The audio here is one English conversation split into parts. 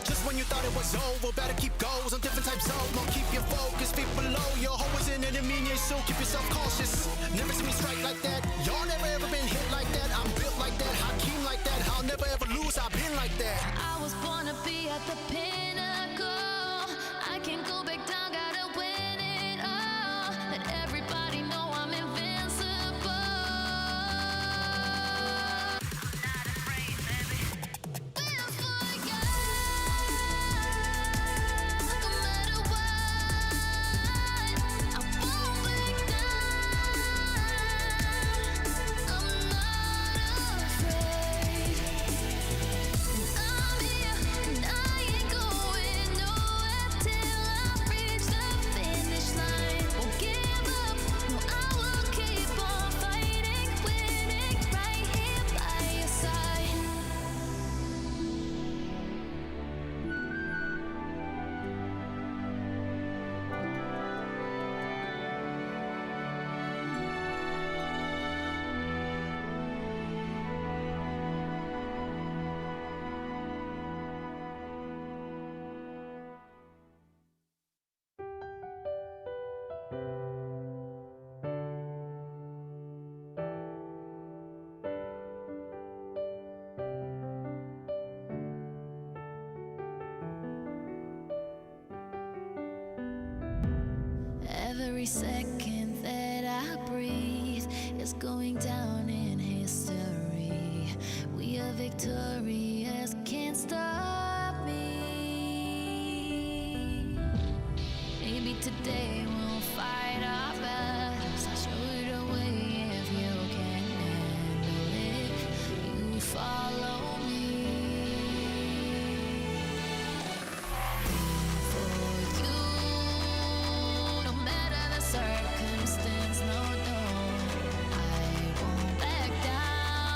Just when you thought it was over, better keep goals on different types of mode. Keep your focus, feet below. Your hoe is an enemy, so keep yourself cautious. Never see me strike like that. Y'all never ever been hit like that. I'm built like that, Hakeem like that. I'll never ever lose, I've been like that. I was born to be at the pinnacle. I can't go back down, gotta win it all. Let everybody know I'm invincible. Not afraid, baby. We're for you. No matter what, I won't back down. I'm not afraid. I'm here and I ain't going nowhere till I reach the finish line. Won't give up, no, I will keep on fighting, winning right here by your side. Every second that I breathe is going down in history. We are victorious, can't stop me. Maybe today we'll fight our battles. I'll show you the way if you can handle it. You follow me. For you, no matter the circumstance, no, I won't back down.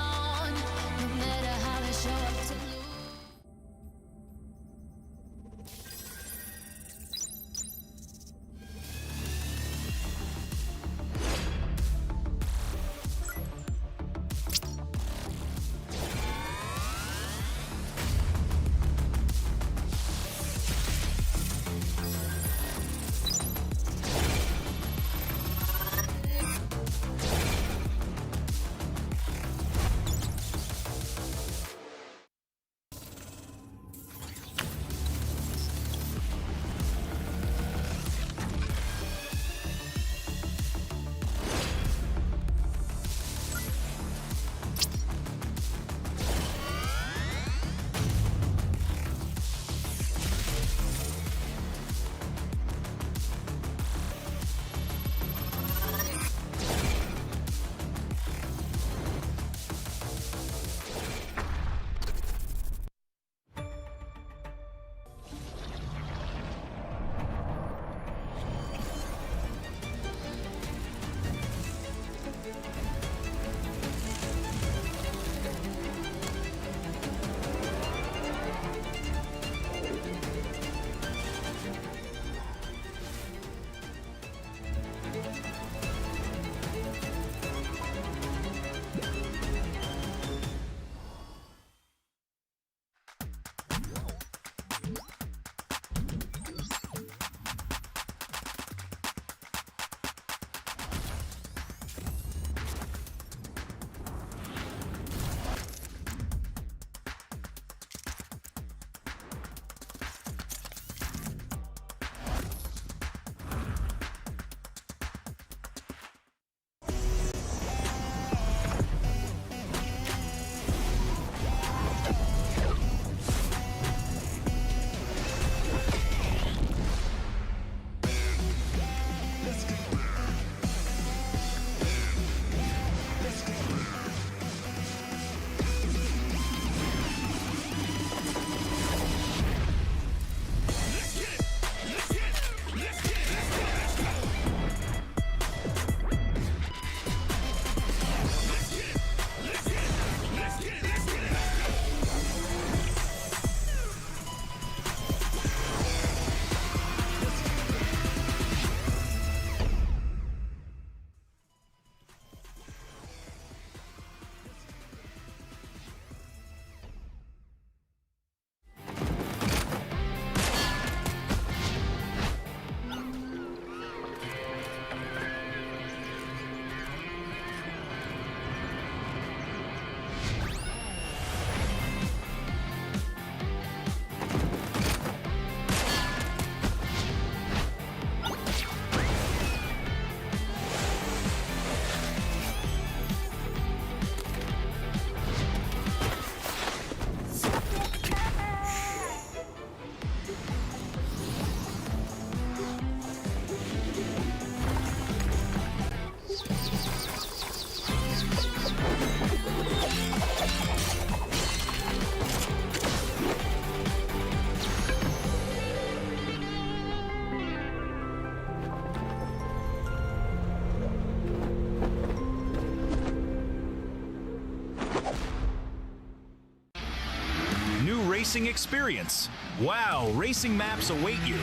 racing experience. Wow, racing maps await you.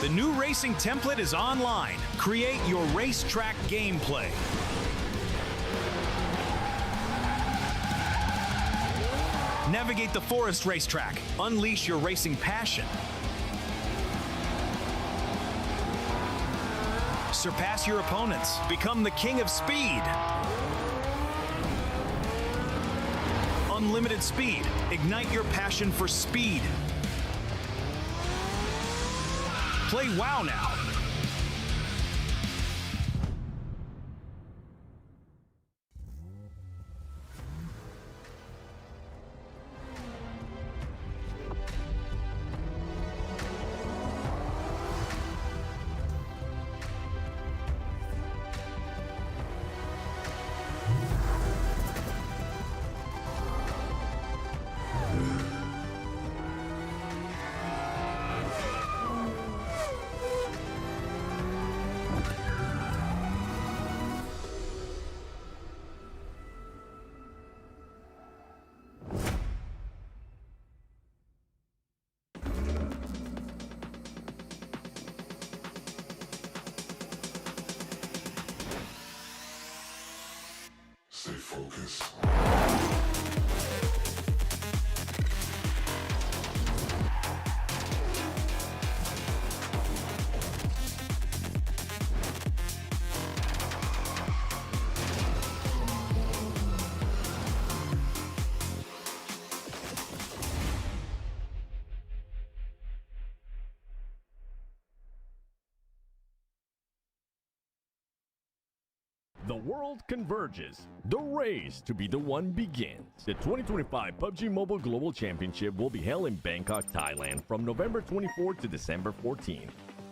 The new racing template is online. Create your racetrack gameplay. Navigate the forest racetrack. Unleash your racing passion. Surpass your opponents. Become the king of speed. Unlimited speed. Ignite your passion for speed. Play WoW now. Stay focused. The world converges. The race to be the one begins. The 2025 PUBG Mobile Global Championship will be held in Bangkok, Thailand from November 24 to December 14.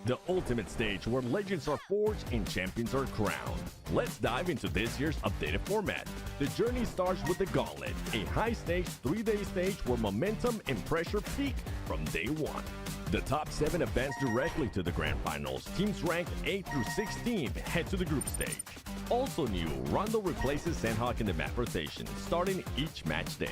The ultimate stage where legends are forged and champions are crowned. Let's dive into this year's updated format. The journey starts with the Gauntlet, a high-stakes 3-day stage where momentum and pressure peak from day one. The top 7 advance directly to the grand finals. Teams ranked 8 through 16 head to the group stage. Also new, Rondo replaces Sandhawk in the map rotation, starting each match day.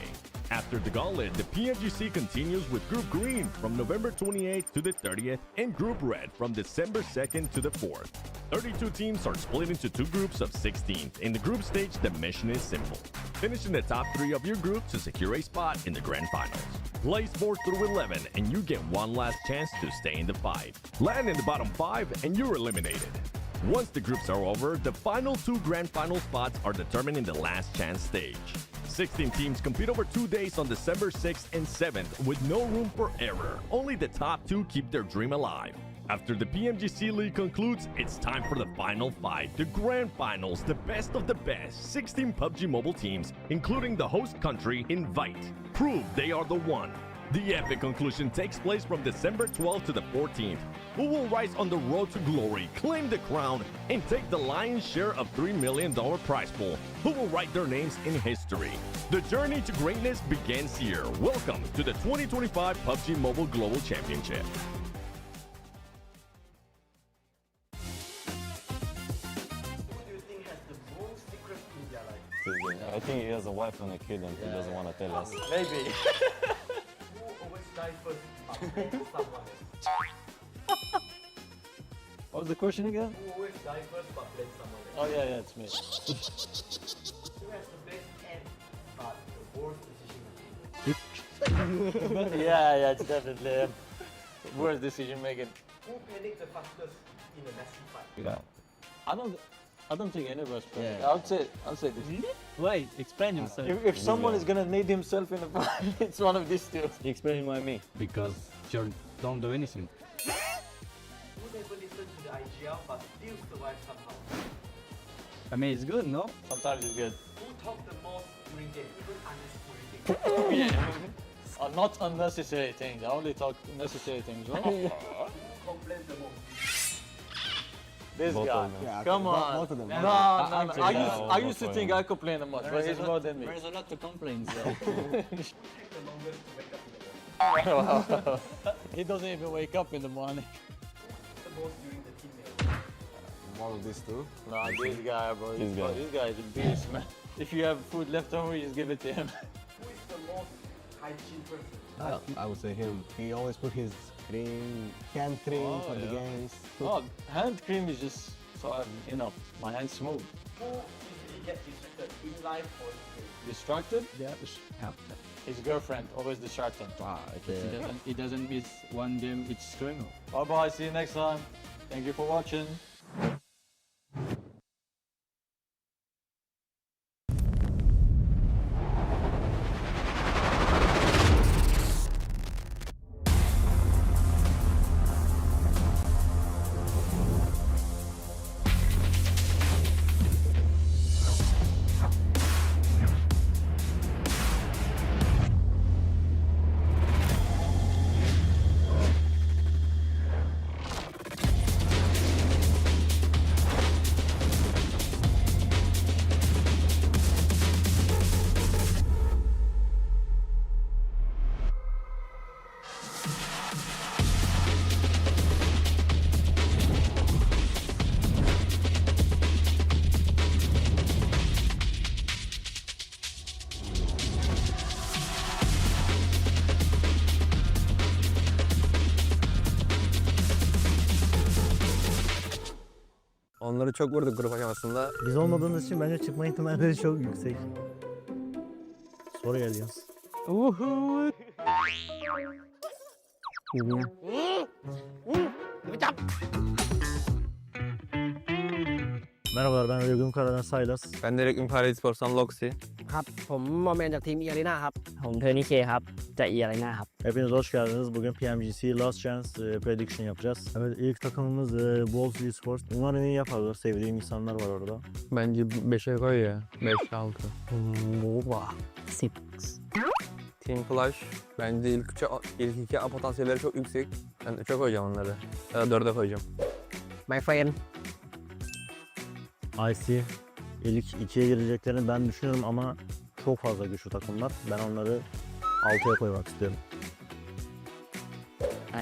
After the Gauntlet, the PMGC continues with Group Green from November 28th to the 30th and Group Red from December 2nd to the 4th. 32 teams are split into 2 groups of 16. In the group stage, the mission is simple. Finish in the top 3 of your group to secure a spot in the grand finals. Place 4 through 11 and you get one last chance to stay in the fight. Land in the bottom 5 and you're eliminated. Once the groups are over, the final 2 grand final spots are determined in the last chance stage. 16 teams compete over 2 days on December 6th and 7th with no room for error. Only the top 2 keep their dream alive. After the PMGC League concludes, it's time for the final fight, the grand finals, the best of the best. 16 PUBG Mobile teams, including the host country, invite. Prove they are the one. The epic conclusion takes place from December 12th to the 14th. Who will rise on the road to glory, claim the crown, and take the lion's share of $3 million prize pool? Who will write their names in history? The journey to greatness begins here. Welcome to the 2025 PUBG Mobile Global Championship. I think he has a wife and a kid and he doesn't want to tell us. Maybe. Who always die first but blame someone else? What was the question again? Who always die first but blame someone else? Oh yeah, it's me. Who has the best end but the worst decision making? Yeah, it's definitely him. Worst decision making. Who panics the fastest in a messy fight? Yeah. I don't think any of us. Yeah. I'll say this. Wait, explain yourself. If someone is gonna need himself in a fight, it's one of these 2. Explain why me. Because you don't do anything. Who never listens to the IGL but still survive somehow? I mean, it's good, no? Sometimes it's good. Who talk the most during game, even unnecessary things? Yeah. Not unnecessary things. I only talk necessary things. Who complains the most? This Both guy. of them. Yeah, Come on. both of them. No. Yeah, I used to think I complain the most, but he's more than me. There's a lot to complain, so. Who take the longest to wake up in the morning? He doesn't even wake up in the morning. Who's the most during the team meal? one of these two. Nah, this guy, bro. This guy. This guy is a beast, man. If you have food left over, you just give it to him. Who is the most hygiene person? I would say him. He always put his cream, hand cream for the games. Oh, hand cream is just so you know, my hand's smooth. Who usually gets distracted in life or in game? Distracted? Yeah. His girlfriend always distracted. He doesn't miss one game each stream. Bye bye. See you next time. Thank you for watching. Onları çok vurduk grup aşamasında. Biz olmadığımız için bence çıkma ihtimalleri çok yüksek. Soru geliyor. Merhabalar, ben Reworked Karadan Saylas. Ben de Reklam Paris Sports'tan Loxi. ครับผมโมเมนต์จากทีมเอียรีนาครับผมเทอร์นี่เคครับจากเอียรีนาครับ Hepiniz hoş geldiniz. Bugün PMGC Last Chance Prediction yapacağız. Evet, ilk takımımız Wolves Esports. Umarım iyi yaparlar. Sevdiğim insanlar var orada. Bence 5'e koy ya. 5-6. หมูกว่า10 Team Flash. Bence ilk iki potansiyelleri çok yüksek. Ben 3'e koyacağım onları. Ya da 4'e koyacağım. My friend IC ilk ikiye gireceklerini ben düşünüyorum ama çok fazla güçlü takımlar. Ben onları 6'ya koymak istiyorum.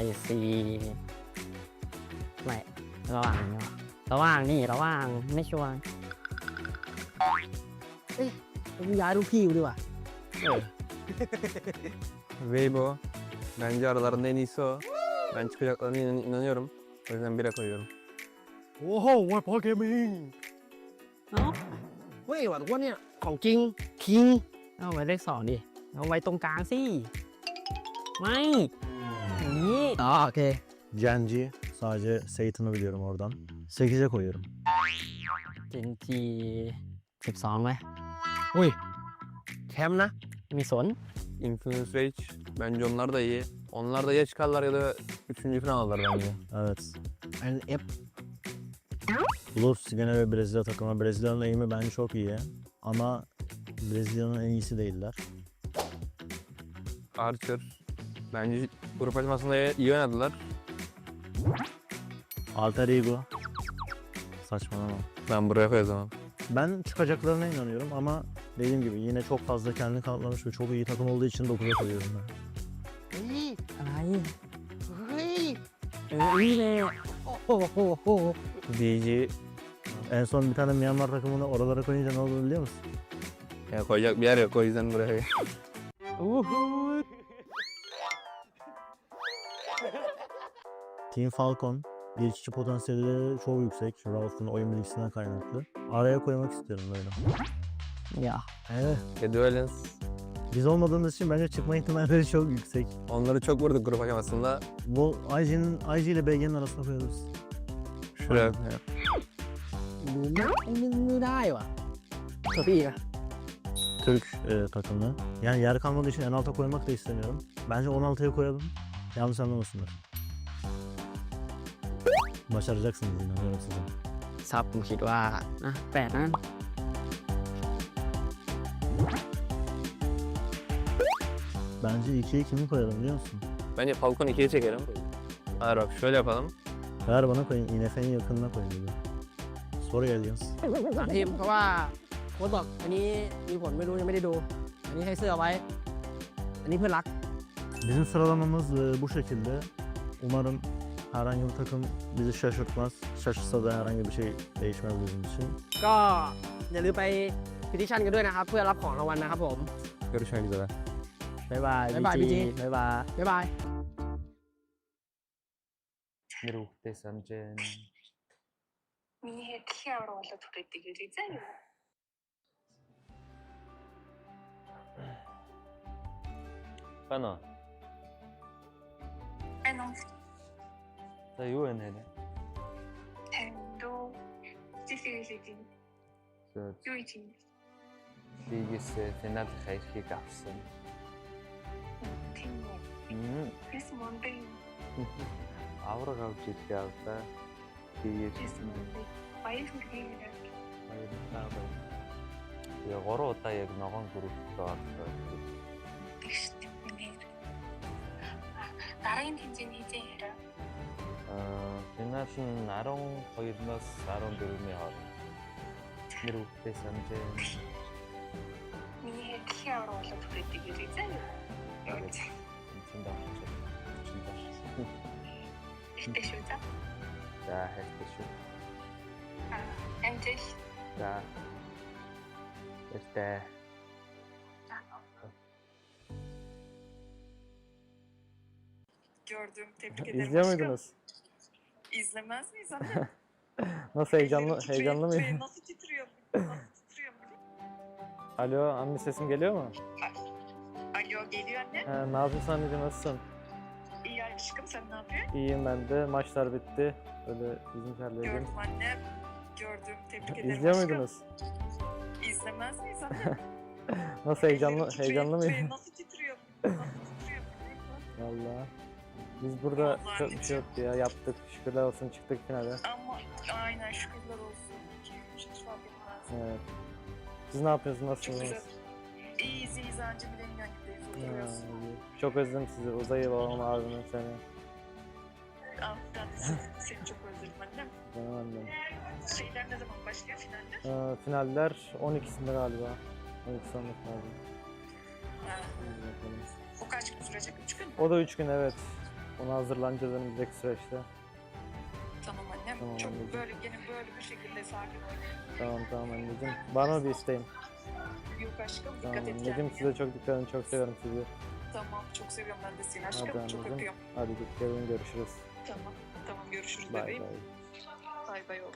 I see ไม่ระหว่างนี่ระหว่างไม่ชัวร์เอ้ยผมย้ายลูกพี่กูดีกว่า Weibo. Bence aralarında en iyisi o. Ben çıkacaklarına inanıyorum. O yüzden 1'e koyuyorum. โอ้โหวัยพอเกมมิ่ง เอ้าเว้ยว่ะทุกคนเนี่ยของจริงคิงเอาไว้เลข2ดิเอาไว้ตรงกลางสิไม่อย่างนี้อ๋อโอเค Genji. Sadece Satan'ı biliyorum oradan. 8'e koyuyorum. เจนจี12ไหมอุ้ยแชมป์นะมีสน Infinite Rage. Bence onlar da iyi. Onlar da ya çıkarlar ya da 3. falan alırlar bence. Evet. and F Wolves gene ve Brezilya takımı. Brezilya'nın eğimi bence çok iyi. Ama Brezilya'nın en iyisi değiller. Archer. Bence grup aşamasında iyi oynadılar. Alter Ego. Saçmalama. Ben buraya koy o zaman. Ben çıkacaklarına inanıyorum ama dediğim gibi yine çok fazla kendini kanıtlamış ve çok iyi takım olduğu için 9'a koyuyorum ben. อะไรเฮ้ยนี่แหละโอ้โห DG En son bir tane Myanmar takımını oralara koyunca ne oldu biliyor musun? ya koyacak bir yer yok o yüzden buraya koy. Team Falcon. İlk iki potansiyeli çok yüksek. Rault'un oyun bilgisinden kaynaklı. Araya koymak istiyorum böyle. ya Evet. Duelens. Biz olmadığımız için bence çıkma ihtimalleri çok yüksek. Onları çok vurduk grup aşamasında. Bu IG ile BG'nin arasına koyuyoruz. Şuraya. ไม่ได้ว่ะตัวพี่อะ Türk takımı. Yani yer kalmadığı için en alta koymak da istemiyorum. Bence 16'ya koyalım. Yanlış anlamasınlar. Başaracaksınız, inanıyorum size. ซับผมคิดว่านะ8นั้น Bence 2'ye kimi koyalım biliyor musun? Bence Falcon 2'ye çekelim. Hayır bak şöyle yapalım. Ver bana koyun. INF'nin yakınına koyun dedi. Soru geliyor. สามทีมเพราะว่าโค้ชบอกอันนี้มีผลไม่รู้ยังไม่ได้ดู อันนี้ให้เสื้อไว้ อันนี้เพื่อนรัก Bizim sıralamamız bu şekilde. Umarım herhangi bir takım bizi şaşırtmaz. şaşırsa da herhangi bir şey değişmez bizim için. ก็อย่าลืมไปพิทิชั่นกันด้วยนะครับ เพื่อรับของรางวัลนะครับผม Görüşmek üzere. บ๊ายบาย บ๊ายบายพี่จี บ๊ายบาย บ๊ายบาย Миру тэсамжэн. Миний хэд дэлхийн авраг болоод хүрээдэг гэж заа юу? Bana. Ano? За юу вэ нэ? Тэндүү жишээжин. Юу юм? Лигээс финал хайрхийг авсан. Тийм үү. Бис Монday. Авраг авч ирэхээ авлаа. Лигээс Бис Monday. Баярлалаа. баярлалаа. Я 3 удаа яг ногоон групптэй орсон. Тэгш тийм. Дараагийн тэмцээний хизээ хэрэг. Финал нь 12-наас 14-ний хооронд. Миру тэсамжэн. Миний хэд дэлхийн авраг болоод хүрээдэг гэж заа юу? Ихтэй шүү за. За хайртай шүү. Амжилт. За. Баяртай. Gördüm. Tebrik ederim. İzliyor aşkım. muydunuz? İzlemez miyiz? Nasıl heyecanlı mıyım? Nasıl titriyor? Nasıl titriyor? Alo, anne sesim geliyor mu? Alo geliyor anne. Ne yapıyorsun anneciğim, nasılsın? İyi aşkım sen ne yapıyorsun? İyiyim ben de. Maçlar bitti. Böyle bizimkilerle yedim. Gördüm anne. Gördüm. Tebrik ederim İzliyor aşkım. muydunuz? İzlemez miyiz anne? Nasıl heyecanlı mıyım? Nasıl titriyor? Nasıl titriyor? Valla. Biz burada Vallahi çok bir şey yoktu ya. Yaptık. Şükürler olsun, çıktık finale. Ama aynen şükürler olsun. 2-3 hiç fark etmez. Evet. Siz ne yapıyorsunuz? Çok güzel. Nasılsınız? İyiyiz anca bilenin yanındayız. Ha, Oturuyoruz. iyi. Çok özledim sizi. Uzay'ı, babamı, abimi, seni. Ben de seni çok özledim annem. Benim annem. Şeyler ne zaman başlıyor finaller? Finaller 12'sinde galiba. 12 sonunda final. O kaç gün sürecek? 3 gün mü? O da 3 gün, evet. Ona hazırlanacağız önümüzdeki süreçte. Tamam annem. Tamam çok anneciğim. böyle bir şekilde sakin ol. Tamam anneciğim. Bana bir isteğin. Yok aşkım Tamam dikkat et anneciğim, kendine. size çok dikkat edin. Çok seviyorum sizi. Tamam çok seviyorum ben de seni aşkım. Hadi Çok anneciğim. öpüyorum. Hadi git gelin, görüşürüz. Tamam görüşürüz Bye bebeğim. bye. Bay bay oğlum.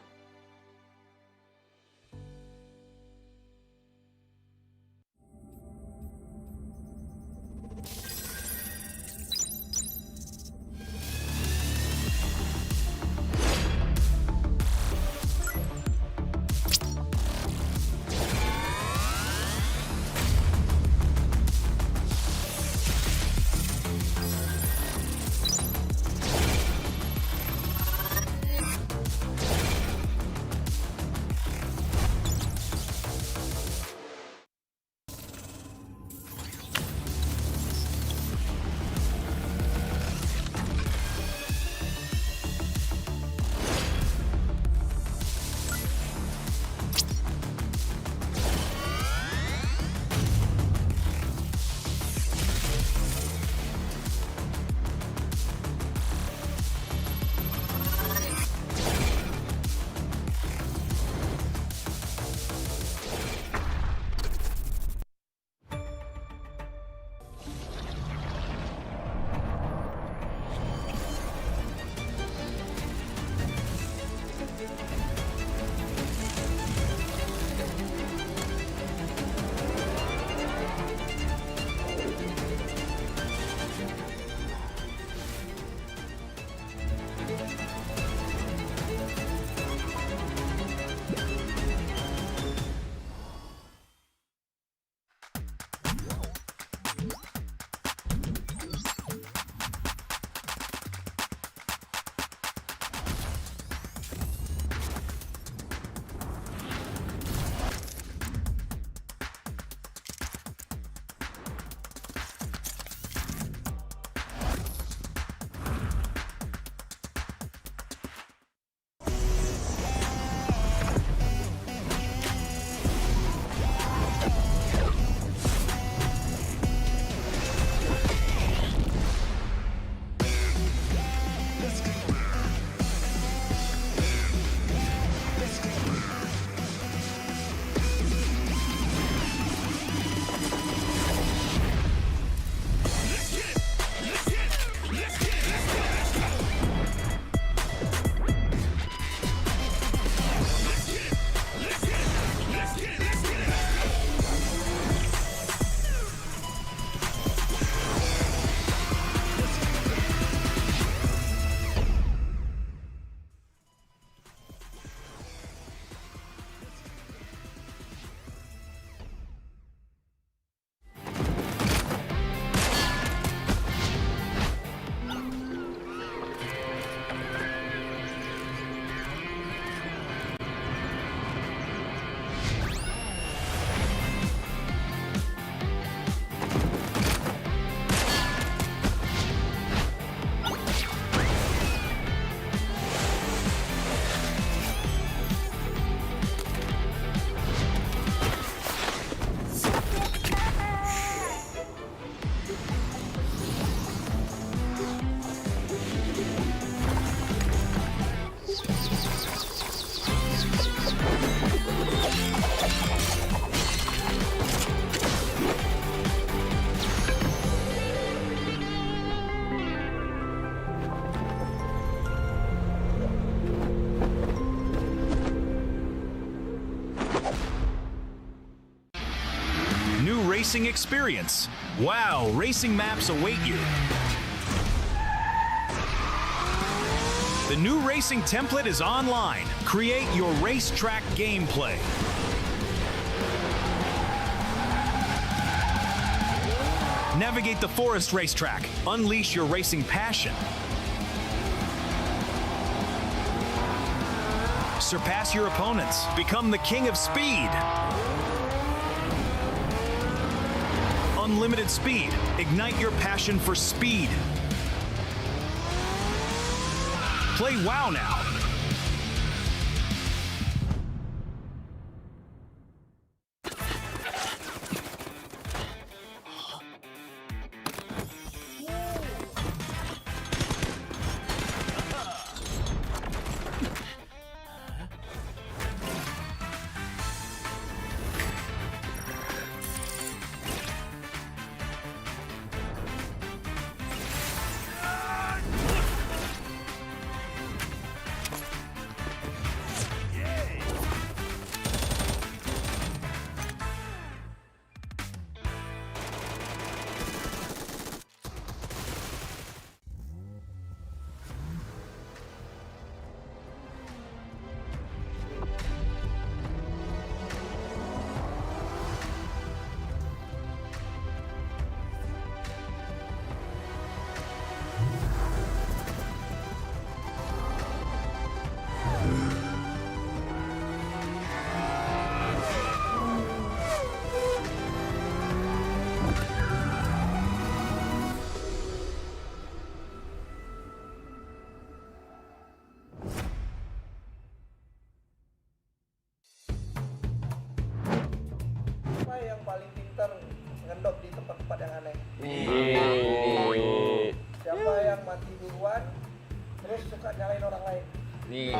racing experience. Wow, racing maps await you. The new racing template is online. Create your racetrack gameplay. Navigate the forest racetrack. Unleash your racing passion. Surpass your opponents. Become the king of speed. Unlimited speed. Ignite your passion for speed. Play WoW now. Siapa yang paling pintar ngendop di tempat-tempat yang aneh? Siapa yang mati duluan terus suka nyalain orang lain? Nih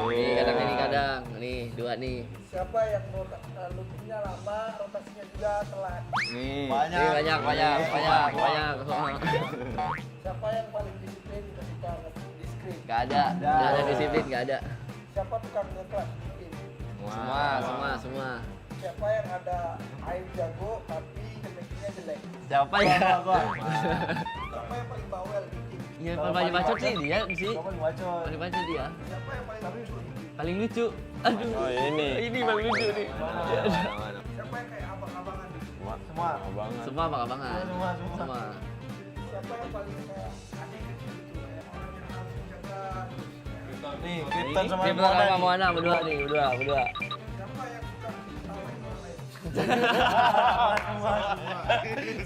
kadang, nih dua nih. Siapa yang loopingnya lama, rotasinya juga telat? Banyak. Siapa yang paling disiplin ketika di screen? Gak ada disiplin, gak ada. Siapa tukang nge-clash bikin? Semua. Siapa yang ada aim jago tapi chemistry-nya jelek? Siapa ya? Siapa yang paling bawel bikin? Ya paling bacot sih dia sih. Paling bacot. Paling bacot dia. Siapa yang paling lucu? Paling lucu. Aduh. Oh ini paling lucu nih. Siapa yang kayak abang-abangan? Semua abang-abangan. Semua. Siapa yang paling kayak aneh gitu? Kayak orang yang harus menjaga. Nih, Kita sama Moana berdua nih, berdua. Siapa yang suka ketawain orang lain?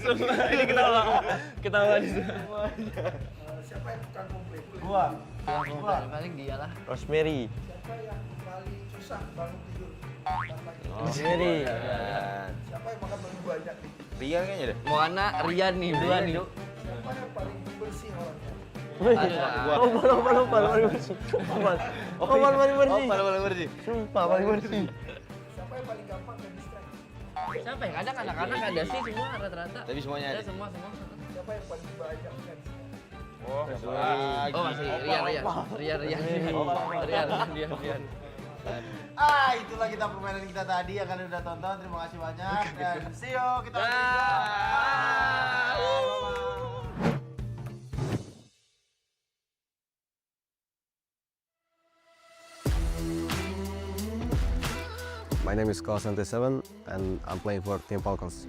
Semua ini ketawa di semua. Siapa yang tukang komplain? Paling dia lah. Rosemary. Siapa yang paling susah bangun tidur? Rosemary. Siapa yang makan paling banyak? Rian kayaknya deh. Moana, Rian nih, berdua nih. Siapa yang paling bersih orangnya? Paling bersih. Sumpah paling bersih. Siapa yang paling gampang ke distract? Siapa yang kadang anak-anak ada sih semua rata-rata. Tapi semuanya ada. Semua. Siapa yang paling banyak fans? Masih Rian. Itulah kita permainan kita tadi yang kalian udah tonton. Terima kasih banyak dan see you. Kita My name is Call77 and I'm playing for Team Falcons.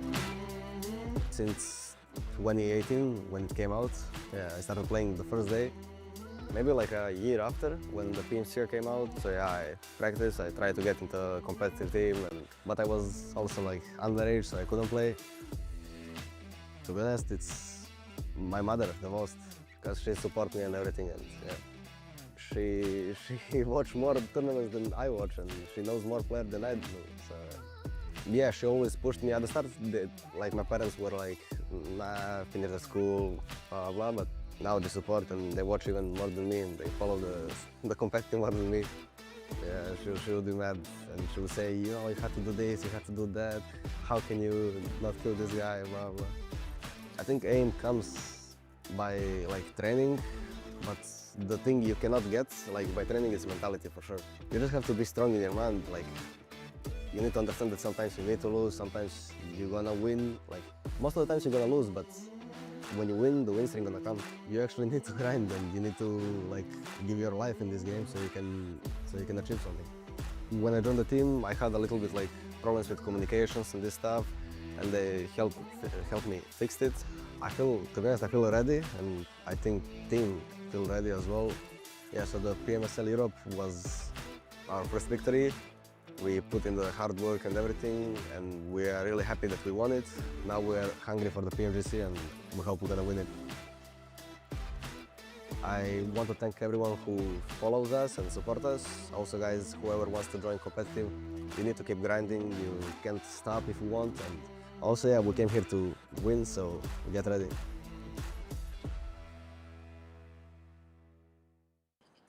Since 2018 when it came out, I started playing the first day. Maybe like a year after when the PMGC came out, so I practiced, I tried to get into a competitive team, but I was also like underage, so I couldn't play. To be honest, it's my mother the most, because she supports me and everything, and she watches more tournaments than I watch, and she knows more players than I do. So yeah, she always pushed me. At the start, like my parents were like, nah, finish the school, blah blah, but now they support and they watch even more than me, and they follow the competitive more than me. Yeah, she would be mad, and she would say, you know, you have to do this, you have to do that. How can you not kill this guy, blah blah. I think aim comes by like training, but the thing you cannot get like by training is mentality for sure. You just have to be strong in your mind. Like you need to understand that sometimes you need to lose, sometimes you're gonna win. Like most of the times you're gonna lose, but when you win, the wins are gonna come. You actually need to grind and you need to like give your life in this game so you can achieve something. When I joined the team, I had a little bit like problems with communications and this stuff, and they helped me fix it. To be honest, I feel ready, and I think team feel ready as well. Yeah, so the PMSL Europe was our first victory. We put in the hard work and everything, and we are really happy that we won it. Now we are hungry for the PMGC, and we hope we're gonna win it. I want to thank everyone who follows us and supports us. Also, guys, whoever wants to join competitive, you need to keep grinding. You can't stop if you want. And also, yeah, we came here to win, so get ready.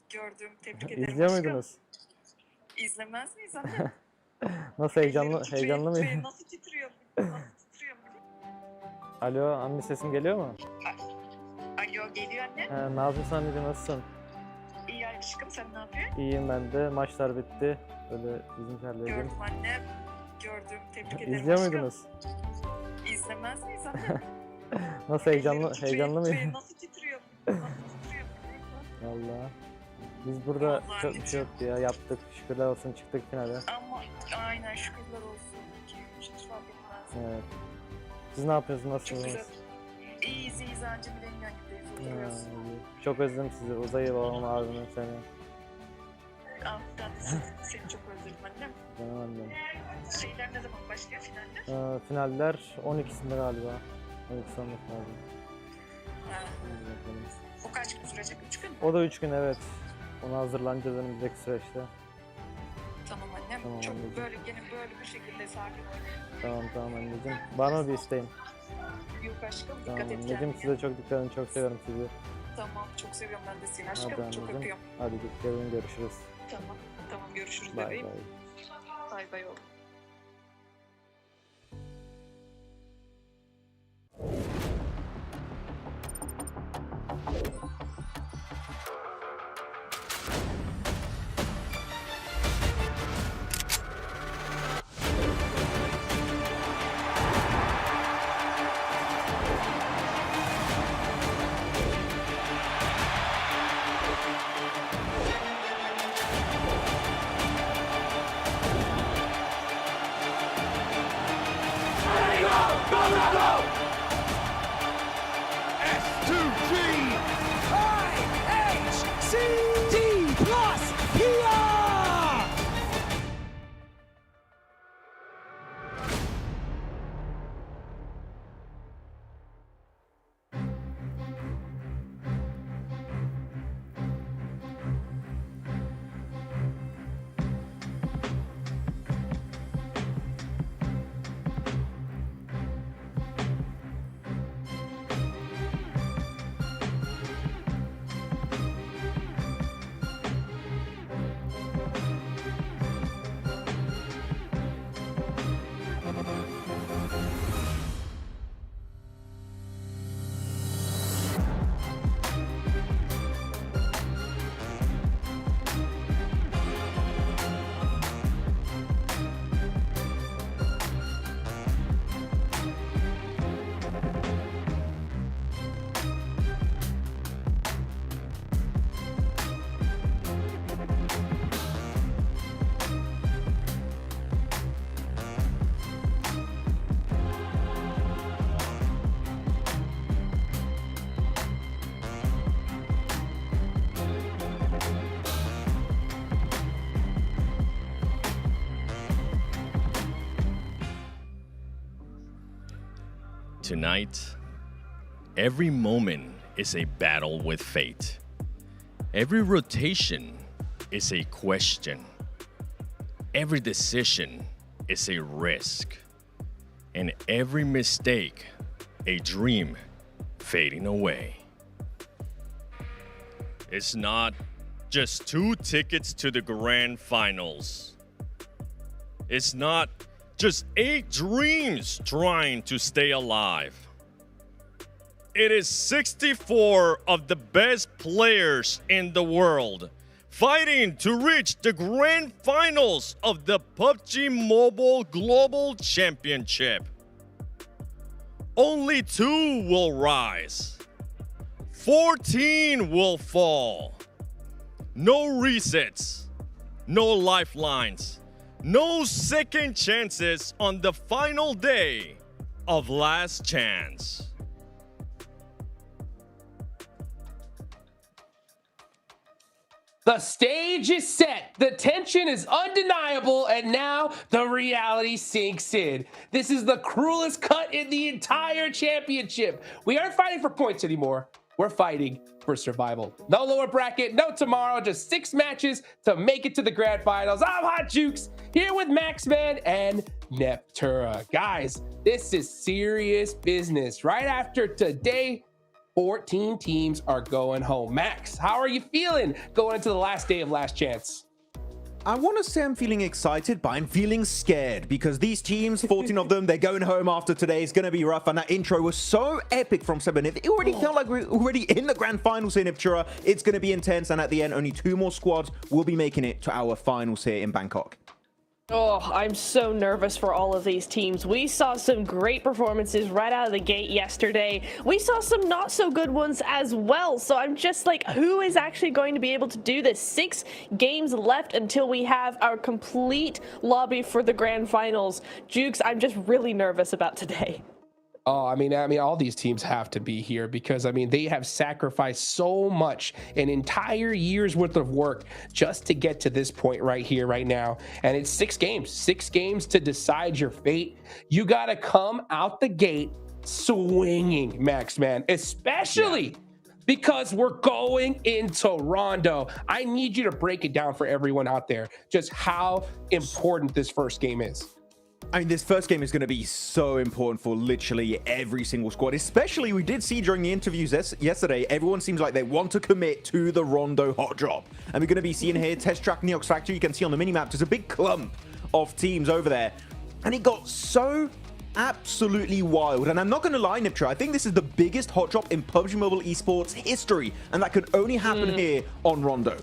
Gördüm, tebrik ederim. İzliyor aşkım. muydunuz? İzlemez miyiz anne? Nasıl heyecanlı Ellerim titriyor, mıydı? titriyor. Nasıl titriyor? Nasıl titriyor? Alo, anne sesim geliyor mu? Alo, geliyor anne. Ne yapıyorsun anneciğim, nasılsın? İyi aşkım, sen ne yapıyorsun? İyiyim ben de. Maçlar bitti. Böyle bizimkilerle yedim. Gördüm anne. Gördüm, tebrik ederim. İzliyor aşkım. muydunuz? İzlemez miyiz anne? Nasıl Ellerim titriyor, heyecanlı titriyor. mıydı? Nasıl titriyor? Nasıl titriyor? Valla. Biz burada Vallahi çok bir şey yoktu ya. Yaptık. Şükürler olsun, çıktık finale. Ama aynen şükürler olsun. 2-3 hiç fark etmez. Evet. Siz ne yapıyorsunuz? Çok Nasılsınız? güzel. İyiyiz, iyiyiz anca millennium gibiyiz. Oturuyoruz. Çok özledim sizi. Uzay'ı, babamı, abimi, seni. Ben de seni çok özledim annem. Benim annem. Şeyler ne zaman başlıyor finaller? Finaller 12'sinde galiba. 12 sonunda galiba. O kaç gün sürecek? 3 gün mü? O da 3 gün, evet. Ona hazırlanacağız önümüzdeki süreçte. Tamam annem. Tamam çok anneciğim. böyle gene böyle bir şekilde sakin oynayın. Tamam anneciğim. Var mı bir isteğin? Yok aşkım, Tamam dikkat et anneciğim, kendine. size çok dikkat edin. Çok seviyorum sizi. Tamam, çok seviyorum ben de seni Hadi aşkım. Çok anneciğim. öpüyorum. Hadi dikkat edin, görüşürüz. Tamam, tamam görüşürüz Bay bebeğim. bay. Bay bay oğlum. Tonight, every moment is a battle with fate. Every rotation is a question. Every decision is a risk. And every mistake, a dream fading away. It's not just 2 tickets to the grand finals. It's not just 8 dreams trying to stay alive. It is 64 of the best players in the world fighting to reach the grand finals of the PUBG Mobile Global Championship. Only 2 will rise. 14 will fall. No resets, no lifelines, no second chances on the final day of Last Chance. The stage is set, the tension is undeniable, and now the reality sinks in. This is the cruelest cut in the entire championship. We aren't fighting for points anymore. We're fighting for survival. No lower bracket, no tomorrow, just 6 matches to make it to the grand finals. I'm Hot Jukes, here with Maxman and Neptura. Guys, this is serious business. Right after today, 14 teams are going home. Max, how are you feeling going into the last day of Last Chance? I want to say I'm feeling excited, but I'm feeling scared because these teams, 14 of them, they're going home after today. It's going to be rough, and that intro was so epic from Seven. It already felt like we're already in the grand finals here in Neptura. It's going to be intense, and at the end, only 2 more squads will be making it to our finals here in Bangkok. Oh, I'm so nervous for all of these teams. We saw some great performances right out of the gate yesterday. We saw some not so good ones as well. So I'm just like, who is actually going to be able to do this? 6 games left until we have our complete lobby for the grand finals. Jukes, I'm just really nervous about today. Oh, I mean, all these teams have to be here because, I mean, they have sacrificed so much, an entire year's worth of work just to get to this point right here, right now. And it's 6 games to decide your fate. You got to come out the gate swinging, Max, man, especially because we're going into Rondo. I need you to break it down for everyone out there, just how important this first game is. I mean, this first game is going to be so important for literally every single squad, especially we did see during the interviews yesterday, everyone seems like they want to commit to the Rondo hot drop. And we're going to be seeing here, Test Track Neox Factory, you can see on the minimap, there's a big clump of teams over there. And it got so absolutely wild. And I'm not going to lie, Niptra, I think this is the biggest hot drop in PUBG Mobile esports history. And that could only happen here on Rondo.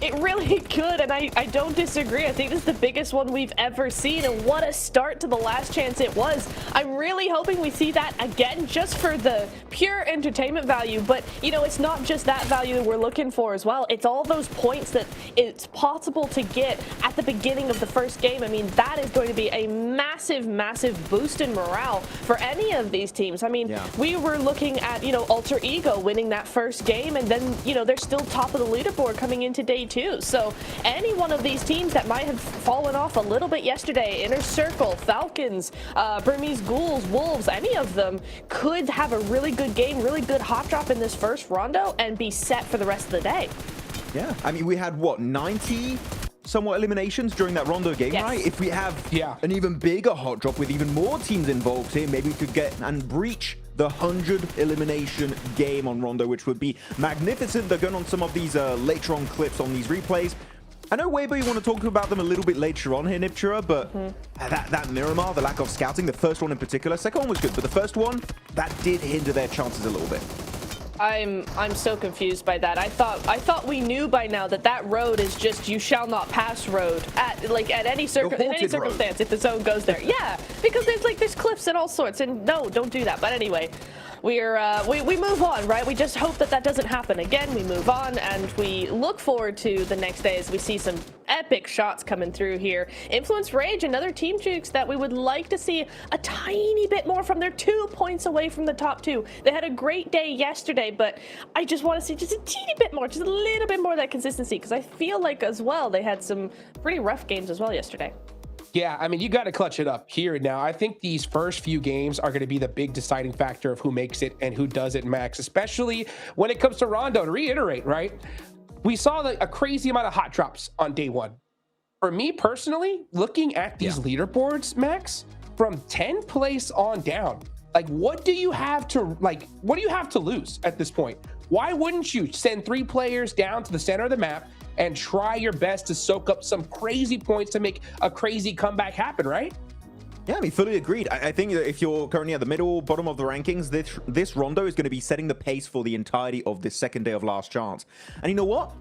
It really could, and I don't disagree. I think this is the biggest one we've ever seen, and what a start to the Last Chance it was. I'm really hoping we see that again just for the pure entertainment value, but, you know, it's not just that value that we're looking for as well. It's all those points that it's possible to get at the beginning of the first game. I mean, that is going to be a massive, massive boost in morale for any of these teams. I mean, we were looking at, you know, Alter Ego winning that first game, and then, you know, they're still top of the leaderboard coming into day 2. So any one of these teams that might have fallen off a little bit yesterday, Inner Circle, Falcons, Burmese Ghouls, Wolves, any of them could have a really good game, really good hot drop in this first Rondo and be set for the rest of the day. Yeah, I mean, we had, what, 90 somewhat eliminations during that Rondo game, right? If we have an even bigger hot drop with even more teams involved here, maybe we could get and breach the 100 elimination game on Rondo, which would be magnificent. They're going on some of these later on clips on these replays. I know, Weibo, you want to talk about them a little bit later on here, Niptura, but that Miramar, the lack of scouting, the first one in particular, second one was good, but the first one, that did hinder their chances a little bit. I'm so confused by that. I thought we knew by now that that road is just you shall not pass road at any circumstance if the zone goes there. Yeah, because there's cliffs and all sorts, and no, don't do that. But anyway, we move on, right? We just hope that that doesn't happen again. We move on, and we look forward to the next day as we see some epic shots coming through here. Influence Rage, another team, Jukes, that we would like to see a tiny bit more from. They're 2 points away from the top 2. They had a great day yesterday, but I just want to see just a teeny bit more, just a little bit more of that consistency, because I feel like as well they had some pretty rough games as well yesterday. Yeah, I mean, you got to clutch it up here now. I think these first few games are going to be the big deciding factor of who makes it and who doesn't, Max, especially when it comes to Rondo. To reiterate, right? We saw a crazy amount of hot drops on day 1. For me personally, looking at these leaderboards, Max, from 10th place on down, like, what do you have to lose at this point? Why wouldn't you send 3 players down to the center of the map and try your best to soak up some crazy points to make a crazy comeback happen, right? Yeah, I mean, fully agreed. I think that if you're currently at the bottom of the rankings, this Rondo is going to be setting the pace for the entirety of this second day of Last Chance. And you know what?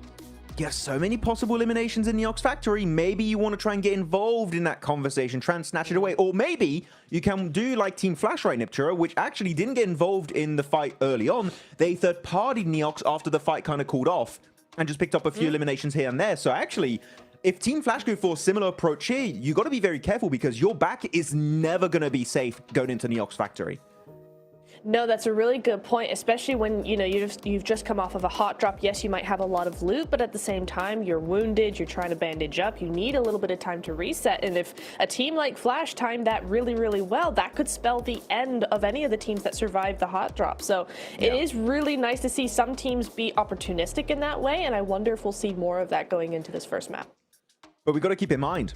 you have so many possible eliminations in the Ox Factory. Maybe you want to try and get involved in that conversation, try and snatch it away. Or maybe you can do like Team Flash, right, Niptura, which actually didn't get involved in the fight early on. They third-partied Neox after the fight kind of cooled off and just picked up a few eliminations here and there. So actually, if Team Flash go for a similar approach here, you got to be very careful because your back is never going to be safe going into Neox Factory. No, that's a really good point, especially when, you know, you've just come off of a hot drop. Yes, you might have a lot of loot, but at the same time, you're wounded, you're trying to bandage up, you need a little bit of time to reset. And if a team like Flash timed that really, really well, that could spell the end of any of the teams that survived the hot drop. So it is really nice to see some teams be opportunistic in that way, and I wonder if we'll see more of that going into this first map. But we got to keep in mind,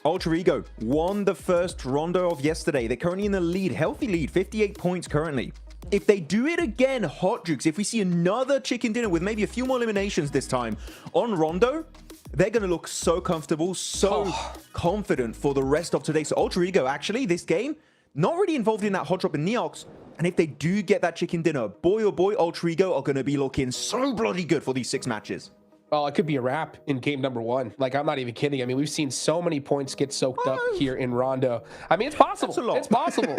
Ultra Ego won the first rondo of yesterday. They're currently in the lead, healthy lead, 58 points currently. If they do it again, Hot Jukes, if we see another chicken dinner with maybe a few more eliminations this time on rondo, they're going to look so comfortable, so confident for the rest of today. So Ultra Ego, actually, this game, not really involved in that hot drop in Neox. And if they do get that chicken dinner, boy oh boy, Ultra Ego are going to be looking so bloody good for these 6 matches. Oh, it could be a wrap in game number 1. Like, I'm not even kidding. I mean, we've seen so many points get soaked up here in Rondo. I mean, it's possible. It's possible,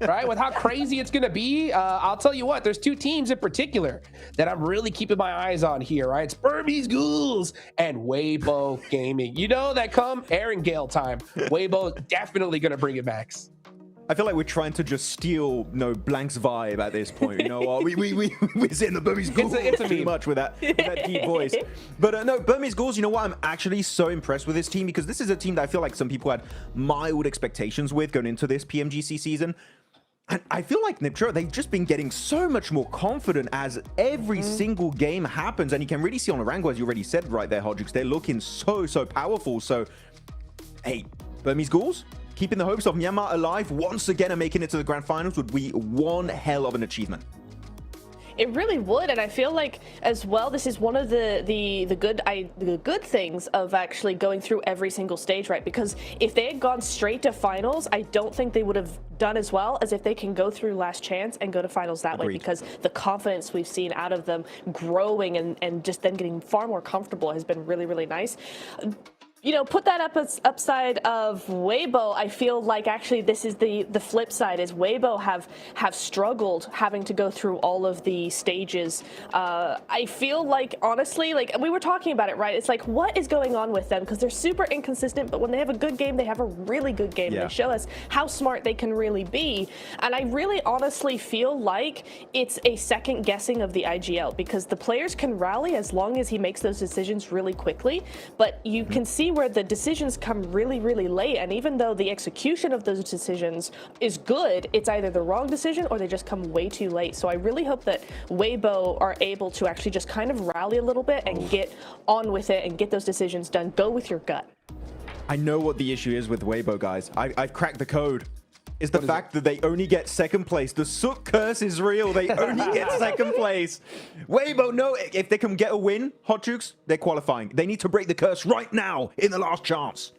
right? With how crazy it's going to be. I'll tell you what, there's 2 teams in particular that I'm really keeping my eyes on here, right? It's Burmese Ghouls and Weibo Gaming. You know that come Aaron Gale time, Weibo definitely going to bring it back. I feel like we're trying to just steal Blank's vibe at this point. You know what? We're sitting the Burmese Ghouls too much with that deep voice. But no, Burmese Ghouls, you know what? I'm actually so impressed with this team because this is a team that I feel like some people had mild expectations with going into this PMGC season. And I feel like Niptura, they've just been getting so much more confident as every single game happens. And you can really see on Arango, as you already said right there, Hodrix, they're looking so powerful. So, hey, Burmese Ghouls, keeping the hopes of Myanmar alive once again and making it to the grand finals would be one hell of an achievement. It really would, and I feel like as well, this is one of the good things of actually going through every single stage, right? Because if they had gone straight to finals, I don't think they would have done as well as if they can go through last chance and go to finals that way, because the confidence we've seen out of them growing and just then getting far more comfortable has been really, really nice. You know, put that up as upside of Weibo. I feel like actually this is the flip side, is Weibo have struggled having to go through all of the stages. I feel like, honestly, like we were talking about it, right? It's like, what is going on with them? Because they're super inconsistent, but when they have a good game, they have a really good game. And they show us how smart they can really be. And I really honestly feel like it's a second guessing of the IGL, because the players can rally as long as he makes those decisions really quickly. But you can see where the decisions come really, really late, and even though the execution of those decisions is good, it's either the wrong decision or they just come way too late. So I really hope that Weibo are able to actually just kind of rally a little bit and get on with it and get those decisions done. Go with your gut. I know what the issue is with Weibo, guys. I've cracked the code. Is the fact that they only get second place. The Soot curse is real. They only get second place. Weibo, no, if they can get a win, Hot Jukes, they're qualifying. They need to break the curse right now in the last chance.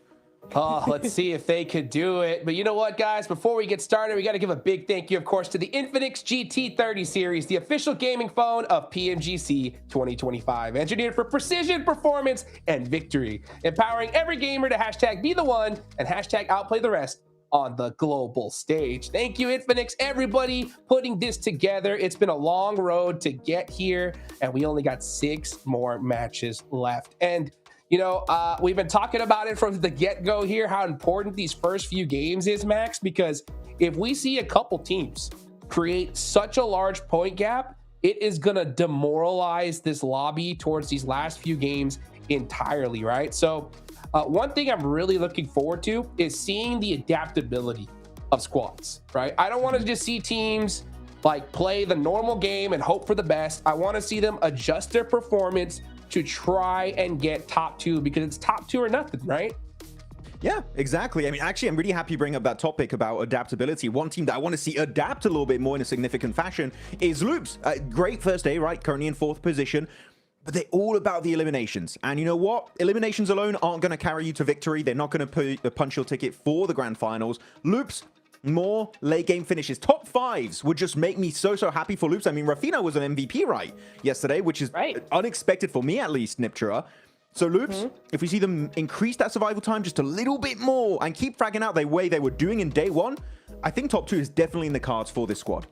Oh, let's see if they could do it. But you know what, guys? Before we get started, we got to give a big thank you, of course, to the Infinix GT30 series, the official gaming phone of PMGC 2025. Engineered for precision, performance, and victory. Empowering every gamer to hashtag be the one and hashtag outplay the rest on the global stage. Thank you, Infinix, everybody putting this together. It's been a long road to get here, and we only got 6 more matches left. And you know, we've been talking about it from the get-go here, how important these first few games is, Max, because if we see a couple teams create such a large point gap, it is gonna demoralize this lobby towards these last few games entirely, right? So one thing I'm really looking forward to is seeing the adaptability of squads, right? I don't want to just see teams like play the normal game and hope for the best. I want to see them adjust their performance to try and get top 2, because it's top 2 or nothing, right? Yeah, exactly. I mean, actually, I'm really happy you bring up that topic about adaptability. One team that I want to see adapt a little bit more in a significant fashion is Loops. Great first day, right? Currently in 4th position. But they're all about the eliminations. And you know what? Eliminations alone aren't going to carry you to victory. They're not going to punch your ticket for the grand finals. Loops, more late game finishes. Top 5s would just make me so happy for Loops. I mean, Rafina was an MVP right yesterday, which is unexpected for me at least, Niptura. So Loops, if we see them increase that survival time just a little bit more and keep fragging out the way they were doing in day 1, I think top 2 is definitely in the cards for this squad.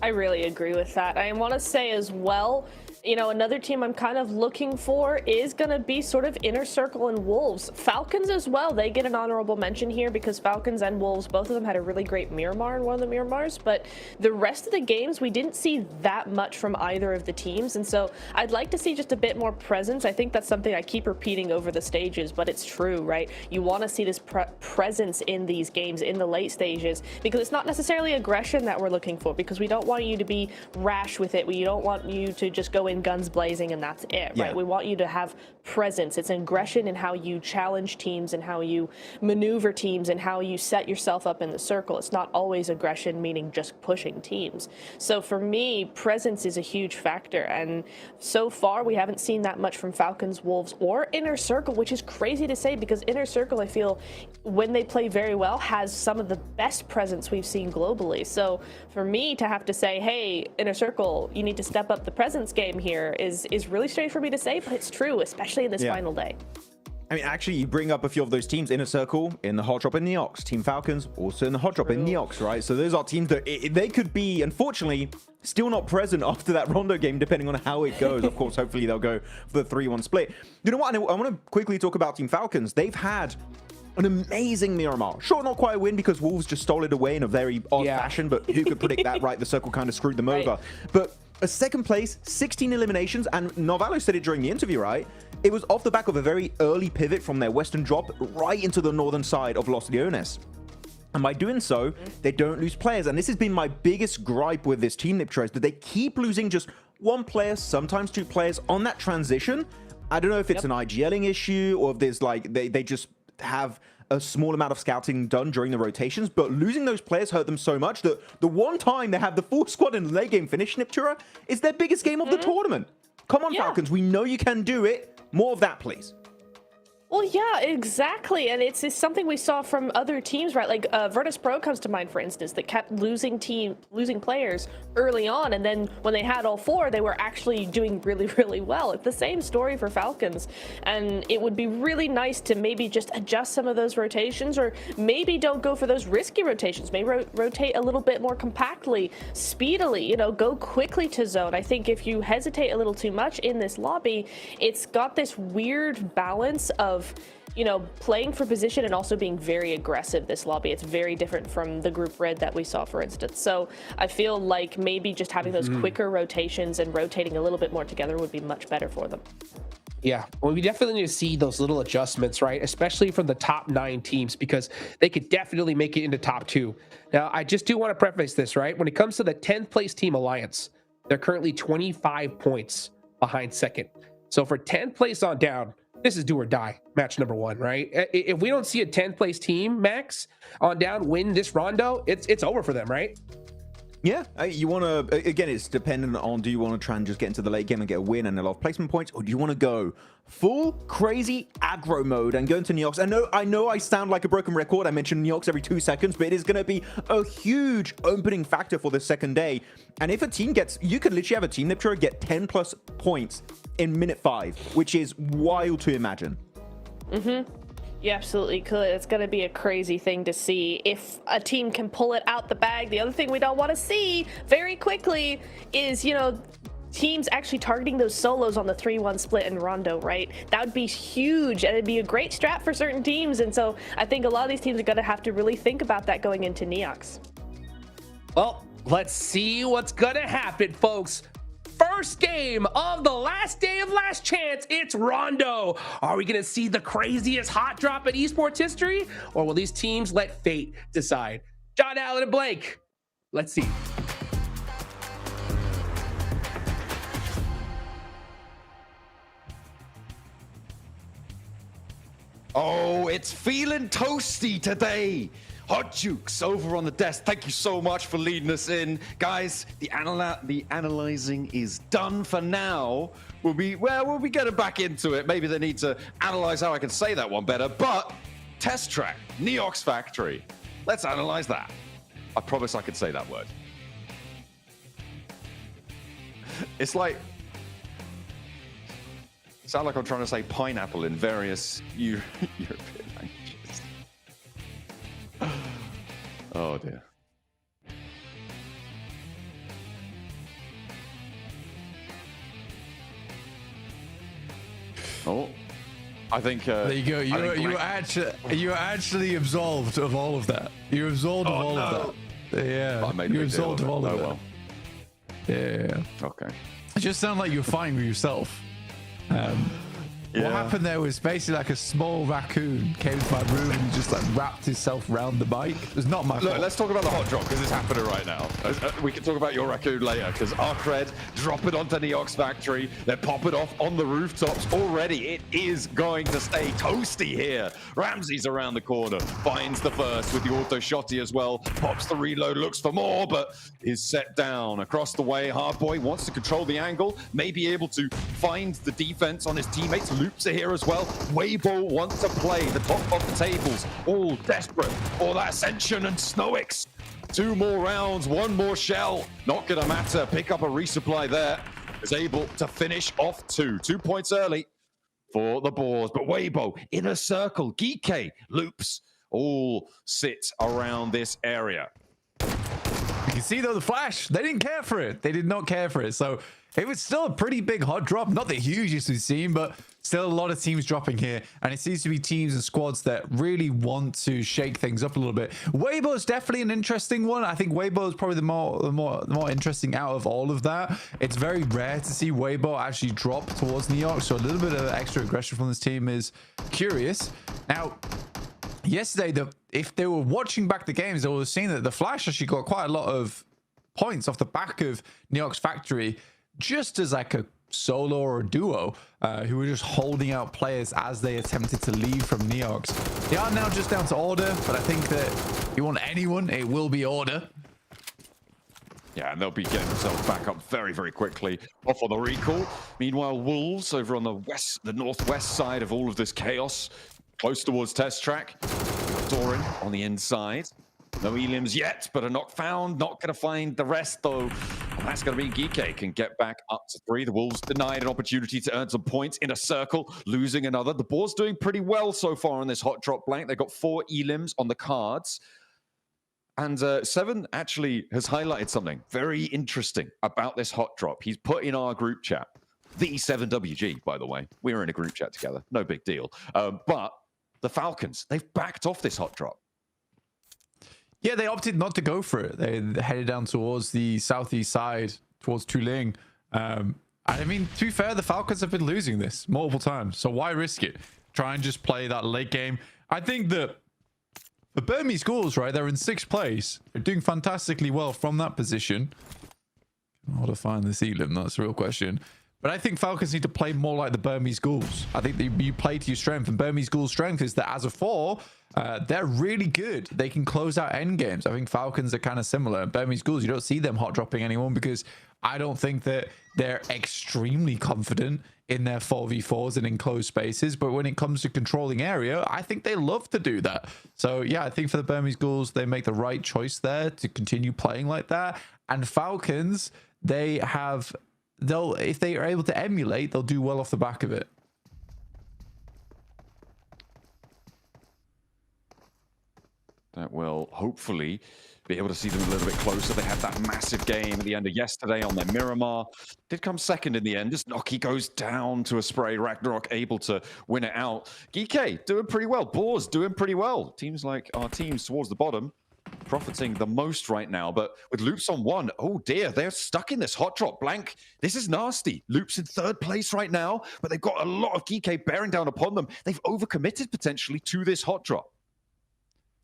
I really agree with that. I want to say as well, you know, another team I'm kind of looking for is going to be sort of Inner Circle and Wolves. Falcons as well, they get an honorable mention here because Falcons and Wolves, both of them had a really great Miramar in one of the Miramars, but the rest of the games, we didn't see that much from either of the teams, and so I'd like to see just a bit more presence. I think that's something I keep repeating over the stages, but it's true, right? You want to see this presence in these games in the late stages because it's not necessarily aggression that we're looking for, because we don't want you to be rash with it. We don't want you to just go in guns blazing and that's it, right? We want you to have presence. It's aggression in how you challenge teams and how you maneuver teams and how you set yourself up in the circle. It's not always aggression, meaning just pushing teams. So for me, presence is a huge factor, and so far we haven't seen that much from Falcons, Wolves, or Inner Circle, which is crazy to say because Inner Circle, I feel, when they play very well, has some of the best presence we've seen globally. So for me to have to say, hey, Inner Circle, you need to step up the presence game here is really strange for me to say, but it's true, especially in this final day. I mean, actually, you bring up a few of those teams. Inner Circle in the Hot Drop in Neox. Team Falcons also in the Hot Drop in Neox, right? So those are teams that they could be, unfortunately, still not present after that Rondo game, depending on how it goes. Of course, hopefully they'll go for the 3-1 split. You know what? I want to quickly talk about Team Falcons. They've had an amazing Miramar. Sure, not quite a win because Wolves just stole it away in a very odd fashion, but who could predict that, right? The circle kind of screwed them over. But a second place, 16 eliminations, and Narvalo said it during the interview, right? It was off the back of a very early pivot from their western drop right into the northern side of Los Leones. And by doing so, they don't lose players. And this has been my biggest gripe with this team, Niptra, is that they keep losing just one player, sometimes two players on that transition. I don't know if it's an IGLing issue or if there's like, they just have a small amount of scouting done during the rotations, but losing those players hurt them so much that the one time they have the full squad in the late game finish, Niptura, is their biggest game of the tournament. Come on, Falcons, we know you can do it. More of that, please. Well, yeah, exactly. And it's something we saw from other teams, right? Like Virtus Pro comes to mind, for instance, that kept losing players early on. And then when they had all four, they were actually doing really, really well. It's the same story for Falcons. And it would be really nice to maybe just adjust some of those rotations, or maybe don't go for those risky rotations. Maybe rotate a little bit more compactly, speedily, you know, go quickly to zone. I think if you hesitate a little too much in this lobby, it's got this weird balance of, you know, playing for position and also being very aggressive this lobby. It's very different from the group red that we saw, for instance. So I feel like maybe just having those quicker rotations and rotating a little bit more together would be much better for them. Yeah, well, we definitely need to see those little adjustments, right? Especially from the top 9 teams, because they could definitely make it into top 2. Now, I just do want to preface this, right? When it comes to the 10th place team Alliance, they're currently 25 points behind second. So for 10th place on down, this is do or die, match number 1, right? If we don't see a 10th place team, Max, on down win this Rondo, it's over for them, right? Yeah, you want to, again, it's dependent on, do you want to try and just get into the late game and get a win and a lot of placement points, or do you want to go full crazy aggro mode and go into Neox? I know I sound like a broken record. I mention Neox every 2 seconds, but it is going to be a huge opening factor for the second day. And if a team gets, you could literally have a team that get 10 plus points in minute 5, which is wild to imagine. You absolutely could. It's going to be a crazy thing to see if a team can pull it out the bag. The other thing we don't want to see very quickly is, you know, teams actually targeting those solos on the 3-1 split in Rondo, right? That would be huge, and it'd be a great strat for certain teams. And so I think a lot of these teams are going to have to really think about that going into Neox. Well, let's see what's going to happen, folks. First game of the last day of Last Chance, it's Rondo. Are we going to see the craziest hot drop in esports history, or will these teams let fate decide? John Allen and Blake, let's see. Oh, it's feeling toasty today. Hot Jukes over on the desk. Thank you so much for leading us in. Guys, the analyzing is done for now. We'll be getting back into it. Maybe they need to analyze how I can say that one better. But Test Track, Neox Factory. Let's analyze that. I promise I could say that word. It's like... sound like I'm trying to say pineapple in various European languages. Oh, dear. Oh, I think there you go. You were actually absolved of all of that. You're absolved of all of that. Yeah, you're absolved of all of that. Yeah. Okay. It just sounded like you were fighting with yourself. What happened there was basically like a small raccoon came to my room and just like wrapped himself around the mic. It was not my fault. Look, let's talk about the hot drop because it's happening right now. We can talk about your raccoon later because Arcred drop it onto Neox Factory. They're popping off on the rooftops already. It is going to stay toasty here. Ramsey's around the corner, finds the first with the auto shotty as well. Pops the reload, looks for more, but is set down across the way. Hardboy wants to control the angle, may be able to find the defense on his teammates. Loops are here as well. Weibo wants to play the top of the tables, all desperate for that Ascension, and Snowix. 2 more rounds, 1 more shell. Not gonna matter. Pick up a resupply there. Is able to finish off 2 points early for the Boars. But Weibo in a circle. Geeke, Loops all sit around this area. You can see though the Flash, they didn't care for it. They did not care for it. So it was still a pretty big hot drop. Not the hugest we've seen, but still a lot of teams dropping here. And it seems to be teams and squads that really want to shake things up a little bit. Weibo is definitely an interesting one. I think Weibo is probably the more interesting out of all of that. It's very rare to see Weibo actually drop towards Neox. So a little bit of extra aggression from this team is curious. Now, yesterday, if they were watching back the games, they would have seen that the Flash actually got quite a lot of points off the back of Neox Factory, just as like a solo or a duo who were just holding out players as they attempted to leave from Neox. They are now just down to Order, but I think that if you want anyone, it will be Order. Yeah, and they'll be getting themselves back up very, very quickly off on the recall. Meanwhile, Wolves over on the northwest side of all of this chaos, close towards test track. Doran on the inside. No elims yet, but a knock found. Not going to find the rest, though. And that's going to be Geeke can get back up to 3. The Wolves denied an opportunity to earn some points in a circle, losing another. The Boars doing pretty well so far on this hot drop blank. They've got 4 elims on the cards. And Seven actually has highlighted something very interesting about this hot drop. He's put in our group chat, the 7WG, by the way. We're in a group chat together. No big deal. But the Falcons, they've backed off this hot drop. Yeah, they opted not to go for it. They headed down towards the southeast side, towards Tuling. I mean, to be fair, the Falcons have been losing this multiple times. So why risk it? Try and just play that late game. I think that the Burmese Schools, right, they're in 6th place. They're doing fantastically well from that position. How to find this Elim? That's the real question. But I think Falcons need to play more like the Burmese Ghouls. I think that you play to your strength, and Burmese Ghouls' strength is that as a 4, they're really good. They can close out end games. I think Falcons are kind of similar. Burmese Ghouls, you don't see them hot dropping anyone because I don't think that they're extremely confident in their 4v4s and in closed spaces. But when it comes to controlling area, I think they love to do that. So yeah, I think for the Burmese Ghouls, they make the right choice there to continue playing like that. And Falcons, they have... if they are able to emulate, they'll do well off the back of it. That will hopefully be able to see them a little bit closer. They had that massive game at the end of yesterday on their Miramar. Did come second in the end. Just Noki goes down to a spray. Ragnarok able to win it out. Geeke doing pretty well. Boars doing pretty well. Teams like our teams towards the bottom profiting the most right now, but with Loops on 1, oh dear, they're stuck in this hot drop blank. This is nasty. Loops in 3rd place right now, but they've got a lot of Geeke bearing down upon them. They've overcommitted potentially to this hot drop.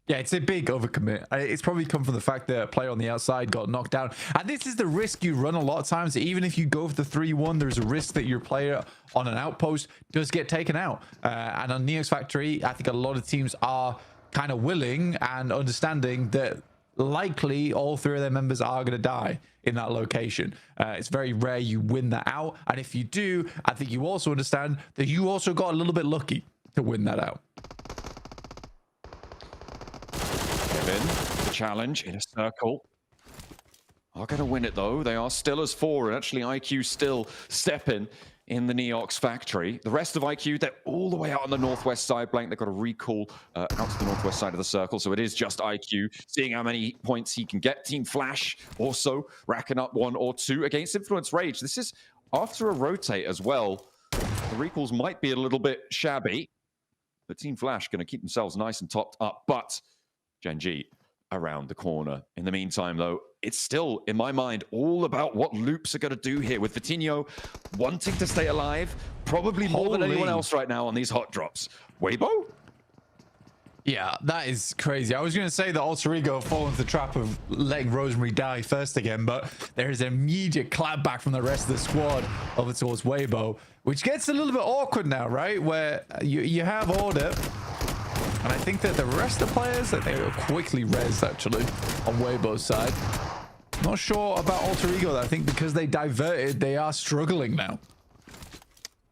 Yeah, it's a big overcommit. It's probably come from the fact that a player on the outside got knocked down. And this is the risk you run a lot of times. Even if you go for the 3-1, there's a risk that your player on an outpost does get taken out. And on Neox Factory, I think a lot of teams are kind of willing and understanding that likely all 3 of their members are going to die in that location. It's very rare you win that out. And if you do, I think you also understand that you also got a little bit lucky to win that out. in. The challenge in a circle. Are going to win it, though. They are still as 4, and actually IQ still stepping in the Neox factory. The rest of IQ, they're all the way out on the northwest side. Blank, they've got a recall out to the northwest side of the circle, so it is just IQ seeing how many points he can get. Team Flash also racking up 1 or 2 against Influence Rage. This is after a rotate as well. The recalls might be a little bit shabby, but Team Flash going to keep themselves nice and topped up, but Gen G around the corner. In the meantime, though, it's still, in my mind, all about what Loops are going to do here, with Vitinho wanting to stay alive, probably more than anyone else right now on these hot drops. Weibo? Yeah, that is crazy. I was going to say that Alter Ego fall into the trap of letting Rosemary die first again, but there is an immediate clap back from the rest of the squad over towards Weibo, which gets a little bit awkward now, right? Where you have order, and I think that the rest of the players, that they were quickly rezzed, actually, on Weibo's side. Not sure about Alter Ego, though. I think because they diverted, they are struggling now.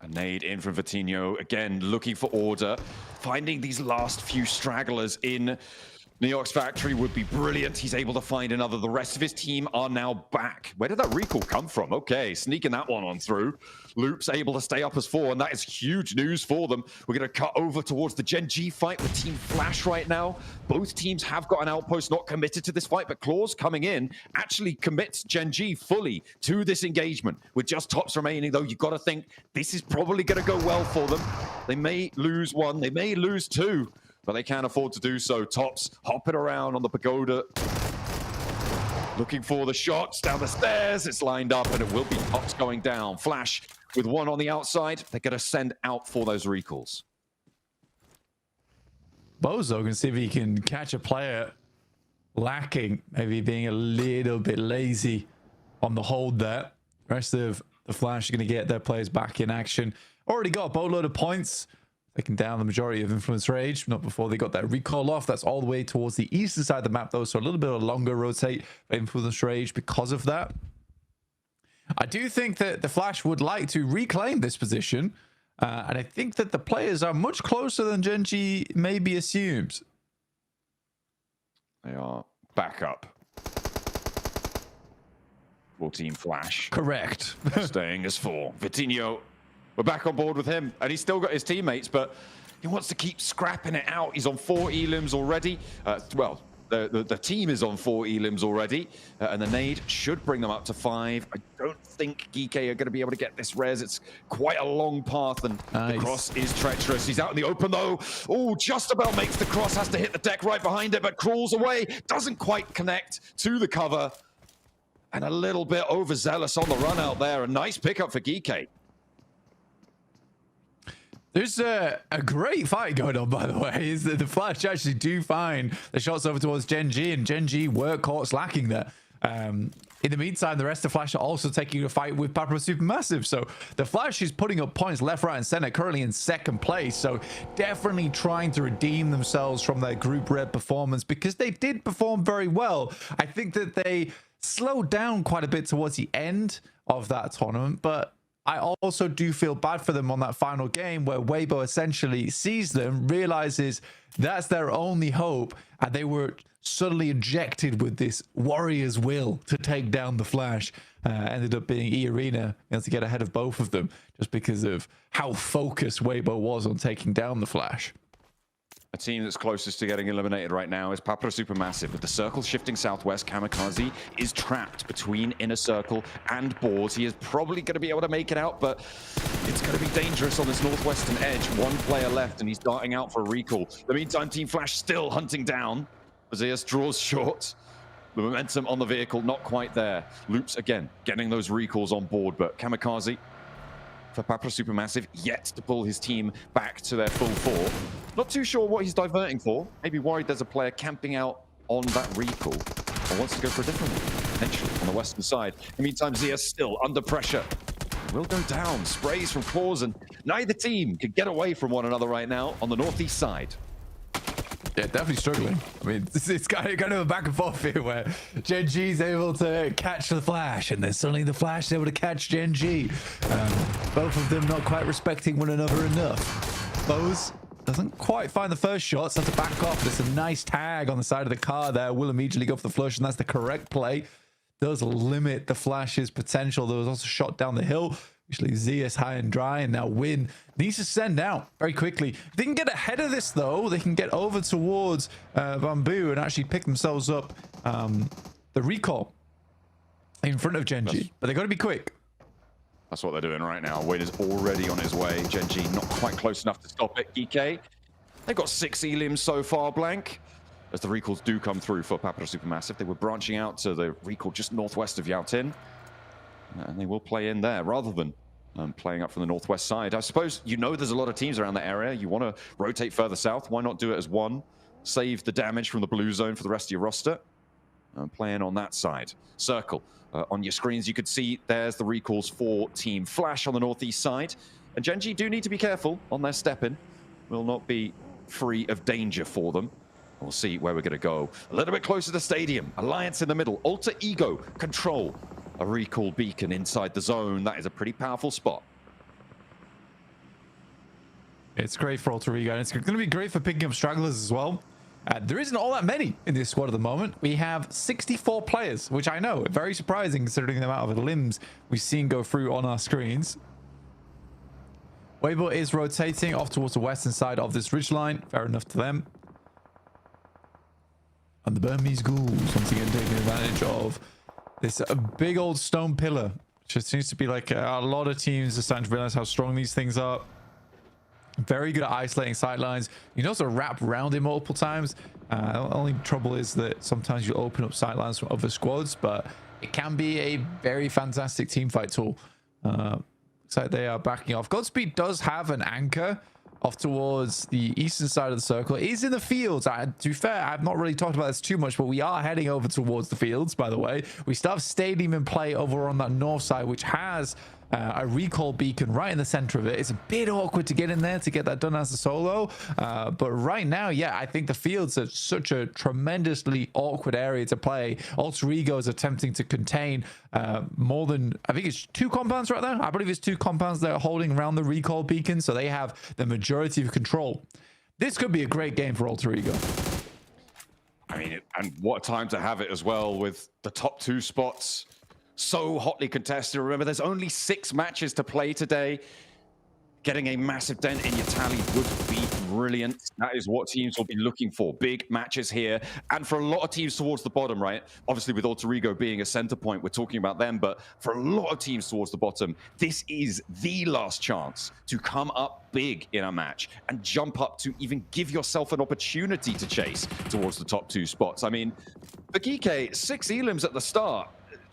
A nade in from Vitinho, again, looking for order. Finding these last few stragglers in Neox factory would be brilliant. He's able to find another. The rest of his team are now back. Where did that recall come from? Okay, sneaking that one on through. Loop's able to stay up as 4, and that is huge news for them. We're going to cut over towards the Gen G fight with Team Flash right now. Both teams have got an outpost, not committed to this fight, but Claws coming in actually commits Gen G fully to this engagement. With just tops remaining, though, you've got to think this is probably going to go well for them. They may lose 1, they may lose 2. But they can't afford to do so. Tops hopping around on the pagoda. Looking for the shots down the stairs. It's lined up, and it will be Tops going down. Flash with 1 on the outside. They're going to send out for those recalls. Bozo can see if he can catch a player lacking, maybe being a little bit lazy on the hold there. The rest of the Flash are going to get their players back in action. Already got a boatload of points. Taking down the majority of Influence Rage, not before they got that recall off. That's all the way towards the eastern side of the map, though, so a little bit of a longer rotate for Influence Rage because of that. I do think that the Flash would like to reclaim this position, and I think that the players are much closer than Gen G maybe assumes. They are back up. 14 Flash. Correct. Staying as 4. Vitinho, we're back on board with him, and he's still got his teammates, but he wants to keep scrapping it out. He's on 4 elims already. Well, the team is on 4 elims already, and the nade should bring them up to 5. I don't think Geek are going to be able to get this res. It's quite a long path, and the cross is treacherous. He's out in the open, though. Oh, just about makes the cross, has to hit the deck right behind it, but crawls away. Doesn't quite connect to the cover, and a little bit overzealous on the run out there. A nice pickup for Geek. There's a great fight going on, by the way. Is that the Flash actually do find the shots over towards Gen G, and Gen G were caught slacking there. In the meantime, the rest of Flash are also taking a fight with Papa Supermassive. So the Flash is putting up points left, right, and center, currently in 2nd place. So definitely trying to redeem themselves from their Group Red performance, because they did perform very well. I think that they slowed down quite a bit towards the end of that tournament, but I also do feel bad for them on that final game where Weibo essentially sees them, realizes that's their only hope, and they were suddenly injected with this warrior's will to take down the Flash. Ended up being E-Arena able to get ahead of both of them just because of how focused Weibo was on taking down the Flash. A team that's closest to getting eliminated right now is Papra Supermassive. With the circle shifting southwest, Kamikaze is trapped between Inner Circle and boards. He is probably going to be able to make it out, but it's going to be dangerous on this northwestern edge. 1 player left, and he's darting out for a recall. In the meantime, Team Flash still hunting down. Azeus draws short. The momentum on the vehicle, not quite there. Loops, again, getting those recalls on board, but Kamikaze for Papra Supermassive yet to pull his team back to their full 4. Not too sure what he's diverting for. Maybe worried there's a player camping out on that recall, or wants to go for a different one, potentially on the western side. In the meantime, Zia still under pressure. Will go down. Sprays from Claws, and neither team can get away from one another right now on the northeast side. Yeah, definitely struggling. I mean, it's kind of a back and forth here where Gen G's able to catch the Flash, and then suddenly the Flash is able to catch Gen G. Both of them not quite respecting one another enough. Bose Doesn't quite find the first shot, so has to back off. There's a nice tag on the side of the car there. Will immediately go for the flush, and that's the correct play. Does limit the Flash's potential. There was also a shot down the hill, which leaves Zeus high and dry, and now Win needs to send out very quickly. If they can get ahead of this, though, they can get over towards Bamboo and actually pick themselves up the recall in front of Genji. But they got to be quick. That's what they're doing right now. Win is already on his way. Genji not quite close enough to stop it. EK, they've got 6 elims so far, Blank. As the recalls do come through for Papara Supermassive. They were branching out to the recall just northwest of Yaotin. And they will play in there rather than playing up from the northwest side. I suppose you know there's a lot of teams around that area. You want to rotate further south. Why not do it as one? Save the damage from the blue zone for the rest of your roster. Playing on that side. Circle. On your screens, you could see there's the recalls for Team Flash on the northeast side. And Genji do need to be careful on their step-in. Will not be free of danger for them. We'll see where we're going to go. A little bit closer to Stadium. Alliance in the middle. Alter Ego. Control. A recall beacon inside the zone. That is a pretty powerful spot. It's great for Alter Ego, and it's going to be great for picking up stragglers as well. There isn't all that many in this squad at the moment. We have 64 players, which I know, very surprising considering the amount of limbs we've seen go through on our screens. Weibo is rotating off towards the western side of this ridgeline. Fair enough to them. And the Burmese ghouls once again taking advantage of this big old stone pillar. Which seems to be like a lot of teams are starting to realize how strong these things are. Very good at isolating sightlines. You can also wrap around it multiple times. The only trouble is that sometimes you open up sightlines from other squads, but it can be a very fantastic teamfight tool. Looks like they are backing off. Godspeed does have an anchor off towards the eastern side of the circle. It is in the fields. To be fair, I've not really talked about this too much, but we are heading over towards the fields, by the way. We still have Stadium in play over on that north side, which has a recall beacon right in the center of it. It's a bit awkward to get in there to get that done as a solo. But right now, yeah, I think the fields are such a tremendously awkward area to play. Alter Ego is attempting to contain more than, I think it's 2 compounds right there. I believe it's 2 compounds that are holding around the recall beacon. So they have the majority of control. This could be a great game for Alter Ego. I mean, and what a time to have it as well with the top 2 spots so hotly contested. Remember, there's only 6 matches to play today. Getting a massive dent in your tally would be brilliant. That is what teams will be looking for. Big matches here. And for a lot of teams towards the bottom, right? Obviously, with Alter Ego being a center point, we're talking about them. But for a lot of teams towards the bottom, this is the last chance to come up big in a match and jump up to even give yourself an opportunity to chase towards the top 2 spots. I mean, for Geeke, 6 elims at the start.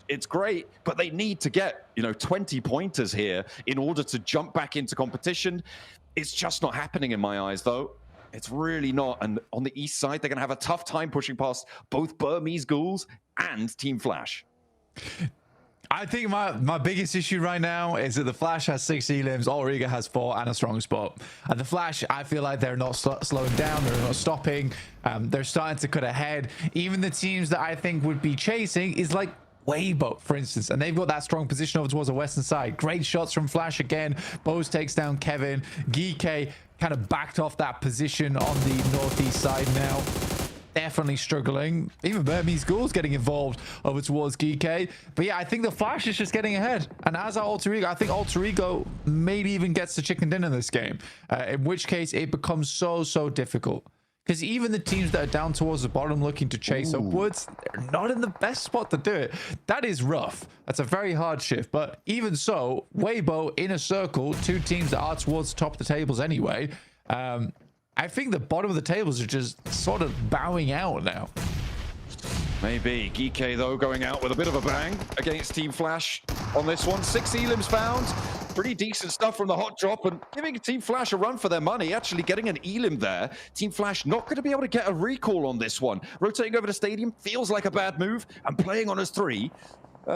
It's great, but they need to get, 20 pointers here in order to jump back into competition. It's just not happening in my eyes, though. It's really not. And on the east side, they're going to have a tough time pushing past both Burmese ghouls and Team Flash. I think my biggest issue right now is that the Flash has 6 elims, Alter Ego has 4, and a strong spot. And the Flash, I feel like they're not slowing down, they're not stopping. They're starting to cut ahead. Even the teams that I think would be chasing is like Weibo, for instance, and they've got that strong position over towards the western side. Great shots from Flash again. Bose takes down Kevin. Geeke kind of backed off that position on the northeast side now. Definitely struggling. Even Burmese Ghouls getting involved over towards Geeke. But yeah, I think the Flash is just getting ahead. And as our Alter Ego, I think Alter Ego maybe even gets the chicken dinner in this game. In which case, it becomes so difficult. Because even the teams that are down towards the bottom looking to chase upwards, they're not in the best spot to do it. That is rough. That's a very hard shift. But even so, Weibo in a circle, 2 teams that are towards the top of the tables anyway. I think the bottom of the tables are just sort of bowing out now. Maybe. Geeke, though, going out with a bit of a bang against Team Flash on this one. 6 elims found. Pretty decent stuff from the hot drop and giving Team Flash a run for their money. Actually getting an elim there. Team Flash not going to be able to get a recall on this one. Rotating over to Stadium feels like a bad move. And playing on as 3,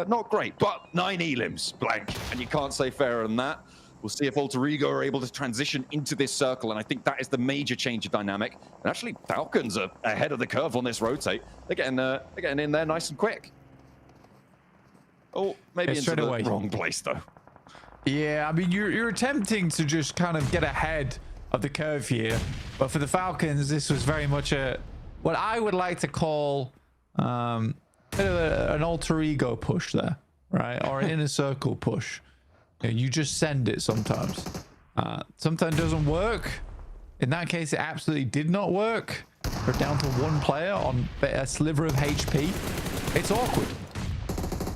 not great. But 9 elims, Blank. And you can't say fairer than that. We'll see if Alter Ego are able to transition into this circle, and I think that is the major change of dynamic. And actually, Falcons are ahead of the curve on this rotate. They're getting in there nice and quick. Oh, maybe into the wrong place, though. Yeah, I mean, you're attempting to just kind of get ahead of the curve here. But for the Falcons, this was very much what I would like to call bit of an alter ego push there, right? Or an inner circle push. You just send it sometimes. Sometimes it doesn't work. In that case, it absolutely did not work. We're down to one player on a sliver of HP. It's awkward.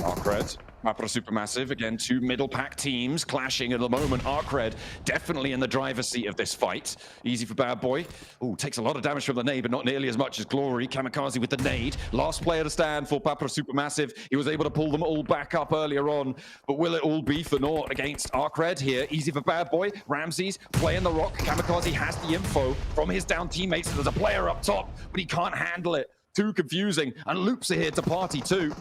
Arcred, Mapra Supermassive, again, two middle pack teams clashing at the moment. Arcred definitely in the driver's seat of this fight. Easy for Bad Boy. Ooh, takes a lot of damage from the nade, but not nearly as much as Glory. Kamikaze with the nade. Last player to stand for Mapra Supermassive. He was able to pull them all back up earlier on, but will it all be for naught against Arcred here? Easy for Bad Boy. Ramses playing the rock. Kamikaze has the info from his down teammates. There's a player up top, but he can't handle it. Too confusing. And Loops are here to party too.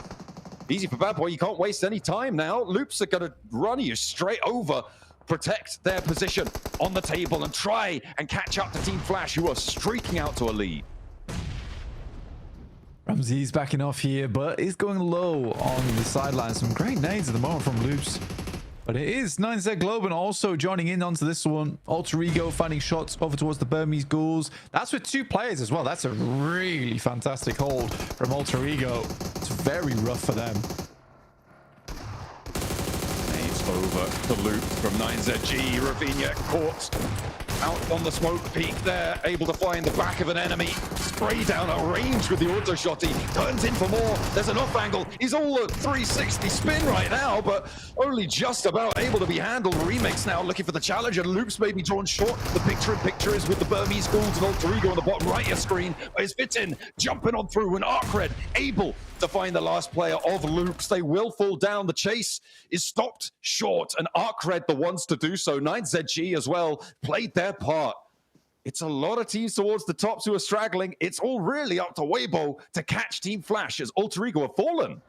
Easy for Bad Boy, you can't waste any time now. Loops are going to run you straight over, protect their position on the table, and try and catch up to Team Flash, who are streaking out to a lead. Ramsey's backing off here, but is going low on the sidelines. Some great nades at the moment from Loops. But it is 9Z Globan also joining in onto this one. Alter Ego finding shots over towards the Burmese Ghouls. That's with two players as well. That's a really fantastic hold from Alter Ego. It's very rough for them. Nades over the loop from 9ZG. Ravinia caught out on the smoke peak there, able to find the back of an enemy. Spray down a range with the auto shot. He turns in for more. There's an off angle. He's all at 360 spin right now, but only just about able to be handled. Remix now looking for the challenge, and Loops may be drawn short. The picture is with the Burmese Ghouls and Alter Ego on the bottom right of your screen. It's Fitin jumping on through, and Arcred able to find the last player of Loops. They will fall down. The chase is stopped short, and Arcred the ones to do so. 9ZG as well played their part. It's a lot of teams towards the tops who are straggling. It's all really up to Weibo to catch Team Flash as Alter Ego have fallen.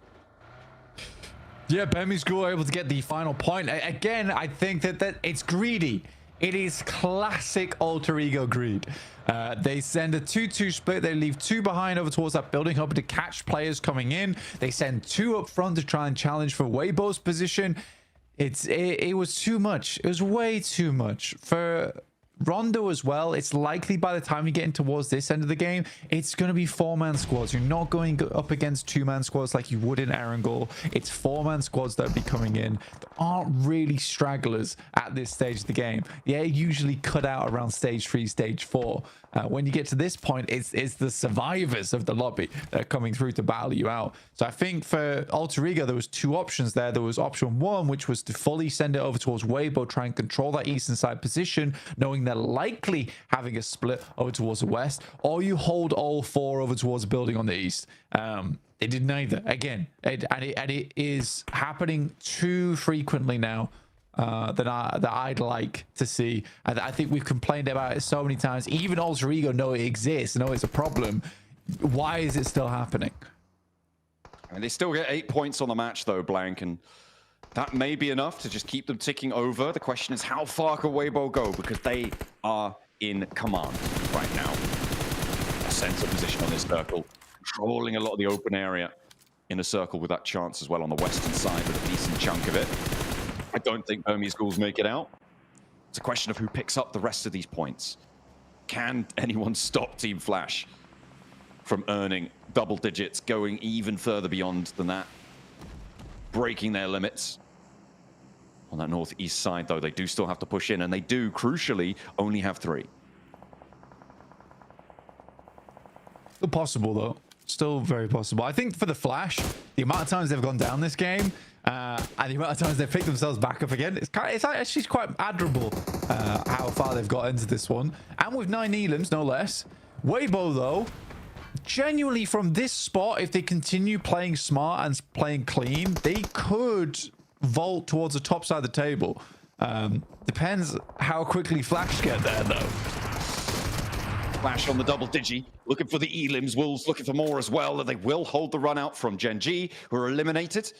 Yeah, Burmese Ghoul able to get the final point. Again, I think that it's greedy. It is classic Alter Ego greed. They send a 2-2 split. They leave two behind over towards that building, hoping to catch players coming in. They send two up front to try and challenge for Weibo's position. It was too much. It was way too much for Rondo as well. It's likely by the time you get in towards this end of the game, it's going to be four-man squads. You're not going up against two-man squads like you would in Erangel. It's four-man squads that will be coming in. There aren't really stragglers at this stage of the game. They're usually cut out around stage 3, stage 4. When you get to this point, it's the survivors of the lobby that are coming through to battle you out. So I think for Alter Ego, there was two options there. There was option one, which was to fully send it over towards Weibo, try and control that eastern side position, knowing they're likely having a split over towards the west, or you hold all four over towards the building on the east. They did neither. Again, it is happening too frequently now. That I'd like to see. I think we've complained about it so many times. Even Alter Ego know it exists, know it's a problem. Why is it still happening? And they still get 8 points on the match though, Blank, and that may be enough to just keep them ticking over. The question is, how far can Weibo go? Because they are in command right now. A center position on this circle, controlling a lot of the open area in a circle with that chance as well on the western side with a decent chunk of it. I don't think Burmese Ghouls make it out. It's a question of who picks up the rest of these points. Can anyone stop Team Flash from earning double digits, going even further beyond than that? Breaking their limits. On that northeast side, though, they do still have to push in, and they do, crucially, only have 3. Still possible, though. Still very possible. I think for the Flash, the amount of times they've gone down this game, and the amount of times they've picked themselves back up again, it's actually quite admirable how far they've got into this one. And with 9 elims, no less. Weibo, though, genuinely from this spot, if they continue playing smart and playing clean, they could vault towards the top side of the table. Depends how quickly Flash get there, though. Flash on the double digi, looking for the elims. Wolves looking for more as well. They will hold the run out from Gen G, who are eliminated.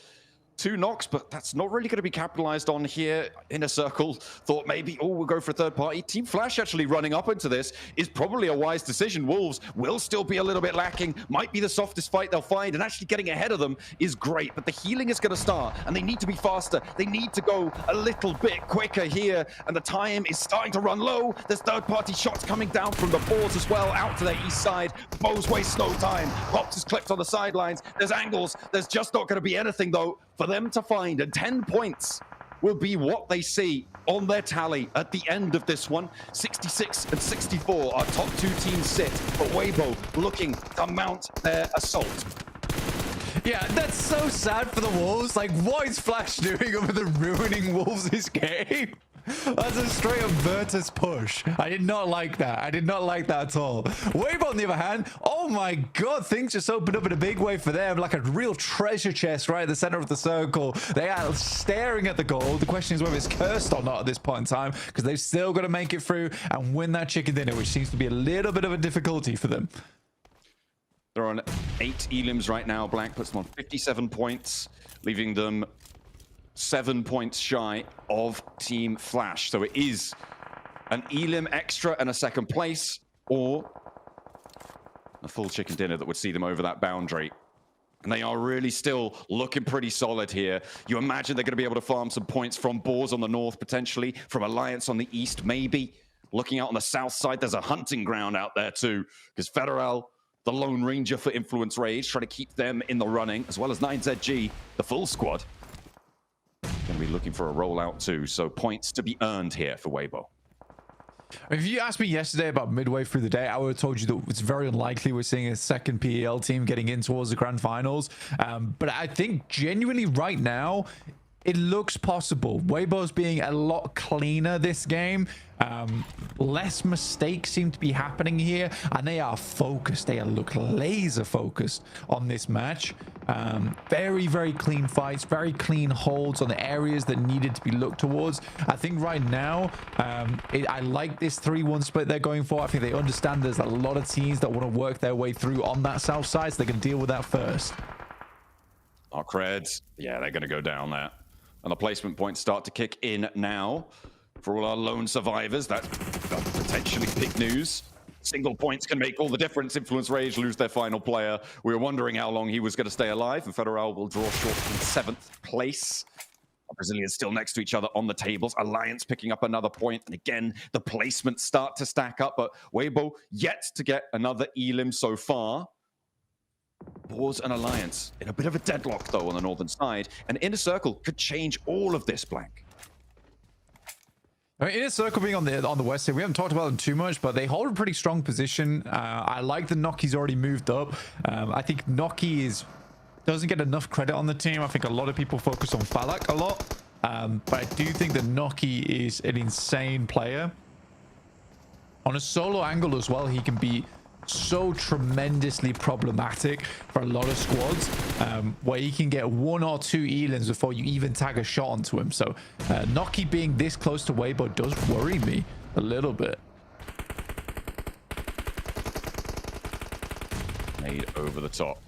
2 knocks, but that's not really going to be capitalized on here. Inner Circle thought maybe, oh, we'll go for a third party. Team Flash actually running up into this is probably a wise decision. Wolves will still be a little bit lacking, might be the softest fight they'll find, and actually getting ahead of them is great, but the healing is going to start, and they need to be faster. They need to go a little bit quicker here, and the time is starting to run low. There's third party shots coming down from the boards as well, out to their east side. Bows waste no time. Pops is clipped on the sidelines. There's angles. There's just not going to be anything, though, for them to find, and 10 points will be what they see on their tally at the end of this one. 66 and 64 are top 2 teams sit, but Weibo looking to mount their assault. Yeah, that's so sad for the Wolves. Like, what is Flash doing over the ruining Wolves' game? That's a straight up Virtus push. I did not like that. I did not like that at all. Weibo, on the other hand, oh my god, things just opened up in a big way for them. Like a real treasure chest right at the center of the circle. They are staring at the goal. The question is whether it's cursed or not at this point in time, because they've still got to make it through and win that chicken dinner, which seems to be a little bit of a difficulty for them. They're on 8 elims right now. Blank puts them on 57 points, leaving them 7 points shy of Team Flash. So it is an elim extra and a second place, or a full chicken dinner that would see them over that boundary. And they are really still looking pretty solid here. You imagine they're going to be able to farm some points from Boars on the north, potentially, from Alliance on the east, maybe. Looking out on the south side, there's a hunting ground out there too, because Federal, the Lone Ranger for Influence Rage, trying to keep them in the running, as well as 9ZG, the full squad. Going to be looking for a rollout too, so points to be earned here for Weibo. If you asked me yesterday about midway through the day, I would have told you that it's very unlikely we're seeing a second PEL team getting in towards the grand finals. But I think genuinely right now, it looks possible. Weibo's being a lot cleaner this game. Less mistakes seem to be happening here, and they are focused. They look laser focused on this match. Very, very clean fights, very clean holds on the areas that needed to be looked towards. I think right now, I like this 3-1 split they're going for. I think they understand there's a lot of teams that want to work their way through on that south side, so they can deal with that first. Our creds, yeah, they're going to go down there. And the placement points start to kick in now. For all our lone survivors, that's potentially big news. Single points can make all the difference. Influence Rage lose their final player. We were wondering how long he was going to stay alive, and Federal will draw short in 7th place. Our Brazilians still next to each other on the tables. Alliance picking up another point, and again, the placements start to stack up, but Weibo yet to get another elim so far. Boars and Alliance in a bit of a deadlock, though, on the northern side, and Inner Circle could change all of this, Blank. I mean, Inner Circle being on the west side, we haven't talked about them too much, but they hold a pretty strong position. I like that Noki's already moved up. I think Noki doesn't get enough credit on the team. I think a lot of people focus on Falak a lot, but I do think that Noki is an insane player. On a solo angle as well, he can be so tremendously problematic for a lot of squads, where you can get 1 or 2 elims before you even tag a shot onto him. So Noki being this close to Weibo does worry me a little bit. Made over the top,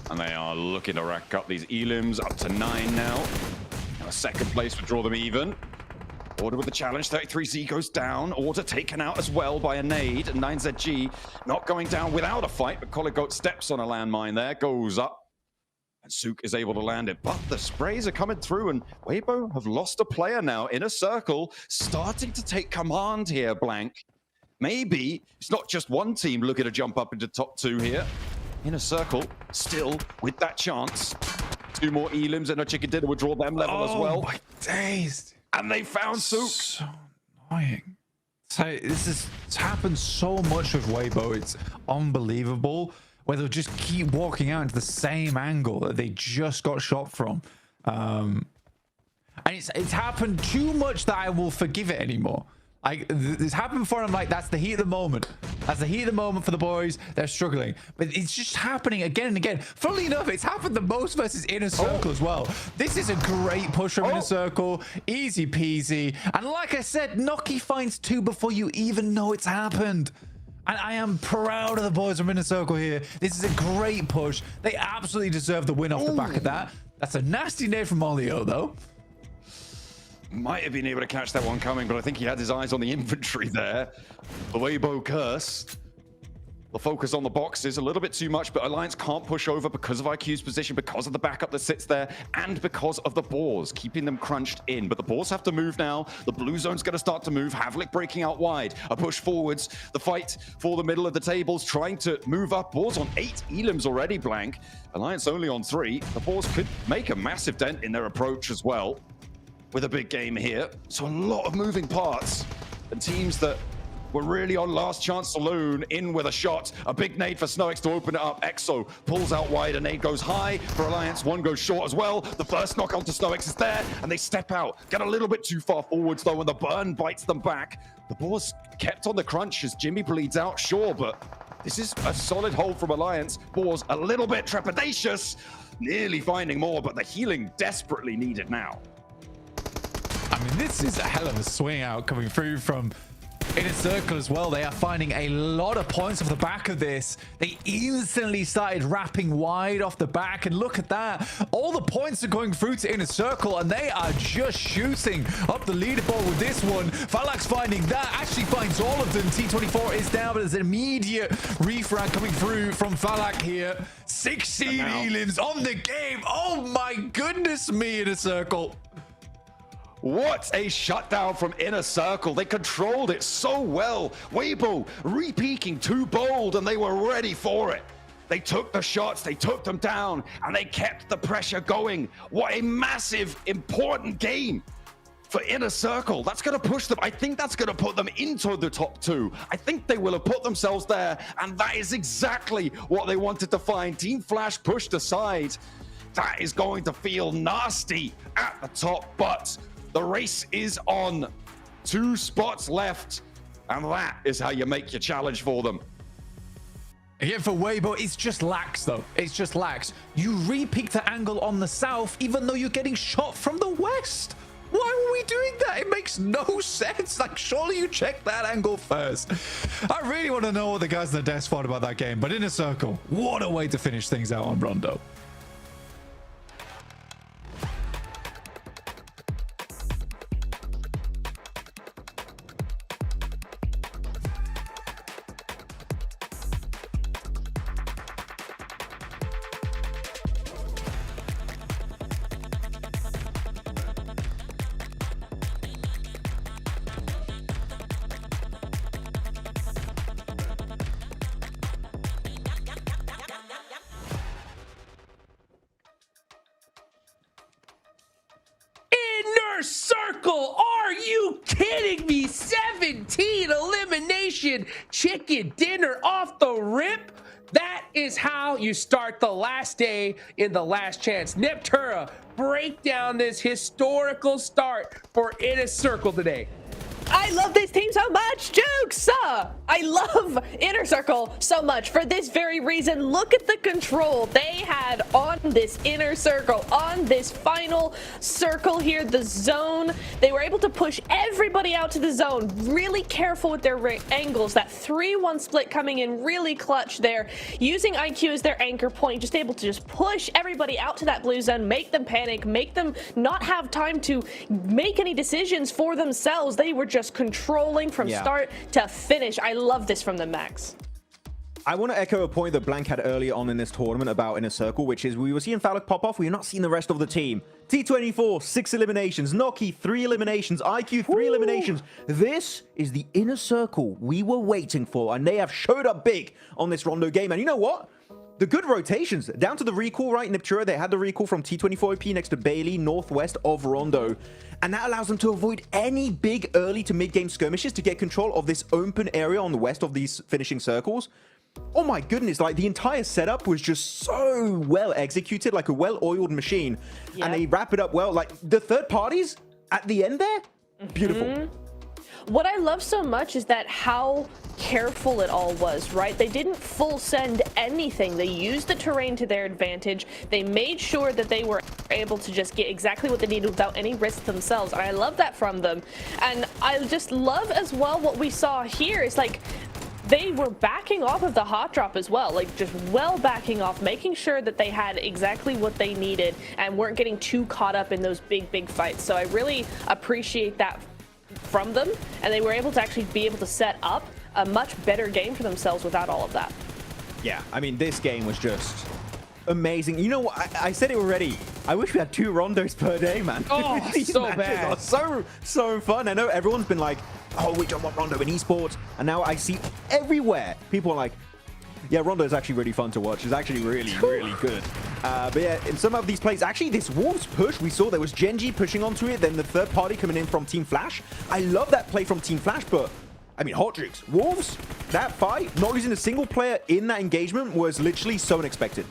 and they are looking to rack up these elims up to 9 now. And a second place would draw them even. Order with the challenge. 33Z goes down. Order taken out as well by a nade. And 9ZG not going down without a fight, but Coligoat steps on a landmine there, goes up. And Sook is able to land it. But the sprays are coming through, and Weibo have lost a player now. Inner Circle starting to take command here, Blank. Maybe it's not just one team looking to jump up into top 2 here. Inner Circle still with that chance. 2 more elims and a chicken dinner would draw them level as well. Oh my days. And they found Sook. So annoying. So it's happened so much with Weibo. It's unbelievable. Where they'll just keep walking out into the same angle that they just got shot from. And it's happened too much that I will forgive it anymore. It's happened before, and I'm like, that's the heat of the moment. That's the heat of the moment for the boys. They're struggling. But it's just happening again and again. Funnily enough, it's happened the most versus Inner Circle as well. This is a great push from Inner Circle. Easy peasy. And like I said, Noki finds 2 before you even know it's happened. And I am proud of the boys from Inner Circle here. This is a great push. They absolutely deserve the win off the back of that. That's a nasty nade from Olio, though. Might have been able to catch that one coming, but I think he had his eyes on the inventory there. The Weibo curse. The focus on the boxes a little bit too much, but Alliance can't push over because of IQ's position, because of the backup that sits there, and because of the Boars, keeping them crunched in. But the Boars have to move now. The blue zone's going to start to move. Havlik breaking out wide. A push forwards. The fight for the middle of the tables, trying to move up. Boars on 8 elims already, Blank. Alliance only on 3. The Boars could make a massive dent in their approach as well, with a big game here. So a lot of moving parts, and teams that were really on last chance saloon in with a shot. A big nade for Snowix to open it up. Exo pulls out wide, a nade goes high for Alliance. One goes short as well. The first knock onto Snowix is there, and they step out. Get a little bit too far forwards though, and the burn bites them back. The Boars kept on the crunch as Jimmy bleeds out, sure, but this is a solid hold from Alliance. Boars a little bit trepidatious, nearly finding more, but the healing desperately needed now. I mean, this is a hell of a swing out coming through from Inner Circle as well. They are finding a lot of points off the back of this. They instantly started wrapping wide off the back, and look at that. All the points are going through to Inner Circle, and they are just shooting up the leaderboard with this one. Falak's finding that, actually finds all of them. T24 is down, but there's an immediate refrag coming through from Falak here. 16 elims on the game. Oh my goodness me, Inner Circle. What a shutdown from Inner Circle. They controlled it so well. Weibo re-peaking too bold, and they were ready for it. They took the shots, they took them down, and they kept the pressure going. What a massive, important game for Inner Circle. That's going to push them. I think that's going to put them into the top 2. I think they will have put themselves there, and that is exactly what they wanted to find. Team Flash pushed aside. That is going to feel nasty at the top, but the race is on. 2 spots left, and that is how you make your challenge for them. Again, for Weibo, it's just lax, though. It's just lax. You re-pick the angle on the south, even though you're getting shot from the west. Why were we doing that? It makes no sense. Like, surely you check that angle first. I really want to know what the guys in the desk thought about that game, but Inner Circle, what a way to finish things out on Rondo. Circle, are you kidding me? 17 elimination chicken dinner off the rip. That is how you start the last day in the last chance. Neptura, break down this historical start for Inner Circle today. I love this team so much, Jukes! I love Inner Circle so much for this very reason. Look at the control they had on this Inner Circle, on this final circle here, the zone. They were able to push everybody out to the zone, really careful with their angles. That 3-1 split coming in really clutch there, using IQ as their anchor point, just able to just push everybody out to that blue zone, make them panic, make them not have time to make any decisions for themselves. They were just controlling from start to finish. I love this from the Max. I want to echo a point that Blank had earlier on in this tournament about Inner Circle, which is we were seeing Falak pop off, we were not seeing the rest of the team. T24, 6 eliminations. Noki, 3 eliminations. IQ, 3 eliminations. This is the Inner Circle we were waiting for, and they have showed up big on this Rondo game. And you know what? The good rotations, down to the recall, right? Neptura, they had the recall from T24 OP next to Bailey, northwest of Rondo. And that allows them to avoid any big early to mid-game skirmishes to get control of this open area on the west of these finishing circles. Oh my goodness, like the entire setup was just so well executed, like a well-oiled machine. And they wrap it up well. Like the third parties at the end there, beautiful. What I love so much is that how careful it all was, right? They didn't full send anything. They used the terrain to their advantage. They made sure that they were able to just get exactly what they needed without any risk themselves. And I love that from them. And I just love as well what we saw here is like, they were backing off of the hot drop as well, like just well backing off, making sure that they had exactly what they needed and weren't getting too caught up in those big fights. So I really appreciate that from them, and they were able to actually be able to set up a much better game for themselves without all of that. Yeah, I mean, this game was just amazing. You know what? I said it already. I wish we had 2 rondos per day, man. Oh, These so matches bad. are so fun. I know everyone's been like, oh, we don't want rondo in esports. And now I see everywhere people are like, yeah, rondo is actually really fun to watch. It's actually really good. But yeah, in some of these plays, actually this Wolves push, we saw there was Genji pushing onto it, then the third party coming in from Team Flash. I love that play from Team Flash, but I mean, Hot Jukes, Wolves, that fight, not losing a single player in that engagement was literally so unexpected.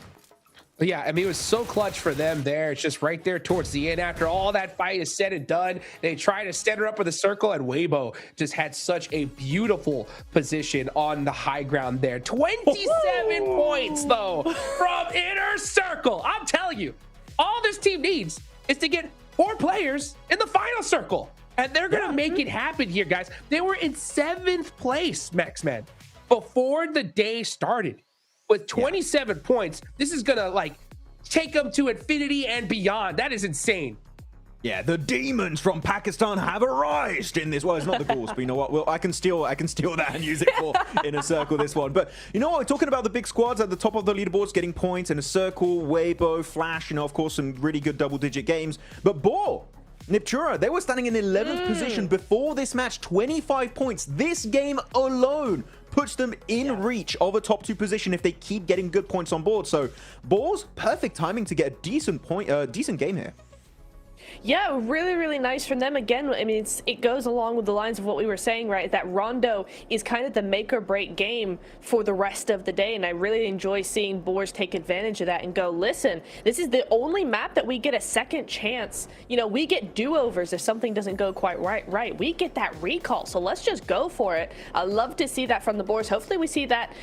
Yeah, I mean, it was so clutch for them there. It's just right there towards the end. After all that fight is said and done, they try to set her up with a circle, and Weibo just had such a beautiful position on the high ground there. 27 points, though, from inner circle. I'm telling you, all this team needs is to get 4 players in the final circle, and they're going to make it happen here, guys. They were in 7th place, Max-Man, before the day started. With 27 points, this is gonna like take them to infinity and beyond. That is insane. Yeah, the demons from Pakistan have arisen in this. Well, it's not the Gauls, but you know what? Well, I can steal that and use it for Inner Circle this one. But you know what? We're talking about the big squads at the top of the leaderboards getting points. Inner Circle, Weibo, Flash. You know, of course, some really good double-digit games. But Boar, Niptura, they were standing in 11th position before this match. 25 points. This game alone puts them in reach of a top 2 position if they keep getting good points on board. So Boar's perfect timing to get a decent game here. Yeah, really nice from them. Again, I mean, it goes along with the lines of what we were saying, right? That Rondo is kind of the make or break game for the rest of the day. And I really enjoy seeing Boars take advantage of that and go, listen, this is the only map that we get a second chance. You know, we get do-overs if something doesn't go quite right. We get that recall. So let's just go for it. I love to see that from the Boars. Hopefully we see that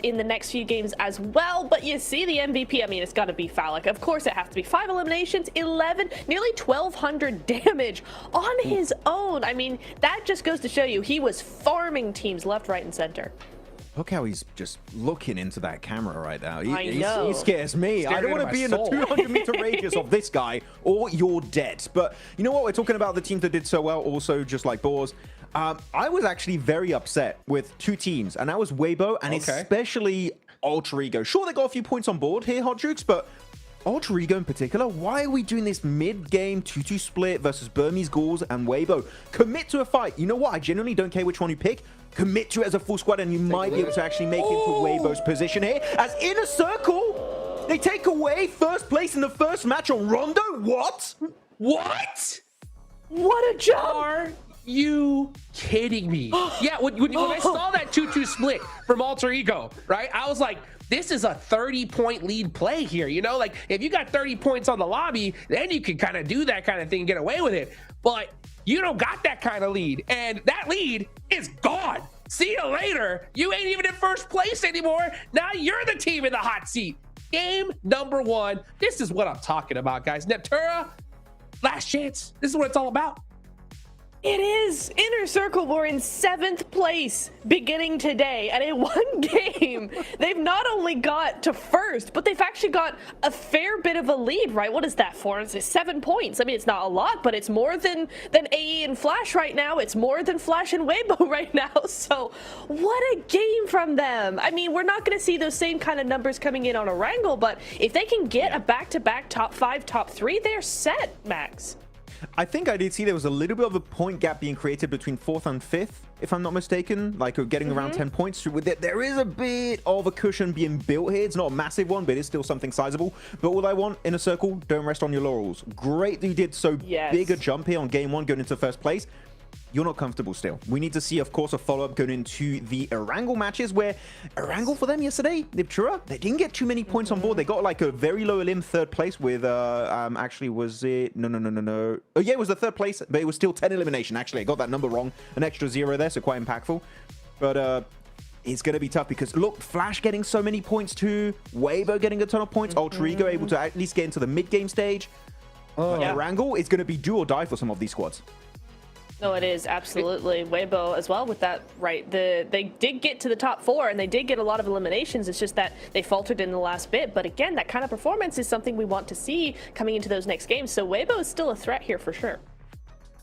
in the next few games as well. But you see the MVP, I mean, it's got to be Phallic. Of course it has to be. 5 eliminations, 11, nearly 1,200 damage on his own. I mean, that just goes to show you he was farming teams left, right, and center. Look how he's just looking into that camera right now. He scares me. I don't want to be in the 200-meter radius of this guy, or you're dead. But you know what? We're talking about the teams that did so well, also just like Boars. I was actually very upset with 2 teams, and that was Weibo and especially Alter Ego. Sure, they got a few points on board here, Hot Jukes, but Alter Ego in particular, why are we doing this mid-game 2-2 split versus Burmese Gauls and Weibo? Commit to a fight. You know what? I genuinely don't care which one you pick. Commit to it as a full squad, and you might be able to actually make it to Weibo's position here. As Inner Circle, they take away first place in the first match on Rondo. What? What? What a jump! Are you kidding me? Yeah, when I saw that 2-2 split from Alter Ego, right? I was like, this is a 30-point lead play here. You know, like if you got 30 points on the lobby, then you can kind of do that kind of thing and get away with it. But you don't got that kind of lead, and that lead is gone. See you later. You ain't even in first place anymore. Now you're the team in the hot seat. Game number 1. This is what I'm talking about, guys. Neptura, last chance. This is what it's all about. It is. Inner Circle were in 7th place beginning today, and in one game, they've not only got to first, but they've actually got a fair bit of a lead, right? What is that for? It's 7 points. I mean, it's not a lot, but it's more than AE and Flash right now. It's more than Flash and Weibo right now. So what a game from them. I mean, we're not going to see those same kind of numbers coming in on a wrangle, but if they can get a back-to-back top 5, top 3, they're set, Max. I think I did see there was a little bit of a point gap being created between 4th and 5th, if I'm not mistaken, like getting around 10 points. With it, there is a bit of a cushion being built here. It's not a massive one, but it's still something sizable. But all I want, Inner Circle, don't rest on your laurels. Great that you did so big a jump here on game 1 going into first place. You're not comfortable still. We need to see, of course, a follow-up going into the Erangel matches, where Erangel for them yesterday, Niptura, they didn't get too many points on board. They got like a very low elim 3rd place with, actually, was it? No. Oh, yeah, it was the 3rd place, but it was still 10 elimination. Actually, I got that number wrong. An extra 0 there, so quite impactful. But, it's going to be tough because, look, Flash getting so many points too. Weibo getting a ton of points. Alter Ego able to at least get into the mid-game stage. Erangel is going to be do or die for some of these squads. No, it is absolutely Weibo as well with that, right? They did get to the top 4 and they did get a lot of eliminations. It's just that they faltered in the last bit. But again, that kind of performance is something we want to see coming into those next games. So Weibo is still a threat here for sure.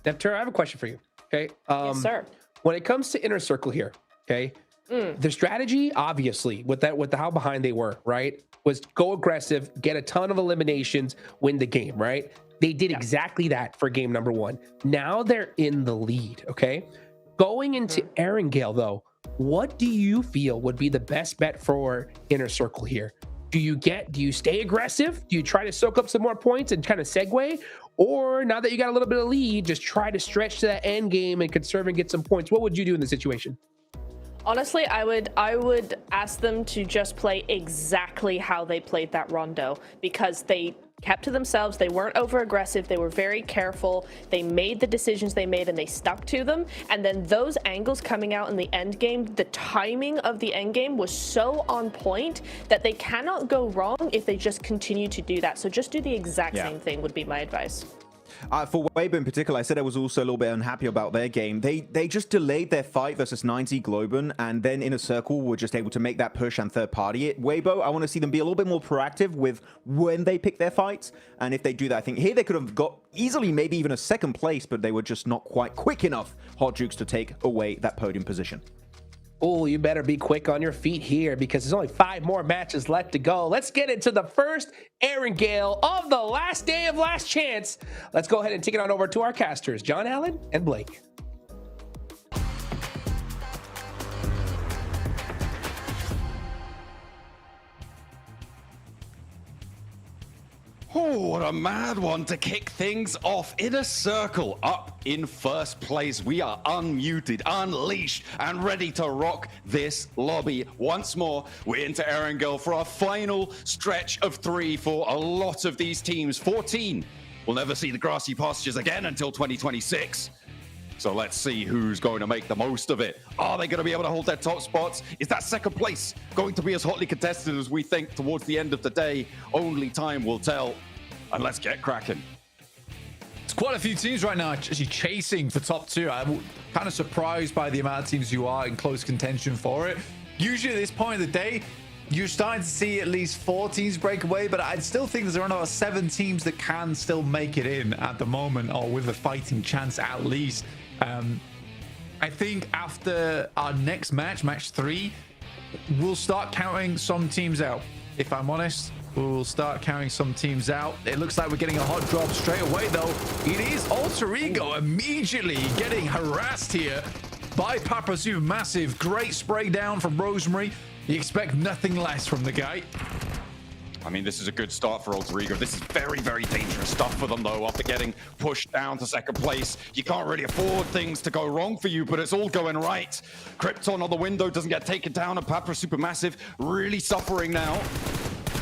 Neptune, I have a question for you. Okay. Yes, sir. When it comes to Inner Circle here, okay, the strategy, obviously, with how behind they were, right, was go aggressive, get a ton of eliminations, win the game, right? They did exactly that for game number 1. Now they're in the lead, okay? Going into Erangel, though, what do you feel would be the best bet for Inner Circle here? Do you stay aggressive? Do you try to soak up some more points and kind of segue? Or now that you got a little bit of lead, just try to stretch to that end game and conserve and get some points? What would you do in the situation? Honestly, I would ask them to just play exactly how they played that Rondo, because they kept to themselves. They weren't over aggressive. They were very careful. They made the decisions they made and they stuck to them. And then those angles coming out in the end game, the timing of the end game was so on point that they cannot go wrong if they just continue to do that. So just do the exact same thing would be my advice. For Weibo in particular, I said I was also a little bit unhappy about their game. They just delayed their fight versus 90 Globen, and then Inner Circle were just able to make that push and third party it. Weibo, I want to see them be a little bit more proactive with when they pick their fights, and if they do that, I think here they could have got easily maybe even a second place, but they were just not quite quick enough, Hot Jukes, to take away that podium position. Oh, you better be quick on your feet here because there's only 5 more matches left to go. Let's get into the first Erangel of the last day of Last Chance. Let's go ahead and take it on over to our casters, John Allen and Blake. Oh, what a mad one to kick things off. Inner Circle up in first place. We are unmuted, unleashed, and ready to rock this lobby once more. We're into Erangel for our final stretch of 3 for a lot of these teams. 14 will never see the grassy pastures again until 2026. So let's see who's going to make the most of it. Are they going to be able to hold their top spots? Is that second place going to be as hotly contested as we think towards the end of the day? Only time will tell. And let's get cracking. It's quite a few teams right now actually chasing for top 2. I'm kind of surprised by the amount of teams who are in close contention for it. Usually at this point of the day, you're starting to see at least 4 teams break away, but I still think there's around about 7 teams that can still make it in at the moment, or with a fighting chance at least. I think after our next match, match 3, we'll start counting some teams out. If I'm honest, we'll start counting some teams out. It looks like we're getting a hot drop straight away, though. It is Alter Ego immediately getting harassed here by Papa Supermassive. Great spray down from Rosemary. You expect nothing less from the guy. I mean, this is a good start for Alter Ego. This is very, very dangerous stuff for them, though, after getting pushed down to second place. You can't really afford things to go wrong for you, but it's all going right. Krypton on the window doesn't get taken down, and Papra Supermassive really suffering now.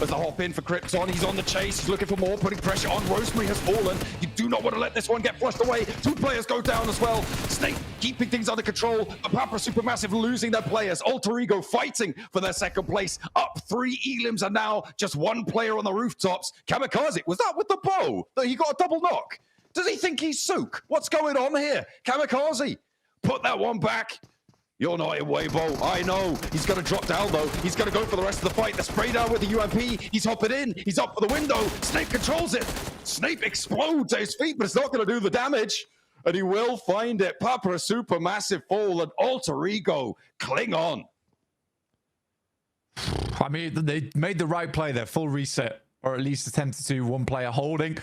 As the hop in for Krypton, he's on the chase, he's looking for more, putting pressure on. Rosemary has fallen. You do not want to let this one get flushed away. 2 players go down as well. Snake keeping things under control, but Papra Supermassive losing their players. Alter Ego fighting for their second place. Up 3 elims, and now just 1 player on the rooftops. Kamikaze, was that with the bow that he got a double knock? Does he think he's Sook? What's going on here? Kamikaze, put that one back. You're not in Weibo. I know. He's going to drop down, though. He's going to go for the rest of the fight. The spray down with the UMP. He's hopping in. He's up for the window. Snape controls it. Snape explodes at his feet, but it's not going to do the damage. And he will find it. Papa Supermassive fall, and Alter Ego cling on. I mean, they made the right play there. Full reset, or at least attempted to. 1 player holding.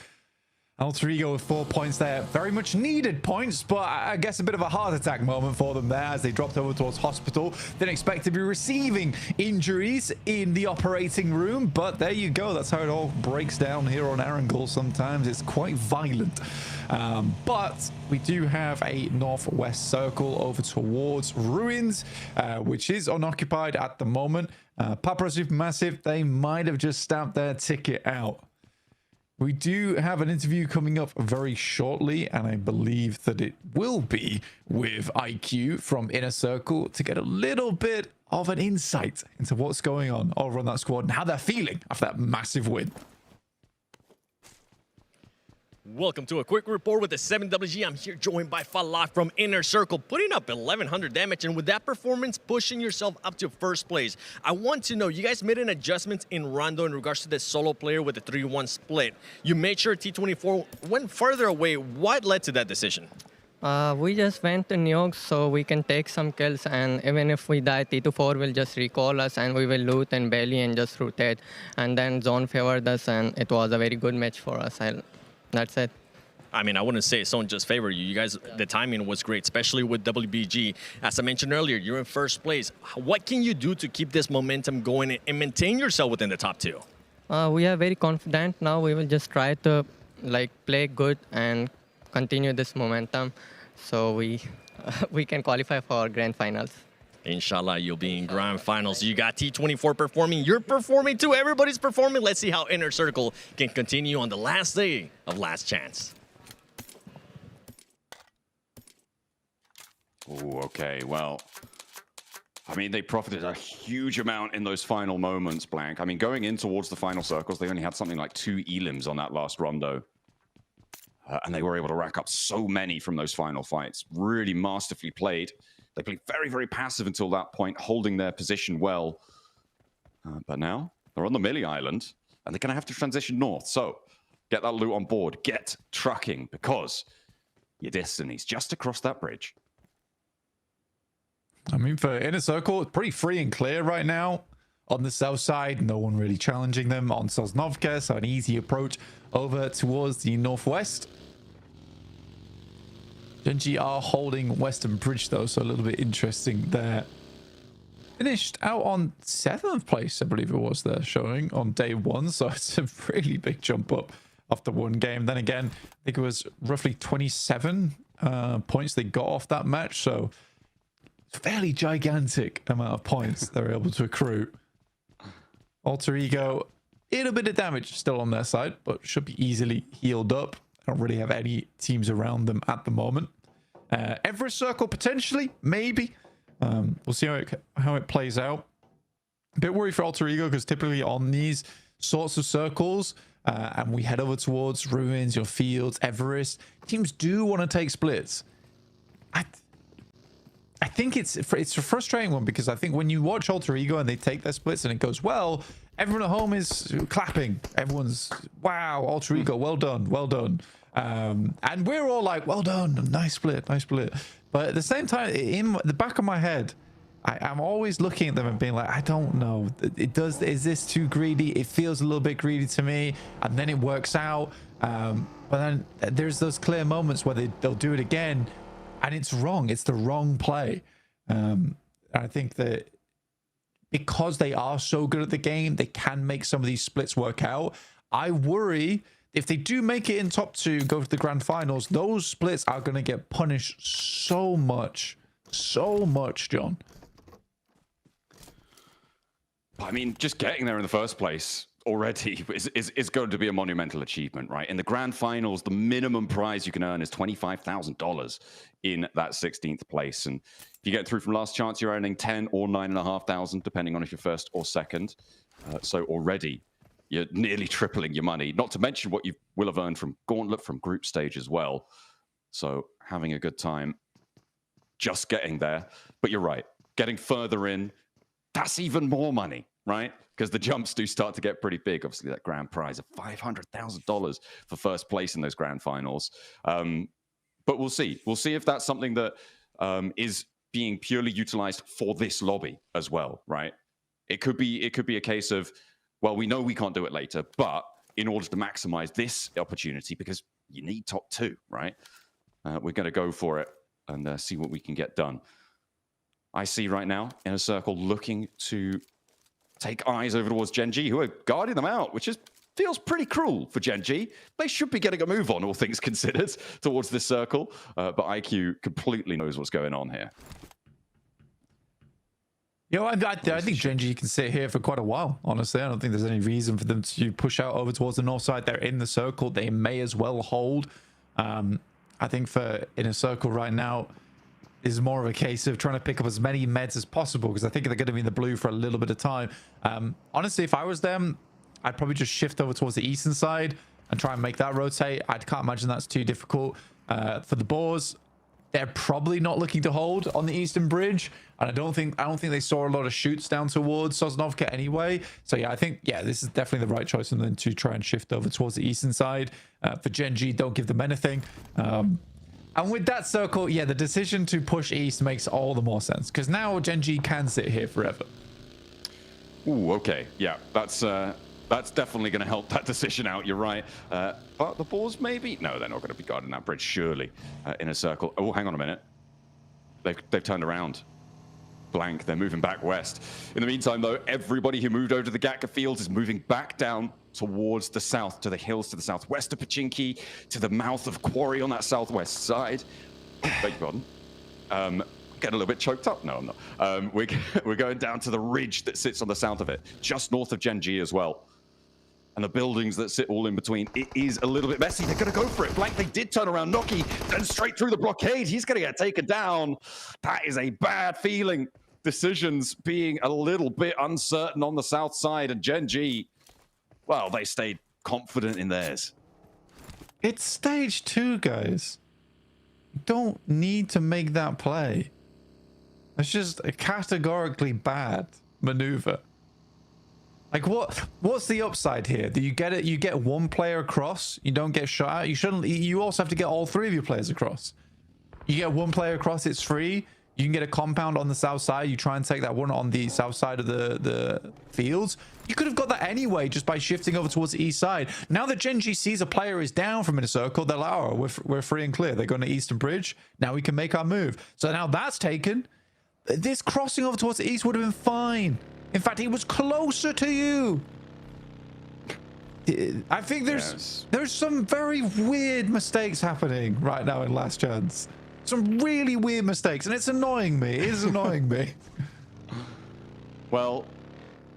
Alter Ego with 4 points there. Very much needed points, but I guess a bit of a heart attack moment for them there as they dropped over towards hospital. Didn't expect to be receiving injuries in the operating room, but there you go. That's how it all breaks down here on Erangel sometimes. It's quite violent. But we do have a northwest circle over towards Ruins, which is unoccupied at the moment. Papa Supermassive, they might have just stamped their ticket out. We do have an interview coming up very shortly, and I believe that it will be with IQ from Inner Circle to get a little bit of an insight into what's going on over on that squad and how they're feeling after that massive win. Welcome to a quick report with the 7WG. I'm here joined by Falak from Inner Circle, putting up 1100 damage, and with that performance, pushing yourself up to first place. I want to know, you guys made an adjustment in Rondo in regards to the solo player with the 3-1 split. You made sure T24 went further away. What led to that decision? We just went to Nuke so we can take some kills, and even if we die, T24 will just recall us and we will loot and belly and just rotate. And then zone favored us, and it was a very good match for us. That's it. I mean, I wouldn't say Zone just favored you. You guys, the timing was great, especially with WBG. As I mentioned earlier, you're in first place. What can you do to keep this momentum going and maintain yourself within the top 2? We are very confident now. We will just try to play good and continue this momentum so we can qualify for grand finals. Inshallah, you'll be in grand finals. You got T24 performing. You're performing too. Everybody's performing. Let's see how Inner Circle can continue on the last day of Last Chance. Oh, okay. Well, I mean, they profited a huge amount in those final moments, Blank. I mean, going in towards the final circles, they only had something like 2 elims on that last rondo. And they were able to rack up so many from those final fights. Really masterfully played. They played very, very passive until that point, holding their position well. But now they're on the Millie Island, and they're going to have to transition north. So get that loot on board. Get trucking, because your destiny's just across that bridge. I mean, for Inner Circle, it's pretty free and clear right now. On the south side, no one really challenging them. On Sosnovka, so an easy approach over towards the northwest. Genji are holding Western Bridge, though, so a little bit interesting there. Finished out on 7th place, I believe it was, they're showing on day 1, so it's a really big jump up after one game. Then again, I think it was roughly 27 points they got off that match, so fairly gigantic amount of points they were able to accrue. Alter Ego, a little bit of damage still on their side, but should be easily healed up. I don't really have any teams around them at the moment. Everest Circle, potentially, maybe. We'll see how it plays out. A bit worried for Alter Ego, because typically on these sorts of circles, and we head over towards Ruins, your Fields, Everest, teams do want to take splits. I think it's a frustrating one, because I think when you watch Alter Ego and they take their splits and it goes well, everyone at home is clapping. Everyone's, wow, Alter Ego, well done, well done. And we're all like, well done, nice split, nice split. But at the same time, in the back of my head, I'm always looking at them and being like, I don't know. Is this too greedy? It feels a little bit greedy to me. And then it works out. But then there's those clear moments where they'll do it again, and it's wrong. It's the wrong play. I think that because they are so good at the game, they can make some of these splits work out. I worry if they do make it in top 2, go to the grand finals, those splits are going to get punished so much, John. I mean, just getting there in the first place already is going to be a monumental achievement, right? In the grand finals, the minimum prize you can earn is $25,000 in that 16th place. And if you get through from last chance, you're earning 10 or 9,500, depending on if you're first or second. So already you're nearly tripling your money, not to mention what you will have earned from Gauntlet, from group stage as well. So having a good time just getting there. But you're right, getting further in, that's even more money, right? Because the jumps do start to get pretty big. Obviously, that grand prize of $500,000 for first place in those grand finals. But we'll see. We'll see if that's something that is being purely utilized for this lobby as well, right? It could be a case of, well, we know we can't do it later, but in order to maximize this opportunity, because you need top 2, right? We're going to go for it and see what we can get done. I see right now Inner Circle looking to take eyes over towards Gen G, who are guarding them out, which feels pretty cruel for Gen G. They should be getting a move on, all things considered, towards this circle. But IQ completely knows what's going on here. You know, I think Gen G can sit here for quite a while, honestly. I don't think there's any reason for them to push out over towards the north side. They're in the circle. They may as well hold. I think for Inner Circle right now is more of a case of trying to pick up as many meds as possible, because I think they're going to be in the blue for a little bit of time. Honestly, if I was them, I'd probably just shift over towards the eastern side, and try and make that rotate. I can't imagine that's too difficult. For the Boars, they're probably not looking to hold on the eastern bridge, and I don't think they saw a lot of shoots down towards Sosnovka anyway. So yeah, I think this is definitely the right choice for them to try and shift over towards the eastern side. For Gen G, don't give them anything. And with that circle, yeah, the decision to push east makes all the more sense, because now Gen G can sit here forever. Ooh, okay, yeah, that's definitely going to help that decision out. You're right. But the Boars, maybe? No, they're not going to be guarding that bridge, surely, in a circle. Oh, hang on a minute. They've turned around. Blank. They're moving back west. In the meantime, though, everybody who moved over to the Gatka fields is moving back down towards the south, to the hills to the southwest of Pachinki, to the mouth of Quarry on that southwest side. Beg your pardon. Getting a little bit choked up. No, I'm not. We're going down to the ridge that sits on the south of it, just north of Gen G as well. And the buildings that sit all in between. It is a little bit messy. They're going to go for it. Blank, they did turn around. Noki, then straight through the blockade. He's going to get taken down. That is a bad feeling. Decisions being a little bit uncertain on the south side. And Gen G, well, they stayed confident in theirs. It's stage 2, guys. You don't need to make that play. It's just a categorically bad maneuver. Like, what's the upside here? Do you get it? You get one player across. You don't get shot out. You also have to get all 3 of your players across. You get one player across, it's free. You can get a compound on the south side. You try and take that one on the south side of the fields. You could have got that anyway just by shifting over towards the east side. Now that Gen G sees a player is down from in a circle, they're like, oh, we're free and clear. They're going to eastern bridge. Now we can make our move. So now that's taken. This crossing over towards the east would have been fine. In fact, he was closer to you. I think there's some very weird mistakes happening right now in Last Chance. Some really weird mistakes, and it's annoying me. It is annoying me. Well,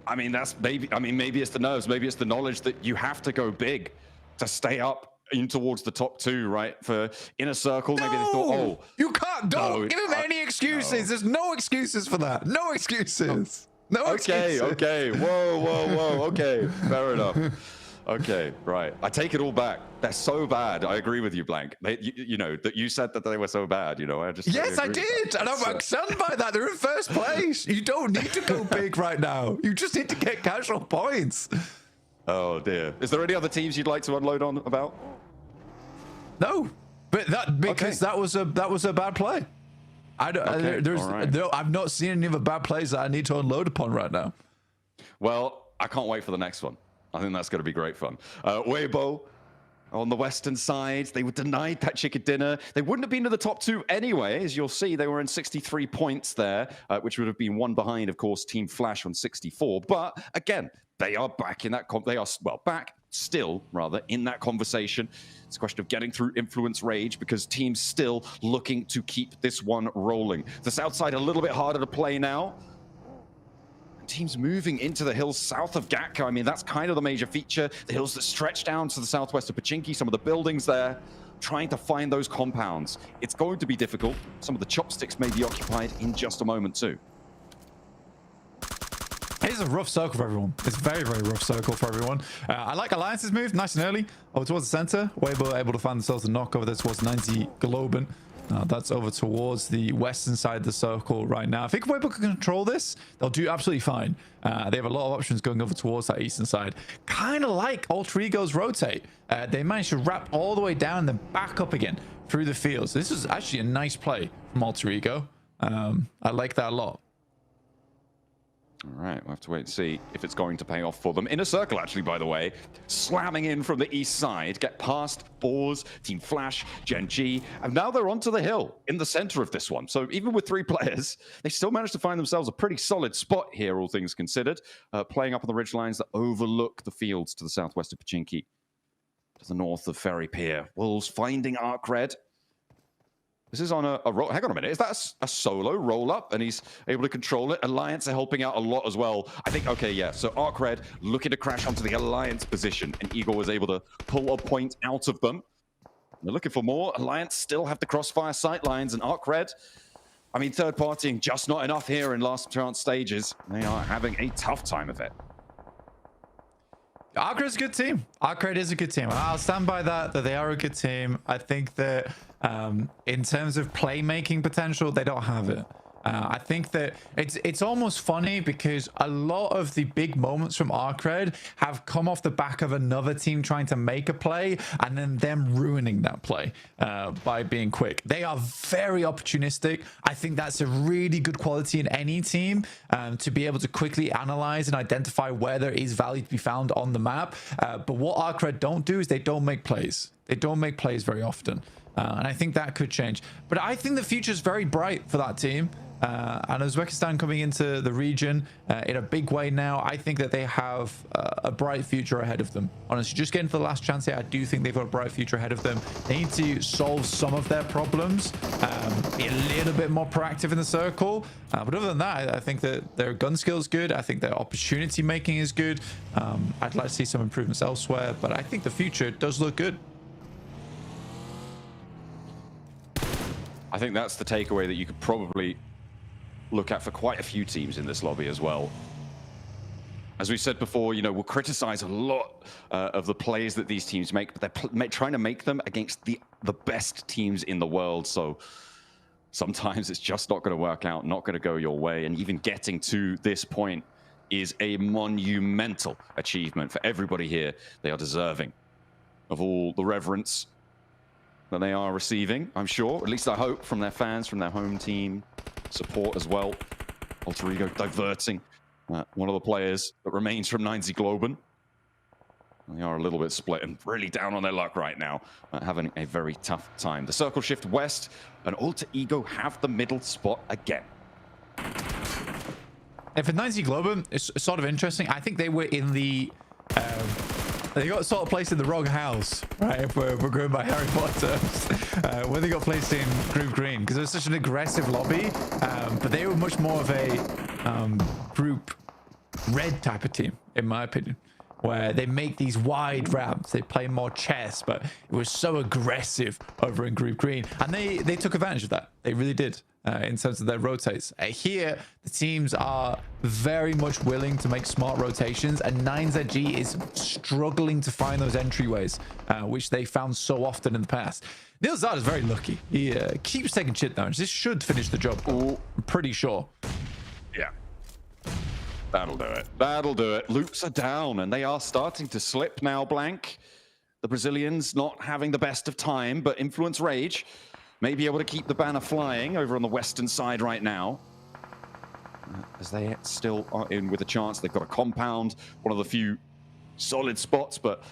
I mean, maybe it's the nerves. Maybe it's the knowledge that you have to go big to stay up in towards the top 2, right? For inner circle, maybe they thought, oh, you can't. Don't give him any excuses. No. There's no excuses for that. No excuses. No excuses. Okay. Whoa. Okay, fair enough. Okay, right. I take it all back. They're so bad. I agree with you, Blank. You know that you said that they were so bad. You know, I just yes, I did, and I'm stunned by that. They're in first place. You don't need to go big right now. You just need to get casual points. Oh dear. Is there any other teams you'd like to unload on about? No, but that was a bad play. I've not seen any other bad plays that I need to unload upon right now. Well, I can't wait for the next one. I think that's going to be great fun. Weibo on the western side, they were denied that chicken dinner. They wouldn't have been to the top 2 anyway. As you'll see, they were in 63 points there, which would have been one behind, of course, Team Flash on 64. But again, they are back in that. Back still, rather, in that conversation. It's a question of getting through Influence Rage because teams still looking to keep this one rolling. The south side a little bit harder to play now. Teams moving into the hills south of Gatka. I mean, that's kind of the major feature. The hills that stretch down to the southwest of Pachinki, some of the buildings there, trying to find those compounds. It's going to be difficult. Some of the chopsticks may be occupied in just a moment too. It's a rough circle for everyone. It's a very, very rough circle for everyone. I like Alliance's move, nice and early. Over towards the center. Weibo able to find themselves a knock over there towards 90 Globen. That's over towards the western side of the circle right now. I think if Weibo can control this, they'll do absolutely fine. They have a lot of options going over towards that eastern side. Kind of like Alter Ego's rotate. They managed to wrap all the way down and then back up again through the fields. This is actually a nice play from Alter Ego. I like that a lot. All right, we'll have to wait and see if it's going to pay off for them. Inner circle, actually, by the way, slamming in from the east side, get past Boars, Team Flash, Gen G, and now they're onto the hill in the center of this one. So even with 3 players, they still managed to find themselves a pretty solid spot here, all things considered, playing up on the ridge lines that overlook the fields to the southwest of Pachinki, to the north of Ferry Pier. Wolves finding Arc Red. This is on a roll. Hang on a minute. Is that a solo roll-up? And he's able to control it. Alliance are helping out a lot as well. I think, okay, yeah. So Arc Red looking to crash onto the Alliance position. And Eagle was able to pull a point out of them. They're looking for more. Alliance still have the crossfire sight lines. And Arc Red, I mean, third partying just not enough here in last chance stages. They are having a tough time of it. Arcred is a good team. Arcred is a good team. I'll stand by that they are a good team. I think that in terms of playmaking potential, they don't have it. I think that it's almost funny because a lot of the big moments from Arcred have come off the back of another team trying to make a play and then them ruining that play by being quick. They are very opportunistic. I think that's a really good quality in any team, to be able to quickly analyze and identify where there is value to be found on the map. But what Arcred don't do is they don't make plays. They don't make plays very often. And I think that could change. But I think the future is very bright for that team. And Uzbekistan coming into the region in a big way now, I think that they have a bright future ahead of them. Honestly, just getting for the last chance here, I do think they've got a bright future ahead of them. They need to solve some of their problems, be a little bit more proactive in the circle. But other than that, I think that their gun skill is good. I think their opportunity making is good. I'd like to see some improvements elsewhere, but I think the future does look good. I think that's the takeaway that you could probably look at for quite a few teams in this lobby as well. As we said before, you know, we'll criticize a lot of the plays that these teams make, but they're trying to make them against the best teams in the world. So sometimes it's just not going to work out, not going to go your way. And even getting to this point is a monumental achievement for everybody here. They are deserving of all the reverence that they are receiving, I'm sure. At least I hope, from their fans, from their home team. Support as well. Alter Ego diverting one of the players that remains from 90 Globen. They are a little bit split and really down on their luck right now, having a very tough time. The circle shift west and Alter Ego have the middle spot again. And for 90 Globen, it's sort of interesting. I think they were in the they got sort of placed in the wrong house, right? If we're going by Harry Potter, where they got placed in Group Green, because it was such an aggressive lobby, but they were much more of a Group Red type of team, in my opinion, where they make these wide ramps, they play more chess, but it was so aggressive over in Group Green, and they took advantage of that. They really did. In terms of their rotates. Here, the teams are very much willing to make smart rotations, and 9ZG is struggling to find those entryways, which they found so often in the past. Neil Zard is very lucky. He keeps taking shit down. This should finish the job, I'm pretty sure. Yeah. That'll do it. That'll do it. Loops are down, and they are starting to slip now, Blank. The Brazilians not having the best of time, but Influence Rage may be able to keep the banner flying over on the western side right now. As they still are in with a chance. They've got a compound, one of the few solid spots, but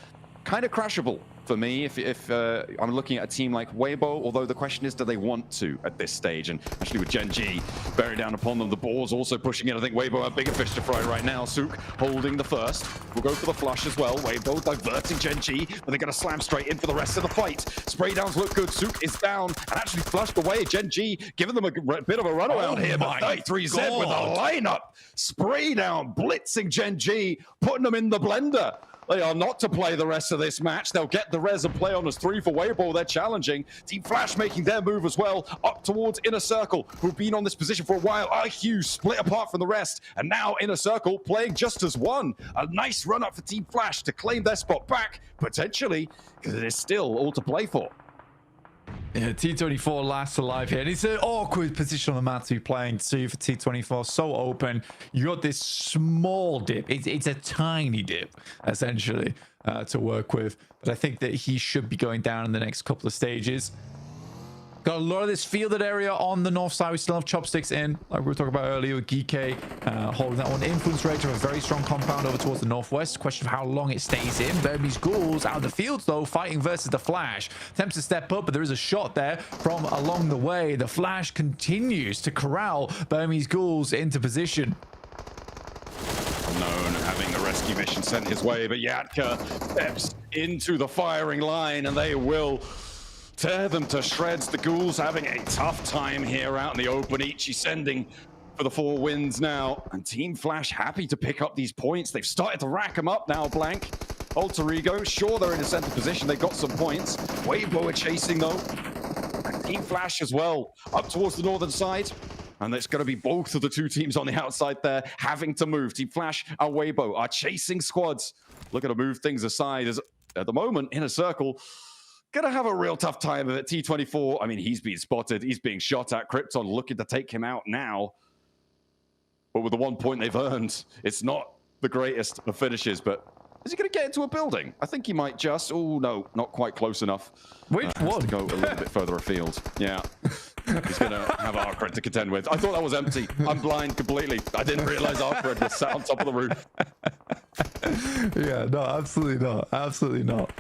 kind of crashable for me if I'm looking at a team like Weibo, although the question is, do they want to at this stage? And actually with Gen G bearing down upon them, the ball's also pushing in. I think Weibo have bigger fish to fry right now. Sook holding the first. We'll go for the flush as well. Weibo diverting Gen G, but they're going to slam straight in for the rest of the fight. Spray downs look good. Sook is down and actually flushed away. Gen G giving them a bit of a runaround here, but 93Z with a lineup. Spray down, blitzing Gen G, putting them in the blender. They are not to play the rest of this match. They'll get the res and play on as 3 for Weibo. They're challenging. Team Flash making their move as well, up towards Inner Circle, who've been on this position for a while. IQ split apart from the rest, and now Inner Circle playing just as one. A nice run up for Team Flash to claim their spot back, potentially, because it is still all to play for. Yeah, T24 last alive here. And it's an awkward position on the map to be playing too for T24. So open. You got this small dip. It's a tiny dip, essentially, to work with. But I think that he should be going down in the next couple of stages. Got a lot of this fielded area on the north side. We still have Chopsticks in, like we were talking about earlier with Geekay, holding that one. Influence Rage of a very strong compound over towards the northwest. Question of how long it stays in. Burmese Ghouls out of the field, though, fighting versus the Flash. Attempts to step up, but there is a shot there from along the way. The Flash continues to corral Burmese Ghouls into position. Known having a rescue mission sent his way, but Yatka steps into the firing line, and they will tear them to shreds. The Ghouls having a tough time here out in the open. Ichi sending for the 4 wins now. And Team Flash happy to pick up these points. They've started to rack them up now, Blank. Alter Ego, sure, they're in a center position. They've got some points. Weibo are chasing, though. And Team Flash as well, up towards the northern side. And it's going to be both of the two teams on the outside there having to move. Team Flash and Weibo are chasing squads. Looking to move things aside as at the moment, Inner Circle gonna have a real tough time of it. T24, I mean, he's being spotted. He's being shot at. Krypton looking to take him out now. But with the 1 point they've earned, it's not the greatest of finishes, but is he going to get into a building? I think he might just. Oh, no, not quite close enough. Which one? To go a little bit further afield. Yeah. He's going to have Arcred to contend with. I thought that was empty. I'm blind completely. I didn't realize Arcred was sat on top of the roof. Yeah, no, absolutely not. Absolutely not.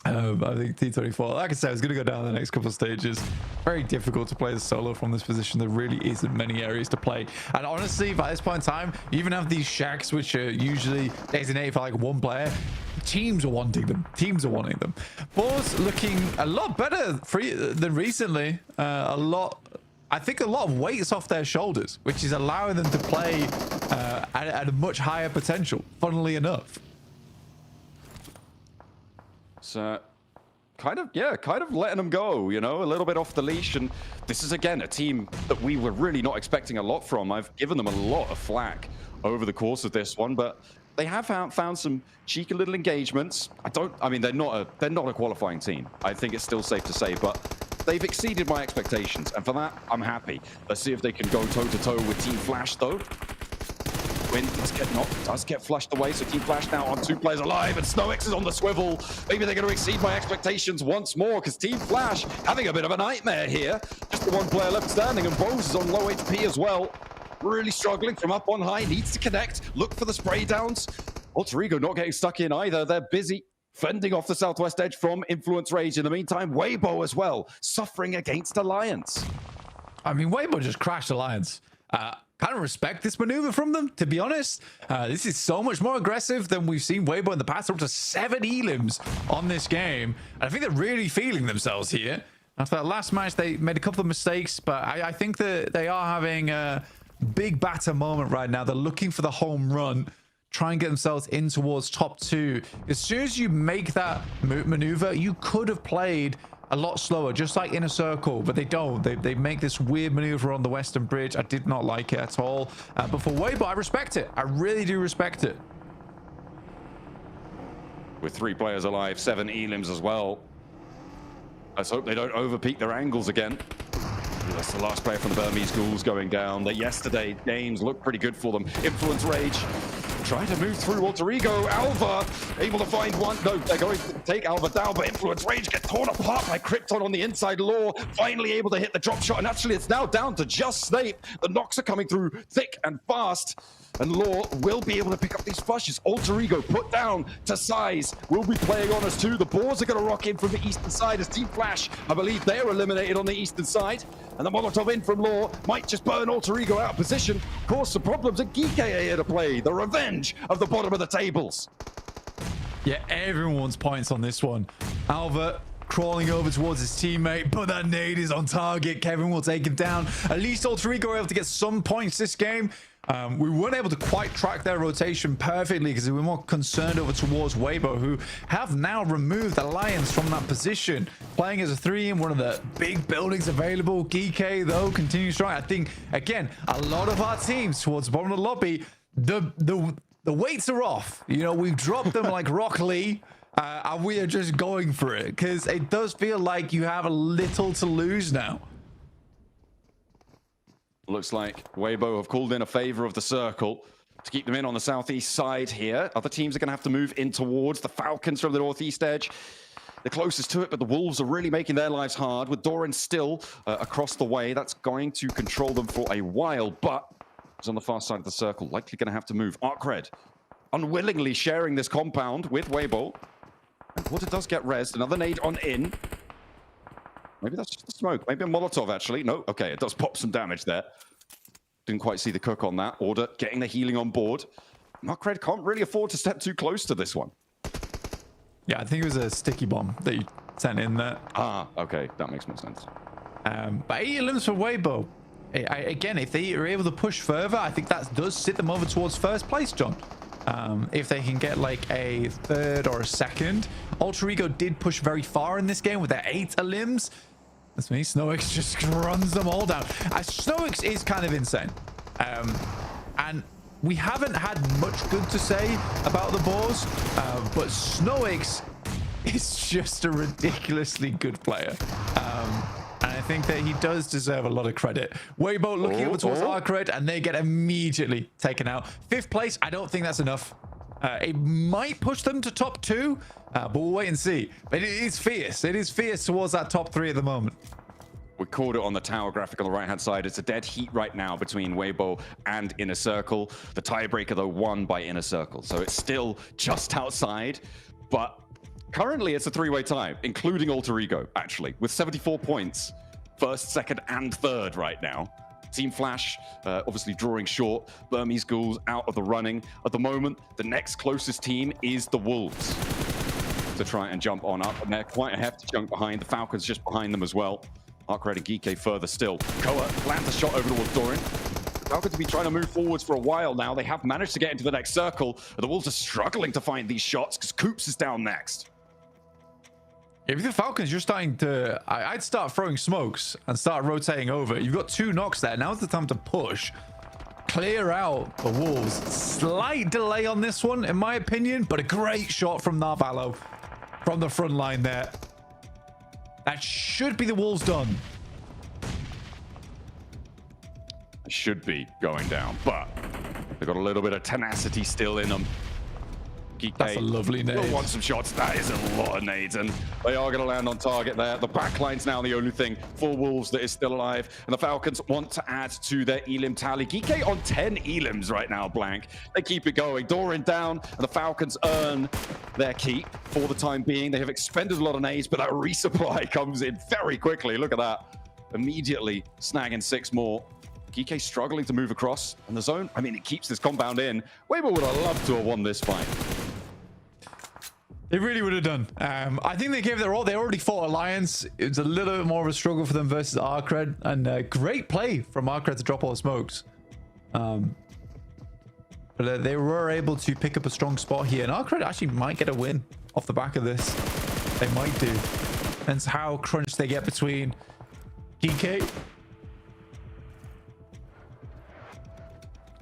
I think T24, like I said, is going to go down the next couple of stages. Very difficult to play the solo from this position. There really isn't many areas to play. And honestly, by this point in time, you even have these shacks, which are usually designated for like one player. Teams are wanting them. Teams are wanting them. Boar's looking a lot better than recently. I think a lot of weight's off their shoulders, which is allowing them to play at a much higher potential, funnily enough. So kind of letting them go, you know, a little bit off the leash. And this is, again, a team that we were really not expecting a lot from. I've given them a lot of flack over the course of this one, but they have found some cheeky little engagements. I mean, they're not a qualifying team. I think it's still safe to say, but they've exceeded my expectations. And for that, I'm happy. Let's see if they can go toe-to-toe with Team Flash, though. Win does get flushed away, so Team Flash now on 2 players alive, and SnowX is on the swivel. Maybe they're going to exceed my expectations once more, because Team Flash having a bit of a nightmare here. Just the 1 player left standing, and Bose is on low HP as well. Really struggling from up on high, needs to connect, look for the spray downs. Alter Ego not getting stuck in either. They're busy fending off the southwest edge from Influence Rage. In the meantime, Weibo as well, suffering against Alliance. I mean, Weibo just crashed Alliance. Kind of respect this maneuver from them, to be honest. This is so much more aggressive than we've seen Weibo in the past. They're up to 7 elims on this game. And I think they're really feeling themselves here. After that last match, they made a couple of mistakes, but I think that they are having a big batter moment right now. They're looking for the home run, try and get themselves in towards top 2. As soon as you make that maneuver, you could have played a lot slower, just like Inner Circle, but they don't. They make this weird maneuver on the Western Bridge. I did not like it at all. But for Weibo, I respect it. I really do respect it. With 3 players alive, 7 elims as well. Let's hope they don't overpeak their angles again. That's the last player from the Burmese Ghouls going down. That yesterday games looked pretty good for them. Influence Rage trying to move through Alter Ego. Alva able to find one. No, they're going to take Alva down, but Influence Rage get torn apart by Krypton on the inside. Law finally able to hit the drop shot, and actually it's now down to just Snape. The knocks are coming through thick and fast, and Law will be able to pick up these flushes. Alter Ego put down to Size. Will be playing on us too. The Boars are going to rock in from the eastern side as Team Flash, I believe they are eliminated on the eastern side. And the Molotov in from Law might just burn Alter Ego out of position, cause some problems, and Geek are here to play the revenge of the bottom of the tables. Yeah, everyone's points on this one. Alva crawling over towards his teammate, but that nade is on target. Kevin will take him down. At least Alter Ego were able to get some points this game. We weren't able to quite track their rotation perfectly because we were more concerned over towards Weibo, who have now removed Alliance from that position, playing as a 3 in one of the big buildings available. Geek, though, continues strong. I think, again, a lot of our teams towards the bottom of the lobby, the weights are off. You know, we've dropped them like Rock Lee, and we are just going for it because it does feel like you have a little to lose now. Looks like Weibo have called in a favor of the circle to keep them in on the southeast side here. Other teams are going to have to move in towards the Falcons from the northeast edge. The closest to it, but the Wolves are really making their lives hard with Doran still across the way. That's going to control them for a while, but he's on the far side of the circle, likely going to have to move. Arcred unwillingly sharing this compound with Weibo. And Water does get rezzed. Another nade on in. Maybe that's just the smoke. Maybe a Molotov, actually. No, okay, it does pop some damage there. Didn't quite see the cook on that. Order getting the healing on board. Arcred can't really afford to step too close to this one. Yeah, I think it was a sticky bomb that you sent in there. Ah, okay, that makes more sense. But 8 elims for Weibo. Again, if they are able to push further, I think that does sit them over towards first place, John. If they can get like a 3rd or a 2nd. Alter Ego did push very far in this game with their 8 elims. That's me. Snowix just runs them all down. Snowix is kind of insane. And we haven't had much good to say about the Boars, but Snowix is just a ridiculously good player. And I think that he does deserve a lot of credit. Weibo looking over towards Arcred, and they get immediately taken out. 5th place, I don't think that's enough. It might push them to top 2, but we'll wait and see. But it is fierce. It is fierce towards that top 3 at the moment. We called it on the tower graphic on the right-hand side. It's a dead heat right now between Weibo and Inner Circle. The tiebreaker, though, won by Inner Circle. So it's still just outside. But currently, it's a 3-way tie, including Alter Ego, actually, with 74 points. 1st, 2nd, and 3rd right now. Team Flash, obviously drawing short. Burmese Ghouls out of the running. At the moment, the next closest team is the Wolves to try and jump on up. And they're quite a hefty chunk behind. The Falcons just behind them as well. Arcred and Geeke further still. Koa lands a shot over towards Doran. The Falcons have been trying to move forwards for a while now. They have managed to get into the next circle. The Wolves are struggling to find these shots because Coops is down next. If the Falcons, you're starting to... I'd start throwing smokes and start rotating over. You've got 2 knocks there. Now's the time to push. Clear out the Wolves. Slight delay on this one, in my opinion, but a great shot from Narvalo from the front line there. That should be the Wolves done. It should be going down, but they've got a little bit of tenacity still in them. That's a lovely nade. We'll want some shots. That is a lot of nades, and they are going to land on target there. The backline's now the only thing for Wolves that is still alive, and the Falcons want to add to their Elim tally. Geeke on 10 Elims right now, blank. They keep it going. Doran down, and the Falcons earn their keep for the time being. They have expended a lot of nades, but that resupply comes in very quickly. Look at that. Immediately snagging 6 more. Geeke struggling to move across, and the zone, I mean, it keeps this compound in. Weibo would have loved to have won this fight. They really would have done. I think they gave their all. They already fought Alliance. It was a little bit more of a struggle for them versus Arcred. And great play from Arcred to drop all the smokes. But they were able to pick up a strong spot here. And Arcred actually might get a win off the back of this. They might do. Depends how crunched they get between Geeke.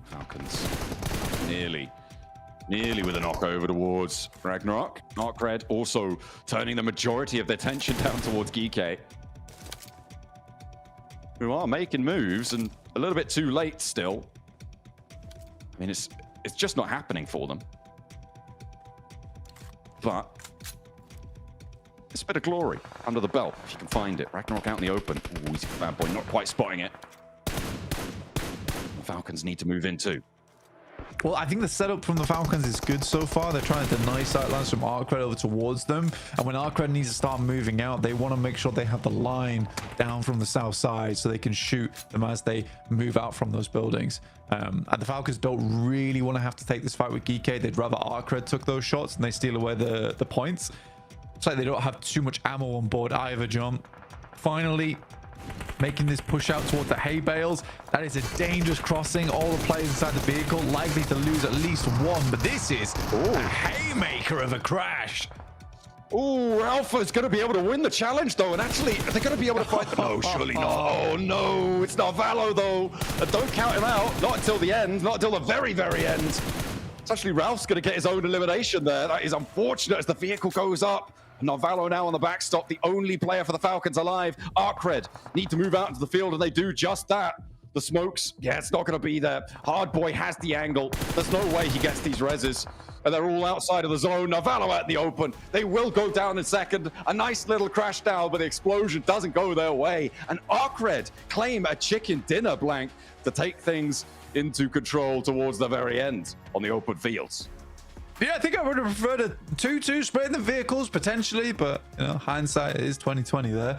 Falcons nearly with a knock over towards Ragnarok. Arcred also turning the majority of their tension down towards Geeke, who are making moves and a little bit too late still. I mean, it's just not happening for them. But it's a bit of glory under the belt if you can find it. Ragnarok out in the open. Ooh, he's a bad boy, not quite spotting it. The Falcons need to move in too. Well, I think the setup from the Falcons is good so far. They're trying to deny sightlines from Arcred over towards them. And when Arcred needs to start moving out, they want to make sure they have the line down from the south side so they can shoot them as they move out from those buildings. And the Falcons don't really want to have to take this fight with Geeke. They'd rather Arcred took those shots and they steal away the points. It's like they don't have too much ammo on board either, John. Finally, making this push out toward the hay bales. That is a dangerous crossing. All the players inside the vehicle likely to lose at least one, but this is a haymaker of a crash. Oh, Alpha's going to be able to win the challenge, though, and actually, they're going to be able to fight them. No, surely not. Oh, no, it's not Valo, though. Don't count him out. Not until the end. Not until the very, very end. It's actually Ralph's going to get his own elimination there. That is unfortunate as the vehicle goes up. Narvalo now on the backstop, the only player for the Falcons alive. Arcred need to move out into the field, and they do just that. The smokes, yeah, it's not going to be there. Hardboy has the angle. There's no way he gets these reses. And they're all outside of the zone. Narvalo out in the open. They will go down in second. A nice little crash down, but the explosion doesn't go their way. And Arcred claim a chicken dinner, blank, to take things into control towards the very end on the open fields. Yeah, I think I would have preferred a 2-2 split in the vehicles potentially, but you know, hindsight is 2020 there.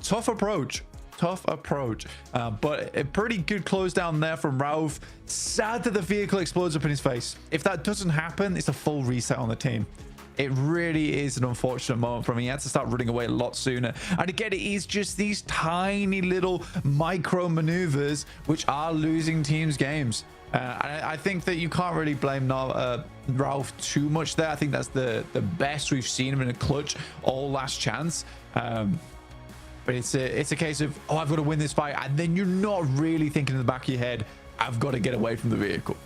Tough approach, but a pretty good close down there from Ralph. Sad that the vehicle explodes up in his face. If that doesn't happen, it's a full reset on the team. It really is an unfortunate moment for him. He had to start running away a lot sooner. And again, it is just these tiny little micro maneuvers which are losing teams games. I think that you can't really blame Ralph too much there. I think that's the best we've seen him in a clutch all last chance. But it's a case of, oh, I've got to win this fight, and then you're not really thinking in the back of your head, I've got to get away from the vehicle.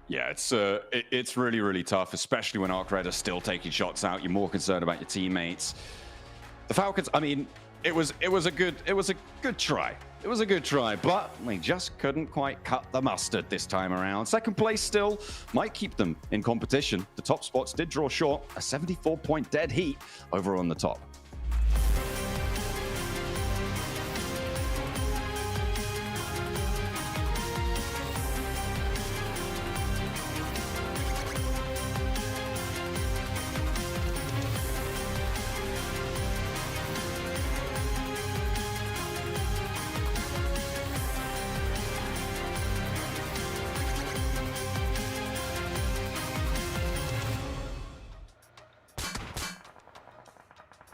Yeah, it's really, really tough, especially when Arc Red are still taking shots out. You're more concerned about your teammates. The Falcons, I mean, it was a good try. It was a good try, but they just couldn't quite cut the mustard this time around. Second place still might keep them in competition. The top spots did draw short, a 74-point dead heat over on the top.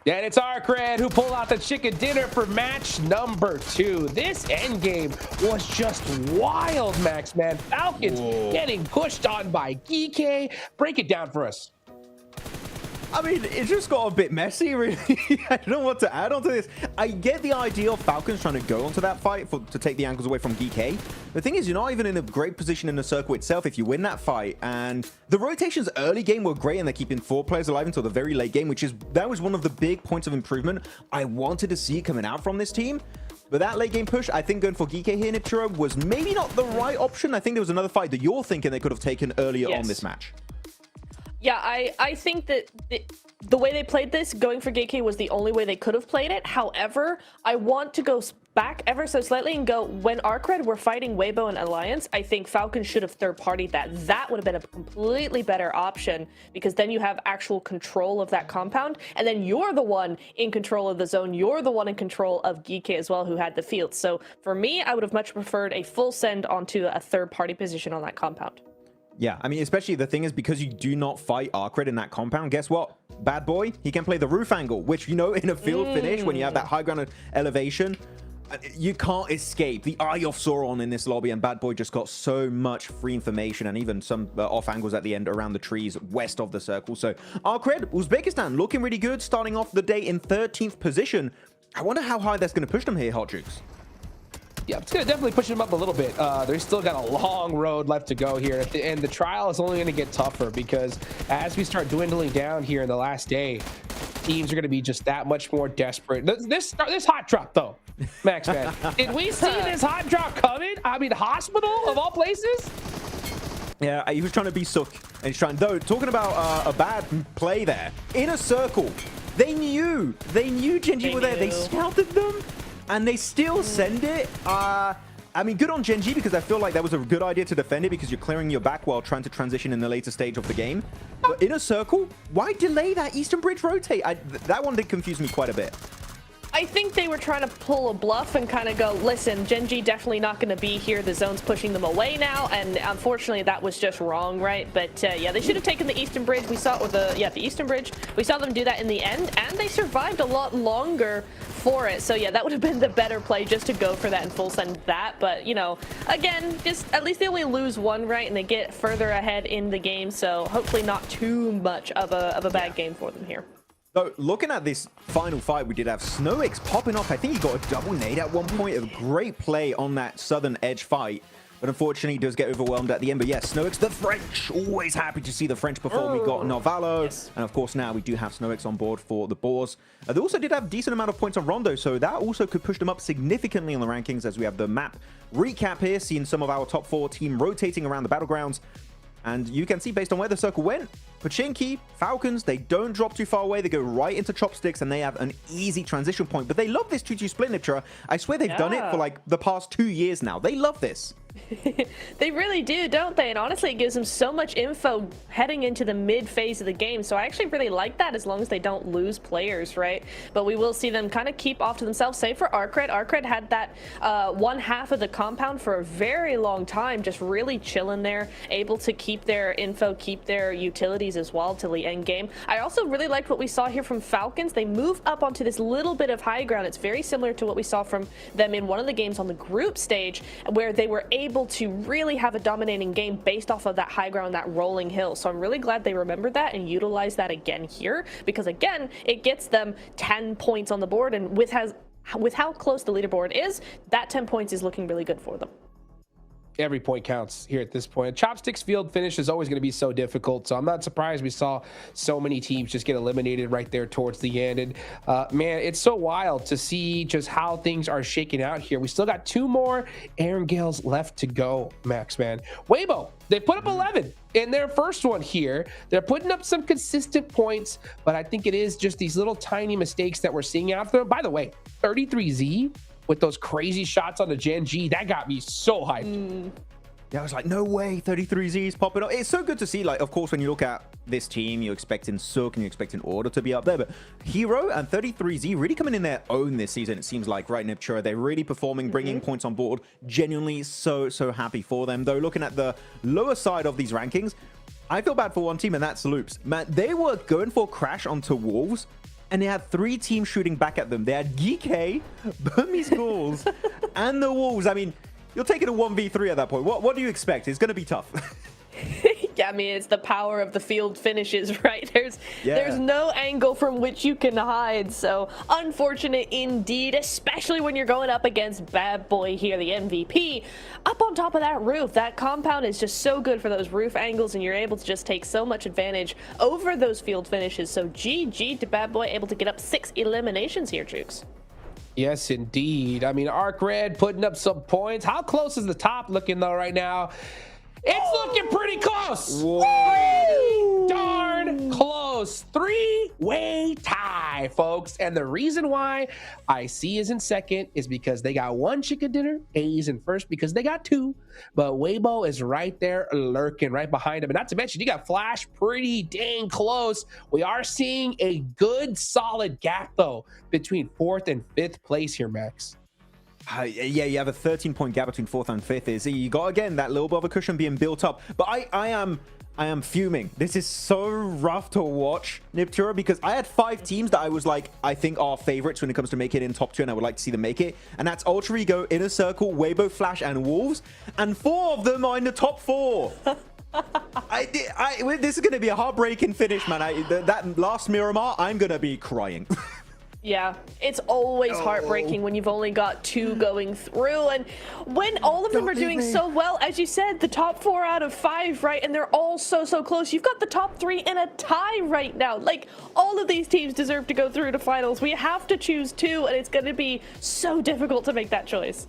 And it's Arcred who pulled out the chicken dinner for match number 2. This endgame was just wild, Max, man. Falcons getting pushed on by GK. Break it down for us. I mean, it just got a bit messy, really. I don't know what to add onto this. I get the idea of Falcons trying to go onto that fight to take the angles away from GK. The thing is, you're not even in a great position in the circle itself if you win that fight. And the rotations early game were great, and they're keeping 4 players alive until the very late game, that was one of the big points of improvement I wanted to see coming out from this team. But that late game push, I think going for GK here, Niptura, was maybe not the right option. I think there was another fight that you're thinking they could have taken earlier on this match. Yeah, I think that the way they played this, going for GK was the only way they could have played it. However, I want to go back ever so slightly and go, when Arcred were fighting Weibo and Alliance, I think Falcons should have third-partied that. That would have been a completely better option, because then you have actual control of that compound, and then you're the one in control of the zone. You're the one in control of GK as well, who had the field. So for me, I would have much preferred a full send onto a third-party position on that compound. Yeah, I mean, especially the thing is, because you do not fight Arcred in that compound, guess what? Bad boy, he can play the roof angle, which, you know, in a field finish, when you have that high ground elevation, you can't escape the Eye of Sauron in this lobby, and Bad Boy just got so much free information and even some off angles at the end around the trees west of the circle. So Arcred, Uzbekistan, looking really good, starting off the day in 13th position. I wonder how high that's going to push them here, Hot Jukes. Yeah, it's going to definitely push them up a little bit. They've still got a long road left to go here. And the trial is only going to get tougher, because as we start dwindling down here in the last day, teams are going to be just that much more desperate. This hot drop, though, Max, man. Did we see this hot drop coming? I mean, hospital of all places? Yeah, he was trying to be Sook. And he's trying, though, talking about a bad play there. In a circle. They knew Genji were there. They scouted them. And they still send it. I mean, good on Genji, because I feel like that was a good idea to defend it, because you're clearing your back while trying to transition in the later stage of the game. But in a circle, why delay that Eastern Bridge rotate? That one did confuse me quite a bit. I think they were trying to pull a bluff and kind of go, listen, Genji definitely not going to be here. The zone's pushing them away now, and unfortunately that was just wrong, right? But yeah, they should have taken the Eastern Bridge. We saw it with the Eastern Bridge. We saw them do that in the end, and they survived a lot longer for it. So yeah, that would have been the better play, just to go for that and full send that. But you know, again, just at least they only lose one, right? And they get further ahead in the game. So hopefully not too much of a bad game for them here. So looking at this final fight, we did have SnowX popping off. I think he got a double nade at one point. A great play on that southern edge fight. But unfortunately, he does get overwhelmed at the end. But yes, SnowX, the French. Always happy to see the French perform. We got Narvalo. Yes. And of course, now we do have SnowX on board for the Boars. They also did have a decent amount of points on Rondo. So that also could push them up significantly on the rankings, as we have the map recap here, seeing some of our top 4 team rotating around the battlegrounds. And you can see, based on where the circle went, Pachinki, Falcons, they don't drop too far away. They go right into Chopsticks, and they have an easy transition point. But they love this 2-2 split, Niptura. I swear they've done it for like the past 2 years now. They love this. They really do, don't they? And honestly, it gives them so much info heading into the mid phase of the game. So I actually really like that, as long as they don't lose players, right? But we will see them kind of keep off to themselves. Save for Arcred. Arcred had that one half of the compound for a very long time, just really chilling there, able to keep their info, keep their utilities strategies as well till the end game. I also really liked what we saw here from Falcons. They move up onto this little bit of high ground. It's very similar to what we saw from them in one of the games on the group stage, where they were able to really have a dominating game based off of that high ground, that rolling hill. So I'm really glad they remembered that and utilized that again here, because again, it gets them 10 points on the board, and with how close the leaderboard is, that 10 points is looking really good for them. Every point counts here at this point. Chopsticks field finish is always going to be so difficult, so I'm not surprised we saw so many teams just get eliminated right there towards the end. And man, it's so wild to see just how things are shaking out here. We still got 2 more Aaron Gales left to go, Max, man. Weibo, they put up 11 in their first one here. They're putting up some consistent points, but I think it is just these little tiny mistakes that we're seeing out there. By the way, 33Z with those crazy shots on the Gen G, that got me so hyped. Yeah, I was like, no way, 33Z's popping up. It's so good to see, like, of course, when you look at this team, you're expecting Sook and you're expecting Order to be up there, but Hero and 33Z really coming in their own this season, it seems like, right, Niptura? They're really performing, bringing points on board. Genuinely so happy for them. Though, looking at the lower side of these rankings, I feel bad for one team, and that's Loops. Man, they were going for Crash onto Wolves, and they had 3 teams shooting back at them. They had GK, Burmese Ghouls, and the Wolves. I mean, you're taking a 1v3 at that point. What do you expect? It's going to be tough. Yeah, I mean, it's the power of the field finishes, right? There's no angle from which you can hide. So unfortunate indeed, especially when you're going up against Bad Boy here, the MVP. Up on top of that roof, that compound is just so good for those roof angles, and you're able to just take so much advantage over those field finishes. So GG to Bad Boy, able to get up 6 eliminations here, Jukes. Yes, indeed. I mean, Arc Red putting up some points. How close is the top looking, though, right now? It's looking pretty close. Pretty darn close. 3-way tie, folks. And the reason why IC is in second is because they got 1 chicken dinner. A is in first because they got 2. But Weibo is right there lurking right behind him. And not to mention, you got Flash pretty dang close. We are seeing a good, solid gap, though, between 4th and 5th place here, Max. Yeah, you have a 13-point gap between 4th and 5th. You got, again, that little bit of a cushion being built up. But I am fuming. This is so rough to watch, Niptura, because I had 5 teams that I was like, I think are favorites when it comes to making it in top 2, and I would like to see them make it. And that's Ultra Ego, Inner Circle, Weibo, Flash, and Wolves. And 4 of them are in the top 4. This is going to be a heartbreaking finish, man. That last Miramar, I'm going to be crying. Yeah, it's always heartbreaking when you've only got 2 going through, and when all of them are doing so well, as you said, the top 4 out of 5, right? And they're all so close. You've got the top 3 in a tie right now. Like, all of these teams deserve to go through to finals. We have to choose 2, and it's going to be so difficult to make that choice.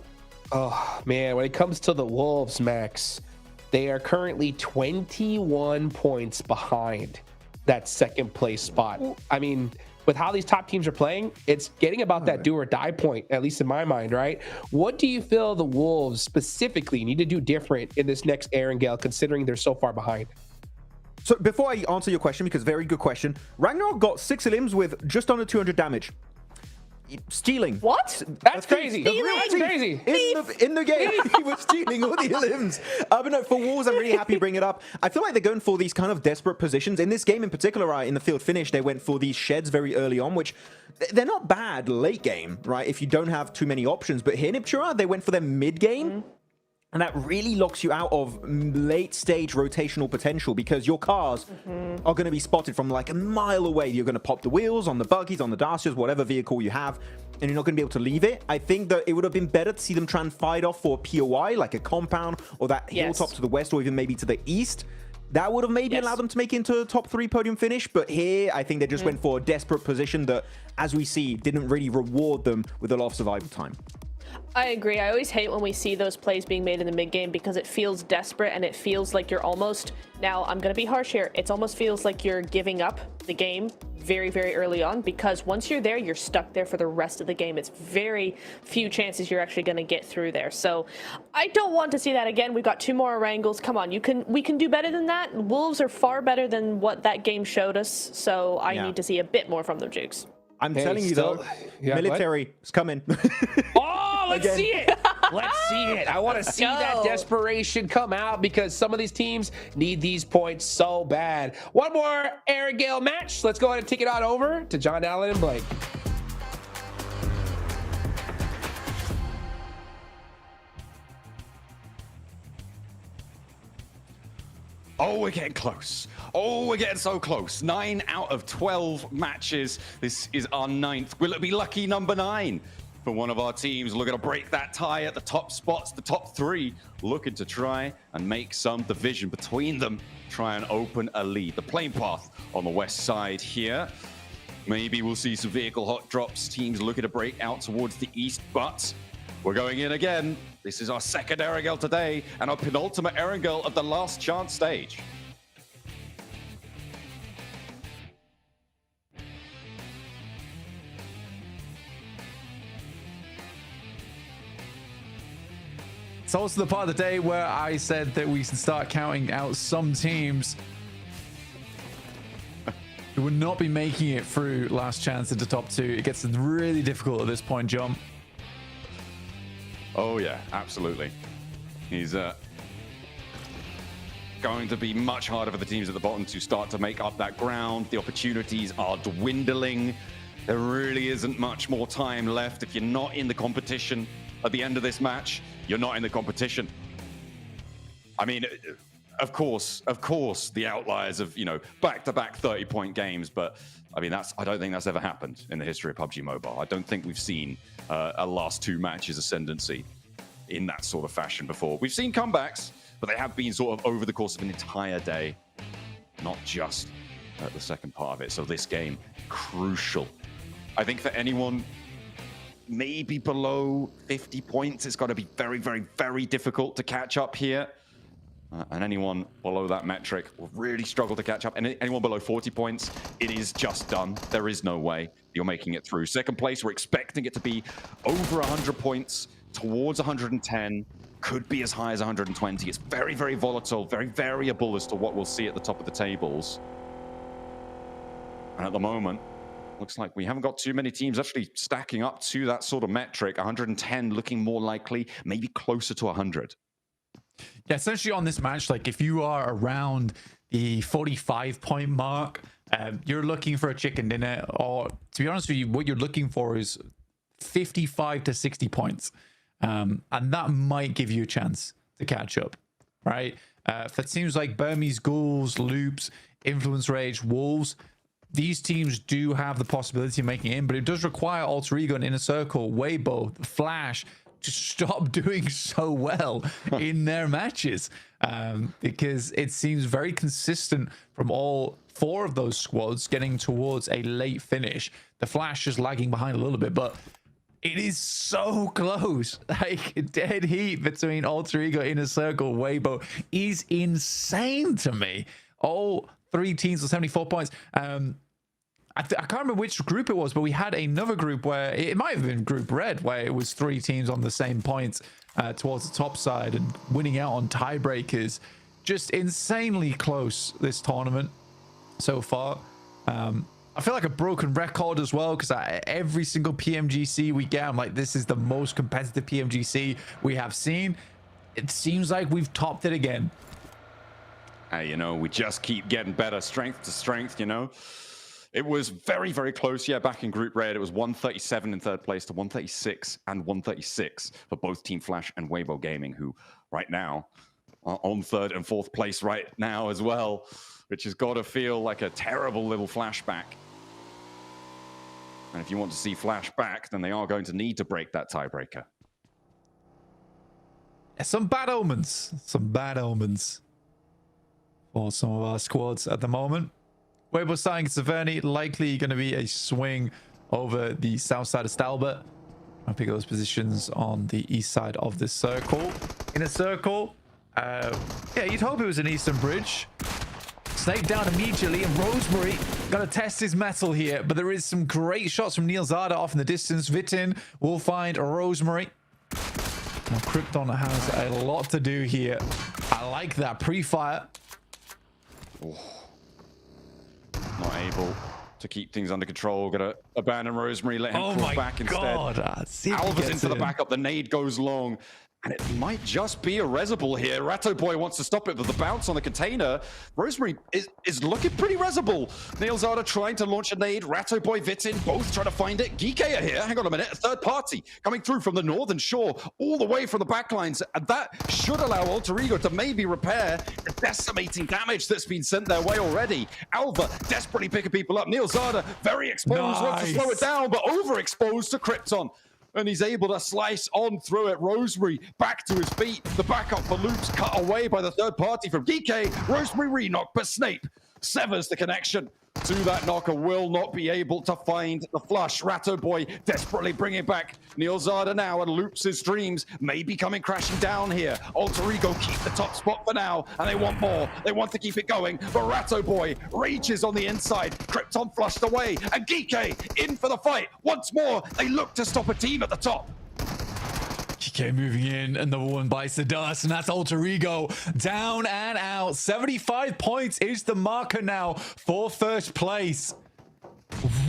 Oh, man, when it comes to the Wolves, Max, they are currently 21 points behind that 2nd place spot. I mean, with how these top teams are playing, it's getting about that do or die point, at least in my mind, right? What do you feel the Wolves specifically need to do different in this next Aaron Gale, considering they're so far behind? So before I answer your question, because very good question, Ragnarok got 6 elims with just under 200 damage. Stealing. What? That's crazy. That's crazy. In the game, he was stealing all the limbs. But no, for Wolves, I'm really happy to bring it up. I feel like they're going for these kind of desperate positions. In this game in particular, in the field finish, they went for these sheds very early on, which they're not bad late game, right? If you don't have too many options. But here in Niptura, they went for them mid game. And that really locks you out of late stage rotational potential, because your cars are going to be spotted from like a mile away. You're going to pop the wheels on the buggies, on the Dacias, whatever vehicle you have, and you're not going to be able to leave it. I think that it would have been better to see them try and fight off for POI, like a compound or that hilltop to the west, or even maybe to the east. That would have maybe allowed them to make it into a top 3 podium finish. But here, I think they just went for a desperate position that, as we see, didn't really reward them with a lot of survival time. I agree. I always hate when we see those plays being made in the mid game, because it feels desperate, and it feels like you're almost, now I'm going to be harsh here, it almost feels like you're giving up the game very early on, because once you're there, you're stuck there for the rest of the game. It's very few chances you're actually going to get through there. So I don't want to see that again. We've got 2 more Wrangles. Come on, we can do better than that. Wolves are far better than what that game showed us, so I need to see a bit more from them, Jukes. I'm telling you though, military is coming. Oh, let's see it. Let's see it. I want to see that desperation come out because some of these teams need these points so bad. One more Arrogale match. Let's go ahead and take it on over to John Allen and Blake. Oh, we're getting close. Oh, we're getting so close. 9 out of 12 matches. This is our 9th. Will it be lucky number 9 for one of our teams? Looking to break that tie at the top spots, the top 3, looking to try and make some division between them, try and open a lead. The plane path on the west side here. Maybe we'll see some vehicle hot drops, teams looking to break out towards the east, but we're going in again. This is our second Erangel today and our penultimate Erangel of the last chance stage. It's also the part of the day where I said that we can start counting out some teams who would not be making it through last chance into top 2. It gets really difficult at this point, John. Oh yeah, absolutely. He's going to be much harder for the teams at the bottom to start to make up that ground. The opportunities are dwindling. There really isn't much more time left. If you're not in the competition at the end of this match, you're not in the competition. I mean, of course, the outliers of, back-to-back 30-point games, but I mean, I don't think that's ever happened in the history of PUBG Mobile. I don't think we've seen a last 2 matches ascendancy in that sort of fashion before. We've seen comebacks, but they have been sort of over the course of an entire day, not just at the second part of it. So this game, crucial. I think for anyone maybe below 50 points, it's got to be very, very, very difficult to catch up here. And anyone below that metric will really struggle to catch up. And anyone below 40 points, it is just done. There is no way you're making it through. Second place, we're expecting it to be over 100 points, towards 110, could be as high as 120. It's very, very volatile, very variable as to what we'll see at the top of the tables. And at the moment, looks like we haven't got too many teams actually stacking up to that sort of metric. 110 looking more likely, maybe closer to 100. Yeah, essentially on this match, like if you are around the 45-point mark, you're looking for a chicken dinner, or to be honest with you, what you're looking for is 55 to 60 points. And that might give you a chance to catch up, right? For teams like Burmese Ghouls, Loops, Influence Rage, Wolves, these teams do have the possibility of making it in, but it does require Alter Ego and Inner Circle, Weibo, Flash, to stop doing so well in their matches, because it seems very consistent from all 4 of those squads getting towards a late finish. The Flash is lagging behind a little bit, but it is so close. Like, dead heat between Alter Ego, Inner Circle, Weibo is insane to me. All 3 teams with 74 points. I can't remember which group it was, but we had another group where it might have been Group Red, where it was 3 teams on the same points towards the top side and winning out on tiebreakers. Just insanely close this tournament so far. I feel like a broken record as well, because every single PMGC we get, I'm like, this is the most competitive PMGC we have seen. It seems like we've topped it again. Hey, we just keep getting better, strength to strength, It was very, very close. Yeah, back in Group Red, it was 137 in 3rd place to 136 and 136 for both Team Flash and Weibo Gaming, who right now are on 3rd and 4th place right now as well, which has got to feel like a terrible little flashback. And if you want to see Flash back, then they are going to need to break that tiebreaker. Some bad omens. Some bad omens for some of our squads at the moment. Weibo starting Severny, likely going to be a swing over the south side of Stalbert. I'll pick those positions on the east side of the circle. In a circle, yeah, you'd hope it was an Eastern Bridge. Snake down immediately, and Rosemary got to test his metal here, but there is some great shots from Neil Zada off in the distance. Vitin will find Rosemary. Now, Krypton has a lot to do here. I like that pre-fire. Oh. Not able to keep things under control. Gonna abandon Rosemary, let him Oh crawl my back God. instead. Alva's into the backup. The nade goes long. And it might just be a Resable here. Ratto Boy wants to stop it, but the bounce on the container. Rosemary is looking pretty Resable. Neilzada trying to launch a nade. Ratto Boy, Vitin, both trying to find it. Geek are here. Hang on a minute. A third party coming through from the northern shore, all the way from the backlines. And that should allow Alter Ego to maybe repair the decimating damage that's been sent their way already. Alva desperately picking people up. Neilzada very exposed, wants to slow it down, but overexposed to Krypton. And he's able to slice on through it. Rosemary back to his feet. The backup for Loops cut away by the third party from Geek. Rosemary re-knock, but Snape severs the connection to that knocker. Will not be able to find the flush. Ratto Boy desperately bringing back Neilzada now, and Loops' dreams may be coming crashing down here. Alter Ego keep the top spot for now, and they want more. They want to keep it going, but Ratto Boy rages on the inside. Krypton flushed away, and Geek in for the fight. Once more, they look to stop a team at the top. GK moving in, and number one bites the dust, and that's Alter Ego down and out. 75 points is the marker now for first place.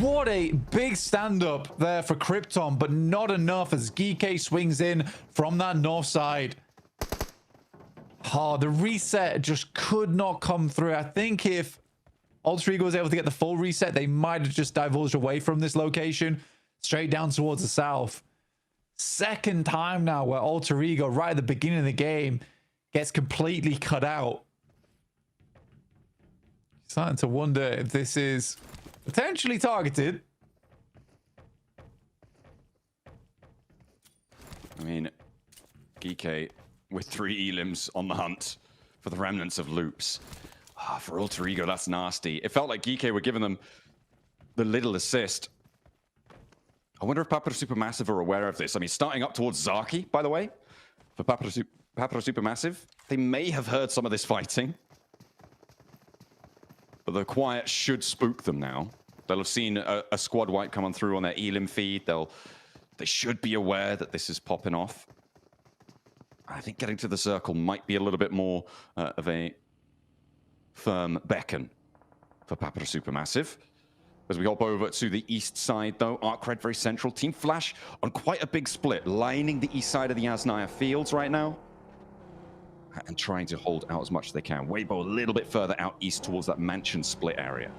What a big stand-up there for Krypton, but not enough as GK swings in from that north side. Oh, the reset just could not come through. I think if Alter Ego was able to get the full reset, they might have just divulged away from this location, straight down towards the south. Second time now where Alter Ego, right at the beginning of the game, gets completely cut out. Starting to wonder if this is potentially targeted. I mean, Geek with 3 elims on the hunt for the remnants of Loops. For Alter Ego, that's nasty. It felt like Geek were giving them the little assist. I wonder if Papara Supermassive are aware of this. I mean, starting up towards Zaki, by the way, for Papara Supermassive, they may have heard some of this fighting. But the quiet should spook them now. They'll have seen a squad wipe come on through on their elim feed. They should be aware that this is popping off. I think getting to the circle might be a little bit more of a firm beckon for Papara Supermassive. As we hop over to the east side, though, Arcred very central. Team Flash on quite a big split, lining the east side of the Asnaya fields right now. And trying to hold out as much as they can. Weibo a little bit further out east towards that mansion split area.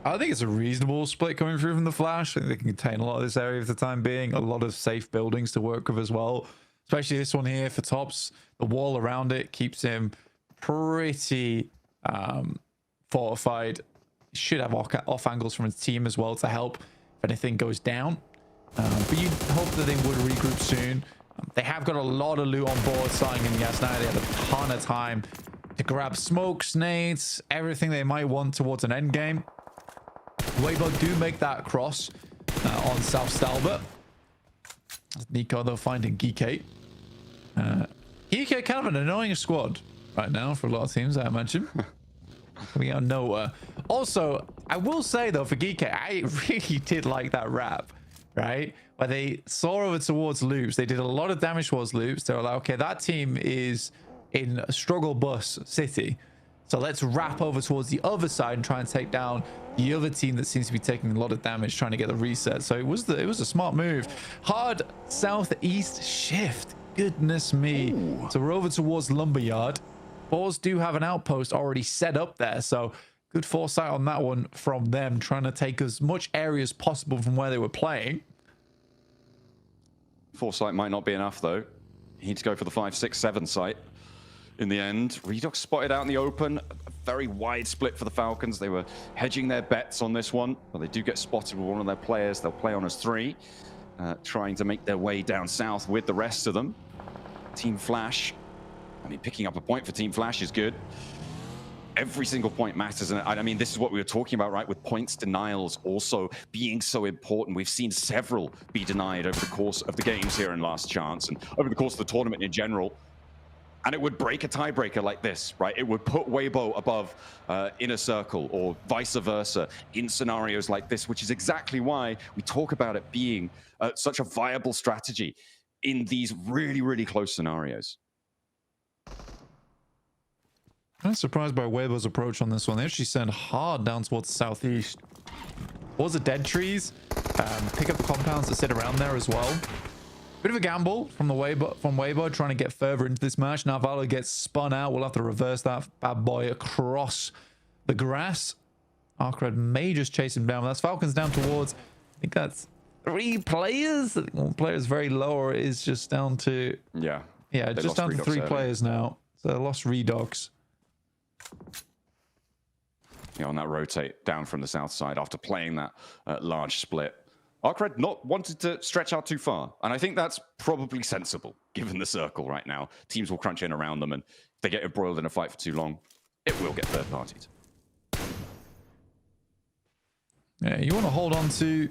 I think it's a reasonable split coming through from the Flash. I think they can contain a lot of this area for the time being. A lot of safe buildings to work with as well. Especially this one here for Tops. The wall around it keeps him pretty fortified. Should have off angles from his team as well to help if anything goes down. But you'd hope that they would regroup soon. They have got a lot of loot on board starting in Yasnaya. They had a ton of time to grab smokes, nades, everything they might want towards an end game. Weibo do make that cross on South Stalbert. Nico, though, finding Geek. Geek kind of an annoying squad right now for a lot of teams, I imagine. We are nowhere. Also, I will say, though, for Geek, I really did like that rap, right? Where they saw over towards Loops. They did a lot of damage towards Loops. They were like, okay, that team is in a struggle bus city. So let's wrap over towards the other side and try and take down the other team that seems to be taking a lot of damage trying to get the reset. So it was a smart move. Hard southeast shift. Goodness me. Ooh. So we're over towards Lumberyard. Boars do have an outpost already set up there. So good foresight on that one from them, trying to take as much area as possible from where they were playing. Foresight might not be enough, though. You need to go for the 5, 6, 7 site. In the end, Redox spotted out in the open. A very wide split for the Falcons. They were hedging their bets on this one. Well, they do get spotted with one of their players. They'll play on as 3, trying to make their way down south with the rest of them. Team Flash, I mean, picking up a point for Team Flash is good. Every single point matters. And I mean, this is what we were talking about, right? With points denials also being so important. We've seen several be denied over the course of the games here in Last Chance and over the course of the tournament in general. And it would break a tiebreaker like this, right? It would put Weibo above Inner Circle or vice versa in scenarios like this, which is exactly why we talk about it being such a viable strategy in these really, really close scenarios. Kind of surprised by Weibo's approach on this one. They actually send hard down towards the southeast. Towards the dead trees. Pick up the compounds that sit around there as well. Bit of a gamble from Weibo trying to get further into this match. Now Valo gets spun out. We'll have to reverse that bad boy across the grass. Arcred may just chase him down. That's Falcons down towards, I think that's 3 players. I think one player is very low, or it is just down to... Yeah, just down to 3 players now. So they lost Redox. Yeah, on that rotate down from the south side after playing that large split. Arcred not wanted to stretch out too far, and I think that's probably sensible, given the circle right now. Teams will crunch in around them, and if they get embroiled in a fight for too long, it will get third-partied. Yeah, you want to hold on to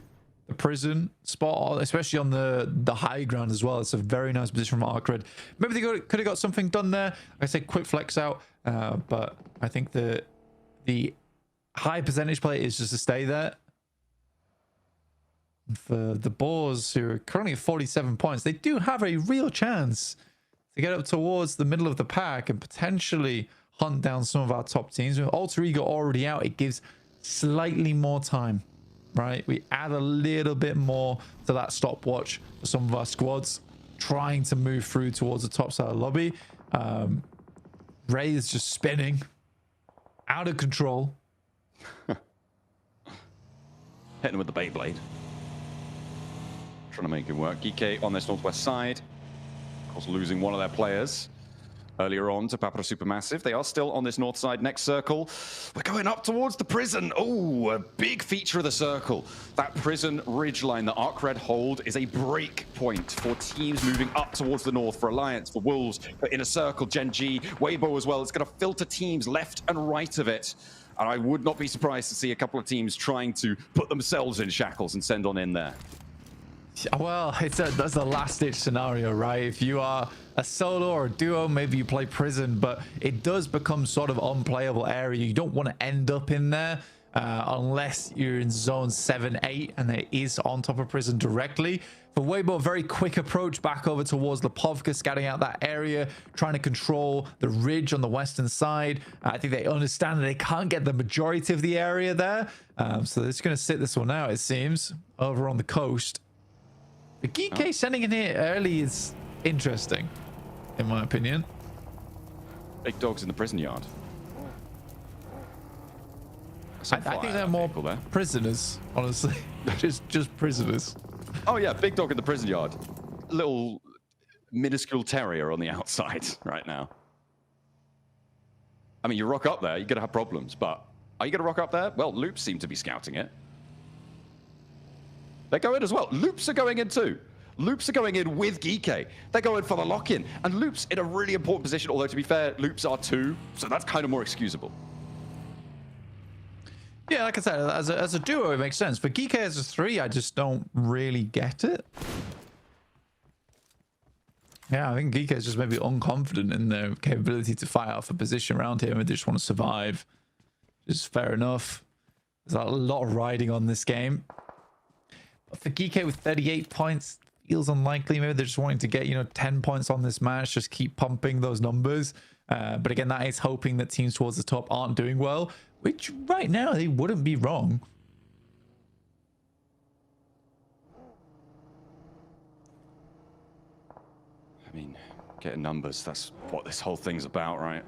the prison spot, especially on the high ground as well. It's a very nice position from Arcred. Maybe they could have got something done there. Like I said, quick flex out, but I think the high percentage play is just to stay there. For the Boars, who are currently at 47 points, they do have a real chance to get up towards the middle of the pack and potentially hunt down some of our top teams. With Alter Ego already out, it gives slightly more time, right? We add a little bit more to that stopwatch for some of our squads trying to move through towards the top side of the lobby. Ray is just spinning out of control. Hitting with the Beyblade. Trying to make it work. GK on this northwest side. Of course, losing one of their players earlier on to Papara Supermassive. They are still on this north side. Next circle. We're going up towards the prison. Oh, a big feature of the circle. That prison ridgeline that Arcred hold is a break point for teams moving up towards the north. For Alliance, for Wolves, for Inner Circle, Gen G, Weibo as well. It's going to filter teams left and right of it. And I would not be surprised to see a couple of teams trying to put themselves in shackles and send on in there. Well, that's a last-ditch scenario, right? If you are a solo or a duo, maybe you play prison, but it does become sort of unplayable area. You don't want to end up in there unless you're in zone 7, 8, and it is on top of prison directly. For Weibo, very quick approach back over towards Lipovka, scouting out that area, trying to control the ridge on the western side. I think they understand that they can't get the majority of the area there. So they're just going to sit this one out, it seems, over on the coast. The GK sending in here early is interesting, in my opinion. Big dogs in the prison yard. I think they're more prisoners, honestly. just prisoners. Oh yeah, big dog in the prison yard. Little minuscule terrier on the outside right now. I mean, you rock up there, you're going to have problems, but are you going to rock up there? Well, Loops seem to be scouting it. They go in as well. Loops are going in too. Loops are going in with Geeke. They're going for the lock-in. And Loops in a really important position, although to be fair, Loops are 2, so that's kind of more excusable. Yeah, like I said, as a duo, it makes sense. For Geeke as a 3, I just don't really get it. Yeah, I think Geeke is just maybe unconfident in their capability to fight out for position around here, and they just want to survive. Just fair enough. There's a lot of riding on this game. But for Geeke with 38 points, feels unlikely. Maybe they're just wanting to get, 10 points on this match, just keep pumping those numbers. But again, that is hoping that teams towards the top aren't doing well, which right now they wouldn't be wrong. I mean, getting numbers, that's what this whole thing's about, right?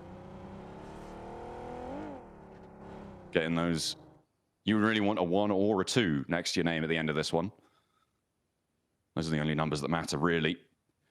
Getting those. You really want a 1 or a 2 next to your name at the end of this one. Those are the only numbers that matter, really.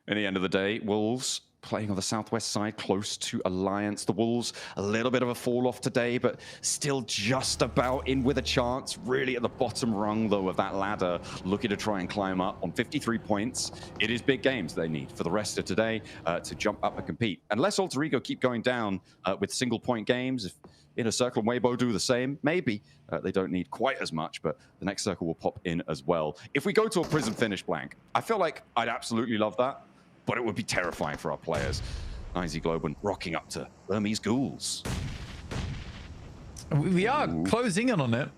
At the end of the day, Wolves playing on the southwest side, close to Alliance. The Wolves, a little bit of a fall off today, but still just about in with a chance. Really at the bottom rung, though, of that ladder, looking to try and climb up on 53 points. It is big games they need for the rest of today to jump up and compete. Unless Alter Ego keep going down with single-point games, if Inner Circle and Weibo do the same, maybe they don't need quite as much, but the next circle will pop in as well. If we go to a prison finish blank, I feel like I'd absolutely love that, but it would be terrifying for our players. Izzy Globan rocking up to Burmese Ghouls. We are closing in on it.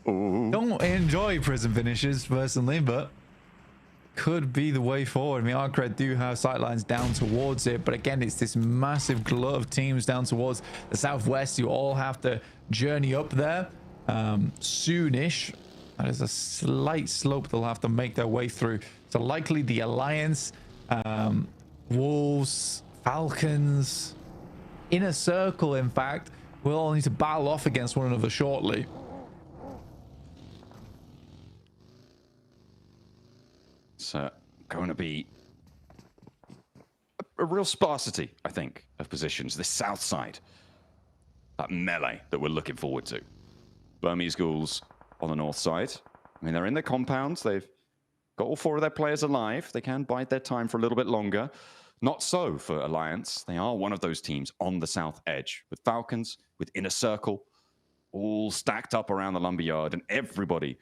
Don't enjoy prison finishes personally, but could be the way forward. I mean, Arcred do have sightlines down towards it, but again, it's this massive glut of teams down towards the southwest. You all have to journey up there soonish. That is a slight slope they'll have to make their way through. So likely the Alliance, Wolves, Falcons, Inner Circle, in fact, will all need to battle off against one another shortly. It's going to be a real sparsity, I think, of positions. The south side, that melee that we're looking forward to. Burmese Ghouls on the north side. I mean, they're in their compounds. They've got all 4 of their players alive. They can bide their time for a little bit longer. Not so for Alliance. They are one of those teams on the south edge, with Falcons, with Inner Circle, all stacked up around the lumberyard, and everybody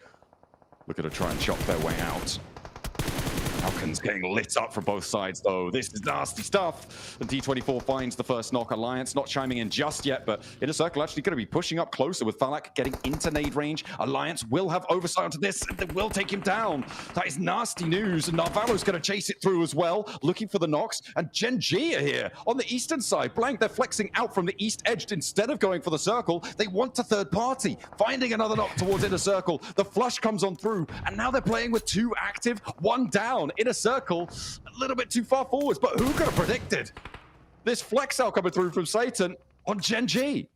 looking to try and chop their way out. Falcons getting lit up from both sides, though. This is nasty stuff. The D24 finds the first knock. Alliance not chiming in just yet, but Inner Circle actually going to be pushing up closer with Falak getting into nade range. Alliance will have oversight onto this, and they will take him down. That is nasty news, and Narvalo's going to chase it through as well, looking for the knocks. And Gen G are here on the eastern side. Blank, they're flexing out from the east edge instead of going for the circle. They want to third party, finding another knock towards Inner Circle. The flush comes on through, and now they're playing with 2 active, 1 down. Inner Circle a little bit too far forwards, but who could have predicted this flex out coming through from Satan on Gen G?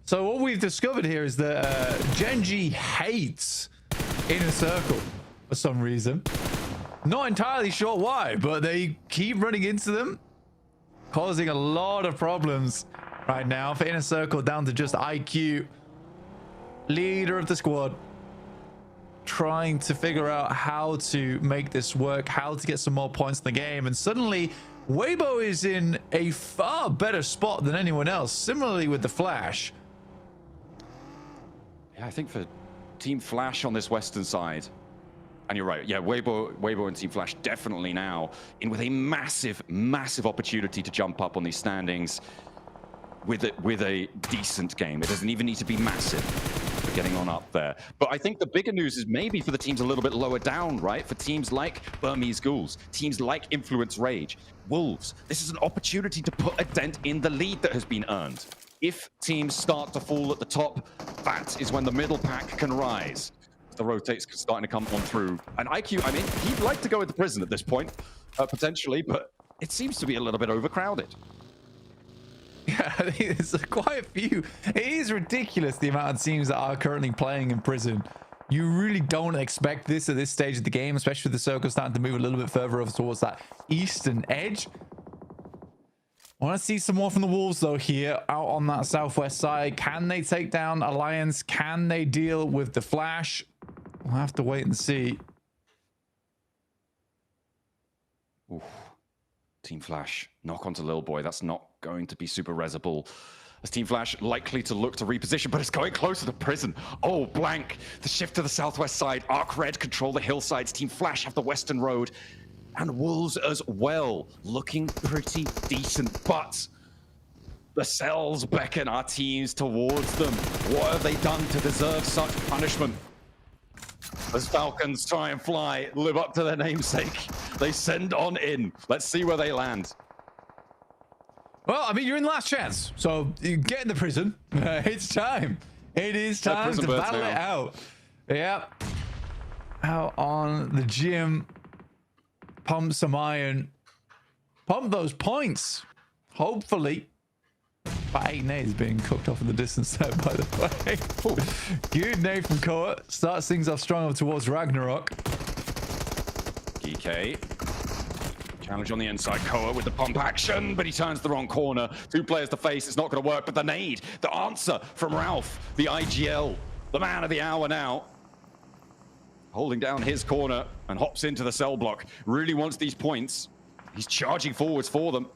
So what we've discovered here is that Gen G hates Inner Circle for some reason. Not entirely sure why, but they keep running into them, causing a lot of problems right now for Inner Circle, down to just IQ, leader of the squad, trying to figure out how to make this work, how to get some more points in the game. And suddenly Weibo is in a far better spot than anyone else, similarly with the Flash. Yeah, I think for Team Flash on this western side, and you're right, yeah, Weibo and Team Flash definitely now in with a massive opportunity to jump up on these standings with a decent game. It doesn't even need to be massive for getting on up there. But I think the bigger news is maybe for the teams a little bit lower down, right? For teams like Burmese Ghouls, teams like Influence Rage, Wolves. This is an opportunity to put a dent in the lead that has been earned. If teams start to fall at the top, that is when the middle pack can rise. The rotates starting to come on through. And IQ, I mean, he'd like to go into prison at this point, potentially, but it seems to be a little bit overcrowded. Yeah, I think there's quite a few. It is ridiculous the amount of teams that are currently playing in prison. You really don't expect this at this stage of the game, especially with the circle starting to move a little bit further over towards that eastern edge. I want to see some more from the Wolves, though, here out on that southwest side. Can they take down Alliance? Can they deal with the Flash? We'll have to wait and see. Oof. Team Flash, knock onto Lil Boy. That's not going to be super resable. As Team Flash likely to look to reposition, but it's going closer to prison. Oh, blank. The shift to the southwest side. Arc Red control the hillsides. Team Flash have the western road. And Wolves as well, looking pretty decent. But the cells beckon our teams towards them. What have they done to deserve such punishment? As Falcons try and fly, live up to their namesake. They send on in. Let's see where they land. Well, I mean, you're in the last chance. So you get in the prison. It's time. It is time to battle it out. Yep. Out on the gym. Pump some iron. Pump those points. Hopefully. But 8 nades being cooked off in the distance there, by the way. Good nade from Koa. Starts things off strong up towards Ragnarok. GK. Challenge on the inside. Koa with the pump action, but he turns the wrong corner. 2 players to face. It's not going to work, but the nade. The answer from Ralph. The IGL. The man of the hour now. Holding down his corner and hops into the cell block. Really wants these points. He's charging forwards for them.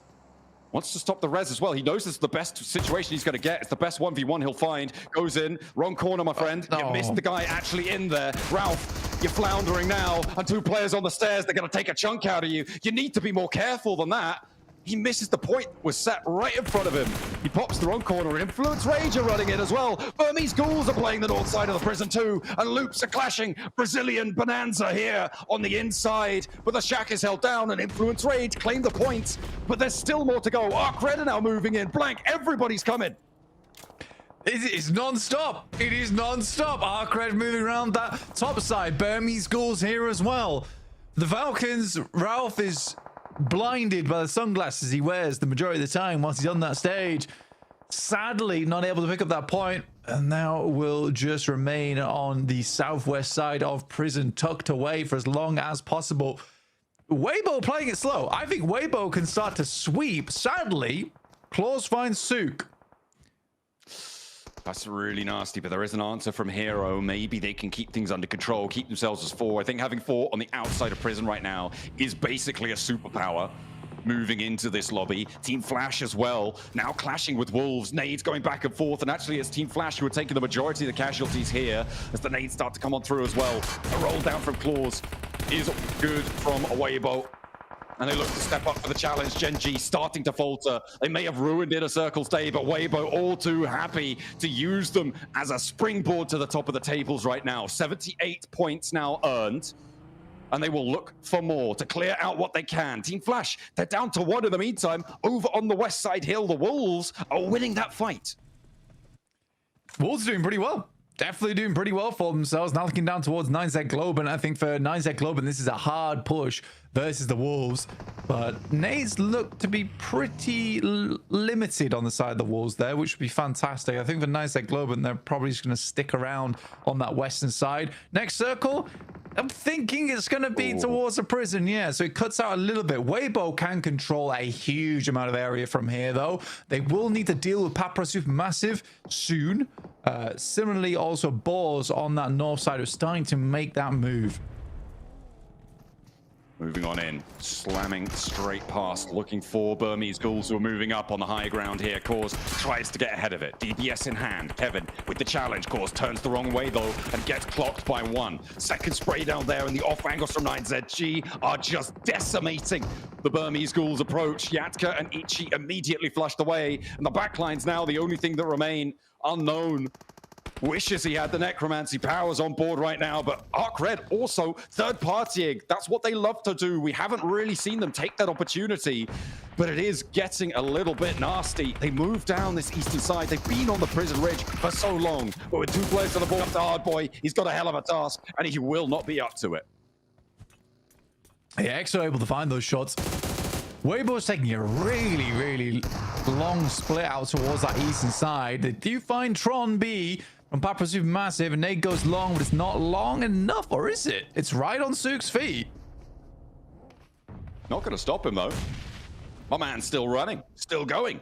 Wants to stop the res as well. He knows this is the best situation he's going to get. It's the best 1v1 he'll find. Goes in. Wrong corner, my friend. You missed the guy actually in there. Ralph, you're floundering now. And 2 players on the stairs. They're going to take a chunk out of you. You need to be more careful than that. He misses the point, was set right in front of him. He pops the wrong corner, Influence Rage are running in as well. Burmese Ghouls are playing the north side of the prison too, and loops are clashing. Brazilian Bonanza here on the inside, but the shack is held down, and Influence Rage claim the points, but there's still more to go. Arc Red are now moving in. Blank, everybody's coming. It's non-stop. It is non-stop. Arc Red moving around that top side. Burmese Ghouls here as well. The Falcons, Ralph is blinded by the sunglasses he wears the majority of the time whilst he's on that stage. Sadly, not able to pick up that point, and now will just remain on the southwest side of prison, tucked away for as long as possible. Weibo playing it slow. I think Weibo can start to sweep. Sadly, Claws finds Sook. That's really nasty, but there is an answer from Hero. Maybe they can keep things under control, keep themselves as 4. I think having 4 on the outside of prison right now is basically a superpower. Moving into this lobby. Team Flash as well, now clashing with Wolves. Nades going back and forth, and actually it's Team Flash who are taking the majority of the casualties here as the nades start to come on through as well. A roll down from Claws is good from Weibo. And they look to step up for the challenge. Gen G starting to falter. They may have ruined Inner Circle's day, but Weibo all too happy to use them as a springboard to the top of the tables right now. 78 points now earned. And they will look for more to clear out what they can. Team Flash, they're down to 1 in the meantime. Over on the west side hill, the Wolves are winning that fight. Wolves doing pretty well. Definitely doing pretty well for themselves. Now looking down towards 9Z Globen. I think for 9Z Globen, this is a hard push versus the Wolves. But Nades look to be pretty limited on the side of the Wolves there, which would be fantastic. I think for 9Z Globen, they're probably just going to stick around on that western side. Next circle, I'm thinking it's going to be towards the prison. Yeah, so it cuts out a little bit. Weibo can control a huge amount of area from here, though. They will need to deal with Papra Supermassive soon. Similarly, also Boars on that north side are starting to make that move. Moving on in, slamming straight past, looking for Burmese Ghouls who are moving up on the high ground here. Cause tries to get ahead of it. DBS in hand. Kevin with the challenge. Cause turns the wrong way though and gets clocked by 1. Second spray down there, and the off angles from 9ZG are just decimating the Burmese Ghouls approach. Yatka and Ichi immediately flushed away, and the backline's now the only thing that remain. Unknown wishes he had the necromancy powers on board right now, but Arc Red also third partying. That's what they love to do. We haven't really seen them take that opportunity, but it is getting a little bit nasty. They move down this eastern side. They've been on the prison ridge for so long, but with 2 players on the board, the hard boy, he's got a hell of a task, and he will not be up to it. Yeah, Exo able to find those shots. Weibo's taking a really long split out towards that eastern side. They do find Tron B from Papra Supermassive, and Nate goes long, but it's not long enough, or is it? It's right on Sook's feet. Not going to stop him, though. My man's still running, still going,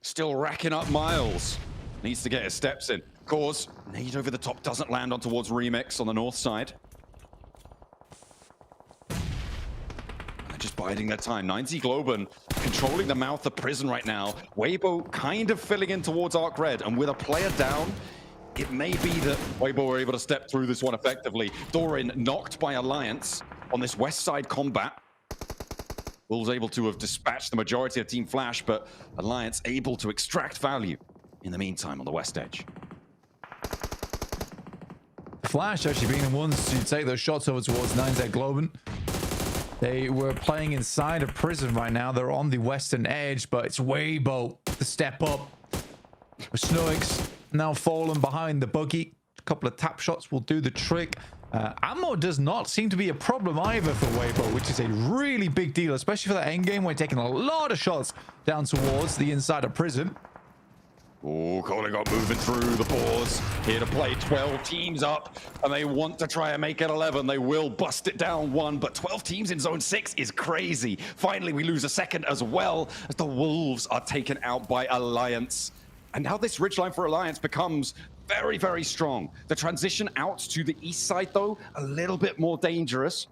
still racking up miles. Needs to get his steps in. Cause Nade over the top doesn't land on towards Remix on the north side. Just biding their time. 90 Globen controlling the mouth of prison right now. Weibo kind of filling in towards Arc Red, and with a player down, it may be that Weibo were able to step through this one effectively. Doran knocked by Alliance on this west side combat. Wolves able to have dispatched the majority of Team Flash, but Alliance able to extract value in the meantime on the west edge. Flash actually being the ones to take those shots over towards 9Z Globen. They were playing inside of prison right now. They're on the western edge, but it's Weibo to step up. Snugs now fallen behind the buggy. A couple of tap shots will do the trick. Ammo does not seem to be a problem either for Weibo, which is a really big deal, especially for that endgame when taking a lot of shots down towards the inside of prison. Oh, Colin got moving through the boards. Here to play 12 teams up, and they want to try and make it 11. They will bust it down 1, but 12 teams in zone 6 is crazy. Finally, we lose a second as well as the Wolves are taken out by Alliance. And now this ridgeline for Alliance becomes very strong. The transition out to the east side, though, a little bit more dangerous.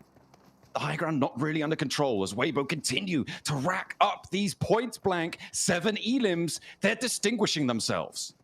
The high ground not really under control as Weibo continue to rack up these point blank 7 elims. They're distinguishing themselves.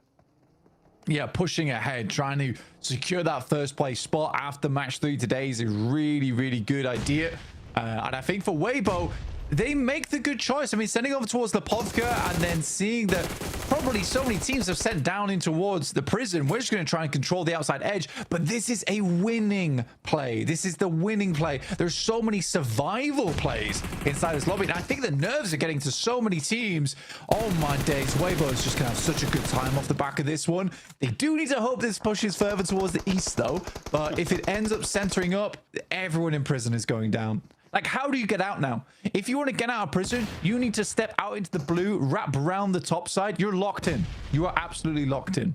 Yeah, pushing ahead, trying to secure that first place spot after match 3 today is a really good idea. And I think for Weibo, they make the good choice. I mean, sending over towards the Povka and then seeing that probably so many teams have sent down in towards the prison. We're just going to try and control the outside edge. But this is a winning play. This is the winning play. There's so many survival plays inside this lobby. And I think the nerves are getting to so many teams. Oh my days. Weibo is just going to have such a good time off the back of this one. They do need to hope this pushes further towards the east, though. But if it ends up centering up, everyone in prison is going down. Like, how do you get out now? If you want to get out of prison, you need to step out into the blue, wrap around the top side. You're locked in. You are absolutely locked in.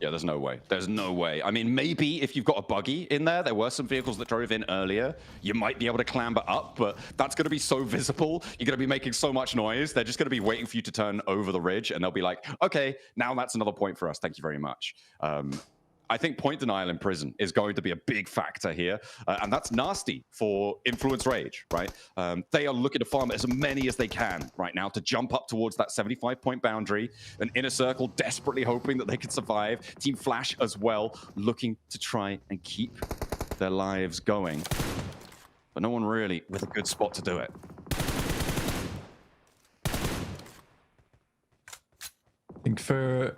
Yeah, there's no way. There's no way. I mean, maybe if you've got a buggy in there, there were some vehicles that drove in earlier, you might be able to clamber up, but that's going to be so visible. You're going to be making so much noise. They're just going to be waiting for you to turn over the ridge, and they'll be like, okay, now that's another point for us. Thank you very much. I think point denial in prison is going to be a big factor here, and that's nasty for Influence Rage, right? They are looking to farm as many as they can right now to jump up towards that 75-point boundary. An Inner Circle desperately hoping that they can survive. Team Flash as well, looking to try and keep their lives going. But no one really with a good spot to do it. I think for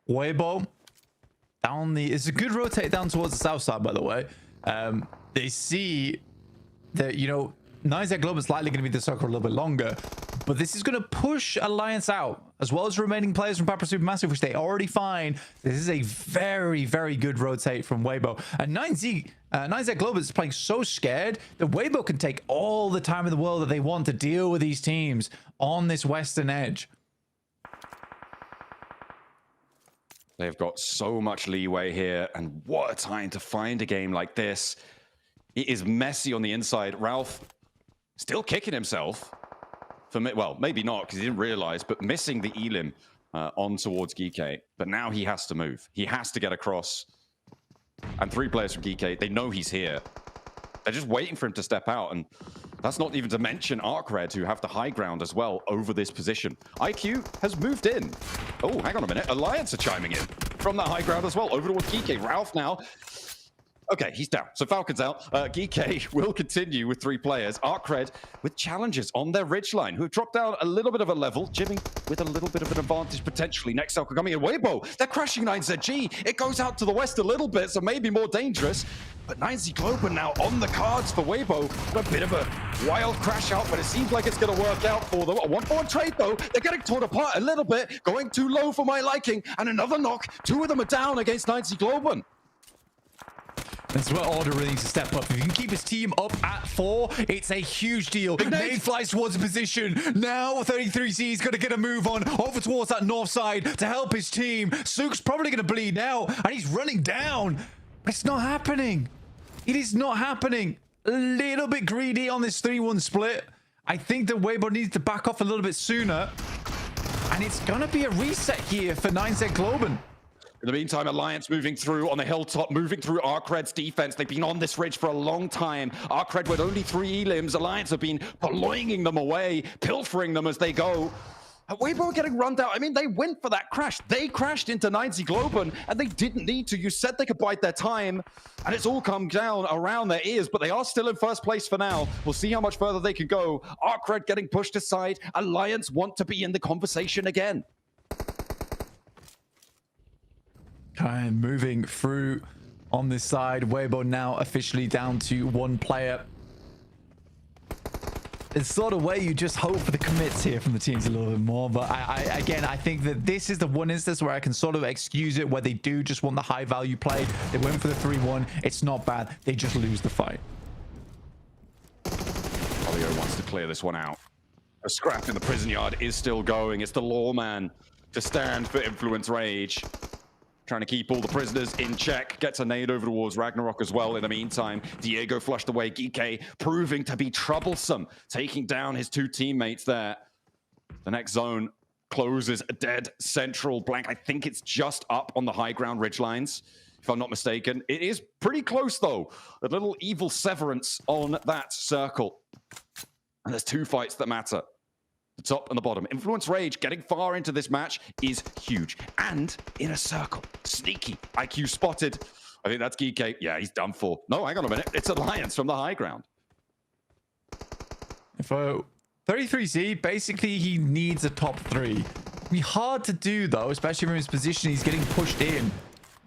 Weibo, it's a good rotate down towards the south side, by the way. They see that, you know, Nizek Globe is likely going to be the circle a little bit longer, but this is going to push Alliance out, as well as remaining players from Papa Supermassive, which they already find. This is a very, very good rotate from Weibo. And Nizek Globe is playing so scared that Weibo can take all the time in the world that they want to deal with these teams on this western edge. They've got so much leeway here, and what a time to find a game like this. It is messy on the inside. Ralph still kicking himself. Well, maybe not, because he didn't realize, but missing the Elim on towards Geekay. But now he has to move. He has to get across. And 3 players from Geekay, they know he's here. They're just waiting for him to step out, and that's not even to mention Arcred, who have the high ground as well over this position. IQ has moved in. Oh, hang on a minute. Alliance are chiming in from that high ground as well, over towards Geekay. Ralph now. Okay, he's down. So Falcon's out. Geekay will continue with 3 players. Arcred with challenges on their ridgeline, who have dropped down a little bit of a level. Jimmy with a little bit of an advantage potentially. Next Falcon coming in. Weibo, they're crashing 9ZG. It goes out to the west a little bit, so maybe more dangerous. But 9Z Global now on the cards for Weibo. A bit of a wild crash out, but it seems like it's going to work out for them. A 1-for-1 trade, though. They're getting torn apart a little bit. Going too low for my liking. And another knock. 2 of them are down against 9Z Global. That's where Order really needs to step up. If you can keep his team up at 4, it's a huge deal. Nade flies towards the position. Now 33Z is going to get a move on over towards that north side to help his team. Sook's probably going to bleed now, and he's running down. But it's not happening. It is not happening. A little bit greedy on this 3-1 split. I think that Weibo needs to back off a little bit sooner. And it's going to be a reset here for 9Z Globen. In the meantime, Alliance moving through on the hilltop, moving through Arcred's defense. They've been on this ridge for a long time. Arcred with only 3 elims. Alliance have been purloining them away, pilfering them as they go. Weibo getting run down. I mean, they went for that crash. They crashed into 9Z Globen, and they didn't need to. You said they could bide their time, and it's all come down around their ears, but they are still in first place for now. We'll see how much further they can go. Arcred getting pushed aside. Alliance want to be in the conversation again. And moving through on this side, Weibo now officially down to 1 player. It's sort of where you just hope for the commits here from the teams a little bit more. But again, I think that this is the one instance where I can sort of excuse it, where they do just want the high value play. They went for the 3-1. It's not bad. They just lose the fight. Olio wants to clear this one out. A scrap in the prison yard is still going. It's the lawman to stand for Influence Rage. Trying to keep all the prisoners in check. Gets a nade over towards Ragnarok as well in the meantime. Diego flushed away. Geekay proving to be troublesome. Taking down his 2 teammates there. The next zone closes dead central. Blank, I think it's just up on the high ground ridgelines, if I'm not mistaken. It is pretty close, though. A little evil severance on that circle. And there's 2 fights that matter. The top and the bottom. Influence Rage getting far into this match is huge. And in a circle. Sneaky. IQ spotted. I think that's Geekay. Yeah, he's done for. No, hang on a minute. It's Alliance from the high ground. If I 33Z, basically, he needs a top 3. It'd be hard to do, though, especially from his position. He's getting pushed in.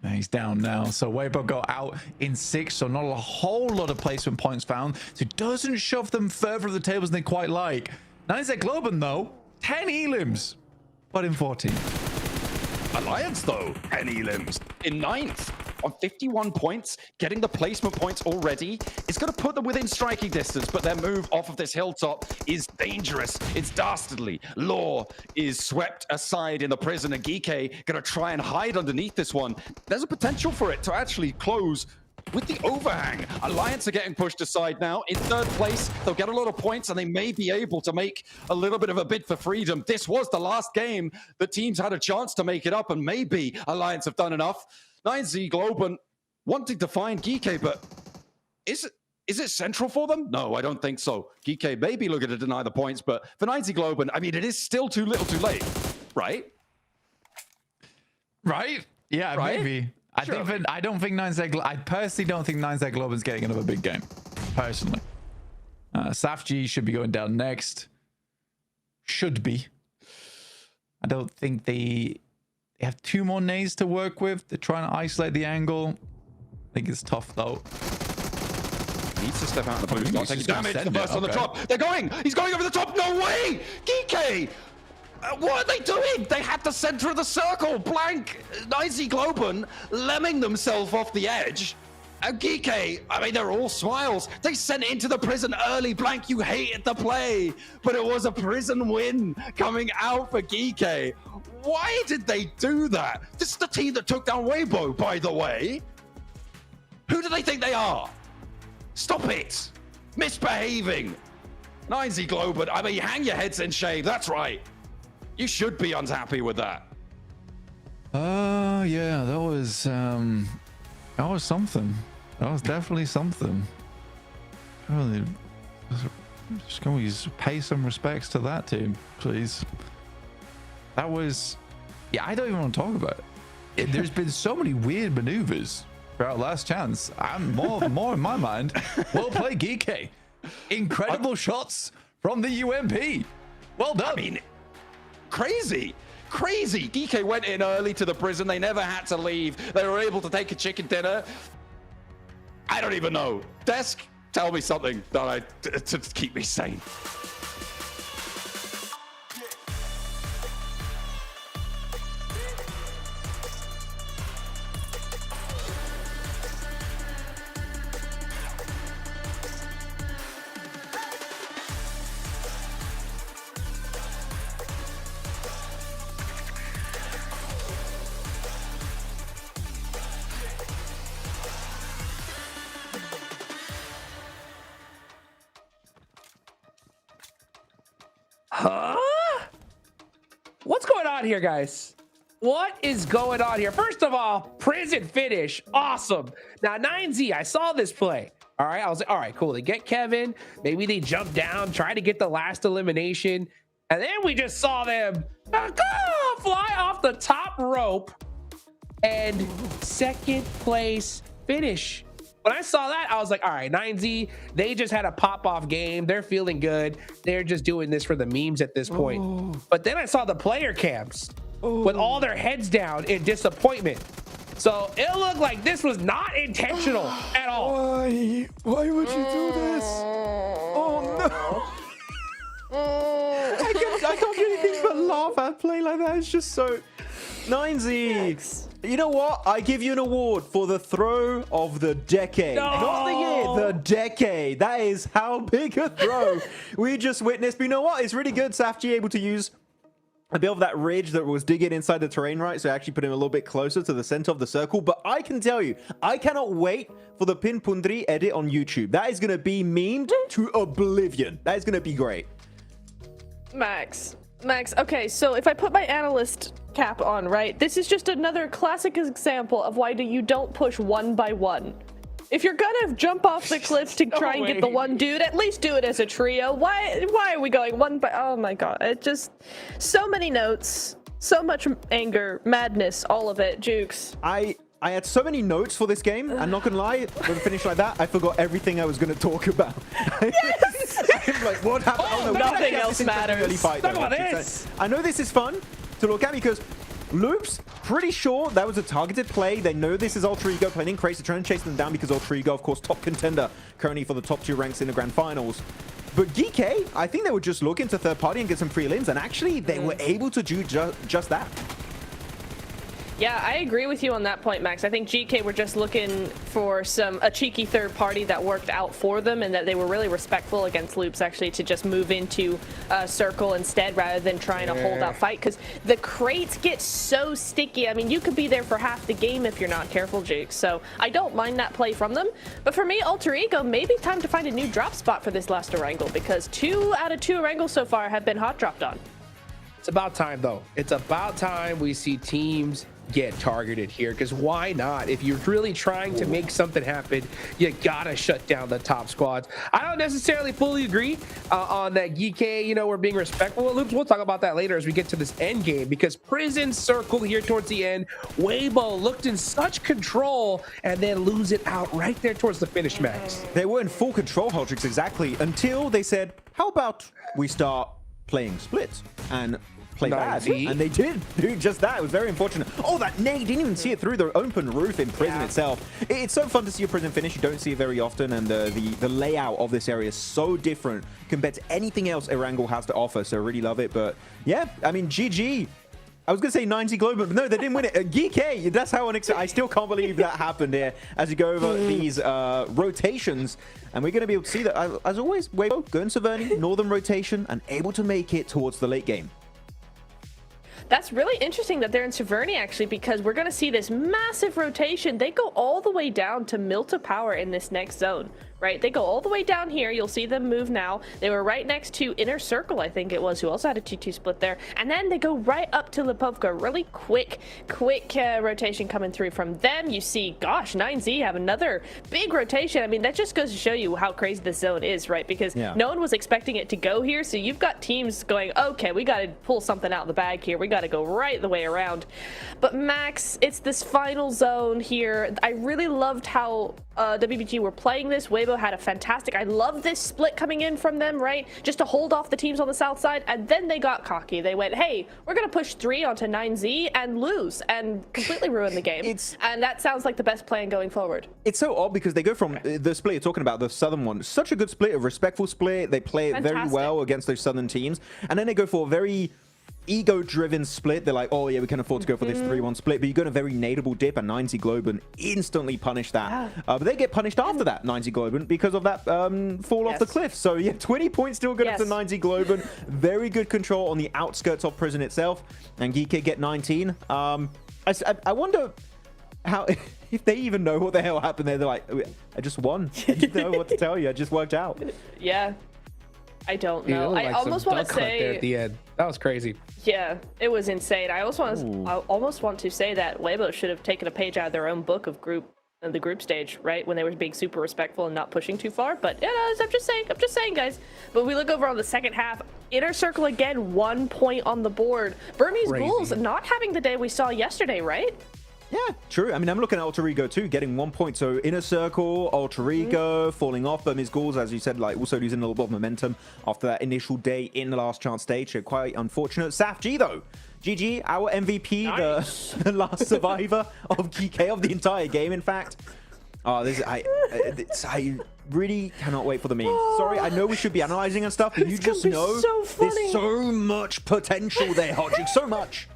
He's down now. So Weibo got out in 6, so not a whole lot of placement points found. So it doesn't shove them further up the tables than they quite like. 9Z Globen, though, 10 elims, but in 14. Alliance, though, 10 elims in 9th. On 51 points, getting the placement points already is going to put them within striking distance, but their move off of this hilltop is dangerous. It's dastardly. Law is swept aside in the prison, and Geeke going to try and hide underneath this one. There's a potential for it to actually close with the overhang. Alliance are getting pushed aside now. In 3rd place, they'll get a lot of points, and they may be able to make a little bit of a bid for freedom. This was the last game that teams had a chance to make it up, and maybe Alliance have done enough. 9Z Globen wanting to find Geeke, but is it central for them? No, I don't think so. Geeke may be looking to deny the points, but for 9Z Globen, I mean, it is still too little too late, right? Right? Yeah, right? Maybe. I don't think 9Z. I personally don't think 9Z Globen's getting another big game. Personally, Safji should be going down next. Should be. I don't think they have 2 more nades to work with. They're trying to isolate the angle. I think it's tough though. Needs to step out in the blue. Not taking damage. The burst on the top. They're going. He's going over the top. No way. Geeke. What are they doing? They had the center of the circle. Blank. 9Z Globen lemming themselves off the edge. And Geeke, I mean, they're all smiles. They sent it into the prison early. Blank, you hated the play. But it was a prison win coming out for Geeke. Why did they do that? This is the team that took down Weibo, by the way. Who do they think they are? Stop it. Misbehaving. 9Z Globen, I mean, hang your heads in shame. That's right. You should be unhappy with that. Yeah, that was something. That was definitely something. Really, just can we pay some respects to that team, please? That was, yeah, I don't even want to talk about it. There's been so many weird maneuvers throughout Last Chance. I'm more in my mind. Well played, Geeke. Incredible shots from the UMP. Well done. I mean, crazy. Geeke went in early to the prison. They never had to leave. They were able to take a chicken dinner. I don't even know. Desk, tell me something to keep me sane. Huh? What's going on here, guys? What is going on here? First of all, prison finish. Awesome. Now, 9Z, I saw this play. All right. I was like, all right, cool. They get Kevin. Maybe they jump down, try to get the last elimination. And then we just saw them fly off the top rope and 2nd place finish. When I saw that, I was like, all right, 9Z, they just had a pop-off game. They're feeling good. They're just doing this for the memes at this point. Oh. But then I saw the player cams with all their heads down in disappointment. So it looked like this was not intentional at all. Why would you do this? Oh, no. I can't do anything but laugh at play like that. It's just so... 9Z. You know what? I give you an award for the throw of the decade. No! Not the year, the decade. That is how big a throw we just witnessed. But you know what? It's really good. Safji able to use a bit of that ridge that was digging inside the terrain, right? So actually put him a little bit closer to the center of the circle. But I can tell you, I cannot wait for the Pin Pundri edit on YouTube. That is going to be memed to oblivion. That is going to be great. Max, okay, so if I put my analyst cap on, right, this is just another classic example of why you don't push 1 by 1. If you're gonna jump off the cliff to try and get the one dude, at least do it as a trio. Why are we going 1 by... Oh my god, it just... So many notes, so much anger, madness, all of it. Jukes. I had so many notes for this game. I'm not gonna lie, with a finish like that, I forgot everything I was gonna talk about. Yes! Like, what happened? Oh, no, nothing else Early matters. fight, Look though, at this. I know this is fun to look at because Loops, pretty sure that was a targeted play. They know this is Alter Ego playing Crazy, trying to chase them down because Alter Ego, of course, top contender currently for the top 2 ranks in the grand finals. But GK, I think they were just looking to third party and get some prelims, and actually they were able to do just that. Yeah, I agree with you on that point, Max. I think GK were just looking for a cheeky third party that worked out for them, and that they were really respectful against Loops actually to just move into circle instead rather than trying to hold out fight, because the crates get so sticky. I mean, you could be there for half the game if you're not careful, Jake. So I don't mind that play from them. But for me, Alter Ego, maybe time to find a new drop spot for this last Erangel, because 2 out of 2 Erangels so far have been hot dropped on. It's about time, though. It's about time we see teams get targeted here, because why not? If you're really trying to make something happen, you gotta shut down the top squads. I don't necessarily fully agree on that GK, you know, we're being respectful of Loops. We'll talk about that later as we get to this end game, because Prison Circle here towards the end, Weibo looked in such control and then lose it out right there towards the finish, Max. They were in full control, Hotrix, exactly, until they said, how about we start playing splits and play bad? And they did do just that. It was very unfortunate. Oh, that nade, didn't even see it through the open roof in Prison itself. It's so fun to see a Prison finish. You don't see it very often, and the layout of this area is so different compared to anything else Erangel has to offer, so I really love it. But yeah, I mean, GG. I was going to say 90 Global, but no, they didn't win it. GK, that's how I still can't believe that happened here as you go over these rotations. And we're going to be able to see that, as always, Weibo, going Severny, Northern rotation, and able to make it towards the late game. That's really interesting that they're in Severny, actually, because we're going to see this massive rotation. They go all the way down to Milta Power in this next zone, right? They go all the way down here. You'll see them move now. They were right next to Inner Circle, I think it was, who also had a 2-2 split there. And then they go right up to Lipovka. Really quick rotation coming through from them. You see, gosh, 9Z have another big rotation. I mean, that just goes to show you how crazy this zone is, right? Because no one was expecting it to go here. So you've got teams going, okay, we got to pull something out of the bag here. We got to go right the way around. But Max, it's this final zone here. I really loved how WBG were playing this. Weibo had a fantastic, I love this split coming in from them, right? Just to hold off the teams on the south side. And then they got cocky. They went, hey, we're going to push 3 onto 9Z and lose and completely ruin the game. And that sounds like the best plan going forward. It's so odd because they go from the split you're talking about, the southern one, such a good split, a respectful split. They play it very well against those southern teams. And then they go for a very ego-driven split. They're like, oh yeah, we can afford to go for this 3-1 split, but you got a very nadeable dip, and 90 Globan instantly punish that. But they get punished after that, 90 Globan, because of that fall off the cliff. So yeah, 20 points still good up to 90 Globan. Very good control on the outskirts of Prison itself, and Geeke get 19. I wonder how, if they even know what the hell happened there. They're like, I just won. I don't know what to tell you. I just worked out. Yeah. I don't know. I almost want to say there at the end. That was crazy. Yeah, it was insane. I almost want to say that Weibo should have taken a page out of their own book of the group stage, right? When they were being super respectful and not pushing too far. But yeah, I'm just saying, guys. But we look over on the second half. Inner Circle again, 1 point on the board. Burmese Ghouls not having the day we saw yesterday, right? Yeah, true. I mean, I'm looking at Alter Ego too, getting 1 point. So Inner Circle, Alter Ego, falling off. Burmese Ghouls, as you said, like also losing a little bit of momentum after that initial day in the last chance stage. So quite unfortunate. Saf G though. GG, our MVP, the last survivor of GK of the entire game, in fact. Oh, I really cannot wait for the memes. Sorry, I know we should be analyzing and stuff, but you just know there's so much potential there, Hodging, so much.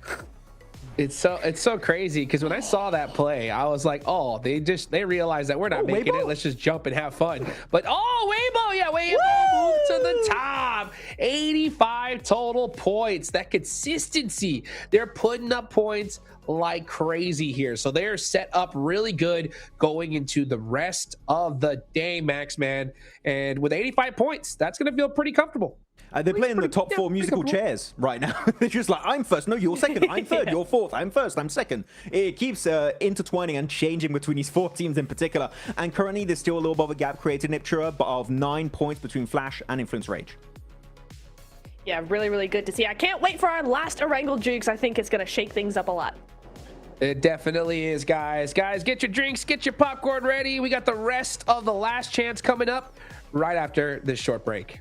It's so crazy because when I saw that play, I was like, oh, they realized that we're not making it. Let's just jump and have fun. But Weibo, yeah, Weibo moved to the top. 85 total points. That consistency. They're putting up points like crazy here. So they're set up really good going into the rest of the day, Max, man. And with 85 points, that's going to feel pretty comfortable. They're playing the top 4 musical chairs right now. They're just like, I'm first, no, you're second, I'm third, you're fourth, I'm first, I'm second. It keeps intertwining and changing between these 4 teams in particular. And currently, there's still a little bit of a gap created in Iptura, but of 9 points between Flash and Influence Rage. Yeah, really, really good to see. I can't wait for our last Erangel Jukes. I think it's going to shake things up a lot. It definitely is, guys. Guys, get your drinks, get your popcorn ready. We got the rest of the last chance coming up right after this short break.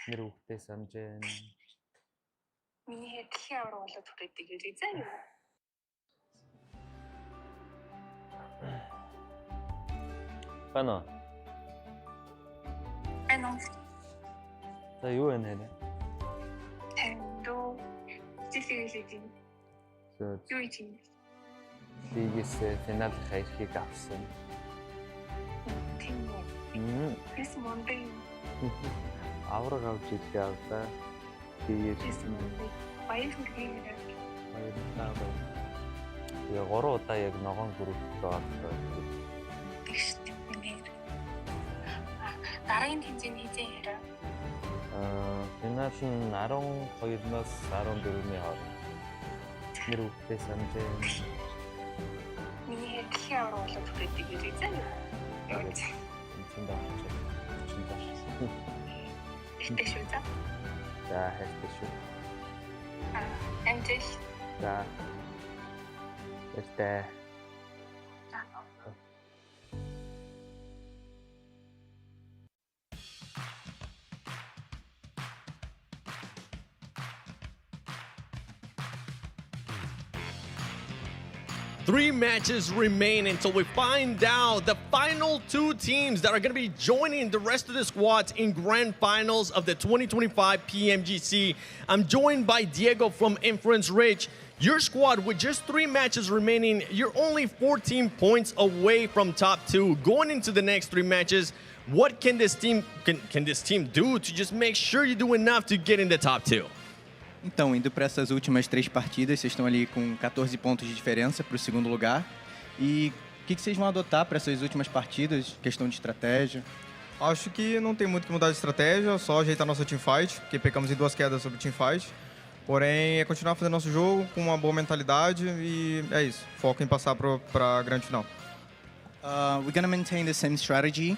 Нэр хүүхдээ самжин. Миний хэд дэлхийн авраг болоод хүрээдэг гэж үзэн юу? Байна. Байна. За юу вэ нэ? Тэндөө зэфигэлээ. Юу юм? Лигээс финал хайрхийг авсан. Тийм үү? Эс Монday. Авраг авч ирлээ авлаа. Лигээс баяр хүргэе. баярлалаа. Я 3 удаа яг ногоон бүрэлдэхүүн авсан. Тэгш. Дараагийн тэмцээний хизээ хэрэг? Финал нь 12-наас 14-ний хооронд. Нэр хүүхдээ самжин. Миний хэд дэлхийн авраг болоод хүрээдэг гэж үзэн юу? Тэнцэнд авчих. Ихтэй шүү за. За хайртай шүү. Амжилт. За. Баяртай. 3 matches remain until we find out the final 2 teams that are going to be joining the rest of the squads in grand finals of the 2025 PMGC. I'm joined by Diego from Inference Ridge. Your squad, with just 3 matches remaining, you're only 14 points away from top 2. Going into the next 3 matches, what can this team do to just make sure you do enough to get in the top 2? Então, indo para essas últimas 3 partidas, vocês estão ali com 14 pontos de diferença para o segundo lugar. E o que vocês vão adotar para essas últimas partidas? Questão de estratégia? Acho que não tem muito que mudar de estratégia, só ajeitar nossa teamfight, porque pecamos em 2 quedas sobre teamfight. Porém, é continuar fazendo nosso jogo com uma boa mentalidade e é isso. Foco em passar para a grande final. We're gonna maintain the same strategy,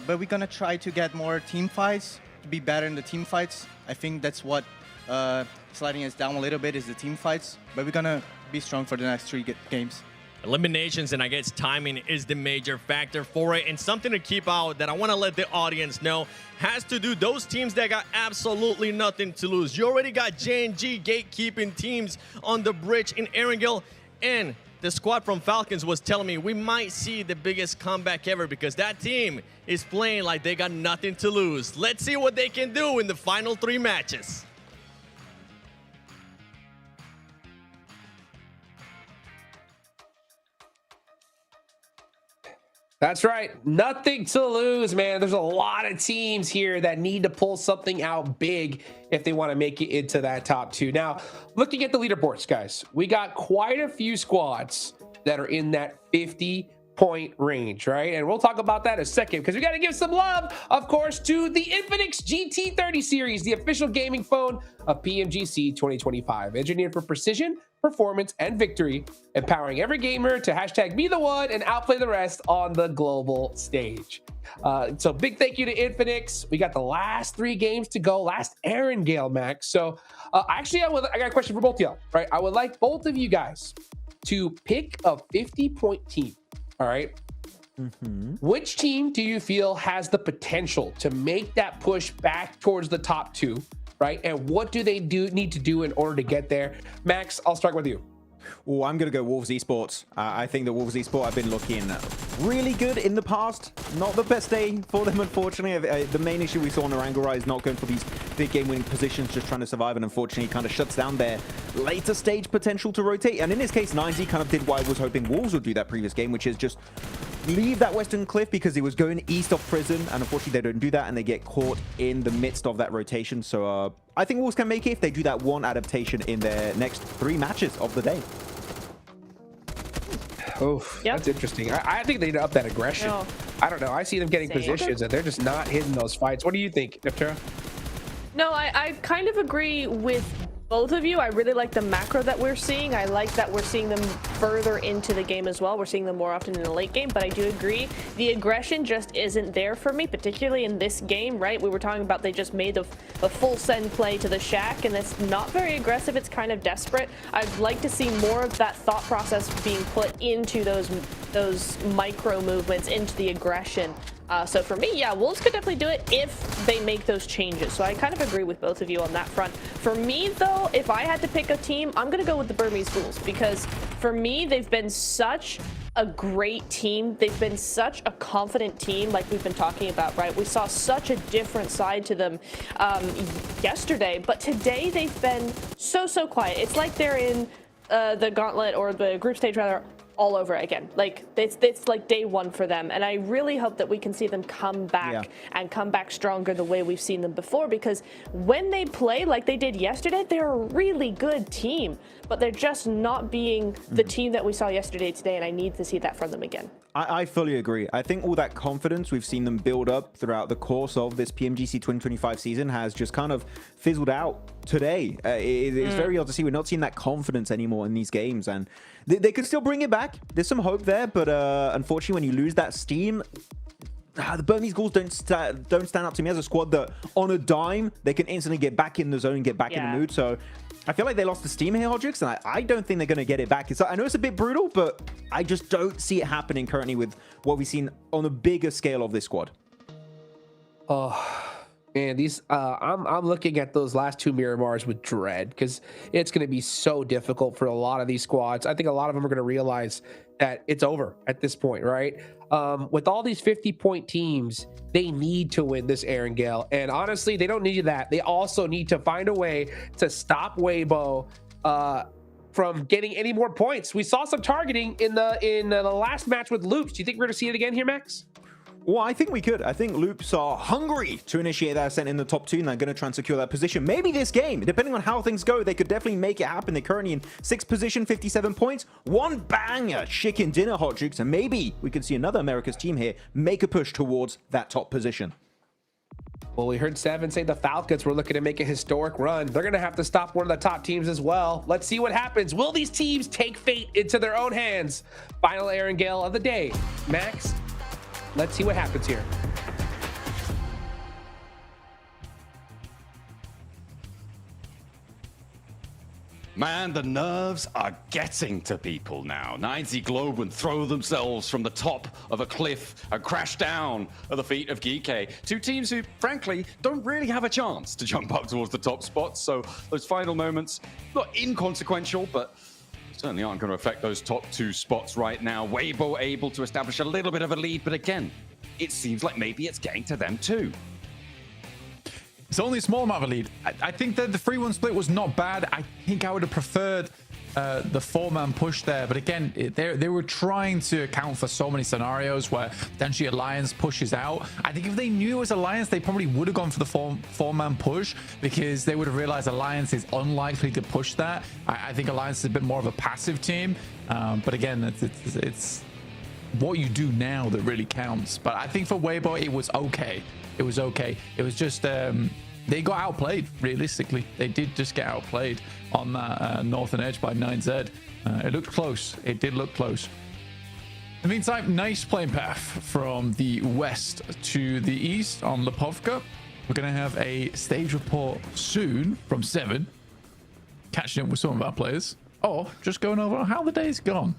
but we're gonna try to get more team fights, to be better in the team fights. I think that's what sliding us down a little bit is the team fights, but we're gonna be strong for the next 3 games. Eliminations and I guess timing is the major factor for it, and something to keep out that I want to let the audience know has to do those teams that got absolutely nothing to lose. You already got J&G gatekeeping teams on the bridge in Erangel, and the squad from Falcons was telling me we might see the biggest comeback ever because that team is playing like they got nothing to lose. Let's see what they can do in the final 3 matches. That's right. Nothing to lose, man. There's a lot of teams here that need to pull something out big if they want to make it into that top 2. Now, looking at the leaderboards, guys, we got quite a few squads that are in that 50-point range, right? And we'll talk about that in a second because we got to give some love, of course, to the Infinix GT30 series, the official gaming phone of PMGC 2025. Engineered for precision, performance, and victory, empowering every gamer to hashtag be the one and outplay the rest on the global stage. So big thank you to Infinix. We got the last 3 games to go, last Erangel, Max. So actually, I got a question for both of y'all, right? I would like both of you guys to pick a 50-point team, all right? Which team do you feel has the potential to make that push back towards the top 2? Right? And what do they need to do in order to get there? Max, I'll start with you. Oh, I'm going to go Wolves Esports. I think that Wolves Esports have been looking really good in the past. Not the best day for them, unfortunately. The main issue we saw on Erangel is not going for these big game-winning positions, just trying to survive, and unfortunately kind of shuts down their later stage potential to rotate. And in this case, 9Z kind of did what I was hoping Wolves would do that previous game, which is just leave that western cliff because he was going east of prison, and unfortunately they don't do that and they get caught in the midst of that rotation. So I think Wolves can make it if they do that 1 adaptation in their next 3 matches of the day. Oh, that's interesting. I think they need to up that aggression. No. I don't know. I see them getting Same. positions and they're just not hitting those fights. What do you think, Neptera? No, I kind of agree with both of you. I really like the macro that we're seeing. I like that we're seeing them further into the game as well. We're seeing them more often in the late game, but I do agree the aggression just isn't there for me, particularly in this game, right? We were talking about they just made the full send play to the shack, and it's not very aggressive. It's kind of desperate. I'd like to see more of that thought process being put into those micro movements, into the aggression. So for me, yeah, Wolves could definitely do it if they make those changes. So I kind of agree with both of you on that front. For me, though, if I had to pick a team, I'm going to go with the Burmese Ghouls, because for me, they've been such a great team. They've been such a confident team, like we've been talking about, right? We saw such a different side to them yesterday, but today they've been so quiet. It's like they're in the Gauntlet, or the group stage rather, all over again. Like it's like day one for them, and I really hope that we can see them come back and come back stronger the way we've seen them before, because when they play like they did yesterday, they're a really good team, but they're just not being the team that we saw yesterday today, and I need to see that from them again. I fully agree. I think all that confidence we've seen them build up throughout the course of this PMGC 2025 season has just kind of fizzled out today. It's very odd to see. We're not seeing that confidence anymore in these games, and they could still bring it back. There's some hope there, but unfortunately, when you lose that steam, the Burmese Ghouls don't stand up to me as a squad that, on a dime, they can instantly get back in the zone and get back in the mood. So I feel like they lost the steam here, Hodgix, and I don't think they're going to get it back. I know it's a bit brutal, but I just don't see it happening currently with what we've seen on a bigger scale of this squad. Oh, man, these I'm looking at those last two Miramars with dread, because it's going to be so difficult for a lot of these squads. I think a lot of them are going to realize that it's over at this point, right? With all these 50-point teams, they need to win this Erangel. And honestly, they don't need that. They also need to find a way to stop Weibo from getting any more points. We saw some targeting in the last match with Loops. Do you think we're going to see it again here, Max? Well, I think we could. I think Loops are hungry to initiate that ascent in the top 2, and they're going to try and secure that position. Maybe this game, depending on how things go, they could definitely make it happen. They're currently in 6th position, 57 points. One banger chicken dinner, Hodgix, and maybe we could see another America's team here make a push towards that top position. Well, we heard Seven say the Falcons were looking to make a historic run. They're going to have to stop one of the top teams as well. Let's see what happens. Will these teams take fate into their own hands? Final Erangel of the day. Max, let's see what happens here. Man, the nerves are getting to people now. 9Z Globe and throw themselves from the top of a cliff and crash down at the feet of Geeky. Two teams who, frankly, don't really have a chance to jump up towards the top spots. So those final moments, not inconsequential, but certainly aren't going to affect those top 2 spots right now. Weibo able to establish a little bit of a lead, but again, it seems like maybe it's getting to them too. It's only a small amount of a lead. I think that the 3-1 split was not bad. I think I would have preferred the 4-man push there. But again, they were trying to account for so many scenarios where potentially Alliance pushes out. I think if they knew it was Alliance, they probably would have gone for the 4-man push, because they would have realized Alliance is unlikely to push that. I think Alliance is a bit more of a passive team. But again, it's what you do now that really counts. But I think for Weibo, it was okay. It was okay. It was just they got outplayed. Realistically, they did just get outplayed on that northern edge by 9Z. It looked close. It did look close. In the meantime, nice playing path from the west to the east on Lipovka. We're going to have a stage report soon from 7, catching up with some of our players, or just going over how the day's gone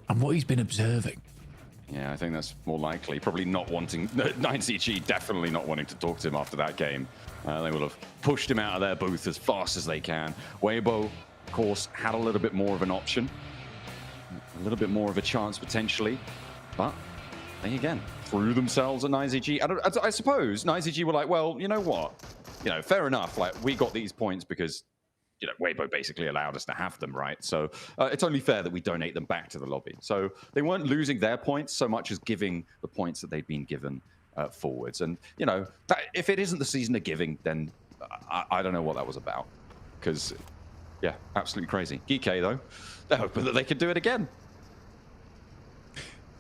and what he's been observing. Yeah, I think that's more likely. Probably not wanting, 9CG definitely not wanting to talk to him after that game. They will have pushed him out of their booth as fast as they can. Weibo, of course, had a little bit more of an option. A little bit more of a chance potentially. But they again threw themselves at 9CG. I suppose 9CG were like, well, you know what? Fair enough. Like, we got these points because Weibo basically allowed us to have them, right? So it's only fair that we donate them back to the lobby. So they weren't losing their points so much as giving the points that they'd been given forwards. And, if it isn't the season of giving, then I don't know what that was about. Because, yeah, absolutely crazy. Geeky, though, they're hoping that they could do it again.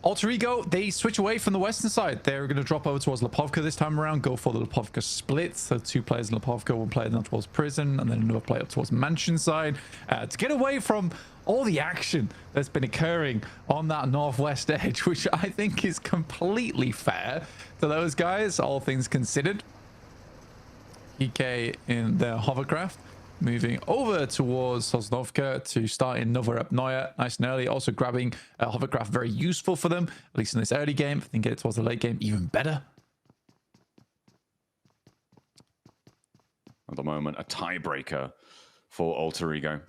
Alter Ego, they switch away from the western side. They're going to drop over towards Lipovka this time around, go for the Lipovka split. So 2 players in Lipovka, 1 player down towards Prison, and then another player up towards Mansion side to get away from all the action that's been occurring on that northwest edge, which I think is completely fair to those guys, all things considered. EK in their hovercraft moving over towards Sosnovka to start in Novorapnoye nice and early. Also grabbing hovercraft, very useful for them, at least in this early game. If they can get it towards the late game, even better. At the moment, a tiebreaker for Alter Ego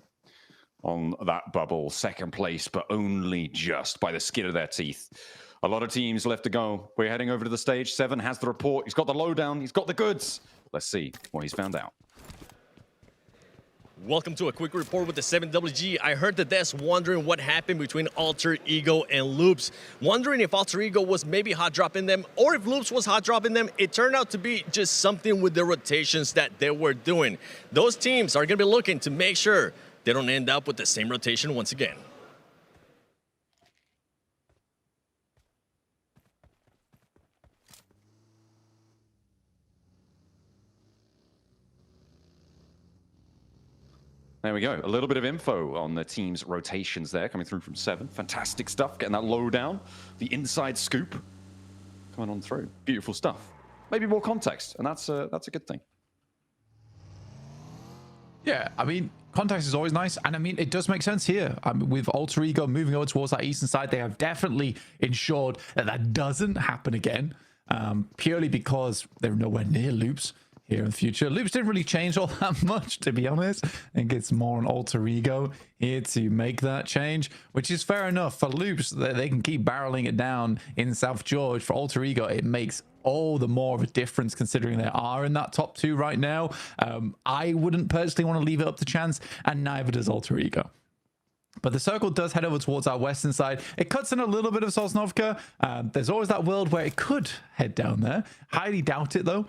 on that bubble. Second place, but only just by the skin of their teeth. A lot of teams left to go. We're heading over to the stage. Seven has the report. He's got the lowdown. He's got the goods. Let's see what he's found out. Welcome to a quick report with the 7WG. I heard the devs wondering what happened between Alter Ego and Loops. Wondering if Alter Ego was maybe hot dropping them or if Loops was hot dropping them. It turned out to be just something with the rotations that they were doing. Those teams are going to be looking to make sure they don't end up with the same rotation once again. There we go. A little bit of info on the team's rotations there coming through from Seven. Fantastic stuff. Getting that lowdown. The inside scoop coming on through. Beautiful stuff. Maybe more context, and that's a good thing. Yeah, I mean, context is always nice. And I mean, it does make sense here. With Alter Ego moving over towards that eastern side, they have definitely ensured that that doesn't happen again. Purely because they're nowhere near Loops here in the future. Loops didn't really change all that much, to be honest. I think it's more an Alter Ego here to make that change, which is fair enough. For Loops, they can keep barreling it down in South George. For Alter Ego, it makes all the more of a difference considering they are in that top two right now. I wouldn't personally want to leave it up to chance, and neither does Alter Ego. But the circle does head over towards our western side. It cuts in a little bit of Sosnovka. There's always that world where it could head down there. Highly doubt it, though.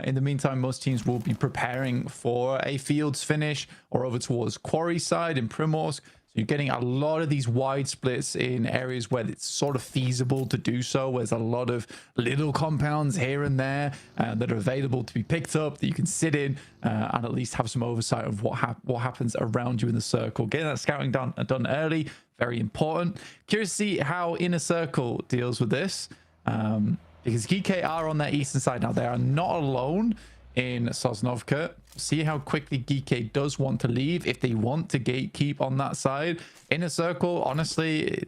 In the meantime, most teams will be preparing for a fields finish or over towards Quarry side in Primorsk. So you're getting a lot of these wide splits in areas where it's sort of feasible to do so. There's a lot of little compounds here and there that are available to be picked up that you can sit in and at least have some oversight of what happens around you in the circle. Getting that scouting done early, very important. Curious to see how Inner Circle deals with this because GK are on their eastern side now. They are not alone in Sosnovka. See how quickly GK does want to leave if they want to gatekeep on that side. Inner Circle, honestly,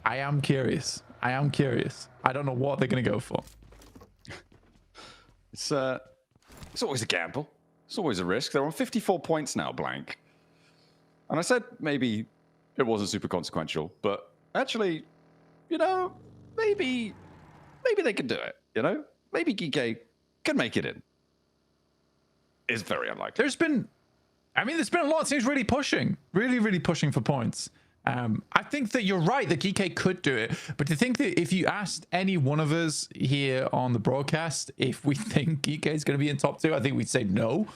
I am curious. I don't know what they're going to go for. It's always a gamble. It's always a risk. They're on 54 points now, blank. And I said maybe it wasn't super consequential, but actually, you know, maybe they could do it, you know? Maybe GK can make it in. It's very unlikely. There's been a lot of teams really pushing for points. I think that you're right that GK could do it, but to think that if you asked any one of us here on the broadcast if we think GK is going to be in top two, I think we'd say no.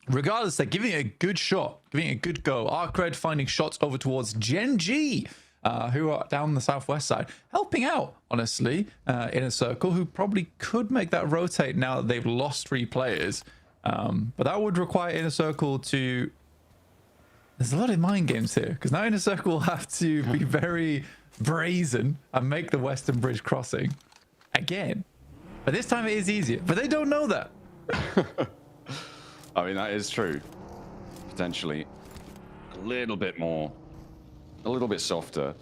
Regardless, they're giving it a good shot, giving it a good go. Arcred finding shots over towards Gen G, who are down the southwest side, helping out, honestly, in a circle, who probably could make that rotate now that they've lost 3 players. But that would require Inner Circle to... There's a lot of mind games here, because now Inner Circle will have to be very brazen and make the Western Bridge crossing again. But this time it is easier, but they don't know that. I mean, that is true. Potentially a little bit more, a little bit softer.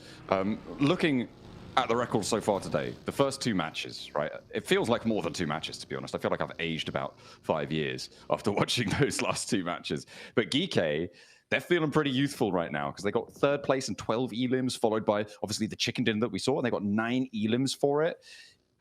Looking at the record so far today, the first 2 matches, right? It feels like more than 2 matches, to be honest. I feel like I've aged about 5 years after watching those last 2 matches. But GK, they're feeling pretty youthful right now because they got 3rd place and 12 elims, followed by obviously the chicken dinner that we saw, and they got 9 elims for it.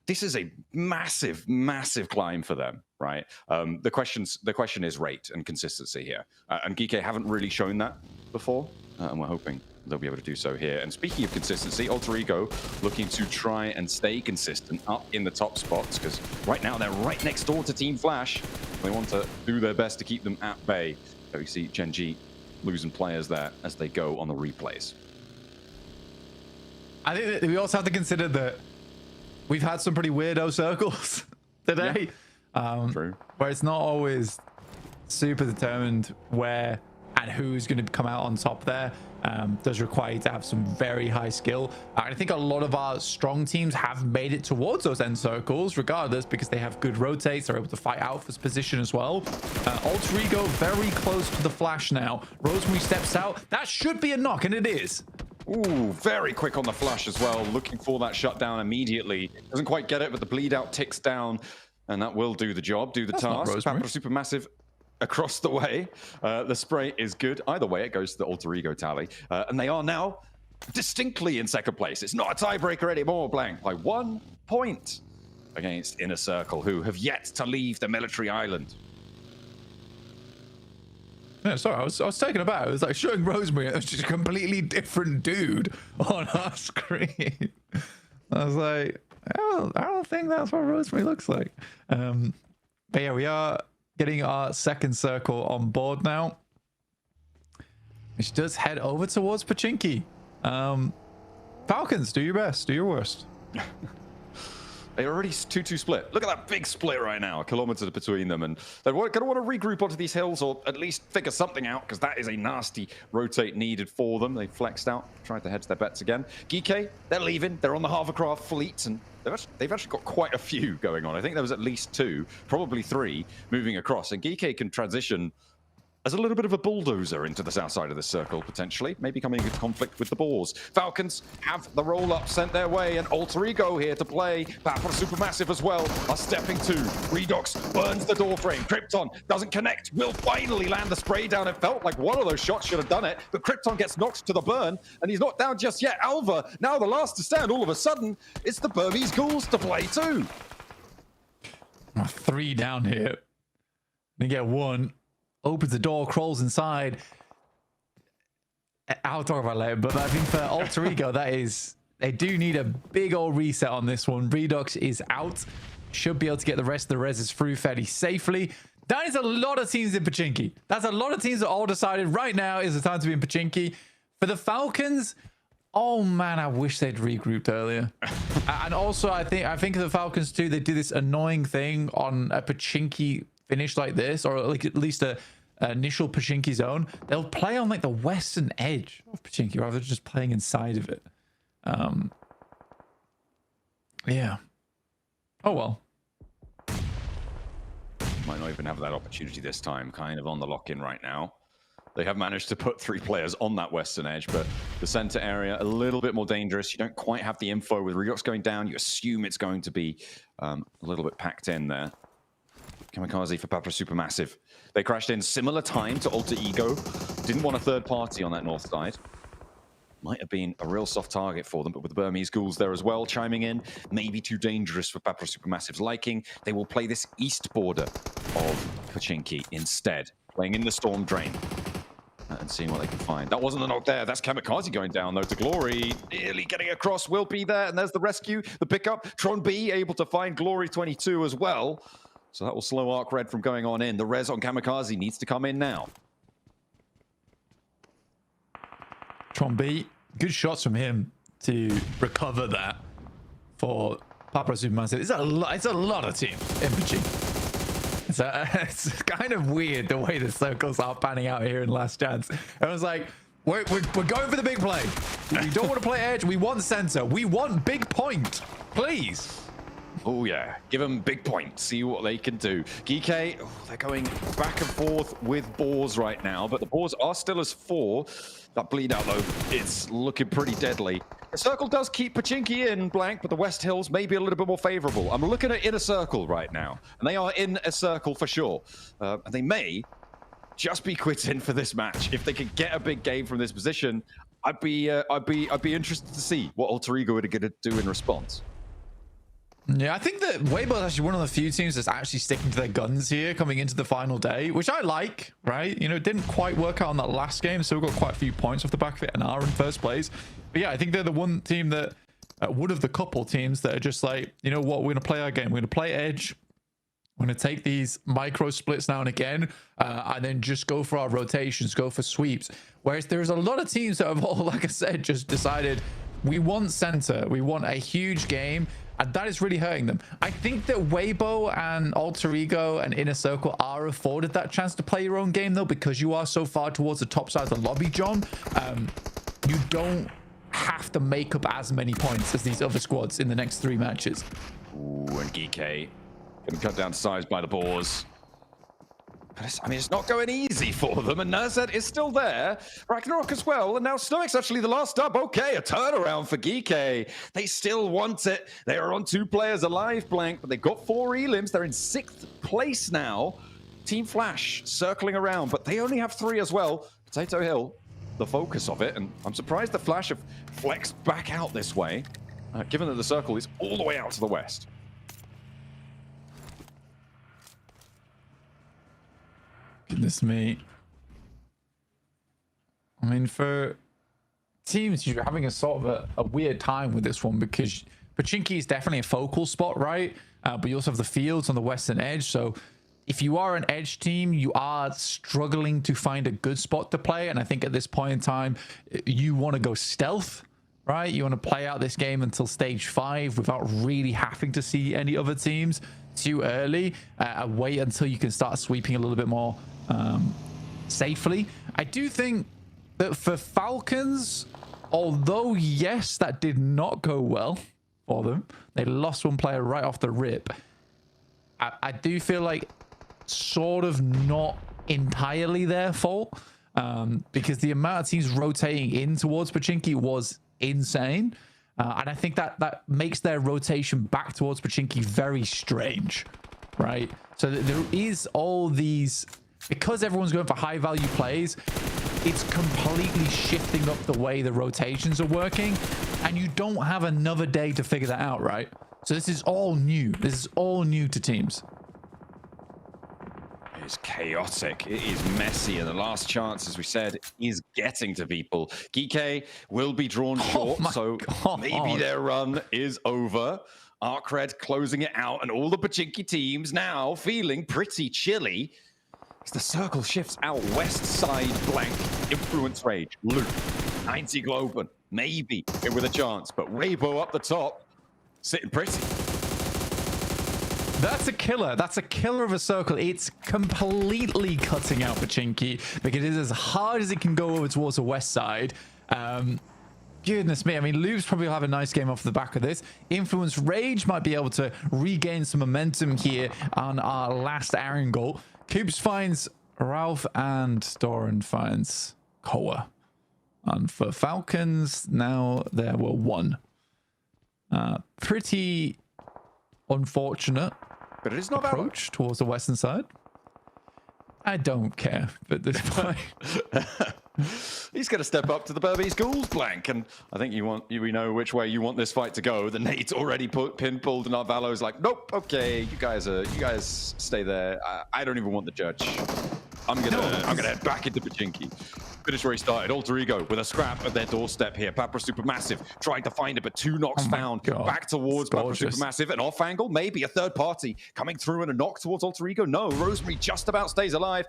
This is a massive, massive climb for them, right? The question is rate and consistency here. And GK haven't really shown that before, and we're hoping they'll be able to do so here. And speaking of consistency, Alter Ego looking to try and stay consistent up in the top spots, because right now they're right next door to Team Flash. They want to do their best to keep them at bay. So we see Gen G losing players there as they go on the replays. I think that we also have to consider that we've had some pretty weirdo circles today. Yeah. True. Where it's not always super determined where and who's going to come out on top there does require you to have some very high skill. I think a lot of our strong teams have made it towards those end circles regardless, because they have good rotates. They're able to fight Alpha's position as well. Alter Ego very close to the flash now. Rosemary steps out. That should be a knock, and it is. Ooh, very quick on the flash as well. Looking for that shutdown immediately. Doesn't quite get it, but the bleed out ticks down, and that will do the job, do the task. Papra Supermassive across the way. The spray is good. Either way, it goes to the Alter Ego tally. And they are now distinctly in second place. It's not a tiebreaker anymore, Blank, by 1 point against Inner Circle, who have yet to leave the military island. Yeah, sorry, I was taken aback. It was like showing Rosemary, it was just a completely different dude on our screen. I was like, I don't think that's what Rosemary looks like. But yeah, we are getting our second circle on board now, which does head over towards Pachinki. Falcons, do your best, do your worst. They're already 2-2 split. Look at that big split right now, a kilometer between them. And they're going to want to regroup onto these hills, or at least figure something out, because that is a nasty rotate needed for them. They flexed out, tried to hedge their bets again. Geeke, they're leaving. They're on the hovercraft fleet, and they've actually got quite a few going on. I think there was at least 2, probably 3, moving across. And Geeke can transition as a little bit of a bulldozer into the south side of the circle, potentially. Maybe coming into conflict with the Boars. Falcons have the roll-up sent their way, and Alter Ego here to play. Papra Supermassive as well are stepping to. Redox burns the door frame. Krypton doesn't connect. Will finally land the spray down. It felt like one of those shots should have done it, but Krypton gets knocked to the burn, and he's not down just yet. Alva, now the last to stand. All of a sudden, it's the Burmese Ghouls to play too. 3 down here. We get 1. Opens the door, crawls inside. I'll talk about it later, but I think for Alter Ego, they do need a big old reset on this one. Redox is out. Should be able to get the rest of the reses through fairly safely. That is a lot of teams in Pachinki. That's a lot of teams that all decided right now is the time to be in Pachinki. For the Falcons, oh man, I wish they'd regrouped earlier. And also, I think the Falcons too, they do this annoying thing on a Pachinki finish like this, or like at least a initial Pachinki zone. They'll play on like the western edge of Pachinki rather than just playing inside of it. Yeah. Oh well. Might not even have that opportunity this time, kind of on the lock-in right now. They have managed to put 3 players on that western edge, but the center area a little bit more dangerous. You don't quite have the info with Redox going down. You assume it's going to be a little bit packed in there. Kamikaze for Papra Supermassive. They crashed in similar time to Alter Ego. Didn't want a third party on that north side. Might have been a real soft target for them, but with the Burmese Ghouls there as well chiming in, maybe too dangerous for Papra Supermassive's liking. They will play this east border of Pachinki instead, playing in the Storm Drain and seeing what they can find. That wasn't the knock there. That's Kamikaze going down though to Glory. Nearly getting across. Will be there, and there's the rescue, the pickup. Tron B able to find Glory 22 as well. So that will slow Arc Red from going on in. The res on Kamikaze needs to come in now. Tron B, good shots from him to recover that for Papra Supermassive. It's a lot of teams in Pachinki. It's kind of weird the way the circles are panning out here in Last Chance. It was like, we're going for the big play. We don't want to play edge. We want center. We want big point. Please. Oh yeah, give them big point, see what they can do. Geeke, they're going back and forth with Boars right now, but the Boars are still as 4. That bleed out though, it's looking pretty deadly. The circle does keep Pachinki in, Blank, but the West Hills may be a little bit more favorable. I'm looking at Inner Circle right now, and they are in a circle for sure. And they may just be quitting for this match. If they could get a big game from this position, I'd be interested to see what Alter Ego are going to do in response. Yeah, I think that Weibo is actually one of the few teams that's actually sticking to their guns here coming into the final day, which I like, right? You know, it didn't quite work out on that last game, so we got quite a few points off the back of it and are in first place. But yeah, I think they're the one team that, one of the couple teams that are just like, you know what, we're going to play our game. We're going to play edge. We're going to take these micro splits now and again, and then just go for our rotations, go for sweeps. Whereas there's a lot of teams that have all, like I said, just decided we want center. We want a huge game. And that is really hurting them. I think that Weibo and Alter Ego and Inner Circle are afforded that chance to play your own game, though, because you are so far towards the top side of the lobby, John. You don't have to make up as many points as these other squads in the next 3 matches. Ooh, and Geeky getting cut down to size by the Boars. But I mean, it's not going easy for them, and Nazet is still there. Ragnarok as well, and now Stoic's actually the last up. Okay, a turnaround for Geeky. They still want it. They are on 2 players alive, Blank, but they've got 4 elims. They're in 6th place now. Team Flash circling around, but they only have 3 as well. Potato Hill, the focus of it, and I'm surprised the Flash have flexed back out this way, given that the circle is all the way out to the west. Goodness me. I mean, for teams, you're having a sort of a weird time with this one because Pachinki is definitely a focal spot, right? But you also have the fields on the western edge. So if you are an edge team, you are struggling to find a good spot to play. And I think at this point in time, you want to go stealth, right? You want to play out this game until stage 5 without really having to see any other teams too early. Wait until you can start sweeping a little bit more safely. I do think that for Falcons, although yes, that did not go well for them, they lost 1 player right off the rip. I do feel like sort of not entirely their fault, because the amount of teams rotating in towards Pachinki was insane. And I think that makes their rotation back towards Pachinki very strange, right? So there is all these, because everyone's going for high value plays, it's completely shifting up the way the rotations are working, and you don't have another day to figure that out, right? So this is all new. This is all new to teams. It's chaotic. It is messy, and the last chance, as we said, is getting to people. Geeky will be drawn short, so maybe their run is over. Arcred closing it out, and all the Pachinki teams now feeling pretty chilly. As the circle shifts out west side, Blank, Influence Rage, Luke, 90 Globen, maybe in with a chance, but Weibo up the top, sitting pretty. That's a killer. That's a killer of a circle. It's completely cutting out Pachinki because it is as hard as it can go over towards the west side. Goodness me. I mean, Luke's probably will have a nice game off the back of this. Influence Rage might be able to regain some momentum here on our last angle. Coops finds Ralph and Doran finds Koa. And for Falcons, now there were 1. Pretty unfortunate, but it is not approach towards the western side. I don't care at this point. He's going to step up to the Burmese Ghouls, Blank, and I think we know which way you want this fight to go. The Nate's already pin pulled, and Arvalo's like, nope, okay, you guys stay there. I don't even want the judge. I'm gonna head back into Pachinki. Finish where he started. Alter Ego with a scrap at their doorstep here. Papra Supermassive trying to find it, but 2 knocks found. Back towards Papra Supermassive. An off angle, maybe a third party coming through and a knock towards Alter Ego. No, Rosemary just about stays alive.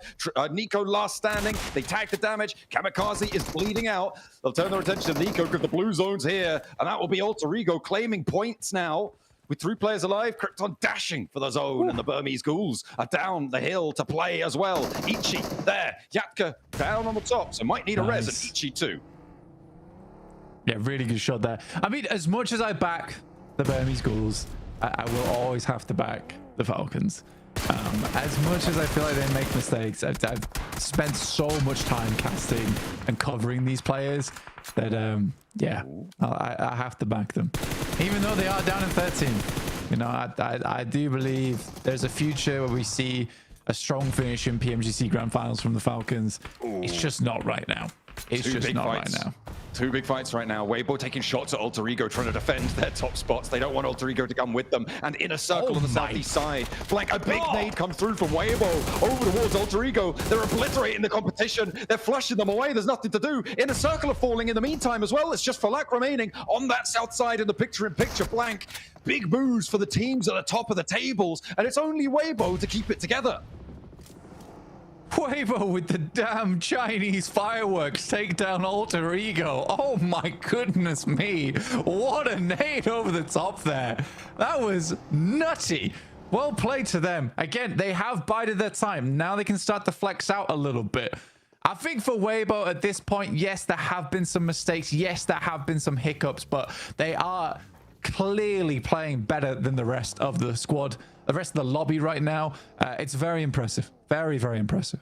Nico last standing. They tag the damage. Kamikaze is bleeding out. They'll turn their attention to Nico because the blue zone's here, and that will be Alter Ego claiming points now. With 3 players alive, Krypton dashing for the zone, and the Burmese Ghouls are down the hill to play as well. Ichi there, Yatka down on the top, so might need a res at Ichi too. Yeah, really good shot there. I mean, as much as I back the Burmese Ghouls, I will always have to back the Falcons. As much as I feel like they make mistakes, I've spent so much time casting and covering these players that, yeah, I have to back them. Even though they are down in 13, you know, I do believe there's a future where we see a strong finish in PMGC Grand Finals from the Falcons. It's just not right now. It's just not right now. 2 big fights right now. Weibo taking shots at Alter Ego, trying to defend their top spots. They don't want Alter Ego to come with them. And Inner Circle on the southeast side. Flank, a big nade comes through from Weibo over towards Alter Ego. They're obliterating the competition. They're flushing them away. There's nothing to do. Inner Circle are falling in the meantime as well. It's just Falak remaining on that south side in the picture-in-picture. Blank. Big moves for the teams at the top of the tables. And it's only Weibo to keep it together. Weibo with the damn Chinese fireworks take down Alter Ego. Oh my goodness me. What a nade over the top there. That was nutty. Well played to them. Again, they have bided their time. Now they can start to flex out a little bit. I think for Weibo at this point, yes, there have been some mistakes. Yes, there have been some hiccups, but they are clearly playing better than the rest of the squad, the rest of the lobby right now. It's very impressive. Very, very impressive.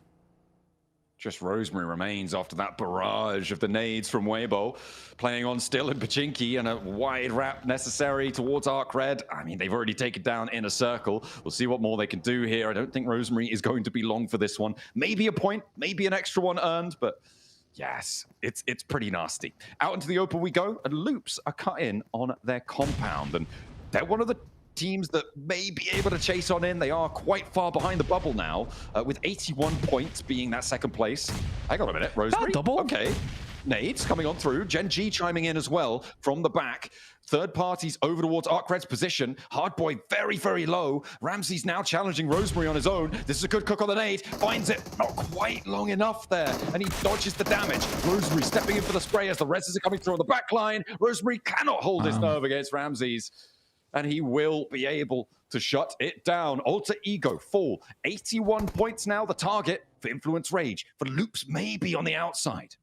Just Rosemary remains after that barrage of the nades from Weibo. Playing on still in Pachinki and a wide wrap necessary towards Arc Red. I mean, they've already taken down Inner Circle. We'll see what more they can do here. I don't think Rosemary is going to be long for this one. Maybe a point, maybe an extra one earned, but yes, it's pretty nasty. Out into the open we go, and Loops are cut in on their compound. And they're one of the teams that may be able to chase on in. They are quite far behind the bubble now, with 81 points being that second place. Hang on a minute, Rosemary. Double. Okay. Nades coming on through. Gen G chiming in as well from the back. Third parties over towards Arcred's position. Hardboy very, very low. Ramsey's now challenging Rosemary on his own. This is a good cook on the nade. Finds it not quite long enough there. And he dodges the damage. Rosemary stepping in for the spray as the reses are coming through on the back line. Rosemary cannot hold his nerve against Ramsey's. And he will be able to shut it down. Alter Ego full. 81 points now, the target for Influence Rage. For Loops maybe on the outside.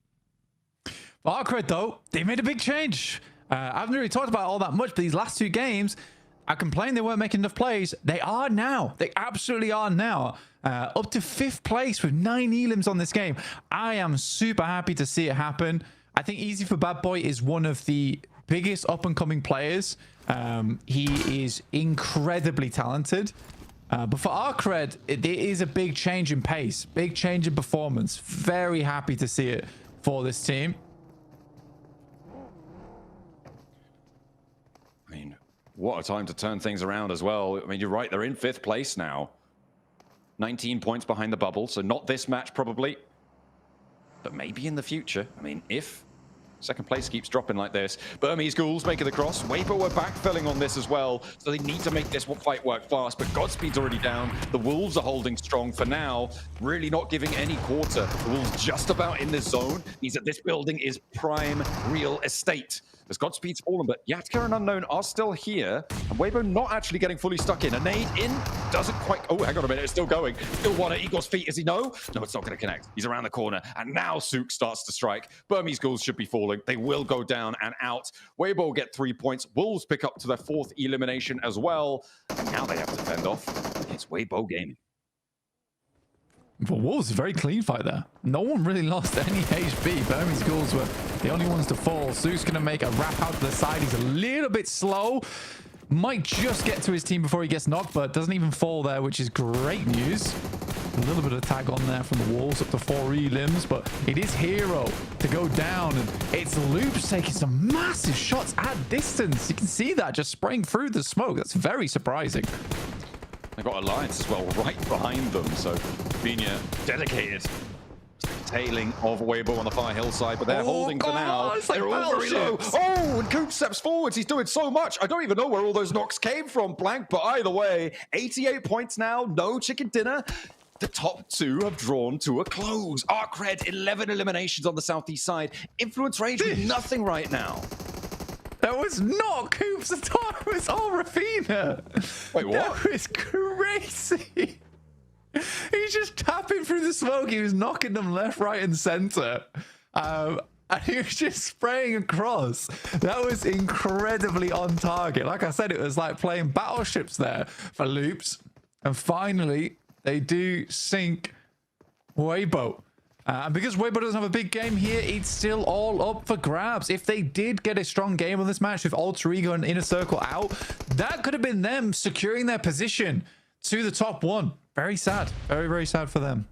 Arcred, though, they made a big change. I haven't really talked about all that much, but these last two games, I complained they weren't making enough plays. They are now. They absolutely are now. Up to 5th place with 9 elims on this game. I am super happy to see it happen. I think Easy for Bad Boy is one of the biggest up-and-coming players. He is incredibly talented. But for Arcred, it is a big change in pace, big change in performance. Very happy to see it for this team. I mean, what a time to turn things around as well. I mean, you're right, they're in 5th place now. 19 points behind the bubble, so not this match probably, but maybe in the future. I mean, if second place keeps dropping like this. Burmese Ghouls making the cross. Weibo are backfilling on this as well, so they need to make this fight work fast, but Godspeed's already down. The Wolves are holding strong for now, really not giving any quarter. The Wolves just about in this zone means that this building is prime real estate. As Godspeed's fallen, but Yatka and Unknown are still here, and Weibo not actually getting fully stuck in. A nade in, doesn't quite... Oh, hang on a minute, it's still going. Still one at Igor's feet, is he no? No, it's not going to connect. He's around the corner, and now Sook starts to strike. Burmese Ghouls should be falling. They will go down and out. Weibo will get 3 points. Wolves pick up to their 4th elimination as well. And now they have to fend off. It's Weibo Gaming. For Wolves, a very clean fight there. No one really lost any HP. Burmese Ghouls were the only ones to fall. Sook's going to make a wrap out to the side. He's a little bit slow. Might just get to his team before he gets knocked, but doesn't even fall there, which is great news. A little bit of tag on there from the Wolves, up to 4 elims, but it is Hero to go down, and it's Loops taking some massive shots at distance. You can see that just spraying through the smoke. That's very surprising. They've got Alliance as well right behind them, so Vina dedicated tailing of Weibo on the far hillside, but they're holding for now. They're all very low. Oh, and Coop steps forwards. He's doing so much. I don't even know where all those knocks came from, Blank, but either way, 88 points now, no chicken dinner. The top 2 have drawn to a close. Arcred, 11 eliminations on the southeast side. Influence Rage with nothing right now. That was not Coop's attack. It was all Rafina. Wait, what? That was crazy. He's just tapping through the smoke. He was knocking them left, right, and center. And he was just spraying across. That was incredibly on target. Like I said, it was like playing battleships there for Loops. And finally, they do sink Weibo. And because Weibo doesn't have a big game here, it's still all up for grabs. If they did get a strong game on this match with Alter Ego and Inner Circle out, that could have been them securing their position to the top 1. Very sad. Very, very sad for them.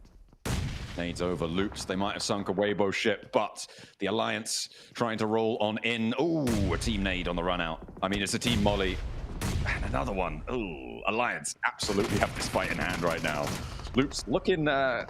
Nades over Loops. They might have sunk a Weibo ship, but the Alliance trying to roll on in. Ooh, a team nade on the run out. I mean, it's a team molly. And another one. Ooh, Alliance absolutely have this fight in hand right now. Loops looking like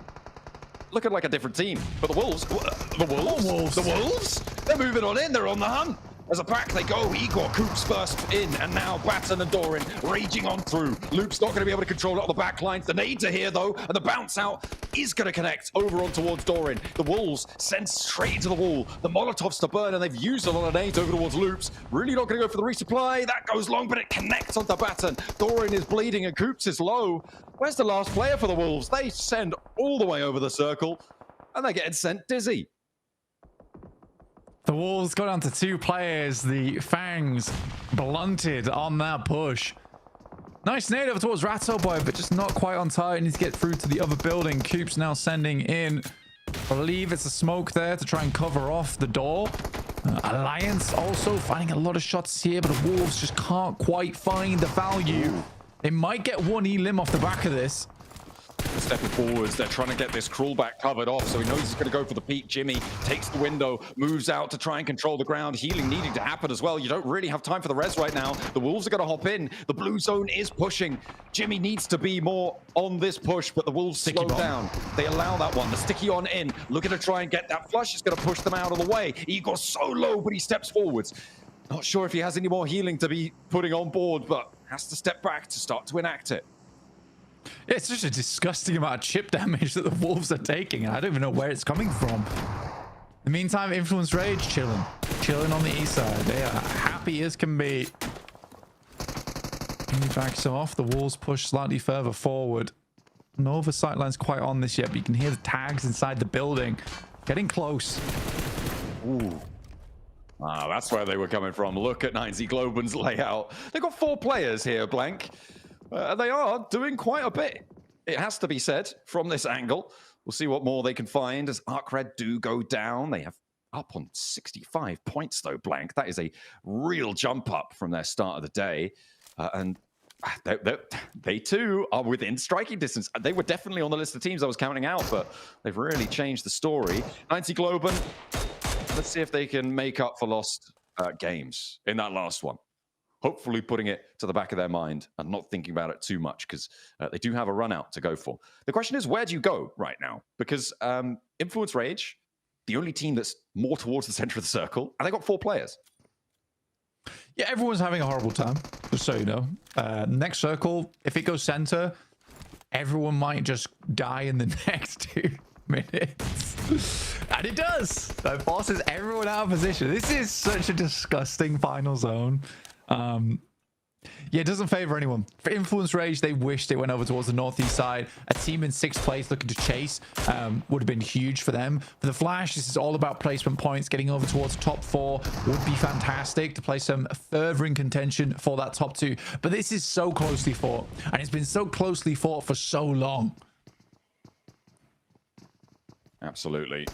a different team. But the Wolves, the Wolves, they're moving on in. They're on the hunt. As a pack they go, Igor, Coops first in, and now Batten and Doran raging on through. Luke's not going to be able to control it on the back lines. The nade to here, though, and the bounce out is going to connect over on towards Doran. The Wolves send straight into the wall. The Molotovs to burn, and they've used a lot of nades over towards Loops. Really not going to go for the resupply. That goes long, but it connects onto Batten. Doran is bleeding, and Coops is low. Where's the last player for the Wolves? They send all the way over the circle, and they're getting sent dizzy. The Wolves go down to 2 players. The Fangs blunted on that push. Nice nade over towards Ratto Boy, but just not quite on target. Needs to get through to the other building. Coop's now sending in, I believe it's a smoke there to try and cover off the door. Alliance also finding a lot of shots here, but the Wolves just can't quite find the value. They might get one elim off the back of this. Stepping forwards, they're trying to get this crawlback covered off, so he knows he's going to go for the peak. Jimmy takes the window, moves out to try and control the ground. Healing needing to happen as well. You don't really have time for the res right now. The Wolves are going to hop in. The blue zone is pushing. Jimmy needs to be more on this push, but the Wolves slow down. They allow that one. The sticky on in, looking to try and get that flush. It's going to push them out of the way. Igor's so low, but he steps forwards. Not sure if he has any more healing to be putting on board, but has to step back to start to enact it. Yeah, it's such a disgusting amount of chip damage that the Wolves are taking. I don't even know where it's coming from. In the meantime, Influence Rage chilling on the east side. They are happy as can be. He backs off. The Wolves push slightly further forward. Nova sightline's quite on this yet, but you can hear the tags inside the building. Getting close. Ooh. Ah, that's where they were coming from. Look at 90 Globan's layout. They've got 4 players here, Blank. They are doing quite a bit, it has to be said, from this angle. We'll see what more they can find as Arc Red do go down. They have up on 65 points, though, Blank. That is a real jump up from their start of the day. And they too are within striking distance. They were definitely on the list of teams I was counting out, but they've really changed the story. 90 Globan, let's see if they can make up for lost games in that last one. Hopefully putting it to the back of their mind and not thinking about it too much, because they do have a run out to go for. The question is, where do you go right now? Because Influence Rage, the only team that's more towards the center of the circle, and they got 4 players. Yeah, everyone's having a horrible time, just so you know. Next circle, if it goes center, everyone might just die in the next 2 minutes. And it does. That forces everyone out of position. This is such a disgusting final zone. Yeah, it doesn't favor anyone. For Influence Rage, they wish they went over towards the northeast side. A team in 6th place looking to chase would have been huge for them. For the Flash, this is all about placement points. Getting over towards top 4 would be fantastic to place them further in contention for that top 2. But this is so closely fought, and it's been so closely fought for so long. Absolutely.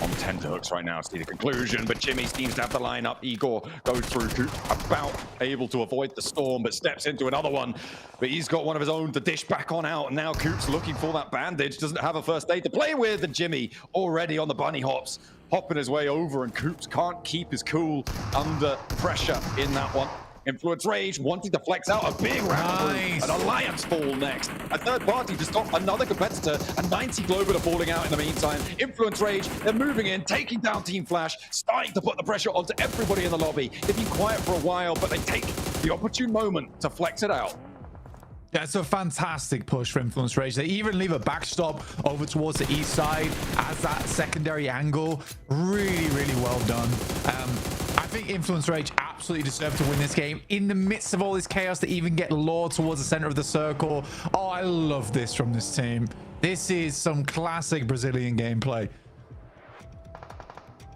On tenterhooks right now to see the conclusion, but Jimmy seems to have the lineup. Igor goes through, about able to avoid the storm, but steps into another one. But he's got one of his own to dish back on out, and now Coop's looking for that bandage. Doesn't have a first aid to play with, and Jimmy already on the bunny hops, hopping his way over, and Coops can't keep his cool under pressure in that one. Influence Rage wanting to flex out a big round. Nice. An Alliance fall next. A third party to stop another competitor, and 90 Globan are falling out in the meantime. Influence Rage, they're moving in, taking down Team Flash, starting to put the pressure onto everybody in the lobby. They've been quiet for a while, but they take the opportune moment to flex it out. Yeah, it's a fantastic push for Influence Rage. They even leave a backstop over towards the east side as that secondary angle. Really, really well done. I think Influence Rage absolutely deserved to win this game. In the midst of all this chaos, they even get lured towards the center of the circle. Oh, I love this from this team. This is some classic Brazilian gameplay.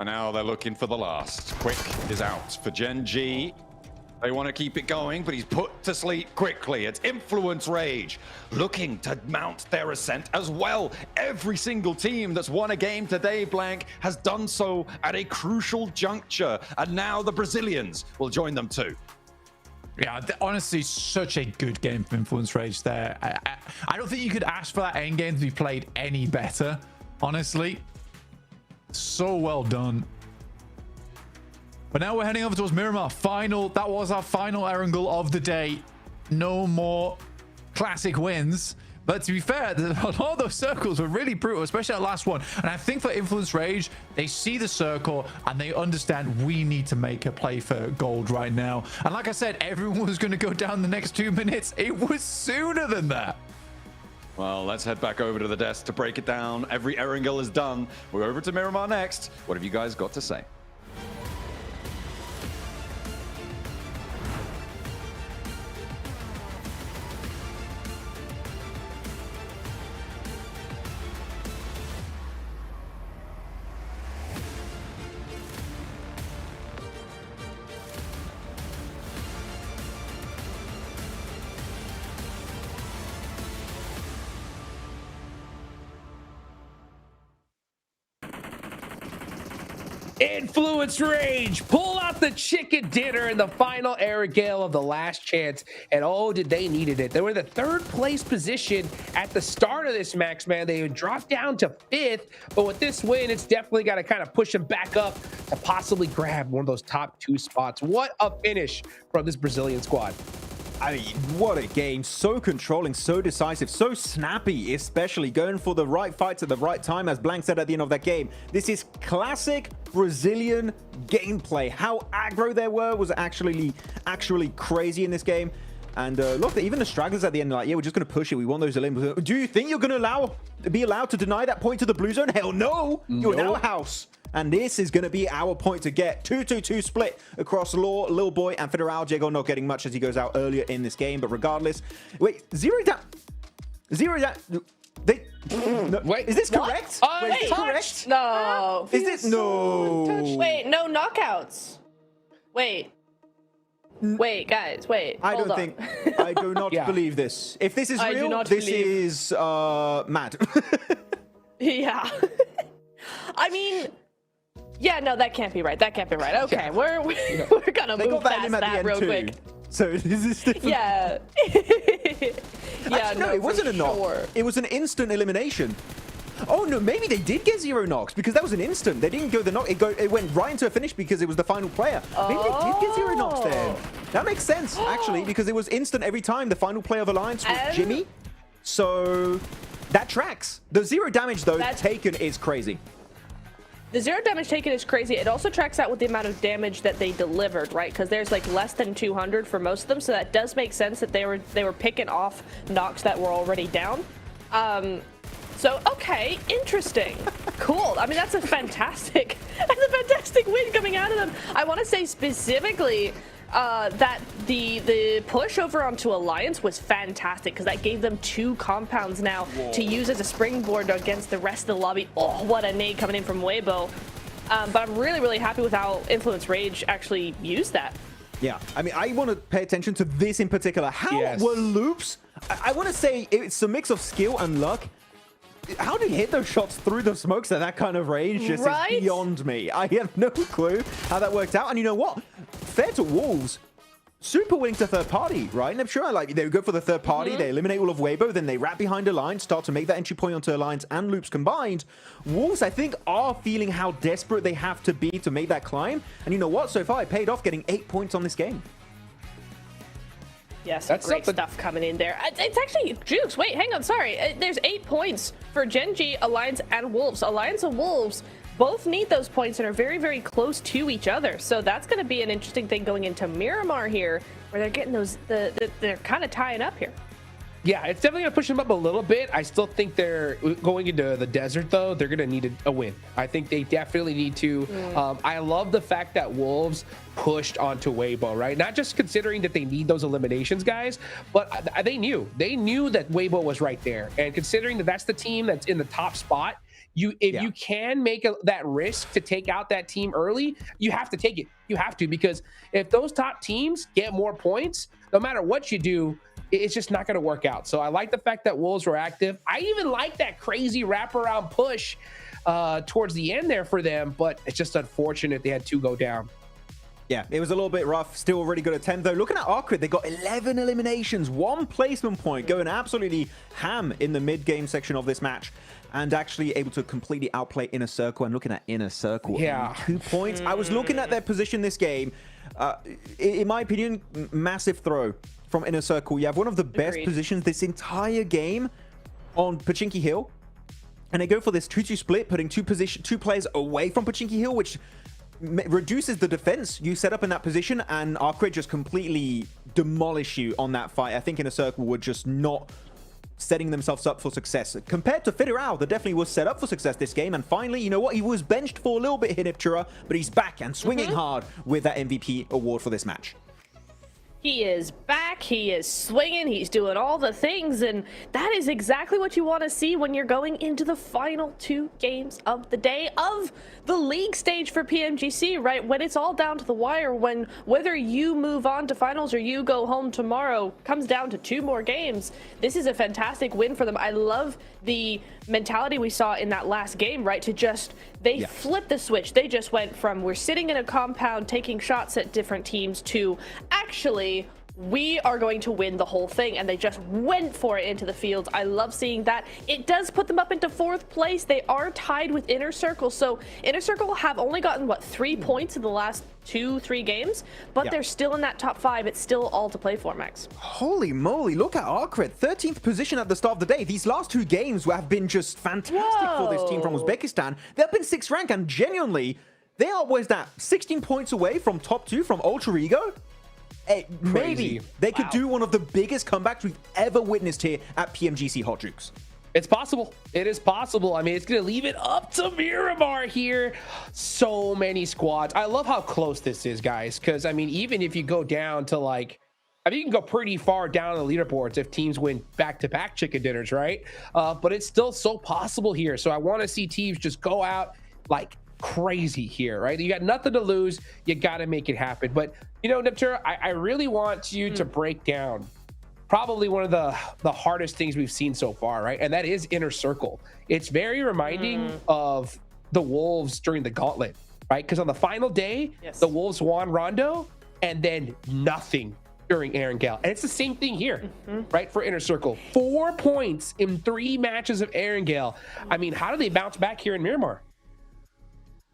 And now they're looking for the last. Quick is out for Gen G. They want to keep it going, but he's put to sleep quickly. It's Influence Rage looking to mount their ascent as well. Every single team that's won a game today, Blank, has done so at a crucial juncture. And now the Brazilians will join them too. Yeah, honestly, such a good game from Influence Rage there. I don't think you could ask for that endgame to be played any better, honestly. So well done. But now we're heading over towards Miramar. That was our final Erangel of the day. No more classic wins. But to be fair, a lot of those circles were really brutal, especially that last one. And I think for Influence Rage, they see the circle and they understand we need to make a play for gold right now. And like I said, everyone was going to go down the next 2 minutes. It was sooner than that. Well, let's head back over to the desk to break it down. Every Erangel is done. We're over to Miramar next. What have you guys got to say? Influence Rage pull out the chicken dinner in the final Erangel of the last chance, and oh, did they needed it. They were in the 3rd place position at the start of this match, man. They would drop down to 5th, but with this win, it's definitely got to kind of push them back up to possibly grab one of those top 2 spots. What a finish from this Brazilian squad. I mean, what a game. So controlling, so decisive, so snappy, especially going for the right fights at the right time, as Blank said at the end of that game. This is classic Brazilian gameplay. How aggro they were was actually crazy in this game. And look, even the stragglers at the end are like, yeah, we're just going to push it. We want those eliminations. Do you think you're going to be allowed to deny that point to the blue zone? Hell no. You're in our house. And this is going to be our point to get. 2-2-2 split across Law, Lil Boy, and Federal. Jago not getting much as he goes out earlier in this game. But regardless, wait, zero down. They... No, wait, is this correct? Wait, is this correct? No. Is this... No. Wait, no knockouts. Wait, guys, wait. I do not believe this. If this is real, this is mad. Yeah. I mean... Yeah, no, that can't be right. That can't be right. Okay, we're gonna move past that real quick. So this is different. Yeah. Yeah, actually, no, it wasn't a knock. It was an instant elimination. Oh no, maybe they did get 0 knocks because that was an instant. They didn't go the knock. It went right into a finish because it was the final player. Maybe they did get 0 knocks there. That makes sense actually because it was instant every time. The final player of Alliance was Jimmy. So that tracks. The 0 damage though taken is crazy. The 0 damage taken is crazy. It also tracks out with the amount of damage that they delivered, right? Because there's like less than 200 for most of them, so that does make sense that they were picking off knocks that were already down. So okay, interesting, cool. I mean, that's a fantastic win coming out of them. I want to say specifically that the push over onto Alliance was fantastic because that gave them 2 compounds now to use as a springboard against the rest of the lobby. Oh, what a nade coming in from Weibo. But I'm really happy with how Influence Rage actually used that. Yeah, I mean, I want to pay attention to this in particular. How were loops? I want to say it's a mix of skill and luck. How did he hit those shots through the smokes at that kind of range? Just is beyond me. I have no clue how that worked out. And you know what? Fair to Wolves, super willing to third party, right? And I'm sure like they would go for the third party, they eliminate all of Weibo, then they wrap behind Alliance, start to make that entry point onto Alliance and Loops combined. Wolves, I think, are feeling how desperate they have to be to make that climb. And you know what? So far, it paid off getting 8 points on this game. Yes, that's great stuff coming in there. It's actually Jukes. Wait, hang on. Sorry. There's 8 points for Gen.G, Alliance, and Wolves. Alliance and Wolves both need those points and are very close to each other. So that's going to be an interesting thing going into Miramar here, where they're getting those. They're kind of tying up here. Yeah, it's definitely going to push them up a little bit. I still think they're going into the desert, though. They're going to need a win. I think they definitely need to. I love the fact that Wolves pushed onto Weibo, right? Not just considering that they need those eliminations, guys, but they knew. They knew that Weibo was right there. And considering that that's the team that's in the top spot, if you can make that risk to take out that team early, you have to take it. You have to, because if those top teams get more points, no matter what you do, it's just not going to work out. So I like the fact that Wolves were active. I even like that crazy wraparound push towards the end there for them, but it's just unfortunate they had 2 go down. Yeah, it was a little bit rough. Still a really good attempt, though. Looking at Arcrid, they got 11 eliminations, 1 placement point, going absolutely ham in the mid-game section of this match, and actually able to completely outplay Inner Circle. I'm looking at Inner Circle. 2 points. I was looking at their position this game. In my opinion, massive throw from Inner Circle. You have one of the best positions this entire game, on Pochinki Hill, and they go for this 2-2 split, putting two players away from Pochinki Hill, which reduces the defense you set up in that position, and Arcade just completely demolish you on that fight. I think Inner Circle were just not setting themselves up for success. Compared to Federal, that definitely was set up for success this game, and finally, you know what? He was benched for a little bit here, Niptura, but he's back and swinging hard with that MVP award for this match. He is back, he is swinging, he's doing all the things, and that is exactly what you want to see when you're going into the final 2 games of the day of the league stage for PMGC, right? When it's all down to the wire, when whether you move on to finals or you go home tomorrow comes down to 2 more games. This is a fantastic win for them. I love the mentality we saw in that last game, right? To just, they flipped the switch. They just went from we're sitting in a compound taking shots at different teams to actually we are going to win the whole thing, and they just went for it into the field. I love seeing that. It does put them up into 4th place. They are tied with Inner Circle, so Inner Circle have only gotten, what, 3 points in the last 2-3 games, but they're still in that top 5. It's still all to play for, Max. Holy moly, look at Arcred, 13th position at the start of the day. These last 2 games have been just fantastic for this team from Uzbekistan. They've been 6th rank, and genuinely, they are, what is that, 16 points away from top 2 from Ultra Ego? Maybe they could do one of the biggest comebacks we've ever witnessed here at PMGC Hot Jukes. It's possible. It is possible. I mean, it's going to leave it up to Miramar here. So many squads. I love how close this is, guys, because, I mean, even if you go down to, like, I mean, you can go pretty far down the leaderboards if teams win back-to-back chicken dinners, right? But it's still so possible here. So I want to see teams just go out, like, crazy here, right? You got nothing to lose. You got to make it happen. But, you know, Niptura, I really want you to break down probably one of the hardest things we've seen so far, right? And that is Inner Circle. It's very reminding of the Wolves during the Gauntlet, right? Because on the final day, the Wolves won Rondo and then nothing during Erangel. And it's the same thing here, right? For Inner Circle. 4 points in 3 matches of Erangel. I mean, how do they bounce back here in Miramar?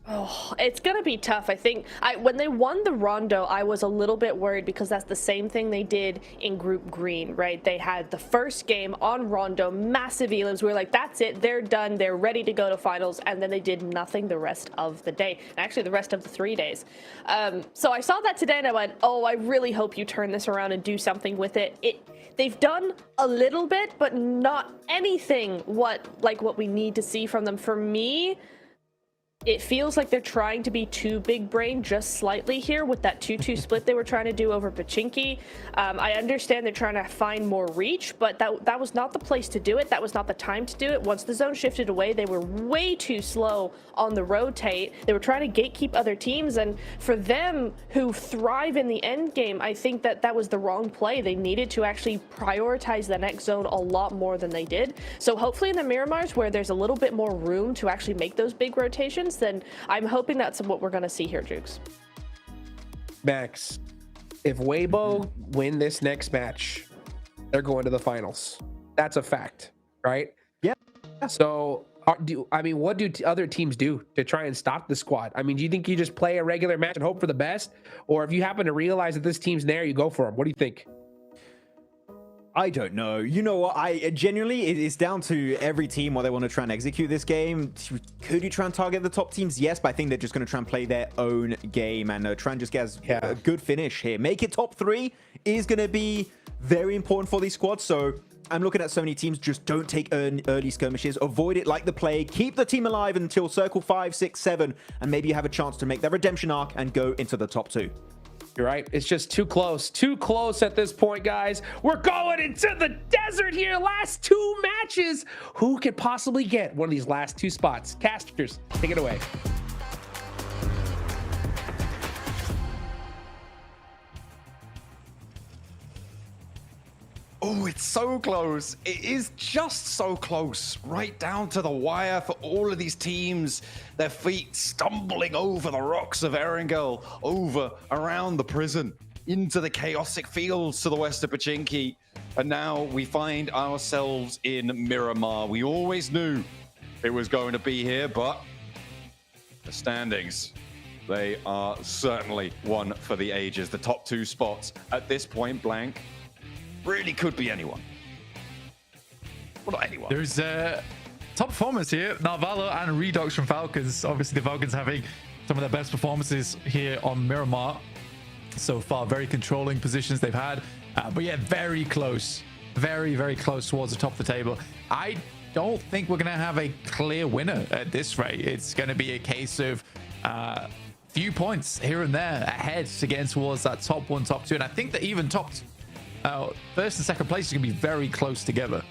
Oh, it's gonna be tough. I think when they won the Rondo, I was a little bit worried because that's the same thing they did in Group Green, right? They had the first game on Rondo, massive elims. We were like, that's it, they're done, they're ready to go to finals, and then they did nothing the rest of the day. Actually, the rest of the 3 days. So I saw that today and I went, oh, I really hope you turn this around and do something with it. They've done a little bit, but not anything what we need to see from them. For me, it feels like they're trying to be too big brain just slightly here with that 2-2 split they were trying to do over Pochinki. I understand they're trying to find more reach, but that was not the place to do it. That was not the time to do it. Once the zone shifted away, they were way too slow on the rotate. They were trying to gatekeep other teams, and for them who thrive in the end game, I think that was the wrong play. They needed to actually prioritize the next zone a lot more than they did. So hopefully in the Miramars, where there's a little bit more room to actually make those big rotations, then I'm hoping that's what we're going to see here, Jukes. Max, if Weibo win this next match, they're going to the finals. That's a fact, right? Yeah. So, what do other teams do to try and stop the squad? I mean, do you think you just play a regular match and hope for the best? Or if you happen to realize that this team's there, you go for them? What do you think? I don't know. You know what? Genuinely, it's down to every team what they want to try and execute this game. Could you try and target the top teams? Yes, but I think they're just going to try and play their own game and try and just get a good finish here. Make it top 3 is going to be very important for these squads. So I'm looking at so many teams, just don't take early skirmishes. Avoid it like the plague. Keep the team alive until circle 5, 6, 7, and maybe you have a chance to make that redemption arc and go into the top 2. You're right. It's just too close at this point, guys. We're going into the desert here. Last 2 matches. Who could possibly get one of these last 2 spots? Casters, take it away. Oh, it's so close. It is just so close. Right down to the wire for all of these teams. Their feet stumbling over the rocks of Erangel, over around the prison, into the chaotic fields to the west of Pochinki. And now we find ourselves in Miramar. We always knew it was going to be here, but the standings, they are certainly one for the ages. The top 2 spots at this point blank really could be anyone. Well, not anyone. There's top performance here. Narvalo and Redux from Falcons. Obviously, the Falcons having some of their best performances here on Miramar so far. Very controlling positions they've had. But yeah, very close. Very, very close towards the top of the table. I don't think we're going to have a clear winner at this rate. It's going to be a case of few points here and there ahead to get towards that top 1, top 2. And I think that even top first and second place is going to be very close together.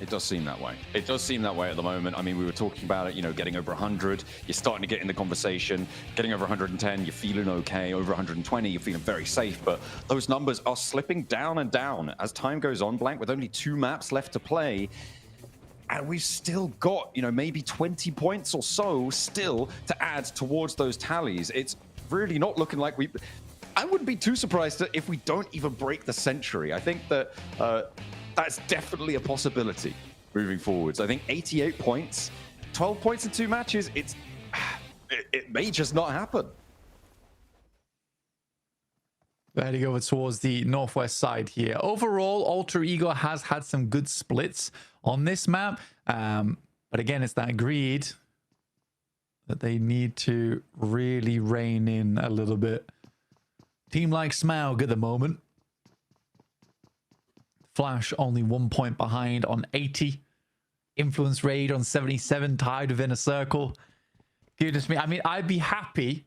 It does seem that way. It does seem that way at the moment. I mean, we were talking about it, you know, getting over 100. You're starting to get in the conversation. Getting over 110, you're feeling okay. Over 120, you're feeling very safe. But those numbers are slipping down and down as time goes on, Blank, with only 2 maps left to play. And we've still got, you know, maybe 20 points or so still to add towards those tallies. It's really not looking like I wouldn't be too surprised if we don't even break the century. I think that that's definitely a possibility moving forwards. I think 88 points, 12 points in 2 matches, it may just not happen. Heading over towards the northwest side here. Overall, Alter Ego has had some good splits on this map. But again, it's that greed that they need to really rein in a little bit. Team like Smaug at the moment. Flash only 1 point behind on 80. Influence Rage on 77, tied within a circle. Goodness me. I mean, I'd be happy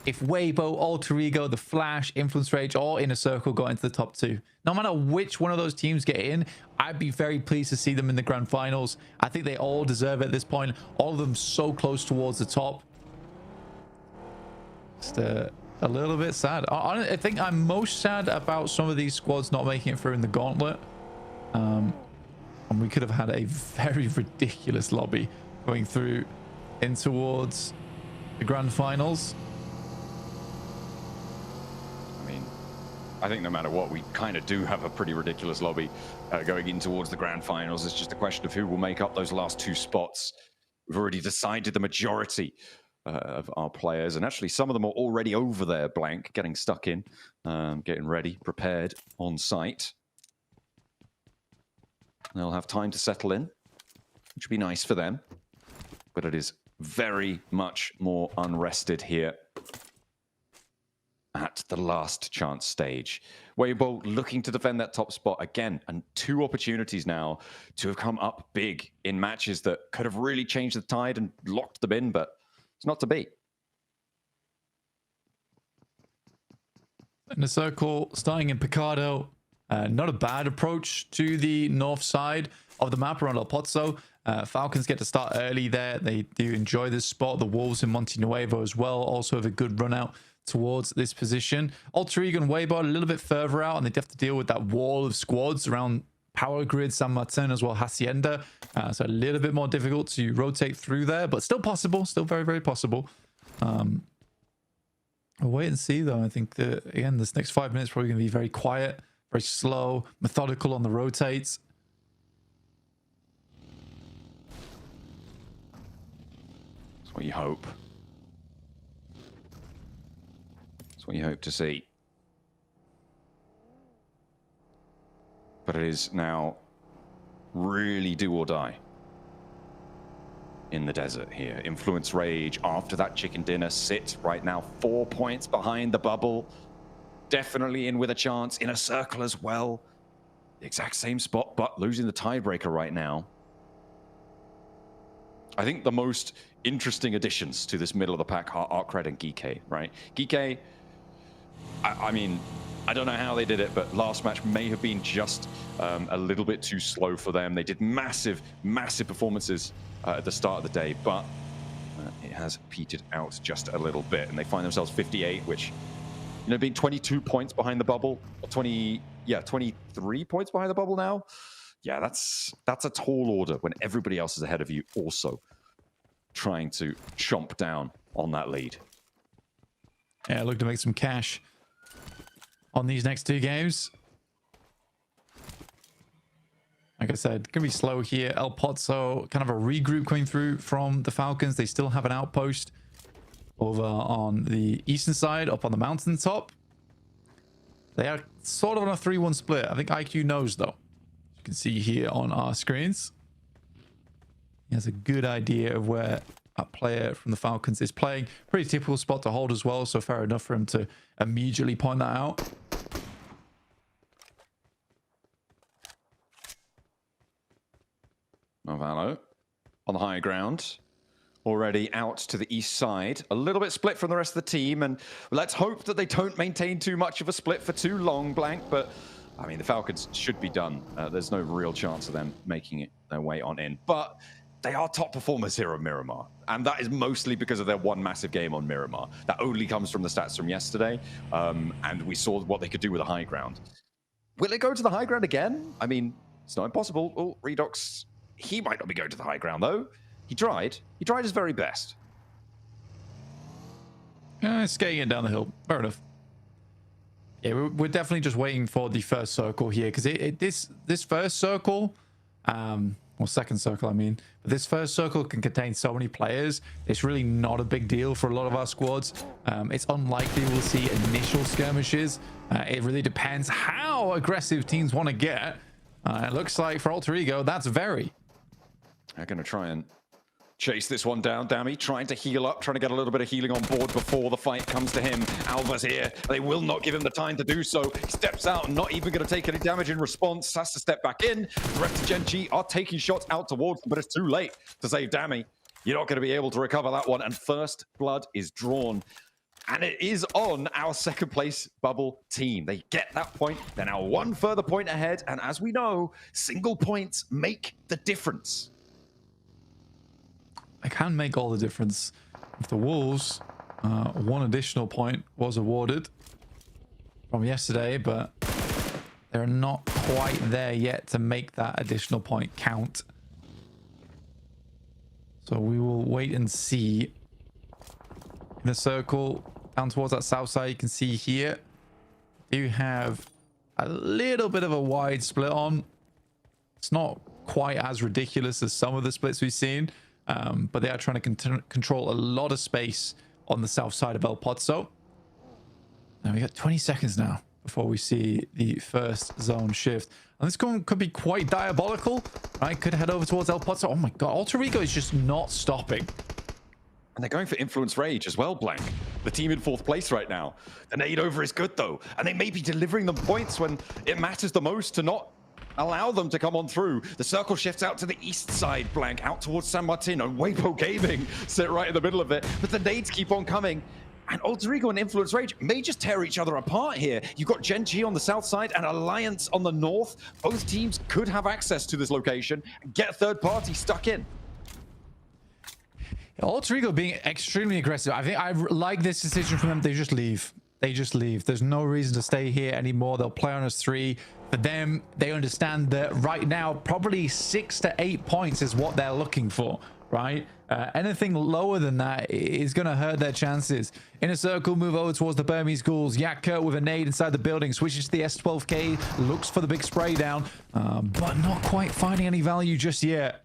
if Weibo, Alter Ego, the Flash, Influence Rage, all in a circle got into the top 2. No matter which one of those teams get in, I'd be very pleased to see them in the grand finals. I think they all deserve it at this point. All of them so close towards the top. Just a little bit sad. I think I'm most sad about some of these squads not making it through in the Gauntlet. And we could have had a very ridiculous lobby going through in towards the grand finals. I think no matter what, we kind of do have a pretty ridiculous lobby going in towards the grand finals. It's just a question of who will make up those last 2 spots. We've already decided the majority of our players, and actually some of them are already over there, Blank, getting stuck in, getting ready, prepared on site. They'll have time to settle in, which would be nice for them, but it is very much more unrested here at the last chance stage. Weibo looking to defend that top spot again, and 2 opportunities now to have come up big in matches that could have really changed the tide and locked them in, but it's not to be. In the circle, starting in Picado. Not a bad approach to the north side of the map around El Pozo. Falcons get to start early there. They do enjoy this spot. The Wolves in Monte Nuevo as well also have a good run out towards this position. Alter Ego and Weibo a little bit further out, and they have to deal with that wall of squads around Power Grid, San Martin, as well Hacienda. So a little bit more difficult to rotate through there, but still possible. Still very, very possible. We'll wait and see, though. I think that, again, this next 5 minutes probably going to be very quiet, very slow, methodical on the rotates. That's what you hope. That's what you hope to see. But it is now really do or die in the desert here. Influence Rage after that chicken dinner sit right now 4 points behind the bubble. Definitely in with a chance, in a circle as well. The exact same spot, but losing the tiebreaker right now. I think the most interesting additions to this middle of the pack are Arcred and Geeky, right? Geeky, I mean, I don't know how they did it, but last match may have been just a little bit too slow for them. They did massive, massive performances at the start of the day, but it has petered out just a little bit, and they find themselves 58, which, you know, being 22 points behind the bubble, or 23 points behind the bubble now. Yeah, that's a tall order when everybody else is ahead of you also trying to chomp down on that lead. Yeah, look to make some cash on these next 2 games. Like I said, gonna be slow here. El Pozo, kind of a regroup coming through from the Falcons. They still have an outpost over on the eastern side, up on the mountaintop. They are sort of on a 3-1 split. I think IQ knows, though. You can see here on our screens. He has a good idea of where a player from the Falcons is playing. Pretty typical spot to hold as well, so fair enough for him to immediately point that out. Novalo on the high ground, already out to the east side. A little bit split from the rest of the team, and let's hope that they don't maintain too much of a split for too long, Blank, but I mean, the Falcons should be done. There's no real chance of them making it their way on in, but they are top performers here on Miramar, and that is mostly because of their one massive game on Miramar. That only comes from the stats from yesterday, and we saw what they could do with the high ground. Will it go to the high ground again? I mean, it's not impossible. Oh, Redox, he might not be going to the high ground, though. He tried. He tried his very best. Skating it down the hill. Fair enough. Yeah, we're definitely just waiting for the first circle here, because this first circle, or second circle, I mean, but this first circle can contain so many players. It's really not a big deal for a lot of our squads. It's unlikely we'll see initial skirmishes. It really depends how aggressive teams want to get. It looks like for Alter Ego, that's very. They're going to try and chase this one down. Dammy trying to heal up, trying to get a little bit of healing on board before the fight comes to him. Alva's here. They will not give him the time to do so. He steps out and not even going to take any damage in response. Has to step back in. The rest of Gen G are taking shots out towards them, but it's too late to save Dammy. You're not going to be able to recover that one. And first blood is drawn. And it is on our second place bubble team. They get that point. They're now one further point ahead. And as we know, single points make the difference. I can make all the difference. If the Wolves, one additional point was awarded from yesterday, but they're not quite there yet to make that additional point count. So we will wait and see. In the circle down towards that south side, you can see here, you have a little bit of a wide split on. It's not quite as ridiculous as some of the splits we've seen. But they are trying to control a lot of space on the south side of El Pozo. And we got 20 seconds now before we see the first zone shift. And this could be quite diabolical, right? Could head over towards El Pozo. Oh my god, Alter Ego is just not stopping. And they're going for Influence Rage as well, Blank. The team in fourth place right now. The nade over is good, though. And they may be delivering them points when it matters the most to not allow them to come on through. The circle shifts out to the east side, Blank, out towards San Martin. And Weibo Gaming sit right in the middle of it. But the nades keep on coming. And Alter Ego and Influence Rage may just tear each other apart here. You've got Gen G on the south side and Alliance on the north. Both teams could have access to this location and get a third party stuck in. Alter Ego being extremely aggressive. I think I like this decision from them. They just leave. They just leave. There's no reason to stay here anymore. They'll play on us 3. For them, they understand that right now, probably 6 to 8 points is what they're looking for, right? Anything lower than that is going to hurt their chances. In a circle, move over towards the Burmese Ghouls. Yak Kurt with a nade inside the building. Switches to the S12K. Looks for the big spray down, but not quite finding any value just yet.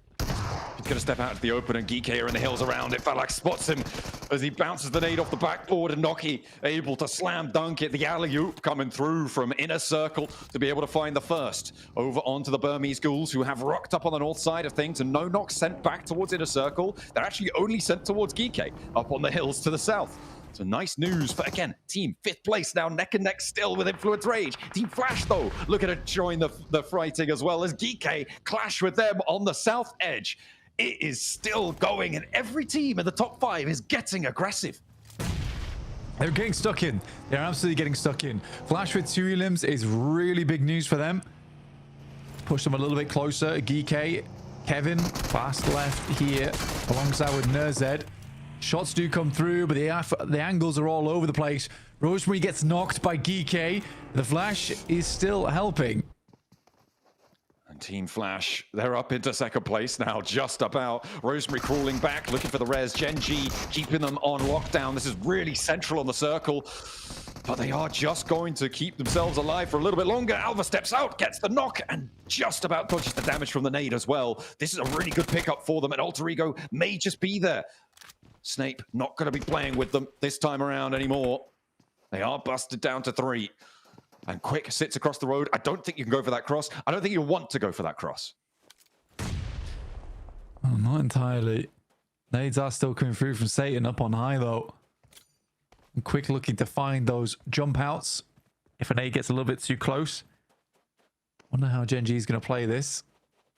He's going to step out into the open, and Geek here in the hills around it. Falak spots him as he bounces the nade off the backboard, and Noki able to slam dunk it. The alley-oop coming through from inner circle to be able to find the first. Over onto the Burmese Ghouls, who have rocked up on the north side of things, and no knock sent back towards inner circle. They're actually only sent towards Geek up on the hills to the south. So nice news for, again, team 5th place now, neck and neck still with Influence Rage. Team Flash, though, looking to join the fighting as well as Geek clash with them on the south edge. It is still going, and every team in the top 5 is getting aggressive. They're getting stuck in. They're absolutely getting stuck in. Flash with 2 elims is really big news for them. Push them a little bit closer. Geek, Kevin, fast left here, alongside with Nerzed. Shots do come through, but the angles are all over the place. Rosemary gets knocked by Geek. The Flash is still helping. And Team Flash, they're up into second place now, just about. Rosemary crawling back, looking for the res. Gen G keeping them on lockdown. This is really central on the circle, but they are just going to keep themselves alive for a little bit longer. Alva steps out, gets the knock, and just about dodges the damage from the nade as well. This is a really good pickup for them, and Alter Ego may just be there. Snape not going to be playing with them this time around anymore. They are busted down to 3. And Quick sits across the road. I don't think you can go for that cross. I don't think you want to go for that cross. Oh, not entirely. Nades are still coming through from Satan up on high, though. And Quick looking to find those jump outs. If an nade gets a little bit too close. Wonder how Gen G is going to play this.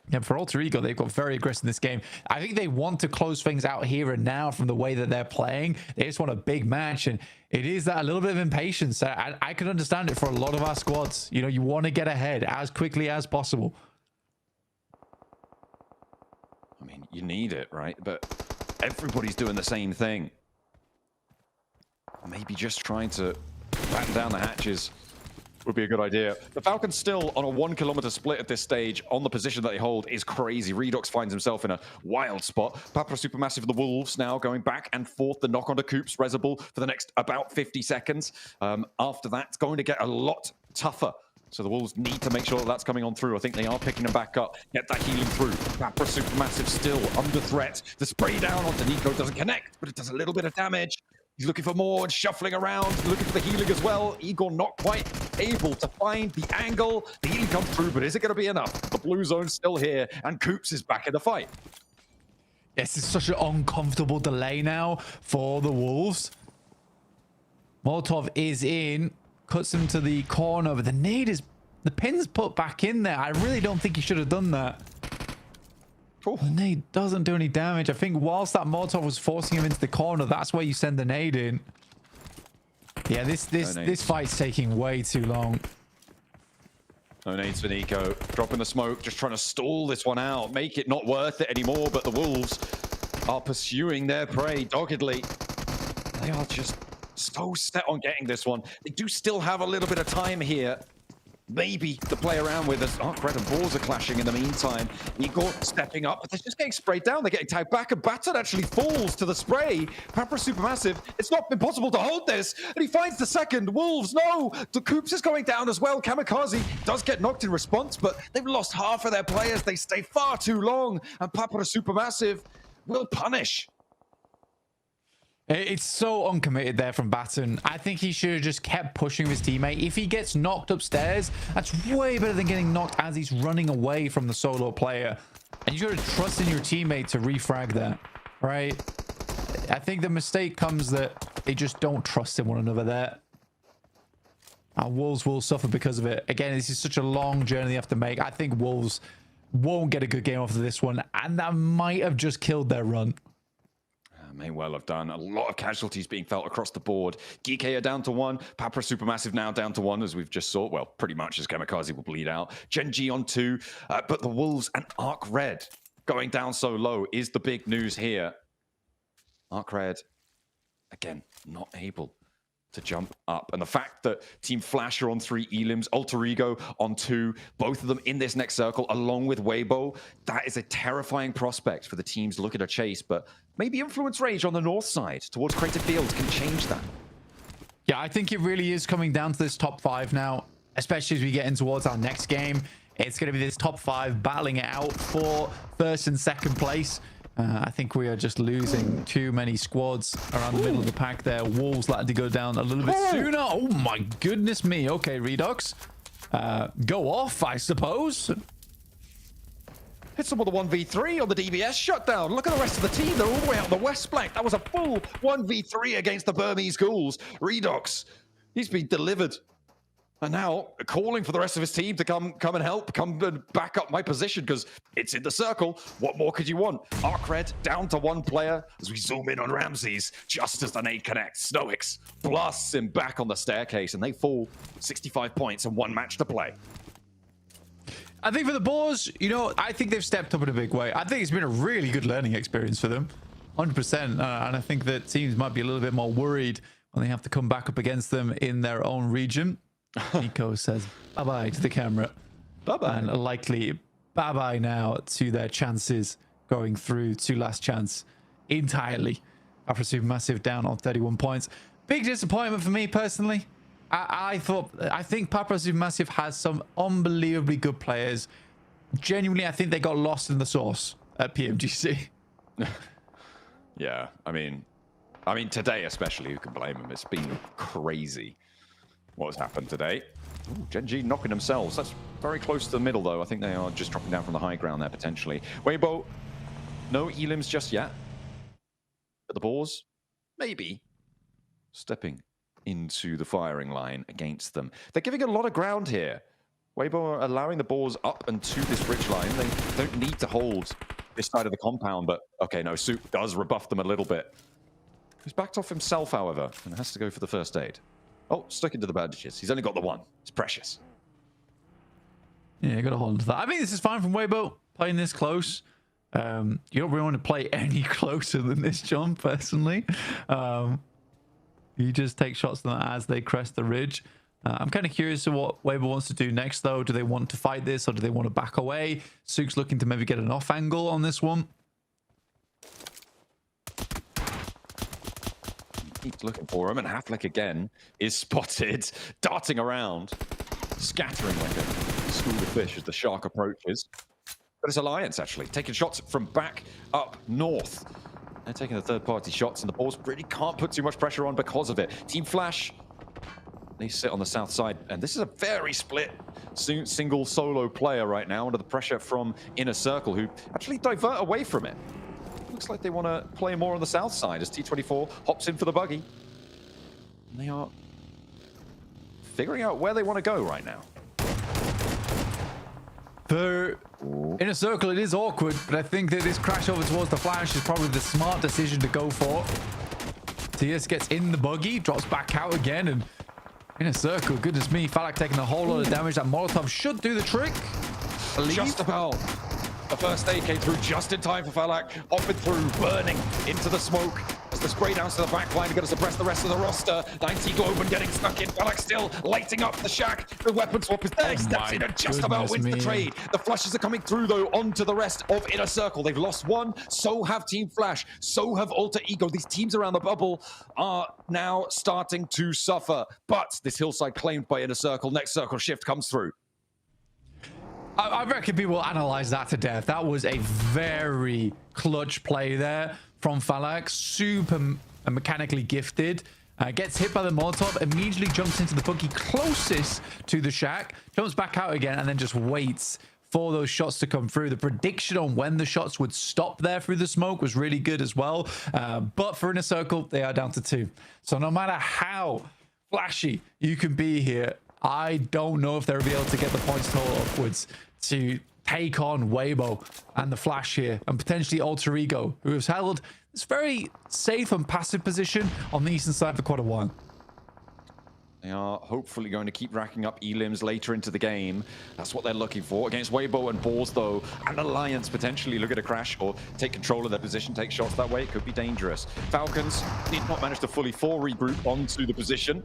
Yeah, for Alter Ego, they've got very aggressive in this game. I think they want to close things out here and now from the way that they're playing. They just want a big match, and it is that a little bit of impatience. I can understand it for a lot of our squads. You know, you want to get ahead as quickly as possible. I mean, you need it, right? But everybody's doing the same thing. Maybe just trying to batten down the hatches would be a good idea. The Falcons still on a 1 kilometer split at this stage on the position that they hold is crazy. Redox finds himself in a wild spot. Papra Supermassive of the Wolves now going back and forth. The knock onto Coops Reservoir for the next about 50 seconds. After that, it's going to get a lot tougher. So the Wolves need to make sure that that's coming on through. I think they are picking them back up. Get that healing through. Papra Supermassive still under threat. The spray down onto Nico doesn't connect, but it does a little bit of damage. He's looking for more and shuffling around, looking for the healing as well. Igor not quite able to find the angle. The healing comes through, but is it going to be enough? The blue zone's still here, and Coops is back in the fight. This is such an uncomfortable delay now for the Wolves. Molotov is in, cuts him to the corner, but the nade is... The pin's put back in there. I really don't think he should have done that. The nade doesn't do any damage. I think whilst that Molotov was forcing him into the corner, that's where you send the nade in. Yeah, this fight's taking way too long. No nades for Nico. Dropping the smoke, just trying to stall this one out. Make it not worth it anymore, but the Wolves are pursuing their prey doggedly. They are just so set on getting this one. They do still have a little bit of time here. Maybe to play around with us. Red and Balls are clashing in the meantime. Igor stepping up, but they're just getting sprayed down. They're getting tagged back, and Baton actually falls to the spray. Papra Supermassive, it's not been possible to hold this, and he finds the second. Wolves, no! The Coops is going down as well. Kamikaze does get knocked in response, but they've lost half of their players. They stay far too long, and Papra Supermassive will punish. It's so uncommitted there from Baton. I think he should have just kept pushing his teammate. If he gets knocked upstairs, that's way better than getting knocked as he's running away from the solo player. And you got to trust in your teammate to refrag that, right? I think the mistake comes that they just don't trust in one another there. Wolves will suffer because of it. Again, this is such a long journey they have to make. I think Wolves won't get a good game off of this one, and that might have just killed their run. May well have done. A lot of casualties being felt across the board. Geeky are down to 1. Papra Supermassive now down to 1, as we've just saw. Well, pretty much as Kamikaze will bleed out. Gen G on 2. But the Wolves and Arc Red going down so low is the big news here. Arc Red, again, not able to jump up. And the fact that Team Flash are on 3 elims, Alter Ego on 2, both of them in this next circle, along with Weibo, that is a terrifying prospect for the teams looking to chase. But maybe Influence Rage on the north side towards Crater Fields can change that. Yeah, I think it really is coming down to this top 5 now, especially as we get in towards our next game. It's going to be this top 5 battling it out for first and second place. I think we are just losing too many squads around the middle of the pack there. Wolves like to go down a little bit sooner. Oh my goodness me. Okay, Redux. Go off, I suppose. Hits them with a 1v3 on the DBS shutdown. Look at the rest of the team. They're all the way out the west flank. That was a full 1v3 against the Burmese Ghouls. Redox, he's been delivered. And now calling for the rest of his team to come and help, come and back up my position, because it's in the circle. What more could you want? Arc Red down to 1 player as we zoom in on Ramses. Just as the nade connects, Snoix blasts him back on the staircase, and they fall 65 points and 1 match to play. I think for the Boars, you know, I think they've stepped up in a big way. I think it's been a really good learning experience for them, 100%. And I think that teams might be a little bit more worried when they have to come back up against them in their own region. Nico says bye-bye to the camera. Bye-bye. And likely bye-bye now to their chances going through to last chance entirely. After Supermassive down on 31 points. Big disappointment for me personally. I think Papra Supermassive has some unbelievably good players. Genuinely, I think they got lost in the sauce at PMGC. Yeah, I mean today especially, who can blame them? It's been crazy what has happened today. Ooh, Gen G knocking themselves. That's very close to the middle, though. I think they are just dropping down from the high ground there, potentially. Weibo, no elims just yet. But the Boars, maybe, stepping into the firing line against them. They're giving a lot of ground here. Weibo are allowing the Boars up and to this ridge line. They don't need to hold this side of the compound, but okay, no, Souk does rebuff them a little bit. He's backed off himself, however, and has to go for the first aid. Oh, sticking to the bandages. He's only got the one. It's precious. Yeah, got to hold that. I mean, this is fine from Weibo, playing this close. You don't really want to play any closer than this jump, personally. You just take shots at them as they crest the ridge. I'm kind of curious to what Weibo wants to do next, though. Do they want to fight this, or do they want to back away? Souk's looking to maybe get an off angle on this one. Keeps looking for him, and Haflik again is spotted, darting around, scattering like a school of fish as the shark approaches. But it's Alliance, actually, taking shots from back up north. They're taking the third-party shots, and the Boars really can't put too much pressure on because of it. Team Flash, they sit on the south side, and this is a very split single solo player right now under the pressure from Inner Circle, who actually divert away from it. Looks like they want to play more on the south side as T24 hops in for the buggy. And they are figuring out where they want to go right now. For Inner Circle, it is awkward, but I think that this crash over towards the Flash is probably the smart decision to go for. TS gets in the buggy, drops back out again, and Inner Circle, goodness me, Falak taking a whole lot of damage. That Molotov should do the trick. Just about. The first aid came through just in time for Falak, hopping through, burning into the smoke. As the spray downs to the back line, going to suppress the rest of the roster. 90 Globen getting stuck in. Falak still lighting up the shack. The weapon swap is there. He steps in and just about wins the trade. The flashes are coming through, though, onto the rest of Inner Circle. They've lost one. So have Team Flash. So have Alter Ego. These teams around the bubble are now starting to suffer. But this hillside claimed by Inner Circle. Next circle shift comes through. I reckon people analyze that to death. That was a very clutch play there from Falak. Super mechanically gifted. Gets hit by the Molotov, immediately jumps into the buggy closest to the shack, jumps back out again, and then just waits for those shots to come through. The prediction on when the shots would stop there through the smoke was really good as well. But for Inner Circle, they are down to 2. So no matter how flashy you can be here, I don't know if they'll be able to get the points total upwards to take on Weibo and the Flash here, and potentially Alter Ego, who has held this very safe and passive position on the eastern side for quite a while. They are hopefully going to keep racking up elims later into the game. That's what they're looking for. Against Weibo and Boars, though, and Alliance potentially look at a crash or take control of their position, take shots that way. It could be dangerous. Falcons did not manage to fully regroup onto the position.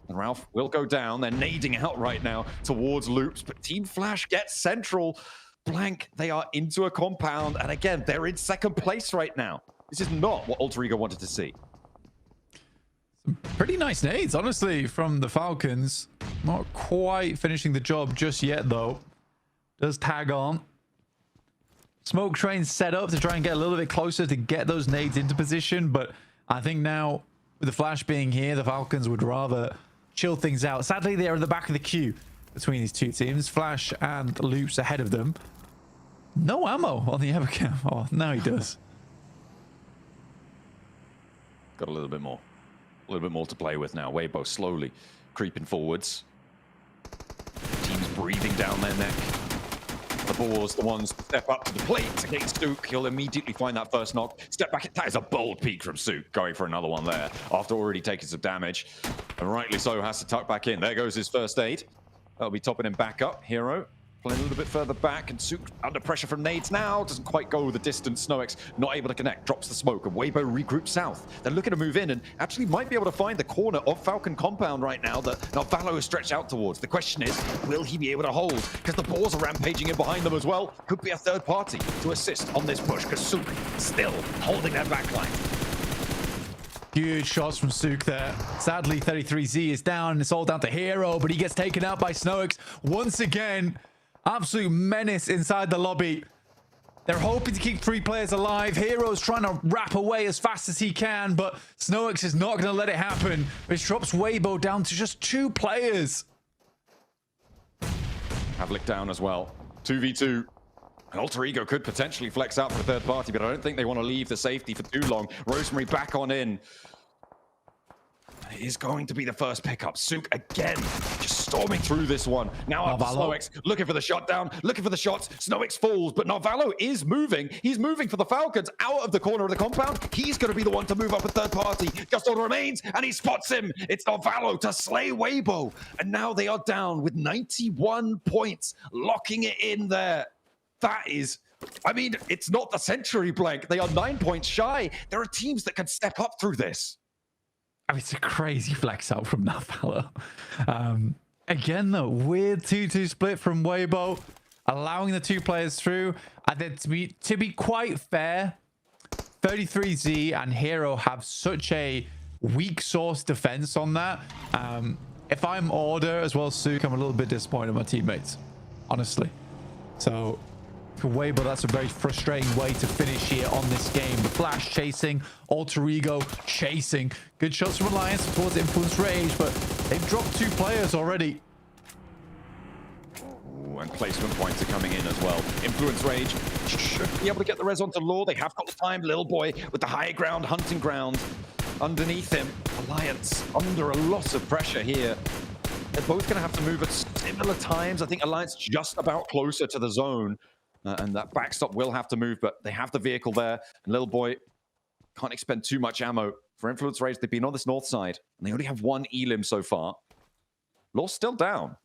And Ralph will go down. They're nading out right now towards loops, but Team Flash gets central. Blank, they are into a compound, and again, they're in second place right now. This is not what Alter Ego wanted to see. Some pretty nice nades, honestly, from the Falcons. Not quite finishing the job just yet, though. Does tag on. Smoke train set up to try and get a little bit closer to get those nades into position, but I think now, with the Flash being here, the Falcons would rather chill things out. Sadly, they are at the back of the queue between these two teams. Flash and Loops ahead of them. No ammo on the Evercam. Oh, now he does. Got a little bit more. A little bit more to play with now. Weibo slowly creeping forwards. Teams breathing down their neck. The Boars, the ones step up to the plate against Souk. He'll immediately find that first knock. Step back. That is a bold peek from Souk, going for another one there after already taking some damage. And rightly so, has to tuck back in. There goes his first aid. That'll be topping him back up. Hero playing a little bit further back, and Souk under pressure from nades now. Doesn't quite go the distance. Snowex not able to connect. Drops the smoke, and Weibo regroups south. They're looking to move in and actually might be able to find the corner of Falcon compound right now that Narvalo is stretched out towards. The question is, will he be able to hold? Because the Boars are rampaging in behind them as well. Could be a third party to assist on this push, because Souk still holding that backline. Huge shots from Souk there. Sadly, 33Z is down, and it's all down to Hero, but he gets taken out by Snowex once again. Absolute menace inside the lobby. They're hoping to keep 3 players alive. Hero's trying to wrap away as fast as he can, but Snowex is not going to let it happen, which drops Weibo down to just 2 players. Havlik down as well. 2v2. Alter Ego could potentially flex out for a third party, but I don't think they want to leave the safety for too long. Rosemary back on in. It is going to be the first pickup. Sook again, just storming through this one. Now up to Snowix, looking for the shutdown, looking for the shots. Snowix falls, but Narvalo is moving. He's moving for the Falcons out of the corner of the compound. He's going to be the one to move up a third party. Just all remains, and he spots him. It's Narvalo to slay Weibo. And now they are down with 91 points, locking it in there. That is, I mean, it's not the century blank. They are 9 points shy. There are teams that can step up through this. I mean, it's a crazy flex out from Narvalo. Again, though, weird 2-2 split from Weibo, allowing the two players through. And then to be quite fair, 33Z and Hero have such a weak source defense on that. If I'm Order as well as Sook, I'm a little bit disappointed in my teammates, honestly. So for Weibo, that's a very frustrating way to finish here on this game. The Flash chasing, Alter Ego chasing. Good shots from Alliance towards Influence Rage, but they've dropped two players already. Ooh, and placement points are coming in as well. Influence Rage should be able to get the res onto Law. They have got the time. Lil Boy with the high ground, hunting ground underneath him. Alliance under a lot of pressure here. They're both going to have to move at similar times. I think Alliance just about closer to the zone. And that backstop will have to move, but they have the vehicle there. And Little Boy can't expend too much ammo. For Influence Rage, they've been on this north side, and they only have one elim so far. Law's still down.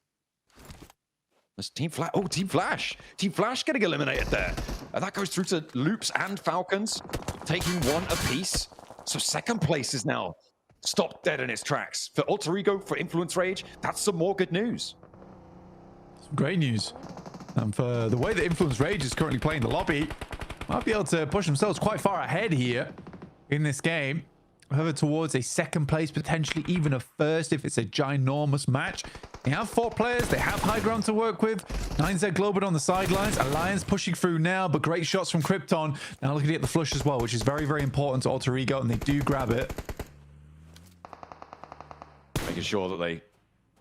There's Team Flash. Oh, Team Flash. Team Flash getting eliminated there. And that goes through to Loops and Falcons, taking one apiece. So second place is now stopped dead in its tracks. For Alter Ego, for Influence Rage, that's some more good news. Some great news. And for the way that Influence Rage is currently playing the lobby, might be able to push themselves quite far ahead here in this game. However, towards a second place, potentially even a first if it's a ginormous match. They have 4 players. They have high ground to work with. 9Z Globin on the sidelines. Alliance pushing through now, but great shots from Krypton. Now looking to get the flush as well, which is very, very important to Alter Ego, and they do grab it. Making sure that they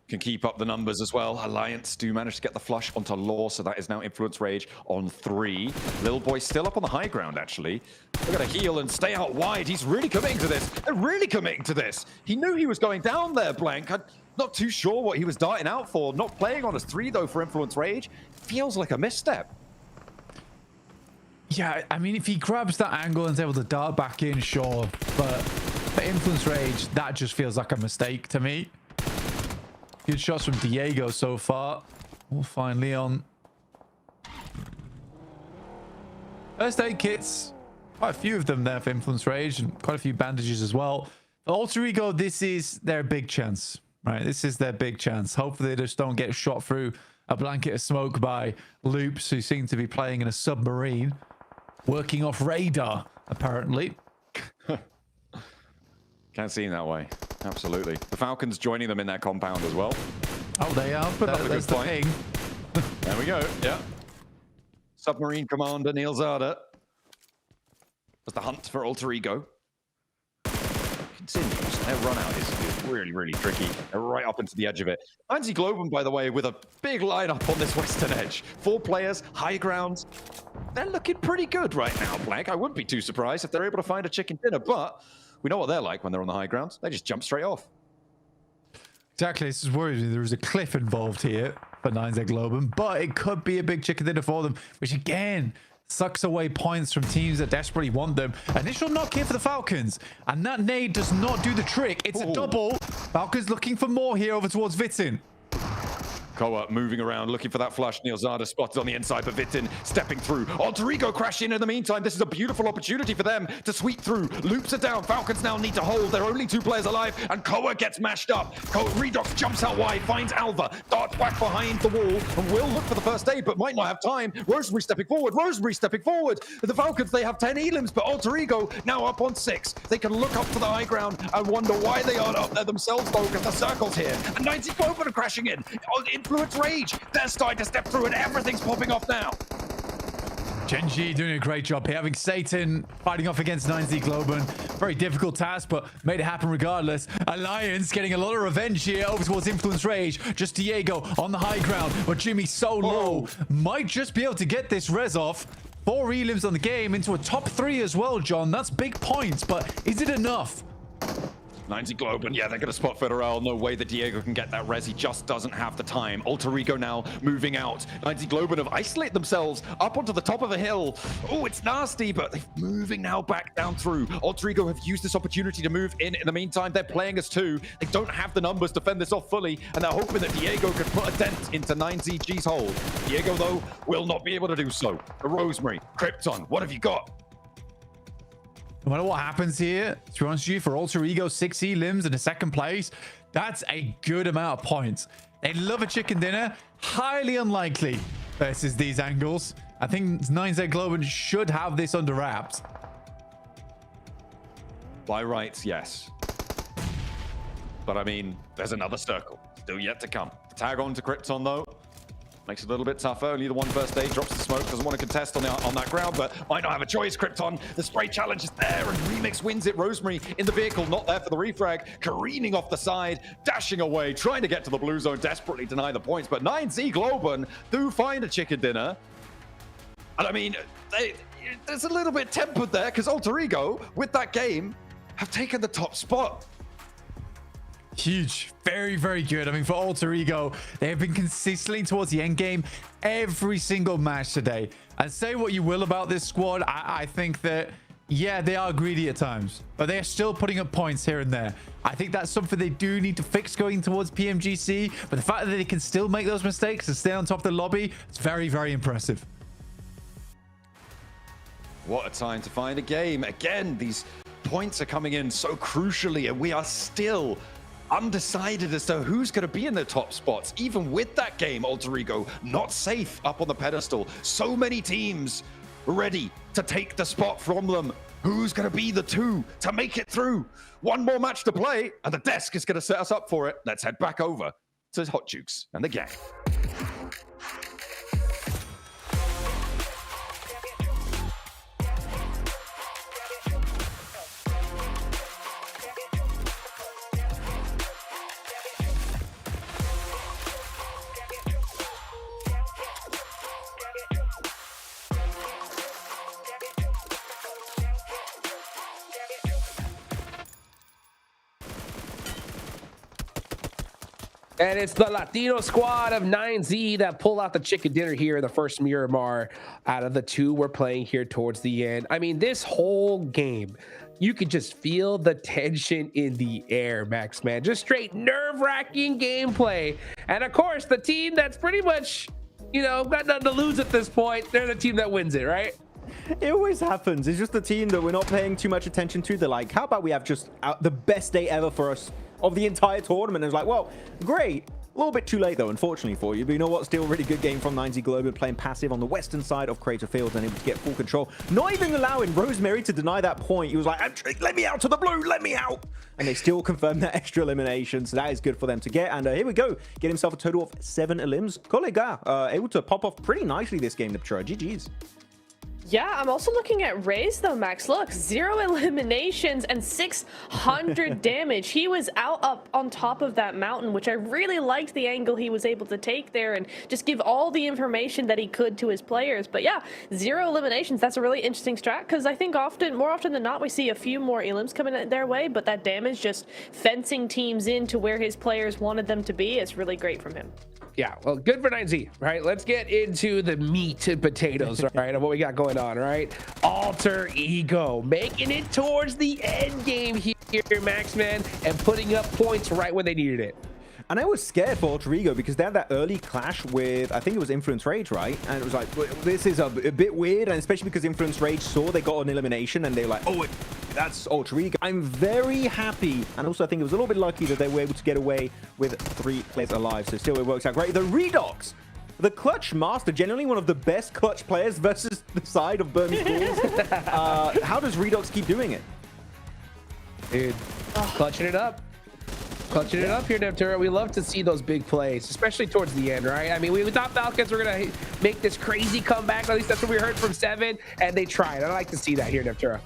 can keep up the numbers as well. Alliance do manage to get the flush onto Law, so that is now Influence Rage on 3. Little Boy still up on the high ground, actually. They're going to heal and stay out wide. He's really committing to this. They're really committing to this. He knew he was going down there, Blank. I'm not too sure what he was darting out for. Not playing on his 3, though, for Influence Rage. Feels like a misstep. Yeah, I mean, if he grabs that angle and is able to dart back in, sure. But for Influence Rage, that just feels like a mistake to me. Good shots from Diego so far. We'll find Leon. First aid kits. Quite a few of them there for Influence Rage, and quite a few bandages as well. For Alter Ego, this is their big chance, right? This is their big chance. Hopefully they just don't get shot through a blanket of smoke by Loops, who seem to be playing in a submarine. Working off radar, apparently. Can't see him that way. Absolutely. The Falcons joining them in that compound as well. Oh, they are. But that's the thing. There we go. Yeah. Submarine Commander Neil Zada. That's the hunt for Alter Ego. Continues. Their run out is really, really tricky. They're right up into the edge of it. Anti-Globin, by the way, with a big lineup on this western edge. 4 players, high ground. They're looking pretty good right now, Blank. I wouldn't be too surprised if they're able to find a chicken dinner, but we know what they're like when they're on the high ground. They just jump straight off. Exactly. This is worrying. There is a cliff involved here for 9Z Globin, but it could be a big chicken dinner for them, which again sucks away points from teams that desperately want them. Initial knock here for the Falcons, and that nade does not do the trick. It's a double. Falcons looking for more here over towards Vitin. Koa moving around, looking for that flush. Neil Zada spotted on the inside, but Vitin stepping through. Alter Ego crashing in the meantime. This is a beautiful opportunity for them to sweep through. Loops are down. Falcons now need to hold. There are only 2 players alive, and Koa gets mashed up. Redox jumps out wide, finds Alva, darts back behind the wall, and will look for the first aid, but might not have time. Rosemary stepping forward. Rosemary stepping forward. The Falcons, they have 10 elims, but Alter Ego now up on 6. They can look up to the high ground and wonder why they aren't up there themselves, though, because the circle's here. And 90 Globin are crashing in. Influence Rage, they're starting to step through, and everything's popping off now. Genji doing a great job here, having Satan fighting off against 9Z Globan. Very difficult task, but made it happen regardless. Alliance getting a lot of revenge here over towards Influence Rage. Just Diego on the high ground, but Jimmy so low. Might just be able to get this res off. 4 elims on the game into a top 3 as well, John. That's big points, but is it enough? 90 Globan, yeah, they're going to spot Federal. No way that Diego can get that res. He just doesn't have the time. Alter Ego now moving out. 90 Globan have isolated themselves up onto the top of a hill. Oh, it's nasty, but they're moving now back down through. Alter Ego have used this opportunity to move in. In the meantime, they're playing as 2. They don't have the numbers to fend this off fully, and they're hoping that Diego could put a dent into 9ZG's hold. Diego, though, will not be able to do so. Rosemary, Krypton, what have you got? No matter what happens here, to be honest with you, for Alter Ego, 6 elims in a 2nd place, that's a good amount of points. They love a chicken dinner. Highly unlikely versus these angles. I think 9Z Globan should have this under wraps. By rights, yes. But I mean, there's another circle still yet to come. Tag on to Krypton, though. Makes it a little bit tougher. Only the one first aid, drops the smoke, doesn't want to contest on that ground, but might not have a choice. Krypton, the spray challenge is there, and Remix wins it. Rosemary in the vehicle, not there for the refrag, careening off the side, dashing away, trying to get to the blue zone, desperately deny the points, but 9Z Globan do find a chicken dinner. And I mean, there's a little bit tempered there, because Alter Ego, with that game, have taken the top spot. Huge. Very, very good. I mean, for Alter Ego, they have been consistently towards the end game every single match today. And say what you will about this squad, I think that, yeah, they are greedy at times, but they are still putting up points here and there. I think that's something they do need to fix going towards PMGC, but the fact that they can still make those mistakes and stay on top of the lobby, it's very, very impressive. What a time to find a game. Again, these points are coming in so crucially, and we are still undecided as to who's going to be in the top spots. Even with that game, Alter Ego not safe up on the pedestal. So many teams ready to take the spot from them. Who's going to be the 2 to make it through? One more match to play, and the desk is going to set us up for it. Let's head back over to Hot Jukes and the gang. And it's the Latino squad of 9Z that pull out the chicken dinner here in the first Miramar out of the 2 we're playing here towards the end. I mean, this whole game, you could just feel the tension in the air, Max, man. Just straight nerve-wracking gameplay. And of course, the team that's pretty much, you know, got nothing to lose at this point, they're the team that wins it, right? It always happens. It's just the team that we're not paying too much attention to. They're like, how about we have just the best day ever for us of the entire tournament? And it's like, well, great. A little bit too late, though, unfortunately for you. But you know what? Still a really good game from 9Z Globan, playing passive on the western side of Crater Field and able to get full control. Not even allowing Rosemary to deny that point. He was like, let me out to the blue, let me out. And they still confirmed that extra elimination. So that is good for them to get. And here we go. Get himself a total of 7 elims. Kolega able to pop off pretty nicely this game, Neptura. GG's. Yeah, I'm also looking at Raze though, Max. Look, 0 eliminations and 600 damage. He was out up on top of that mountain, which I really liked the angle he was able to take there and just give all the information that he could to his players. But yeah, 0 eliminations. That's a really interesting strat because I think more often than not, we see a few more elims coming their way, but that damage just fencing teams into where his players wanted them to be is really great from him. Yeah, well, good for 9Z, right? Let's get into the meat and potatoes, right, of what we got going on, right? Alter Ego making it towards the end game here, Max, man, and putting up points right when they needed it. And I was scared for Alter Ego because they had that early clash with, I think it was Influence Rage, right? And it was like, this is a bit weird, and especially because Influence Rage saw they got an elimination and they were like, oh, that's Alter Ego. I'm very happy, and also I think it was a little bit lucky that they were able to get away with 3 players alive, so still it works out great. The Redox, the clutch master, generally one of the best clutch players versus the side of Burn Schools. How does Redox keep doing it? Dude, clutching it up. Clutching it up here, Neptura. We love to see those big plays, especially towards the end, right? I mean, we thought Falcons were going to make this crazy comeback. At least that's what we heard from Seven, and they tried. I like to see that here, Neptura.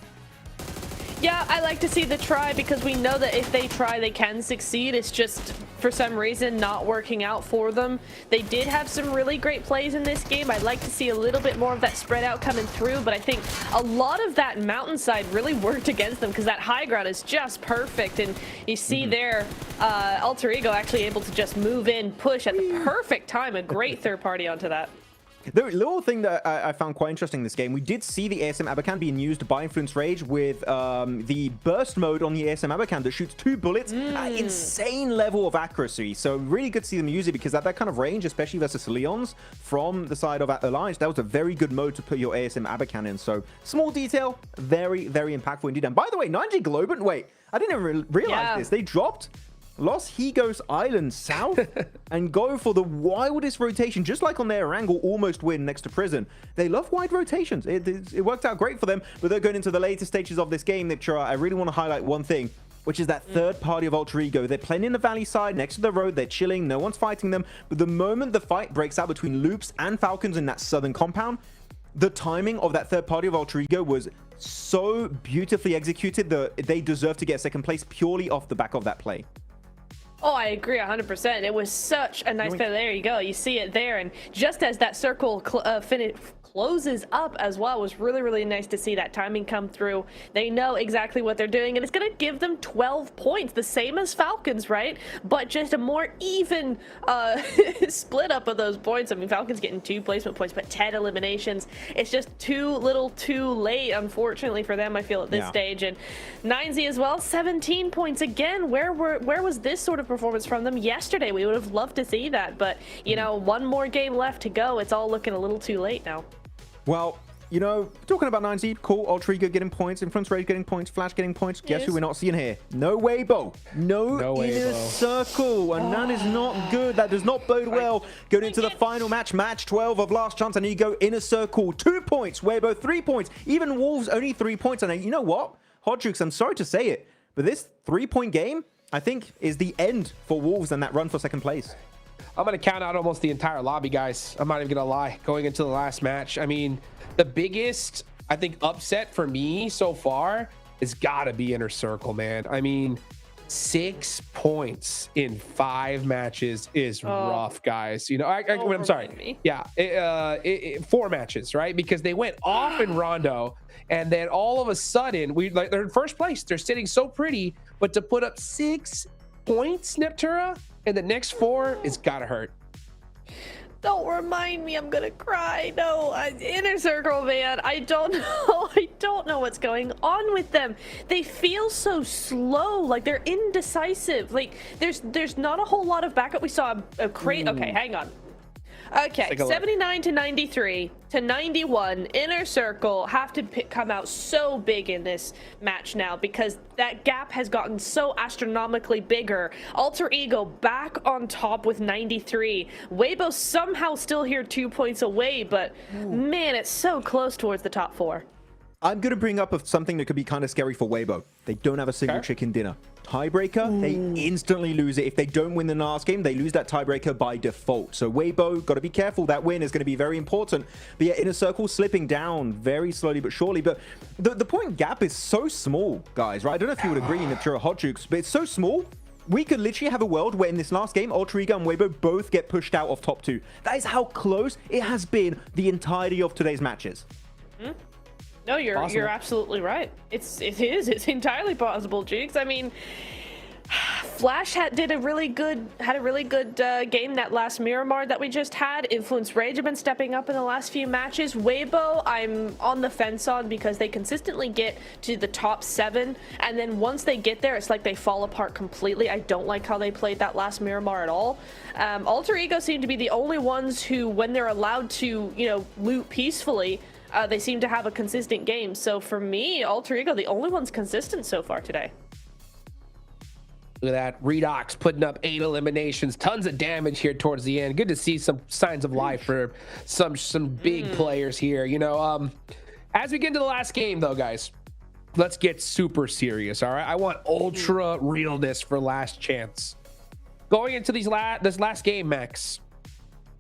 Yeah, I like to see the try because we know that if they try, they can succeed. It's just, for some reason, not working out for them. They did have some really great plays in this game. I'd like to see a little bit more of that spread out coming through, but I think a lot of that mountainside really worked against them because that high ground is just perfect. And you see there, Alter Ego actually able to just move in, push at the perfect time. A great third party onto that. The little thing that I found quite interesting in this game, we did see the ASM Abacan being used by Influence Rage with the burst mode on the ASM Abacan that shoots 2 bullets at insane level of accuracy. So really good to see them use it because at that kind of range, especially versus Leons from the side of Alliance, that was a very good mode to put your ASM Abacan in. So small detail, very, very impactful indeed. And by the way, 9G Globant, wait, I didn't even realize this. They dropped Los Higos Island south and go for the wildest rotation, just like on their Erangel almost win next to Prison. They love wide rotations. It worked out great for them, but they're going into the later stages of this game. I really want to highlight one thing, which is that third party of Alter Ego. They're playing in the valley side next to the road. They're chilling. No one's fighting them. But the moment the fight breaks out between Loops and Falcons in that southern compound, the timing of that third party of Alter Ego was so beautifully executed that they deserve to get second place purely off the back of that play. Oh, I agree 100%. It was such a nice play. There you go. You see it there. And just as that circle closes up as well, it was really, really nice to see that timing come through. They know exactly what they're doing, and it's going to give them 12 points, the same as Falcons, right? But just a more even split up of those points. I mean, Falcons getting 2 placement points, but 10 eliminations. It's just too little too late, unfortunately, for them, I feel, at this stage. And 9Z as well, 17 points again. Where was this sort of performance from them yesterday? We would have loved to see that, but, you know, one more game left to go. It's all looking a little too late now. Well, you know, talking about 9Z, cool. Alter Ego getting points, Influence Rage getting points, Flash getting points. Guess who we're not seeing here? No Weibo. No inner circle. And that is not good. That does not bode well. Going into the final match, match 12 of Last Chance and Ego, inner circle. 2 points. Weibo, 3 points. Even Wolves, only 3 points. And you know what? Hodjux, I'm sorry to say it, but this 3-point game, I think, is the end for Wolves and that run for second place. I'm going to count out almost the entire lobby, guys. I'm not even going to lie. Going into the last match, I mean, the biggest, I think, upset for me so far has got to be Inner Circle, man. I mean, 6 points in 5 matches is rough, guys. You know, I'm sorry. Yeah, 4 matches, right? Because they went off in Rondo, and then all of a sudden, they're in first place. They're sitting so pretty, but to put up 6 points, Neptura, and the next 4, it's gotta hurt. Don't remind me, I'm gonna cry. No, Inner Circle, man. I don't know. I don't know what's going on with them. They feel so slow, like they're indecisive. Like there's not a whole lot of backup. We saw a crate. Okay, hang on. Okay, 79 to 93 to 91. Inner Circle have to come out so big in this match now because that gap has gotten so astronomically bigger. Alter Ego back on top with 93. Weibo somehow still here 2 points away, but man, it's so close towards the top 4. I'm going to bring up something that could be kind of scary for Weibo. They don't have a single chicken dinner. Tiebreaker, they instantly lose it. If they don't win the last game, they lose that tiebreaker by default. So Weibo, got to be careful. That win is going to be very important. But yeah, Inner Circle slipping down very slowly but surely. But the point gap is so small, guys, right? I don't know if you would agree in the Tura Hodjux, but it's so small. We could literally have a world where in this last game, Alter Ego and Weibo both get pushed out of top 2. That is how close it has been the entirety of today's matches. No, you're absolutely right. It is. It's entirely possible, Jigs. I mean, Flash had a really good game that last Miramar that we just had. Influence Rage have been stepping up in the last few matches. Weibo, I'm on the fence on because they consistently get to the top 7, and then once they get there, it's like they fall apart completely. I don't like how they played that last Miramar at all. Alter Ego seem to be the only ones who, when they're allowed to, you know, loot peacefully, they seem to have a consistent game. So for me, Alter Ego, the only one's consistent so far today. Look at that. Redox putting up 8 eliminations. Tons of damage here towards the end. Good to see some signs of life for some big players here. You know, as we get into the last game, though, guys, let's get super serious, all right? I want ultra realness for last chance. Going into this last game, Max,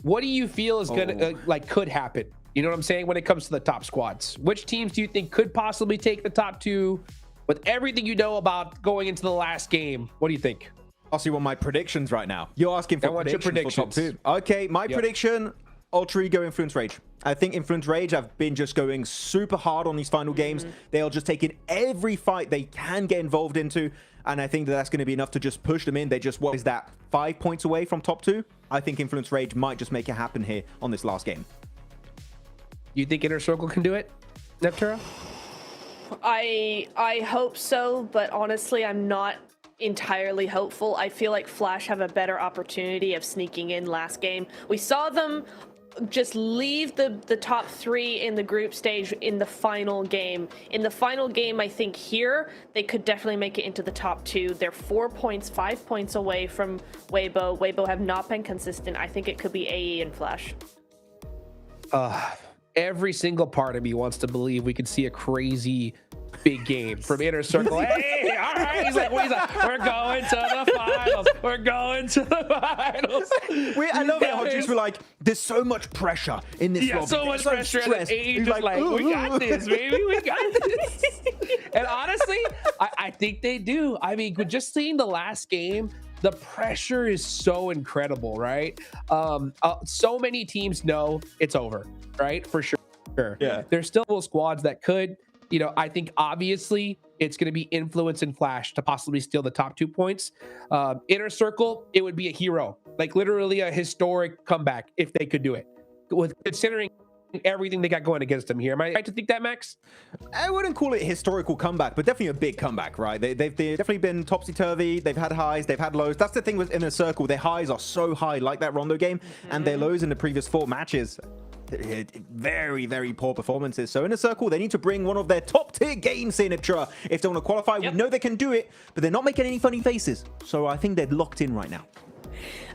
what do you feel is gonna could happen? You know what I'm saying? When it comes to the top squads, which teams do you think could possibly take the top 2? With everything you know about going into the last game, what do you think? I'll see what my predictions right now. You're asking for predictions for top 2. Okay, my prediction, Ultra Ego, Influence Rage. I think Influence Rage have been just going super hard on these final games. They are just taking every fight they can get involved into. And I think that that's going to be enough to just push them in. They just, what is that, 5 points away from top 2? I think Influence Rage might just make it happen here on this last game. You think Inner Circle can do it, Neptura? I hope so, but honestly, I'm not entirely hopeful. I feel like Flash have a better opportunity of sneaking in last game. We saw them just leave the top 3 in the group stage in the final game. In the final game, I think here, they could definitely make it into the top 2. They're 4 points, 5 points away from Weibo. Weibo have not been consistent. I think it could be AE and Flash. Every single part of me wants to believe we could see a crazy big game from Inner Circle. Hey, all right. He's like, we're going to the finals. We're going to the finals. I love it how just we're like, there's so much pressure in this lobby. So much pressure. And AE just like, we got this, baby. We got this. And honestly, I think they do. I mean, just seeing the last game, the pressure is so incredible, right? So many teams know it's over, right? For sure. Yeah. There's still squads that could, you know, I think obviously it's going to be Influence and Flash to possibly steal the top 2 points. Inner Circle, it would be a hero, like literally a historic comeback if they could do it. With considering everything they got going against them here. Am I right to think that, Max? I wouldn't call it a historical comeback, but definitely a big comeback, right? They've definitely been topsy-turvy. They've had highs, they've had lows. That's the thing with Inner Circle. Their highs are so high, like that Rondo game, and their lows in the previous 4 matches. Very, very poor performances. So Inner Circle, they need to bring one of their top-tier games in if they want to qualify. We know they can do it, but they're not making any funny faces. So I think they're locked in right now.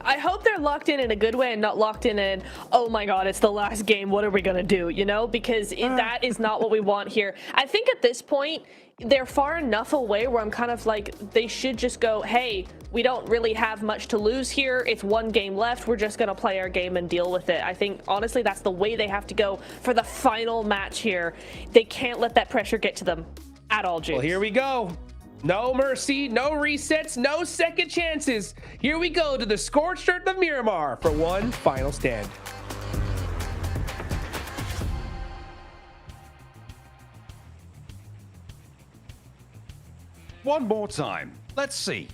I hope they're locked in a good way and not locked in, oh my god, it's the last game, what are we gonna do, you know? Because that is not what we want here. I think at this point, they're far enough away where I'm kind of like, they should just go, hey, we don't really have much to lose here. It's 1 game left. We're just gonna play our game and deal with it. I think, honestly, that's the way they have to go for the final match here. They can't let that pressure get to them at all, Juice. Well, here we go. No mercy, no resets, no second chances. Here we go to the scorched earth of Miramar for one final stand. One more time. Let's see.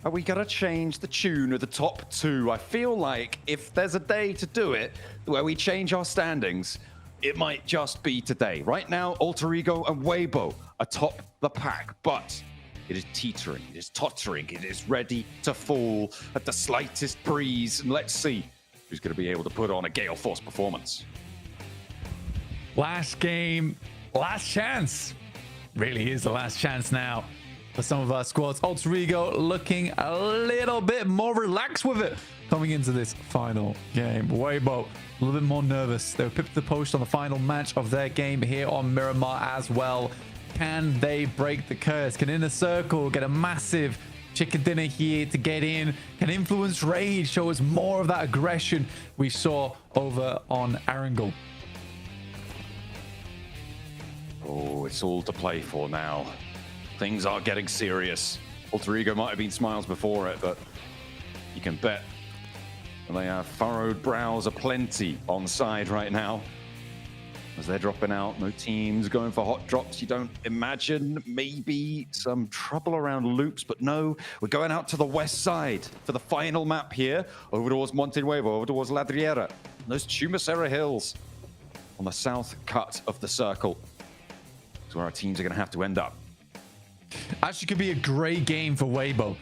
Are we going to change the tune of the top 2? I feel like if there's a day to do it where we change our standings, it might just be today. Right now, Alter Ego and Weibo atop the pack, but it is teetering, it is tottering, it is ready to fall at the slightest breeze. And let's see who's going to be able to put on a Gale Force performance. Last game, last chance. Really is the last chance now for some of our squads. Alter Ego looking a little bit more relaxed with it coming into this final game. Weibo a little bit more nervous. They were pipped to the post on the final match of their game here on Miramar as well. Can they break the curse? Can Inner Circle get a massive chicken dinner here to get in? Can Influence Rage show us more of that aggression we saw over on Arangel? Oh, it's all to play for now. Things are getting serious. Alter Ego might have been smiles before it, but you can bet they have furrowed brows aplenty on side right now. As they're dropping out, no teams going for hot drops. You don't imagine maybe some trouble around loops, but no, we're going out to the west side for the final map here, over towards Monte Nuevo, over towards Ladriera. Those Chumacera Hills on the south cut of the circle is where our teams are going to have to end up. Actually could be a great game for Weibo.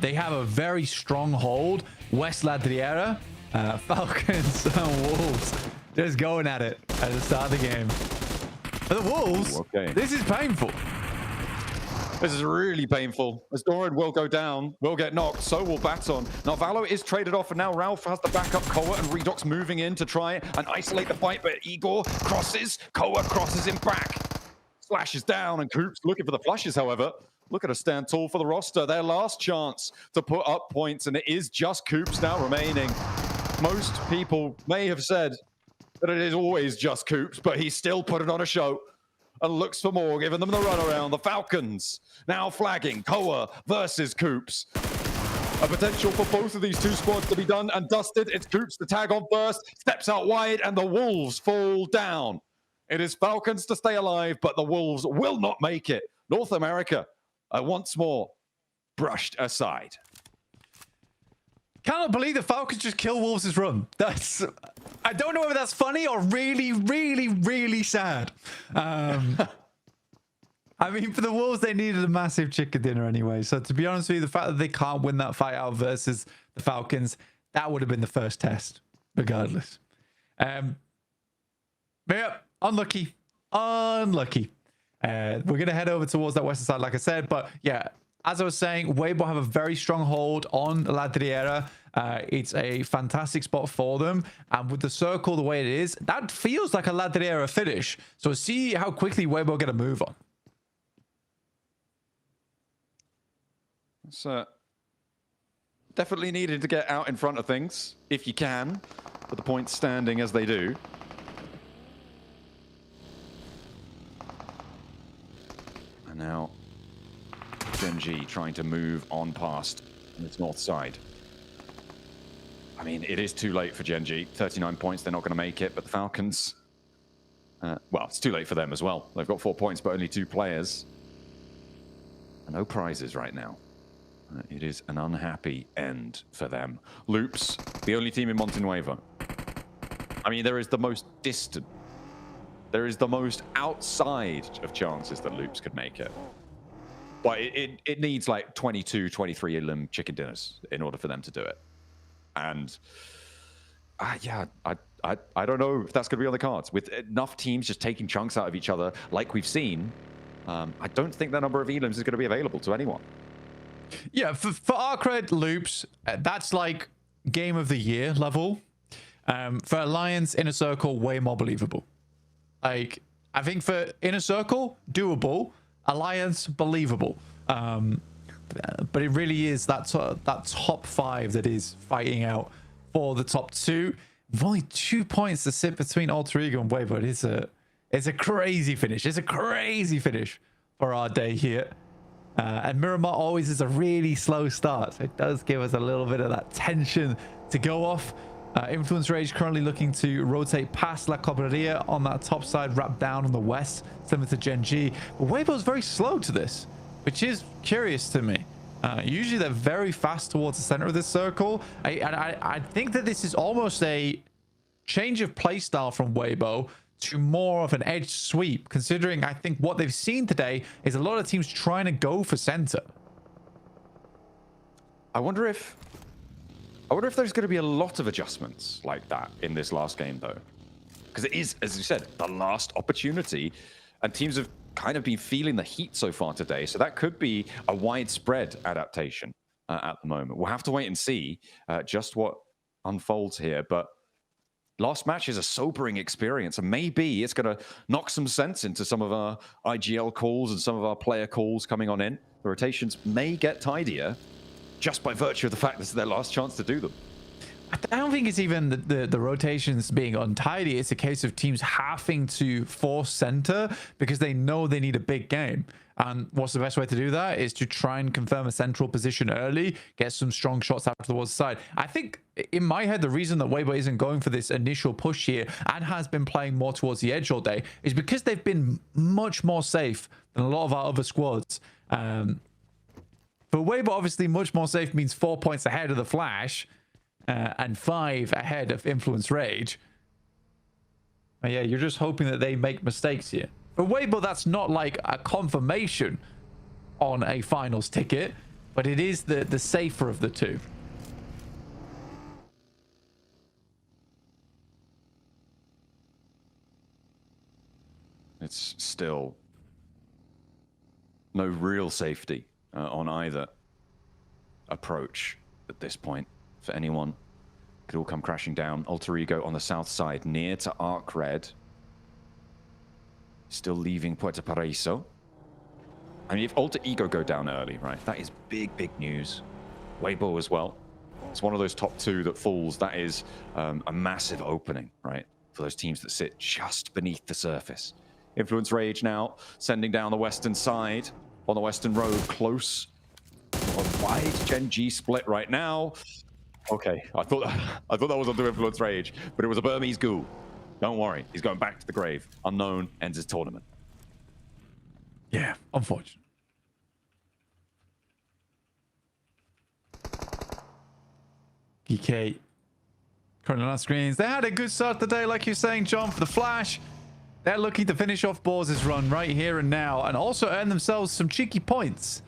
They have a very strong hold. West Ladriera, Falcons and Wolves just going at it at the start of the game. For the Wolves, this is painful. This is really painful. As Doran will go down, will get knocked, so will Baton. Now Valo is traded off, and now Ralph has the backup. Koa and Redox moving in to try and isolate the fight, but Igor crosses. Koa crosses him back. Flashes down, and Coops looking for the flushes, however. Looking to stand tall for the roster. Their last chance to put up points, and it is just Coops now remaining. Most people may have said that it is always just Coops, but he's still putting on a show and looks for more, giving them the runaround. The Falcons now flagging Koa versus Coops. A potential for both of these two squads to be done and dusted. It's Coops to tag on first, steps out wide, and the Wolves fall down. It is Falcons to stay alive, but the Wolves will not make it. North America are once more brushed aside. Cannot believe the Falcons just kill Wolves' run. I don't know whether that's funny or really, really, really sad. I mean, for the Wolves, they needed a massive chicken dinner anyway. So to be honest with you, the fact that they can't win that fight out versus the Falcons, that would have been the first test, regardless. But yeah, unlucky. Unlucky. We're going to head over towards that western side, like I said. But yeah, as I was saying, Weibo have a very strong hold on La Driera. It's a fantastic spot for them. And with the circle the way it is, that feels like a La Driera finish. So see how quickly Weibo get a move on. It's definitely needed to get out in front of things, if you can, with the points standing as they do. And now Gen G trying to move on past its north side. I mean, it is too late for Gen G. 39 points, they're not going to make it, but the Falcons... well, it's too late for them as well. They've got 4 points, but only 2 players. And no prizes right now. It is an unhappy end for them. Loops, the only team in Montenuevo. I mean, there is the most distant. There is the most outside of chances that Loops could make it. But it needs like 22, 23 Elim chicken dinners in order for them to do it. And yeah, I don't know if that's going to be on the cards. With enough teams just taking chunks out of each other, like we've seen, I don't think that number of Elims is going to be available to anyone. Yeah, for Arcred Loops, that's like game of the year level. For Alliance, Inner Circle, way more believable. Like, I think for Inner Circle, doable. Alliance, believable. But it really is that top 5 that is fighting out for the top 2. With only 2 points to sit between Alter Ego and Weibo. It's a crazy finish. It's a crazy finish for our day here. And Miramar always is a really slow start. So it does give us a little bit of that tension to go off. Influence Rage currently looking to rotate past La Cobreria on that top side, wrap down on the west, similar to Gen G. But Weibo's very slow to this, which is curious to me. Usually they're very fast towards the center of this circle. I think that this is almost a change of playstyle from Weibo to more of an edge sweep, considering I think what they've seen today is a lot of teams trying to go for center. I wonder if there's going to be a lot of adjustments like that in this last game, though. Because it is, as you said, the last opportunity, and teams have kind of been feeling the heat so far today, so that could be a widespread adaptation at the moment. We'll have to wait and see just what unfolds here, but last match is a sobering experience, and maybe it's going to knock some sense into some of our IGL calls and some of our player calls coming on in. The rotations may get tidier just by virtue of the fact this is their last chance to do them. I don't think it's even the rotations being untidy. It's a case of teams having to force center because they know they need a big game. And what's the best way to do that is to try and confirm a central position early, get some strong shots out towards the side. I think in my head, the reason that Weibo isn't going for this initial push here and has been playing more towards the edge all day is because they've been much more safe than a lot of our other squads. For Weibo, obviously, much more safe means 4 points ahead of the Flash and 5 ahead of Influence Rage. But yeah, you're just hoping that they make mistakes here. For Weibo, that's not like a confirmation on a finals ticket, but it is the safer of the two. It's still no real safety on either approach at this point for anyone. Could all come crashing down. Alter Ego on the south side, near to Arc Red. still leaving Puerto Paraíso. I mean, if Alter Ego go down early, right, that is big, big news. Weibo as well. It's one of those top two that falls. That is a massive opening, right, for those teams that sit just beneath the surface. Influence Rage now sending down the western side on the western road, close. A wide Gen G split right now. Okay, I thought that was onto Influence Rage, but it was a Burmese ghoul. Don't worry, he's going back to the grave. Unknown ends his tournament. Yeah, unfortunate. GK currently on our screens. They had a good start today, like you're saying, John, for the Flash. They're looking to finish off Baw's run right here and now, and also earn themselves some cheeky points.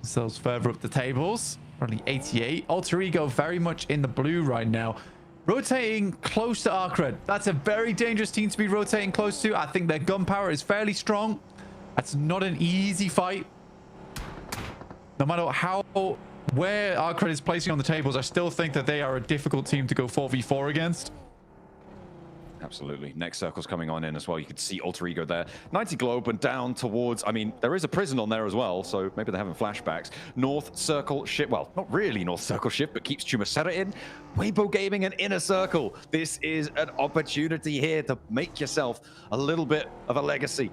Themselves further up the tables. Only 88. Alter Ego very much in the blue right now. Rotating close to Arcred. That's a very dangerous team to be rotating close to. I think their gunpowder is fairly strong. That's not an easy fight. No matter where Arcred is placing on the tables, I still think that they are a difficult team to go 4v4 against. Absolutely. Next circle's coming on in as well. You can see Alter Ego there. 90 Globe and down towards, I mean, there is a prison on there as well, so maybe they're having flashbacks. North Circle ship, well, not really North Circle ship, but keeps Chumacera in. Weibo Gaming and Inner Circle. This is an opportunity here to make yourself a little bit of a legacy.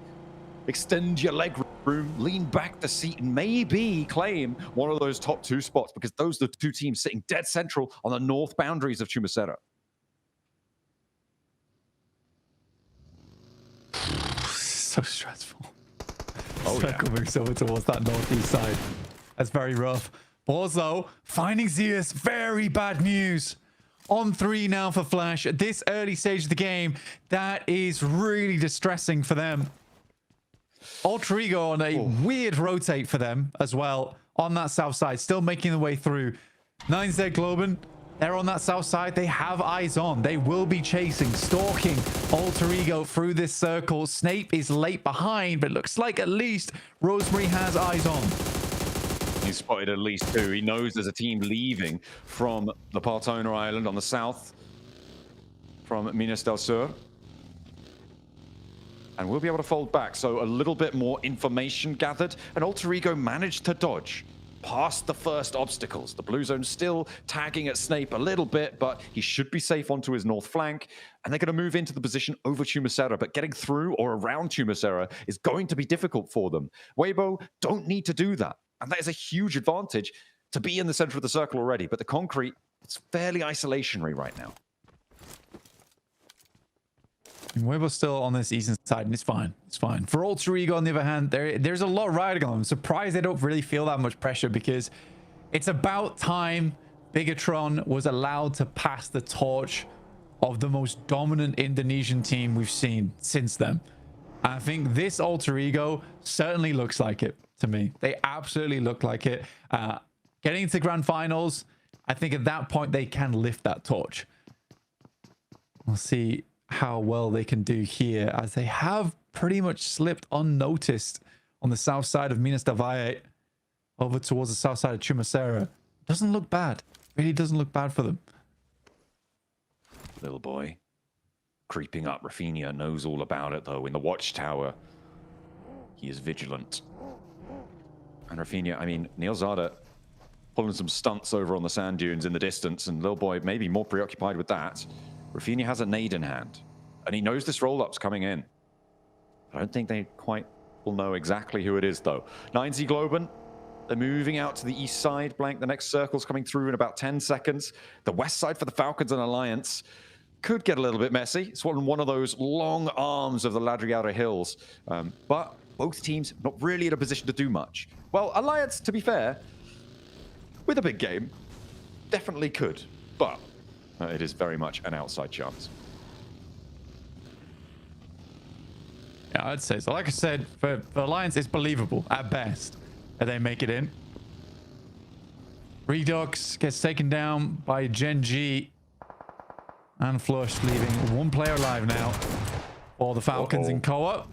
Extend your leg room, lean back the seat, and maybe claim one of those top two spots, because those are the two teams sitting dead central on the north boundaries of Chumacera. So stressful. Oh, Circle moves over towards that northeast side. That's very rough. Borzo finding Zeus. Very bad news. On 3 now for Flash. At this early stage of the game, that is really distressing for them. Alter Ego on a weird rotate for them as well on that south side. Still making their way through. 9Z Globen. They're on that south side. They have eyes on. They will be chasing, stalking Alter Ego through this circle. Snape is late behind, but it looks like at least Rosemary has eyes on. He's spotted at least 2. He knows there's a team leaving from the Partona Island on the south, from Minas del Sur. And we'll be able to fold back. So a little bit more information gathered, and Alter Ego managed to dodge past the first obstacles. The blue zone still tagging at Snape a little bit, but he should be safe onto his north flank. And they're going to move into the position over Chumacera, but getting through or around Chumacera is going to be difficult for them. Weibo don't need to do that. And that is a huge advantage to be in the center of the circle already. But the concrete, it's fairly isolationary right now. Weibo's still on this eastern side, and it's fine. It's fine. For Alter Ego, on the other hand, there's a lot riding on them. I'm surprised they don't really feel that much pressure, because it's about time Bigatron was allowed to pass the torch of the most dominant Indonesian team we've seen since then. And I think this Alter Ego certainly looks like it to me. They absolutely look like it. Getting to grand finals, I think at that point they can lift that torch. We'll see how well they can do here, as they have pretty much slipped unnoticed on the south side of Minas del Valle over towards the south side of Chumacera. Doesn't look bad. Really doesn't look bad for them. Little boy creeping up. Rafinha knows all about it, though. In the watchtower, he is vigilant. And Rafinha, I mean, Neil Zada pulling some stunts over on the sand dunes in the distance, and little boy maybe more preoccupied with that. Rafinha has a nade in hand, and he knows this roll-up's coming in. I don't think they quite will know exactly who it is, though. 9Z Globen, they're moving out to the east side. Blank, the next circle's coming through in about 10 seconds. The west side for the Falcons and Alliance could get a little bit messy. It's one of those long arms of the Ladriara Hills. But both teams not really in a position to do much. Well, Alliance, to be fair, with a big game, definitely could. But it is very much an outside chance. Yeah, I'd say so. Like I said, for Alliance, it's believable at best that they make it in. Redux gets taken down by Gen G. And Flush leaving one player alive now for the Falcons in co-op.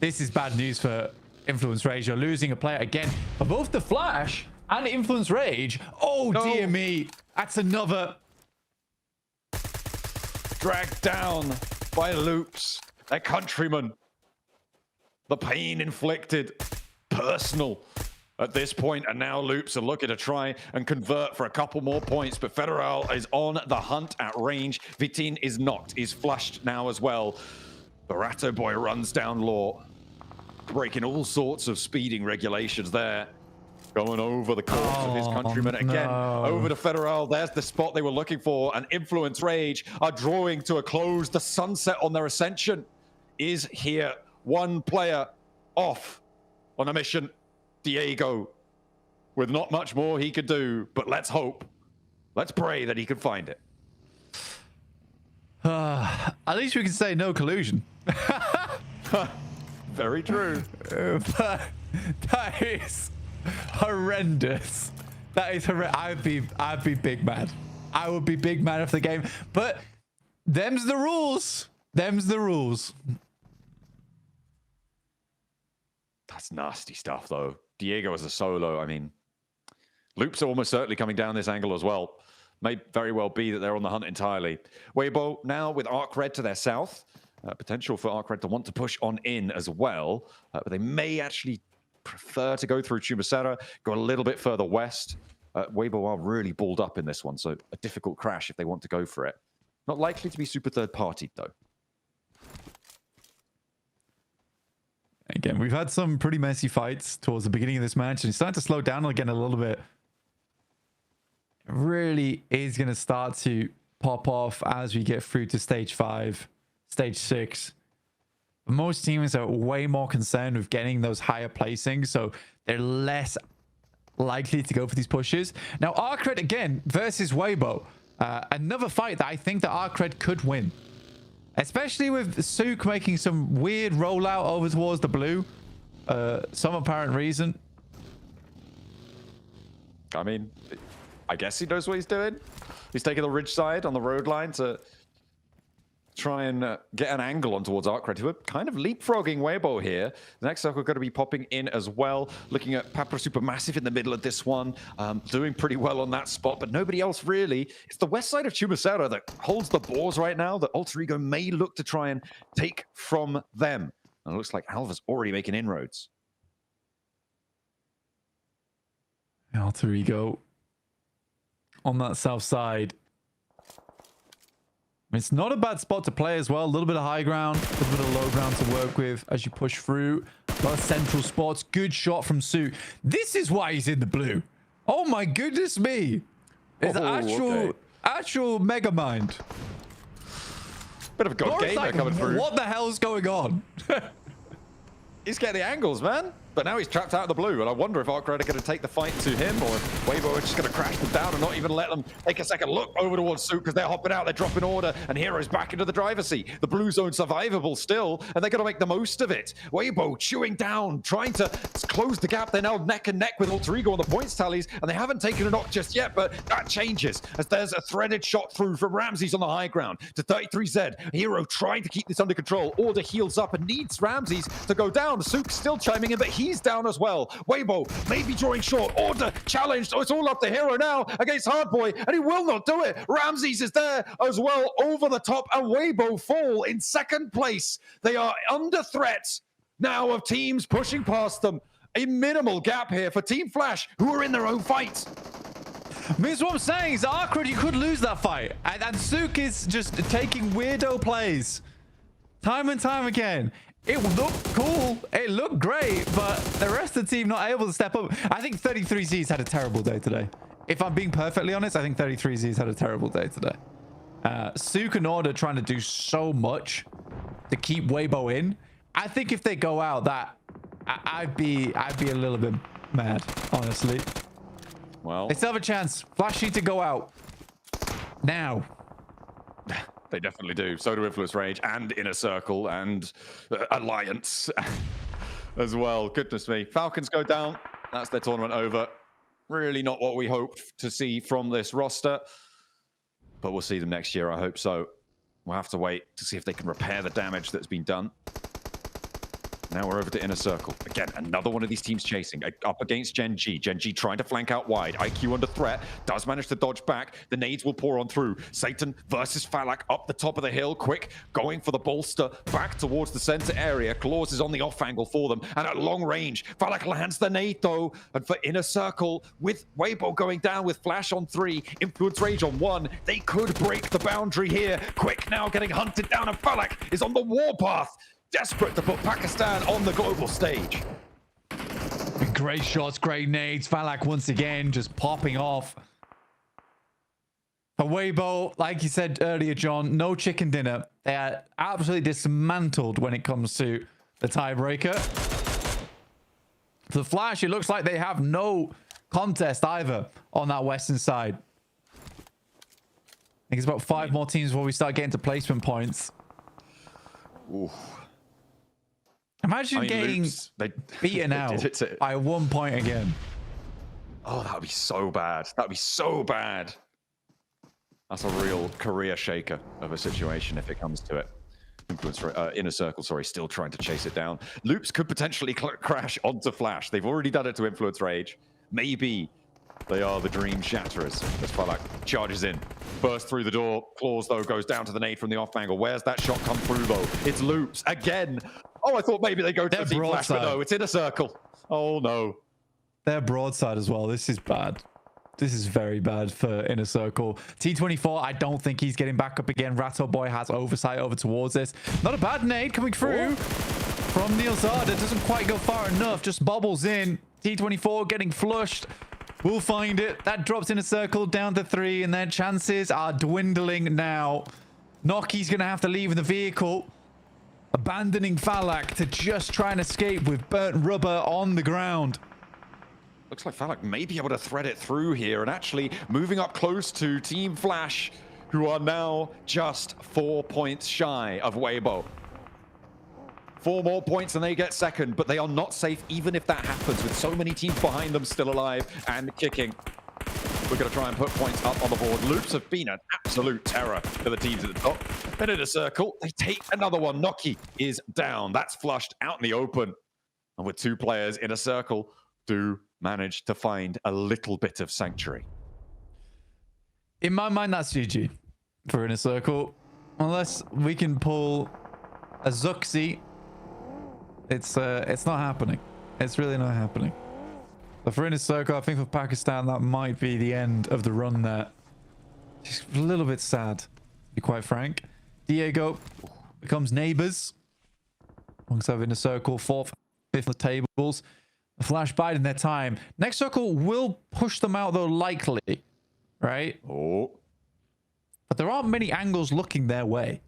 This is bad news for Influence Rage. You're losing a player again for both the Flash and Influence Rage. Oh, no. Dear me. That's another. Dragged down by Loops. their countrymen. The pain inflicted, personal at this point, and now Loops are looking to try and convert for a couple more points, but Federal is on the hunt at range. Vitin is knocked, is flushed now as well. Barato Boy runs down Law, breaking all sorts of speeding regulations there. Going over the course of his countrymen again. Over to Federal. There's the spot they were looking for. And Influence Rage are drawing to a close. The sunset on their ascension is here. One player off on a mission. Diego, with not much more he could do. But let's hope. Let's pray that he can find it. At least we can say no collusion. Very true. But that is horrendous. That is horrendous. I'd be big mad. I would be big mad of the game. But them's the rules. Them's the rules. That's nasty stuff, though. Diego as a solo. I mean, Loops are almost certainly coming down this angle as well. May very well be that they're on the hunt entirely. Weibo now with Arc Red to their south. Potential for Arc Red to want to push on in as well. But they may actually prefer to go through Chumacera, go a little bit further west. Weibo are really balled up in this one, so a difficult crash if they want to go for it. Not likely to be super third-partied, though. Again, we've had some pretty messy fights towards the beginning of this match, and it's starting to slow down again a little bit. It really is going to start to pop off as we get through to stage 5, stage 6. Most teams are way more concerned with getting those higher placings, so they're less likely to go for these pushes. Now, Arcred again versus Weibo. Another fight that I think that Arcred could win. Especially with Sook making some weird rollout over towards the blue. Some apparent reason. I mean, I guess he knows what he's doing. He's taking the ridge side on the road line to try and get an angle on towards Arcred, who are kind of leapfrogging Weibo here. The next circle going to be popping in as well. Looking at Papra Supermassive in the middle of this one. Doing pretty well on that spot, but nobody else really. It's the west side of Chumacera that holds the balls right now that Alter Ego may look to try and take from them. And it looks like Alva's already making inroads. Alter Ego on that south side. It's not a bad spot to play as well. A little bit of high ground, a little bit of low ground to work with as you push through. A lot of central spots. Good shot from Sue. This is why he's in the blue. Oh my goodness me. It's actual mega mind. Bit of a god gamer coming through. What the hell's going on? He's getting the angles, man. But now he's trapped out of the blue, and I wonder if Arcred are going to take the fight to him, or if Weibo are just going to crash them down and not even let them take a second look over towards Souk, because they're hopping out, they're dropping order, and Hero's back into the driver's seat. The blue zone survivable still, and they're going to make the most of it. Weibo chewing down, trying to close the gap. They're now neck and neck with Alter Ego on the points tallies, and they haven't taken a knock just yet, but that changes as there's a threaded shot through from Ramses on the high ground to 33Z. Hero trying to keep this under control. Order heals up and needs Ramses to go down. Souk's still chiming in, but he's down as well. Weibo may be drawing short. Order challenged. Oh, it's all up to Hero now against Hardboy, and he will not do it. Ramses is there as well over the top, and Weibo fall in second place. They are under threat now of teams pushing past them. A minimal gap here for Team Flash, who are in their own fight. Means what I'm saying is Arcred, you could lose that fight. And Souk is just taking weirdo plays. Time and time again. It looked cool. It looked great, but the rest of the team not able to step up. I think 33Z's had a terrible day today. If I'm being perfectly honest, I think 33Z's had a terrible day today. Souk and Order trying to do so much to keep Weibo in. I think if they go out, that I'd be a little bit mad, honestly. Well, they still have a chance. Flash need to go out now. They definitely do. So do Influence Rage and Inner Circle and Alliance as well. Goodness me. Falcons go down. That's their tournament over. Really not what we hoped to see from this roster. But we'll see them next year, I hope so. We'll have to wait to see if they can repair the damage that's been done. Now we're over to Inner Circle. Again, another one of these teams chasing. Up against Gen G. Gen G trying to flank out wide. IQ under threat. Does manage to dodge back. The nades will pour on through. Satan versus Falak up the top of the hill. Quick, going for the bolster. Back towards the center area. Claws is on the off angle for them. And at long range, Falak lands the nade though. And for Inner Circle, with Weibo going down with Flash on 3, Influence Rage on 1, they could break the boundary here. Quick now getting hunted down, and Falak is on the warpath. Desperate to put Pakistan on the global stage. Great shots, great nades. Falak once again just popping off. For Weibo, like you said earlier, John, no chicken dinner. They are absolutely dismantled when it comes to the tiebreaker. For the Flash, it looks like they have no contest either on that western side. I think it's about 5 more teams before we start getting to placement points. Ooh. Imagine getting beaten out by 1 point again. Oh, that would be so bad. That would be so bad. That's a real career shaker of a situation if it comes to it. Inner Circle, sorry, still trying to chase it down. Loops could potentially crash onto Flash. They've already done it to Influence Rage. Maybe they are the dream shatterers. As Falak charges in. Burst through the door. Claws, though, goes down to the nade from the off angle. Where's that shot come through, though? It's Loops again. Oh, I thought maybe they go to the Team Flash, but no, it's Inner Circle. Oh, no. They're broadside as well. This is bad. This is very bad for Inner Circle. T24, I don't think he's getting back up again. Ratto Boy has oversight over towards this. Not a bad nade coming through from Neil Zada. Doesn't quite go far enough. Just bobbles in. T24 getting flushed. We'll find it. That drops Inner Circle down to 3, and their chances are dwindling now. Noki's going to have to leave in the vehicle, abandoning Falak to just try and escape with burnt rubber on the ground. Looks like Falak may be able to thread it through here and actually moving up close to Team Flash, who are now just 4 points shy of Weibo. 4 more points and they get second, but they are not safe even if that happens with so many teams behind them still alive and kicking. We're going to try and put points up on the board. Loops have been an absolute terror for the teams at the top. Then in a circle, they take another one. Noki is down. That's flushed out in the open. And with 2 players in a circle, do manage to find a little bit of sanctuary. In my mind, that's GG for Inner Circle. Unless we can pull a Zuxi, it's not happening. It's really not happening. But for Inner Circle, I think for Pakistan, that might be the end of the run there. Just a little bit sad, to be quite frank. Diego becomes neighbors. Alongside Inner Circle, 4th, 5th on the tables. Flash biding their time. Next circle will push them out, though, likely. Right? Oh. But there aren't many angles looking their way.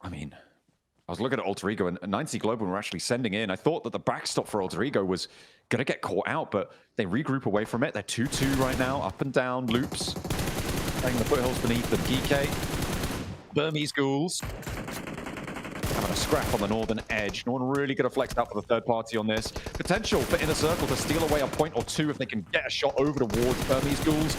I mean, I was looking at Alter Ego, and 90 Global were actually sending in. I thought that the backstop for Alter Ego was going to get caught out, but they regroup away from it. They're 2-2 right now, up and down, Loops. Playing the foothills beneath them. GK, Burmese Ghouls. Having a scrap on the northern edge. No one really going to flex out for the third party on this. Potential for Inner Circle to steal away a point or 2 if they can get a shot over towards Burmese Ghouls.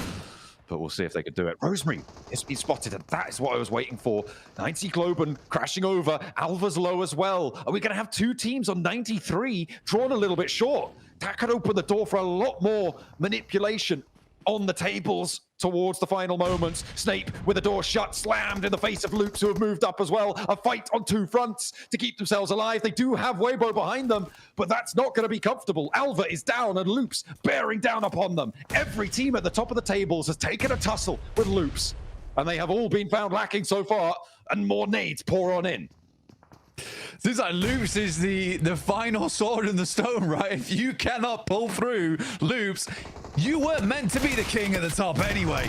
But we'll see if they can do it. Rosemary has been spotted, and that is what I was waiting for. 90 Globen crashing over. Alva's low as well. Are we going to have 2 teams on 93 drawn a little bit short? That could open the door for a lot more manipulation on the tables towards the final moments. Snape with the door shut, slammed in the face of Loops, who have moved up as well. A fight on 2 fronts to keep themselves alive. They do have Weibo behind them, but that's not going to be comfortable. Alva is down and Loops bearing down upon them. Every team at the top of the tables has taken a tussle with Loops, and they have all been found lacking so far, and more nades pour on in. Seems like Loops is the final sword in the stone, right? If you cannot pull through Loops, you weren't meant to be the king at the top anyway.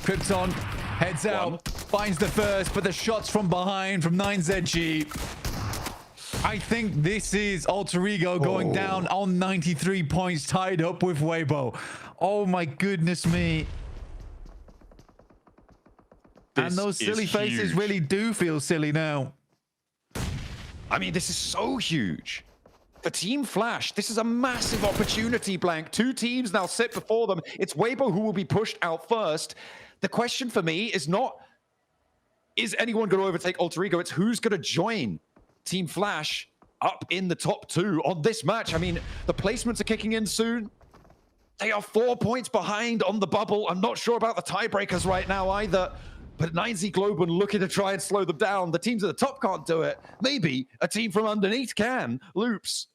Krypton heads out, finds the first, but the shots from behind from 9ZG. I think this is Alter Ego going down on 93 points, tied up with Weibo. Oh my goodness me. And those silly faces really do feel silly now. I mean, this is so huge. For Team Flash, this is a massive opportunity, Blank. 2 teams now sit before them. It's Weibo who will be pushed out first. The question for me is not is anyone going to overtake Alter Ego? It's who's going to join Team Flash up in the top 2 on this match. I mean, the placements are kicking in soon. They are 4 points behind on the bubble. I'm not sure about the tiebreakers right now either. But 9Z Globan looking to try and slow them down. The teams at the top can't do it. Maybe a team from underneath can. Loops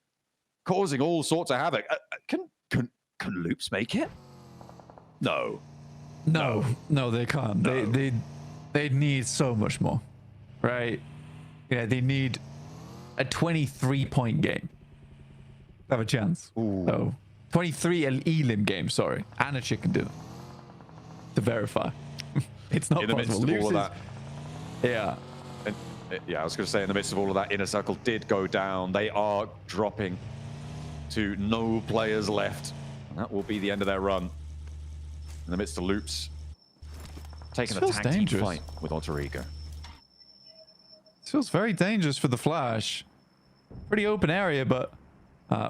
causing all sorts of havoc. Can Loops make it? No. No, they can't. No. They need so much more, right? Yeah, they need a 23-point game to have a chance. Ooh. So 23 Elim game, sorry, and a chicken dinner to verify. It's not in the possible. midst of all of that. Yeah. And, yeah, I was going to say, in the midst of all of that, Inner Circle did go down. They are dropping to no players left. And that will be the end of their run. In the midst of Loops, taking a tag team fight with Alter Ego. This feels very dangerous for the Flash. Pretty open area, but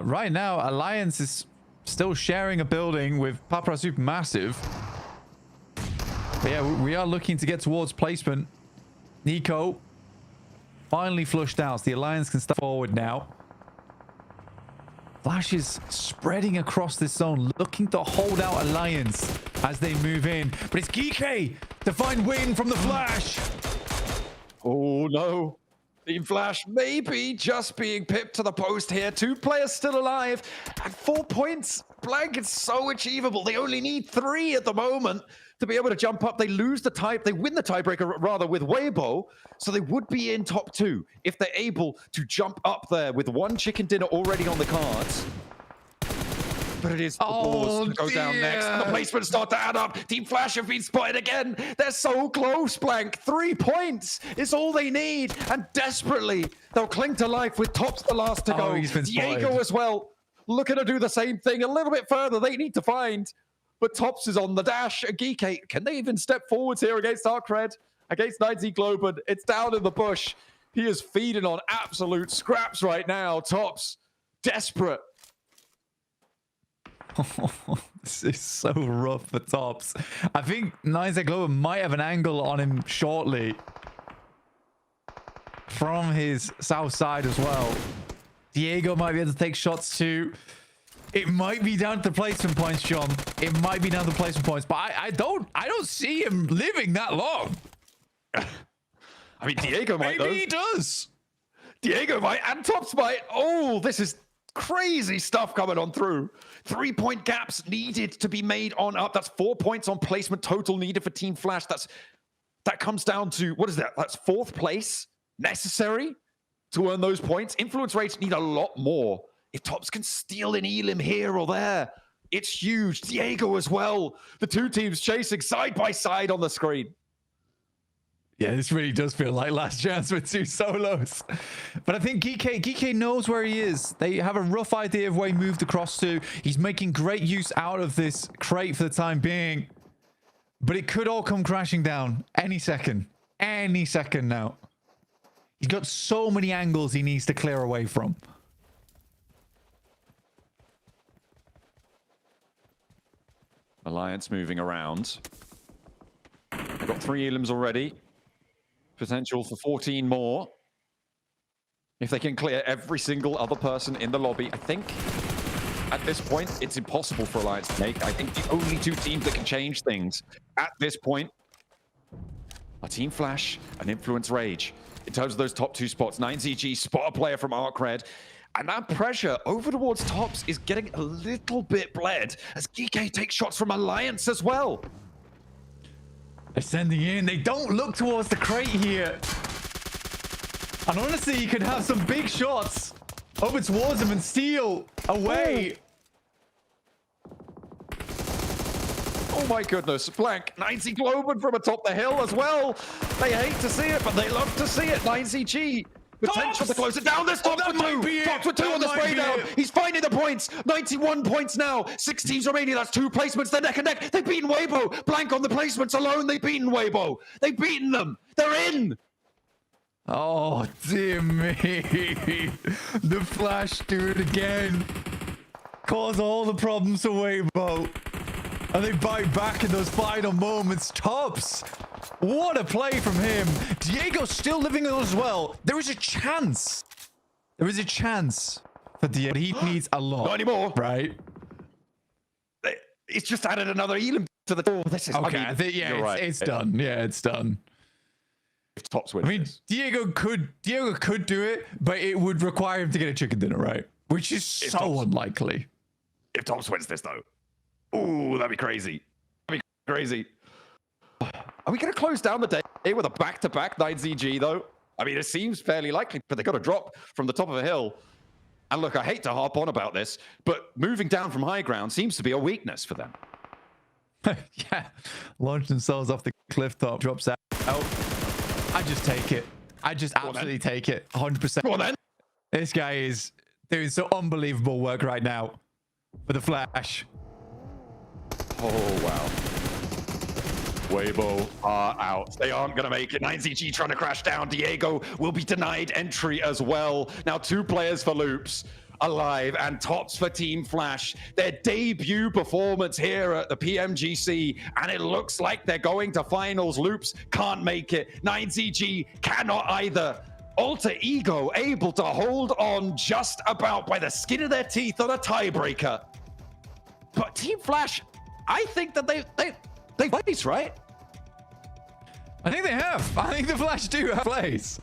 right now, Alliance is still sharing a building with Papra Supermassive. But yeah, we are looking to get towards placement. Nico finally flushed out. So the Alliance can step forward now. Flash is spreading across this zone, looking to hold out Alliance as they move in. But it's Geeky to find win from the Flash. Oh no. Team Flash maybe just being pipped to the post here. 2 players still alive. At 4 points, Blank, it's so achievable. They only need 3 at the moment to be able to jump up. They lose the they win the tiebreaker rather with Weibo, so they would be in top 2 if they're able to jump up there with 1 chicken dinner already on the cards. But it is the balls to go down next. And the placements start to add up. Team Flash have been spotted again. They're so close, Blank. 3 points is all they need. And desperately, they'll cling to life with Tops the last to go. He's been Diego spotted as well, looking to do the same thing. A little bit further, they need to find. But Tops is on the dash. Geeky, can they even step forwards here against Arcred? Against 9Z Globan? It's down in the bush. He is feeding on absolute scraps right now. Tops, desperate. This is so rough for Tops. I think 9Z Globan might have an angle on him shortly from his south side as well. Diego might be able to take shots too. It might be down to placement points, John. It might be down to placement points, but I don't see him living that long. I mean, Diego might. Maybe he does. Diego might, and Tops might. Oh, this is crazy stuff coming on through. 3-point gaps needed to be made on up. That's 4 points on placement total needed for Team Flash. That comes down to, what is that? That's 4th place necessary to earn those points. Influence rates need a lot more. If Tops can steal an Elim here or there, it's huge. Diego as well. The 2 teams chasing side by side on the screen. Yeah, this really does feel like last chance with 2 solos. But I think Geeky knows where he is. They have a rough idea of where he moved across to. He's making great use out of this crate for the time being. But it could all come crashing down any second. Any second now. He's got so many angles he needs to clear away from. Alliance moving around. They've got 3 Elims already. Potential for 14 more. If they can clear every single other person in the lobby, I think at this point, it's impossible for Alliance to make. I think the only 2 teams that can change things at this point are Team Flash and Influence Rage. In terms of those top 2 spots, 9ZG spot a player from Arcred. And that pressure over towards Tops is getting a little bit bled as Geeky takes shots from Alliance as well. They're sending in. They don't look towards the crate here. And honestly, you could have some big shots over towards them and steal away. Oh my goodness, Blank. 9Z Globan from atop the hill as well. They hate to see it, but they love to see it. 9ZG. Potential to close it down. There's Tops with 2. Tops with 2 on the spray down. He's finding the points. 91 points now. 6 teams remaining. That's 2 placements. They're neck and neck. They've beaten Weibo. Blank on the placements alone. They've beaten Weibo. They've beaten them. They're in. Oh, dear me. The Flash do it again. Cause all the problems to Weibo. And they bite back in those final moments. Tops. What a play from him. Diego's still living on as well. There is a chance. There is a chance for Diego. He needs a lot. Not anymore. Right? It's just added another Elam to the... Oh, this is... Okay, I mean, I think, yeah, you're right. it's done. Yeah, it's done. If Tops wins I mean, this. Diego could do it, but it would require him to get a chicken dinner, right? Which is so unlikely. If Tops wins this, though. Ooh, that'd be crazy. That'd be crazy. Are we going to close down the day with a back-to-back 9ZG, though? I mean, it seems fairly likely, but they've got to drop from the top of a hill. And look, I hate to harp on about this, but moving down from high ground seems to be a weakness for them. Yeah. Launch themselves off the cliff top, drops out. I just take it. I just absolutely take it. 100%. Go on, then. This guy is doing so unbelievable work right now for the Flash. Oh, wow. Weibo are out. They aren't going to make it. 9ZG trying to crash down. Diego will be denied entry as well. Now 2 players for Loops alive and Tops for Team Flash. Their debut performance here at the PMGC, and it looks like they're going to finals. Loops can't make it. 9ZG cannot either. Alter Ego able to hold on just about by the skin of their teeth on a tiebreaker. But Team Flash, I think that they place, right? I think they have. I think the Flash do have plays.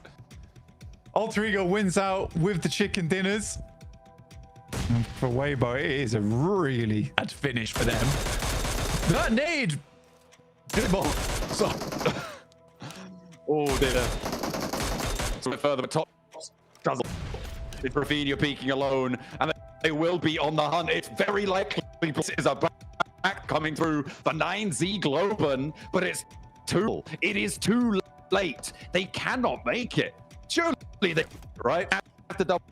Alter Ego wins out with the chicken dinners. And for Weibo, it is a really bad finish for them. That nade. Good ball. So. Oh, dear. So further, but Tops does. It's Rafinha peeking alone, and they will be on the hunt. It's very likely this is a back coming through the 9Z Globen, but it is too late. They cannot make it. Surely they, right? Have to double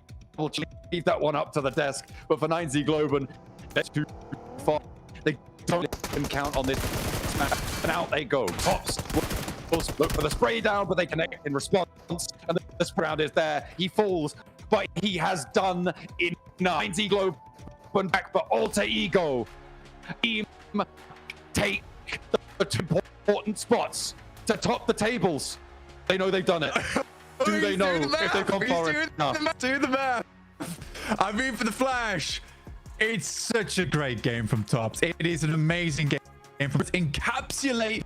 leave that one up to the desk, but for 9Z Globen, that's too far. They don't even count on this match, and out they go. Tops will look for the spray down, but they connect in response, and the spray round is there. He falls, but he has done in 9Z Globen back, but Alter Ego team take the 2 important spots to top the tables. They know they've done it. Do they know if they've gone far enough? Do the math. I mean, for the Flash, it's such a great game from Tops. It is an amazing game from encapsulate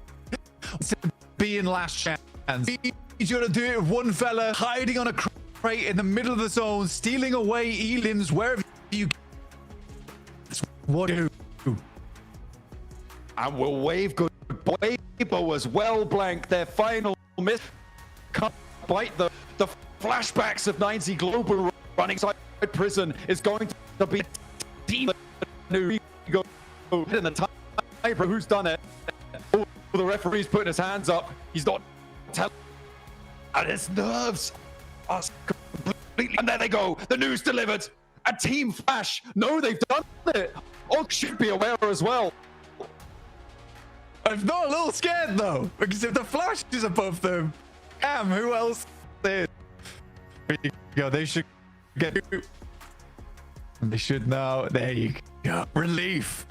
being last chance. He's gonna do it with one fella hiding on a crate in the middle of the zone, stealing away Elims wherever you. That's what you do. And we'll wave goodbye. Weibo as well blank their final miss. Can't bite the flashbacks of 9Z Global running inside prison is going to be team new go in the time. Who's done it? Oh, the referee's putting his hands up. He's not telling, and his nerves are completely. And there they go. The news delivered. And Team Flash know they've done it. Oh, should be aware as well. I'm not a little scared though, because if the Flash is above them, who else is? There you go. They should get. They should know. There you go. Relief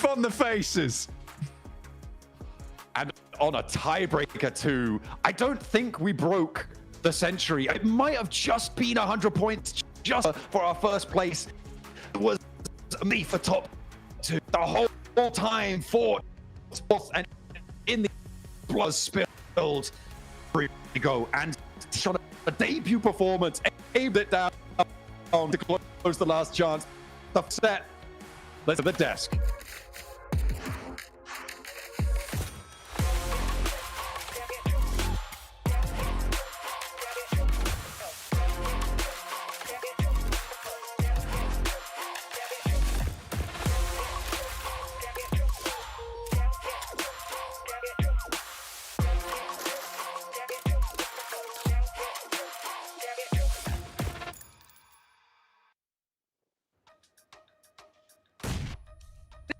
on the faces. And on a tiebreaker too, I don't think we broke the century. It might have just been 100 points just for our first place. It was me for top 2 the whole time. Fought and in the blood spilled. Here we go, and shot a debut performance, aimed it down to close the last chance. The set. Let's at the desk.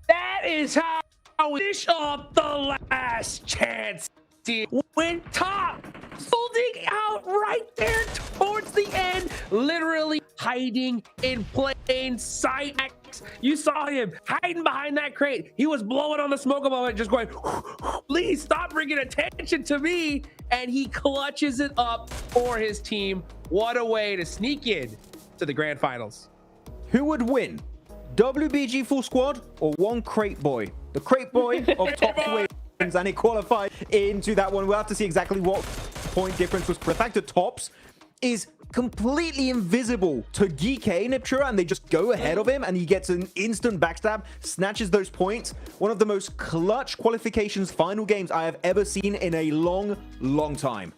That is how we finish up the last chance. Went top, folding out right there towards the end, literally hiding in plain sight. You saw him hiding behind that crate. He was blowing on the smoke a moment, just going, please stop bringing attention to me. And he clutches it up for his team. What a way to sneak in to the grand finals. Who would win? WBG full squad or one crate boy? The crate boy of top wins, and it qualified into that one. We'll have to see exactly what point difference was. The fact that Tops is completely invisible to GK Niptura, and they just go ahead of him, and he gets an instant backstab, snatches those points. One of the most clutch qualifications final games I have ever seen in a long time.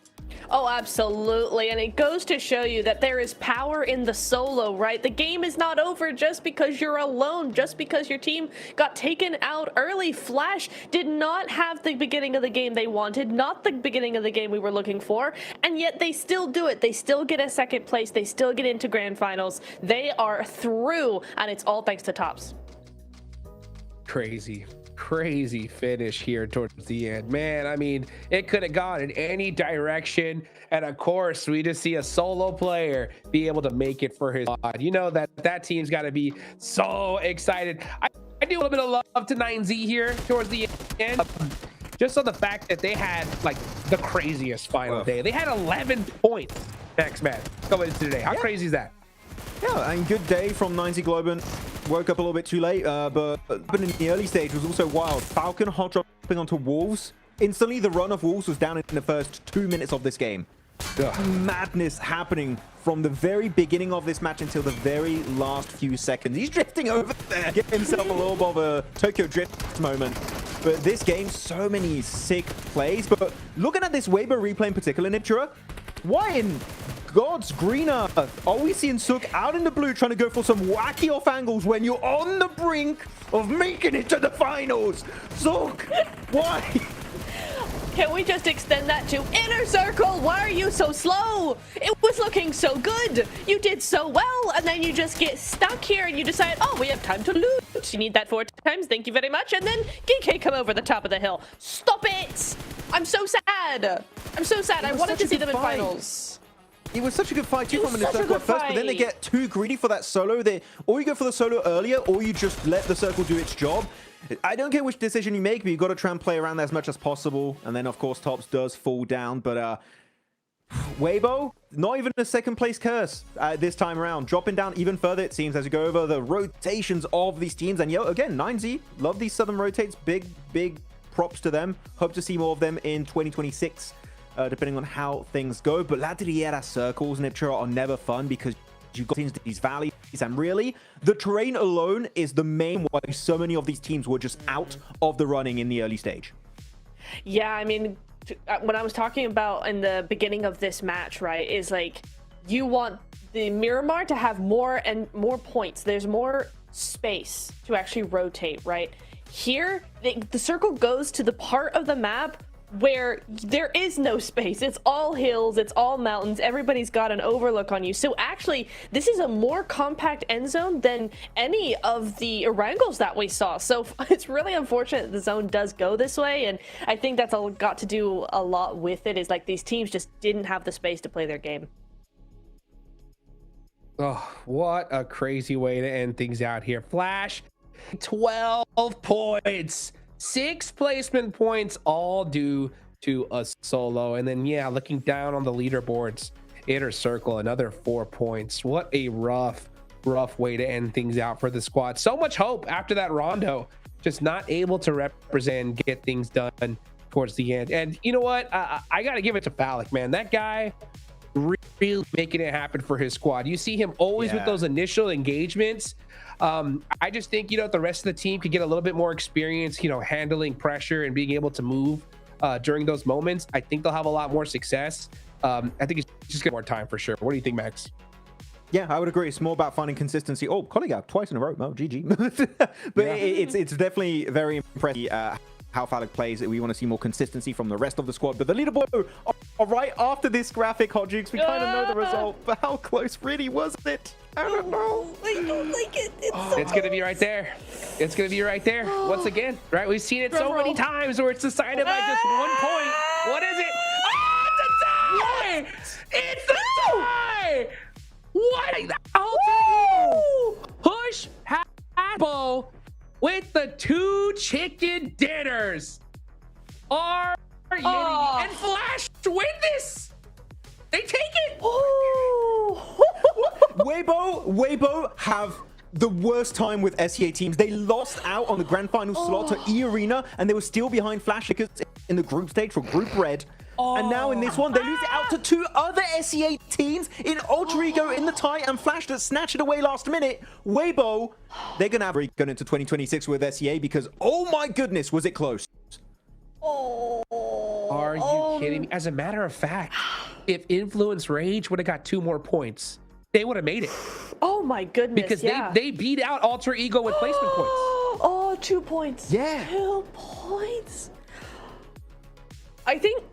Oh, absolutely. And it goes to show you that there is power in the solo, right? The game is not over just because you're alone, just because your team got taken out early. Flash did not have the beginning of the game they wanted, not the beginning of the game we were looking for, and yet they still do it. They still get a second place. They still get into grand finals. They are through, and it's all thanks to Tops. Crazy finish here towards the end, man. I mean, it could have gone in any direction, and of course we just see a solo player be able to make it for his squad. You know that team's got to be so excited. I do a little bit of love to 9Z here towards the end, just on the fact that they had like the craziest final day. They had 11 points max man coming into today. How crazy is that? Yeah, and good day from 9Z Globan. Woke up a little bit too late, but in the early stage was also wild. Falcon hot dropping onto Wolves. Instantly, the run of Wolves was down in the first 2 minutes of this game. Madness happening from the very beginning of this match until the very last few seconds. He's drifting over there, getting himself a little bit of a Tokyo Drift moment. But this game, so many sick plays. But looking at this Weibo replay in particular, Niptura, why in God's green earth are we seeing Sook out in the blue trying to go for some wacky off angles when you're on the brink of making it to the finals? Sook, why? Can we just extend that to Inner Circle? Why are you so slow? It was looking so good. You did so well, and then you just get stuck here and you decide, oh, we have time to loot. You need that 4 times. Thank you very much. And then GK come over the top of the hill. Stop it. I'm so sad. I'm so sad. I wanted to see them in finals. It was such a good fight too from the circle at first, but then they get too greedy for that solo. Or you go for the solo earlier, or you just let the circle do its job. I don't care which decision you make, but you've got to try and play around that as much as possible. And then, of course, Tops does fall down. But Weibo, not even a second place curse this time around. Dropping down even further, it seems, as you go over the rotations of these teams. And again, 9Z, love these southern rotates. Big props to them. Hope to see more of them in 2026. Depending on how things go. But La Triera circles, Niptura, are never fun because you've got into these valleys, and really, the terrain alone is the main why so many of these teams were just out of the running in the early stage. Yeah, I mean, when I was talking about in the beginning of this match, right, is like, you want the Miramar to have more points. There's more space to actually rotate, right? Here, the circle goes to the part of the map where there is no space. It's all hills, it's all mountains, everybody's got an overlook on you. So actually, this is a more compact end zone than any of the Erangels that we saw. So it's really unfortunate that the zone does go this way, and I think that's all got to do a lot with it, is like these teams just didn't have the space to play their game. Oh, what a crazy way to end things out here. Flash, 12 points. 6 placement points, all due to a solo. And then, yeah, looking down on the leaderboards, Inner Circle, another 4 points. What a rough way to end things out for the squad. So much hope after that Rondo, just not able to represent, get things done towards the end. And you know what? I got to give it to Phallic, man. That guy really making it happen for his squad. You see him always with those initial engagements. I just think, the rest of the team could get a little bit more experience, handling pressure and being able to move during those moments. I think they'll have a lot more success. I think it's just getting more time for sure. What do you think, Max? Yeah, I would agree. It's more about finding consistency. Oh, colleague out twice in a row. Oh, GG. But it's definitely very impressive how Phallic plays. We want to see more consistency from the rest of the squad. But the leaderboard, all right, after this graphic, Hot Jukes, we kind of know the result. But how close really was it? I don't know. I don't like it. It's going to be right there. It's going to be right there. Once again, right? We've seen it so many times where it's decided by just 1 point. What is it? Oh, it's a tie! It's a tie! What? The whole team! Push, combo with the 2 chicken dinners. Are Yeti and Flash to win this? They take it. Weibo have the worst time with SEA teams. They lost out on the grand final slot to E-Arena, and they were still behind Flash because in the group stage for Group Red. And now in this one, they lose it out to 2 other SEA teams in Ultra Ego in the tie, and Flash that snatched it away last minute. Weibo, they're going to have going into 2026 with SEA because, oh my goodness, was it close. Are you kidding me? As a matter of fact, if Influence Rage would have got 2 more points, they would have made it. Oh my goodness, because yeah. they beat out Alter Ego with placement points. Oh, 2 points. Yeah. 2 points. I think,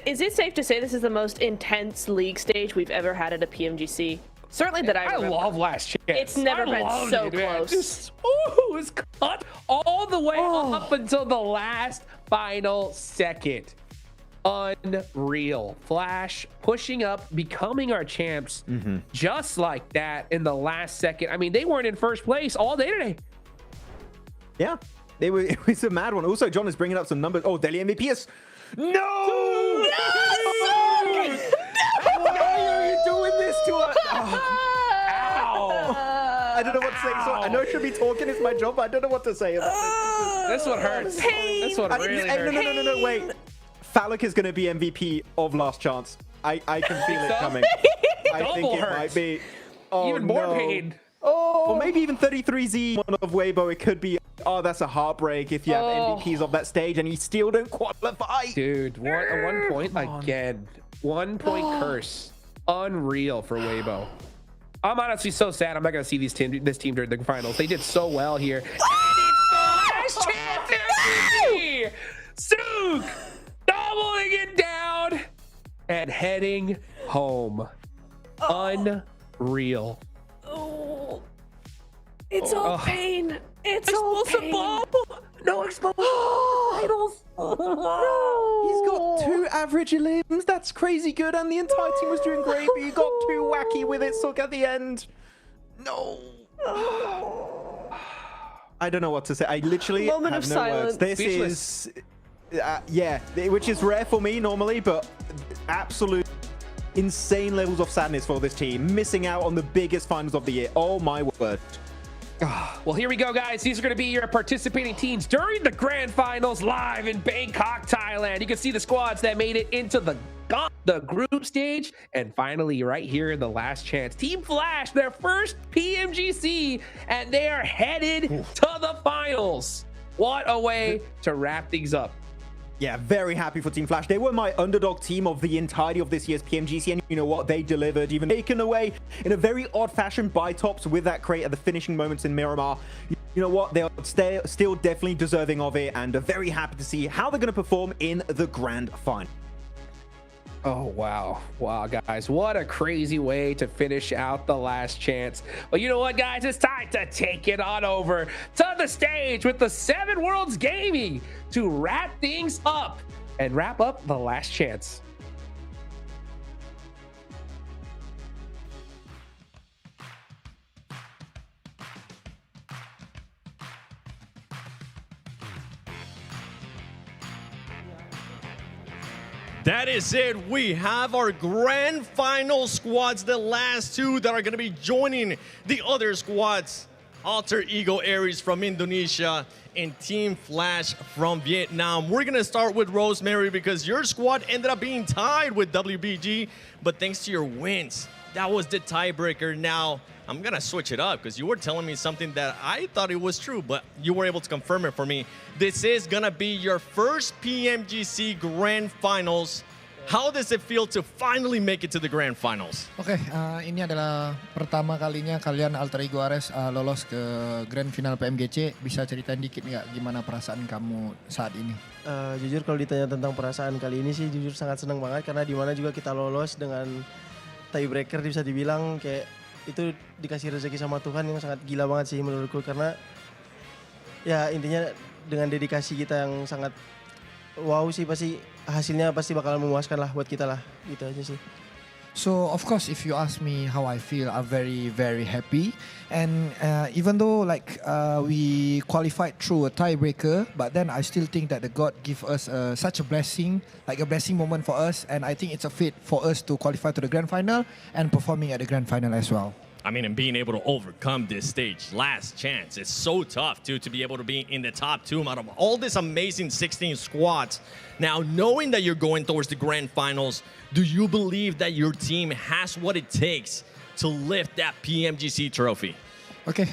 is it safe to say this is the most intense league stage we've ever had at a PMGC? Certainly that I remember. I love Last Chance. It's never been so close. Just, it's cut all the way up until the last final second. Unreal. Flash pushing up, becoming our champs just like that in the last second. I mean, they weren't in first place all day today. Yeah, it was a mad one. Also, John is bringing up some numbers. Oh, Delhi MVP is... No! Why are you doing this to us? Ow! I don't know what to say. So I know I should be talking. It's my job, but I don't know what to say about this. This one hurts. Pain. This one really hurts. No, wait. Phallic is going to be MVP of Last Chance. I can feel it coming. I think it might be. Oh, even more pain. Or maybe even 33Z one of Weibo. It could be. Oh, that's a heartbreak if you have MVPs of that stage and you still don't qualify. Dude, one point again. 1 point curse. Unreal for Weibo. I'm honestly so sad I'm not going to see this team during the finals. They did so well here. And it's the last chance. Sook doubling it down and heading home. Unreal. Oh, it's all pain. It's all pain. No explosive titles. He's got 2 average limbs. That's crazy good. And the entire team was doing great, but you got too wacky with it, Sook, at the end. No. I don't know what to say. I literally have no words. This is... yeah, which is rare for me normally, but absolute insane levels of sadness for this team. Missing out on the biggest finals of the year. Oh my word. Well, here we go, guys. These are going to be your participating teams during the grand finals live in Bangkok, Thailand. You can see the squads that made it into the group stage. And finally, right here in the last chance, Team Flash, their first PMGC, and they are headed to the finals. What a way to wrap things up. Yeah, very happy for Team Flash. They were my underdog team of the entirety of this year's PMGC, and you know what? They delivered, even taken away in a very odd fashion by Tops with that crate at the finishing moments in Miramar. You know what? They are still definitely deserving of it, and very happy to see how they're going to perform in the grand final. Oh, wow. Wow, guys. What a crazy way to finish out the last chance. But you know what, guys? It's time to take it on over to the stage with the 7 Worlds Gaming to wrap things up and wrap up the last chance. That is it. We have our grand final squads, the last 2 that are going to be joining the other squads. Alter Ego Aries from Indonesia and Team Flash from Vietnam. We're going to start with Rosemary because your squad ended up being tied with WBG, but thanks to your wins, that was the tiebreaker. Now, I'm going to switch it up because you were telling me something that I thought it was true, but you were able to confirm it for me. This is going to be your first PMGC Grand Finals. How does it feel to finally make it to the Grand Finals? Oke, ini adalah pertama kalinya kalian Alter Ego Ares lolos ke Grand Final PMGC. Bisa ceritain dikit nggak gimana perasaan kamu saat ini? Jujur kalau ditanya tentang perasaan kali ini sih jujur sangat senang banget karena di mana juga kita lolos dengan tiebreaker bisa dibilang kayak itu dikasih rezeki sama Tuhan yang sangat gila banget sih menurutku karena ya intinya dengan dedikasi kita yang sangat wow sih pasti hasilnya pasti bakal memuaskan lah buat kita lah gitu aja sih. So of course, if you ask me how I feel, I'm very, very happy. And even though we qualified through a tiebreaker, but then I still think that the God give us such a blessing, like a blessing moment for us. And I think it's a fit for us to qualify to the grand final and performing at the grand final as well. I mean, and being able to overcome this stage, last chance, it's so tough, too, to be able to be in the top 2 out of all this amazing 16 squads. Now, knowing that you're going towards the grand finals, do you believe that your team has what it takes to lift that PMGC trophy? Oke,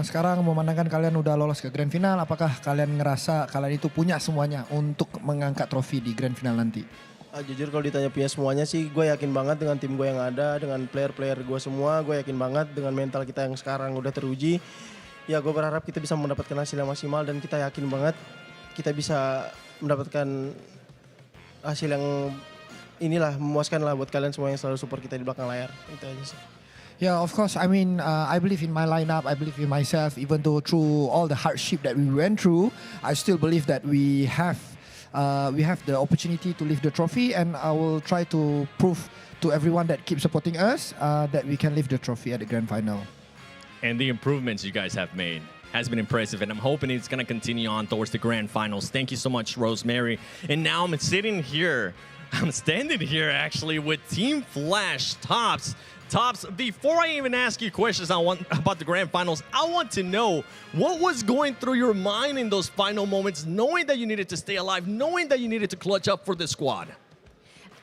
sekarang memandangkan kalian udah lolos ke grand final, apakah kalian ngerasa kalian itu punya semuanya untuk mengangkat trofi di grand final nanti? Jujur kalau ditanya punya semuanya sih, gue yakin banget dengan tim gue yang ada, dengan player-player gue semua, gue yakin banget dengan mental kita yang sekarang udah teruji. Ya gue berharap kita bisa mendapatkan hasil yang maksimal dan kita yakin banget kita bisa mendapatkan hasil yang inilah memuaskan lah buat kalian semua yang selalu support kita di belakang layar. Itu aja sih. Yeah, of course. I mean, I believe in my lineup. I believe in myself. Even though through all the hardship that we went through, I still believe that we have the opportunity to lift the trophy, and I will try to prove to everyone that keeps supporting us that we can lift the trophy at the grand final. And the improvements you guys have made has been impressive, and I'm hoping it's going to continue on towards the grand finals. Thank you so much, Rosemary. And now I'm standing here actually with Team Flash Tops. Tops, before I even ask you questions about the grand finals, I want to know what was going through your mind in those final moments, knowing that you needed to stay alive, knowing that you needed to clutch up for the squad.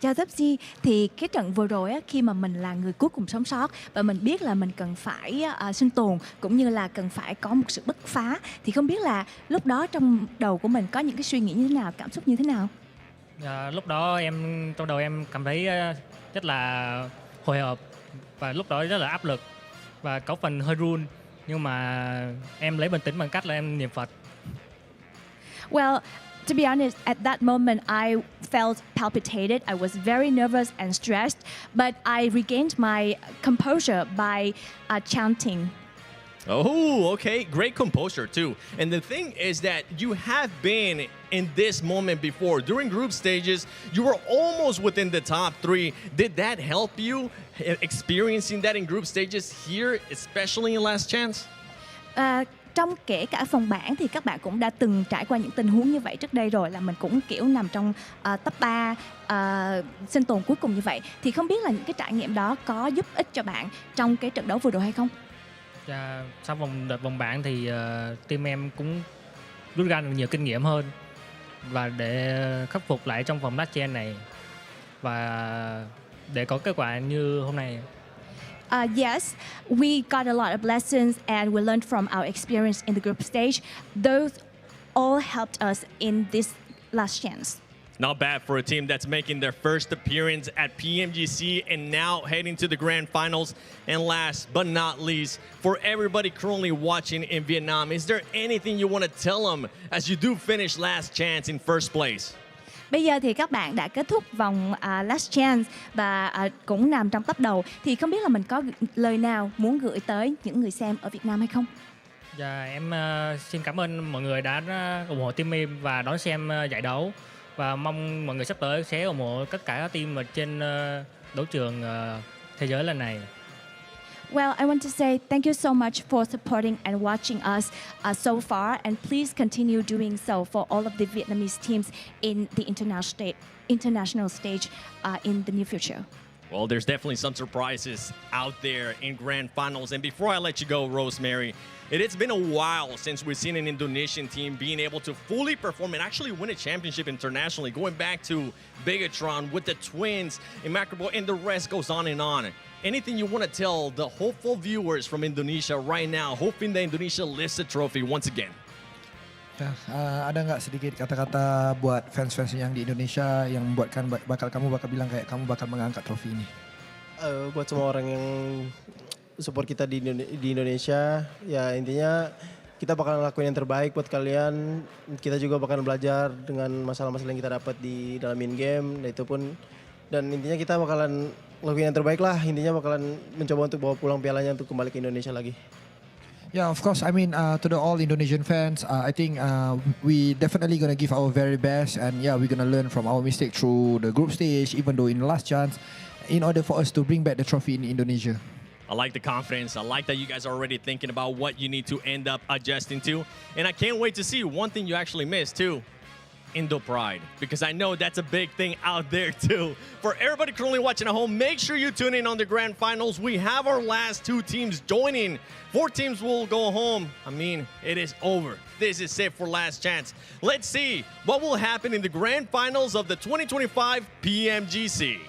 Chào Topsy, thì cái trận vừa rồi á, khi mà mình là người cuối cùng sống sót và mình biết là mình cần phải sinh tồn cũng như là cần phải có một sự bứt phá, thì không biết là lúc đó trong đầu của mình có những cái suy nghĩ như thế nào, cảm xúc như thế nào? Lúc đó trong đầu em cảm thấy rất là hồi hộp và lúc đó rất là áp lực và có phần hơi run, nhưng mà em lấy bình tĩnh bằng cách là em niệm Phật. Well, to be honest, at that moment I felt palpitated. I was very nervous and stressed, but I regained my composure by chanting. Oh, okay. Great composure, too. And the thing is that you have been in this moment before. During group stages, you were almost within the top 3. Did that help you experiencing that in group stages here, especially in Last Chance? Trong kể cả phòng bảng thì các bạn cũng đã từng trải qua những tình huống như vậy trước đây rồi, là mình cũng kiểu nằm trong top 3 sinh tồn cuối cùng như vậy. Thì không biết là những cái trải nghiệm đó có giúp ích cho bạn trong cái trận đấu vừa rồi hay không? Sau đợt vòng bảng thì team em cũng rút ra được nhiều kinh nghiệm hơn và để khắc phục lại trong vòng last chance này và để có kết quả như hôm nay. Yes, we got a lot of lessons and we learned from our experience in the group stage. Those all helped us in this last chance. Not bad for a team that's making their first appearance at PMGC and now heading to the grand finals. And last but not least, for everybody currently watching in Vietnam, is there anything you want to tell them as you do finish last chance in first place? Bây giờ thì các bạn đã kết thúc vòng last chance và cũng nằm trong top đầu. Thì không biết là mình có lời nào muốn gửi tới những người xem ở Việt Nam hay không? Em xin cảm ơn mọi người đã ủng hộ team em và đón xem giải đấu. Và mong mọi người sắp tới sẽ ủng hộ tất cả các team ở trên đấu trường thế giới lần này. Well, I want to say thank you so much for supporting and watching us so far, and please continue doing so for all of the Vietnamese teams in the international stage in the near future. Well, there's definitely some surprises out there in grand finals. And before I let you go, Rosemary, it's been a while since we've seen an Indonesian team being able to fully perform and actually win a championship internationally, going back to Bigatron with the Twins in Macrobo, and the rest goes on and on. Anything you want to tell the hopeful viewers from Indonesia right now, hoping that Indonesia lifts the trophy once again? Ada nggak sedikit kata-kata buat fans-fans yang di Indonesia yang membuatkan kamu bakal bilang kayak kamu bakal mengangkat trofi ini? Buat semua orang yang support kita di Indonesia, ya intinya kita bakal ngelakuin yang terbaik buat kalian. Kita juga bakal belajar dengan masalah-masalah yang kita dapat di dalam in-game, dan intinya kita bakalan ngelakuin yang terbaik lah. Intinya bakalan mencoba untuk bawa pulang pialanya untuk kembali ke Indonesia lagi. Yeah, of course. I mean, to the all Indonesian fans, I think we definitely gonna give our very best, and yeah, we're gonna learn from our mistake through the group stage, even though in the last chance. in order for us to bring back the trophy in Indonesia. I like the confidence. I like that you guys are already thinking about what you need to end up adjusting to. And I can't wait to see one thing you actually missed too. Indo Pride, because I know that's a big thing out there too. For everybody currently watching at home, make sure you tune in on the grand finals. We have our last 2 teams joining. 4 teams will go home. I mean, it is over. This is it for last chance. Let's see what will happen in the grand finals of the 2025 PMGC.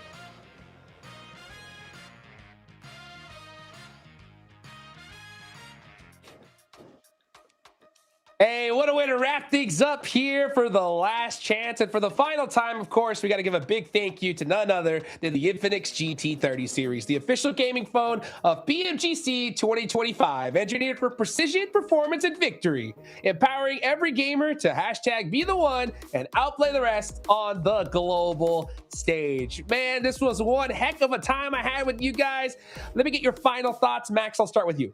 Hey, what a way to wrap things up here for the last chance. And for the final time, of course, we got to give a big thank you to none other than the Infinix GT30 series, the official gaming phone of PMGC 2025, engineered for precision, performance, and victory, empowering every gamer to hashtag be the one and outplay the rest on the global stage. Man, this was one heck of a time I had with you guys. Let me get your final thoughts. Max, I'll start with you.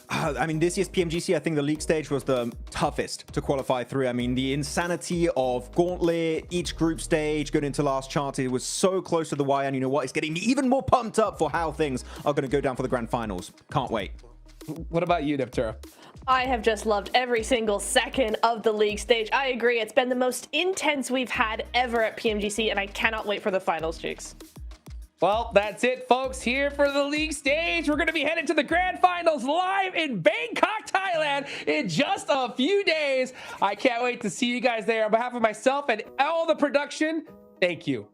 I mean, this year's PMGC, I think the league stage was the toughest to qualify through. I mean, the insanity of Gauntlet, each group stage, going into last chance, it was so close to the wire, and you know what? It's getting me even more pumped up for how things are going to go down for the grand finals. Can't wait. What about you, Neptura? I have just loved every single second of the league stage. I agree, it's been the most intense we've had ever at PMGC, and I cannot wait for the finals, Cheeks. Well, that's it, folks, here for the league stage. We're going to be headed to the grand finals live in Bangkok, Thailand in just a few days. I can't wait to see you guys there. On behalf of myself and all the production, thank you.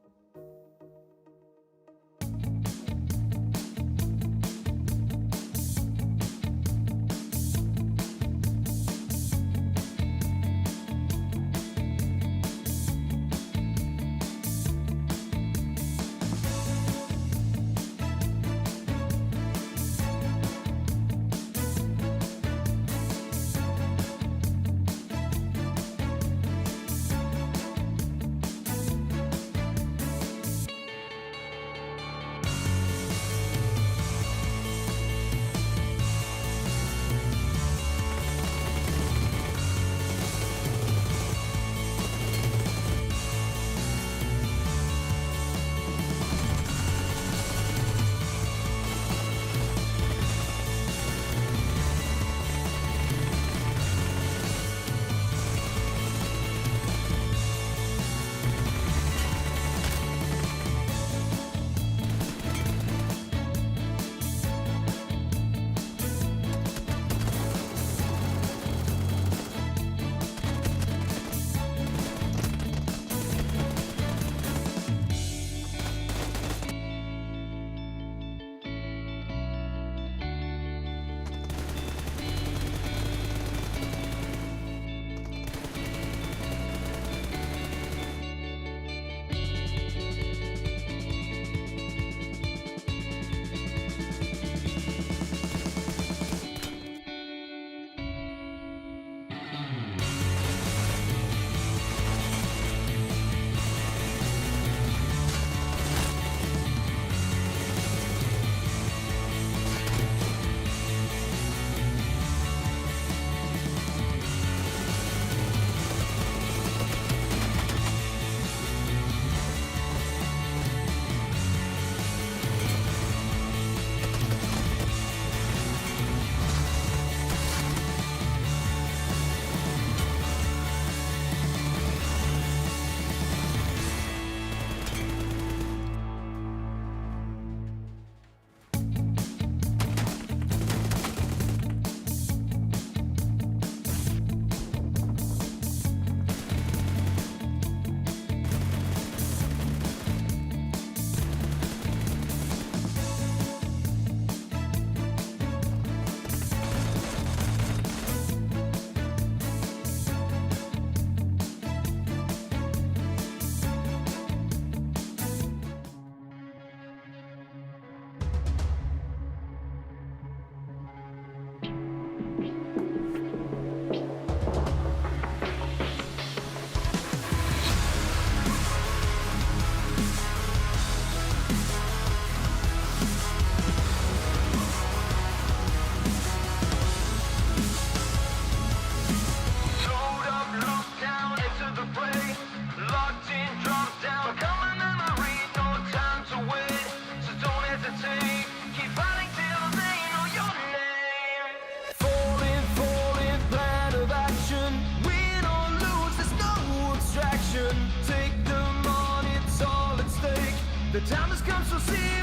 see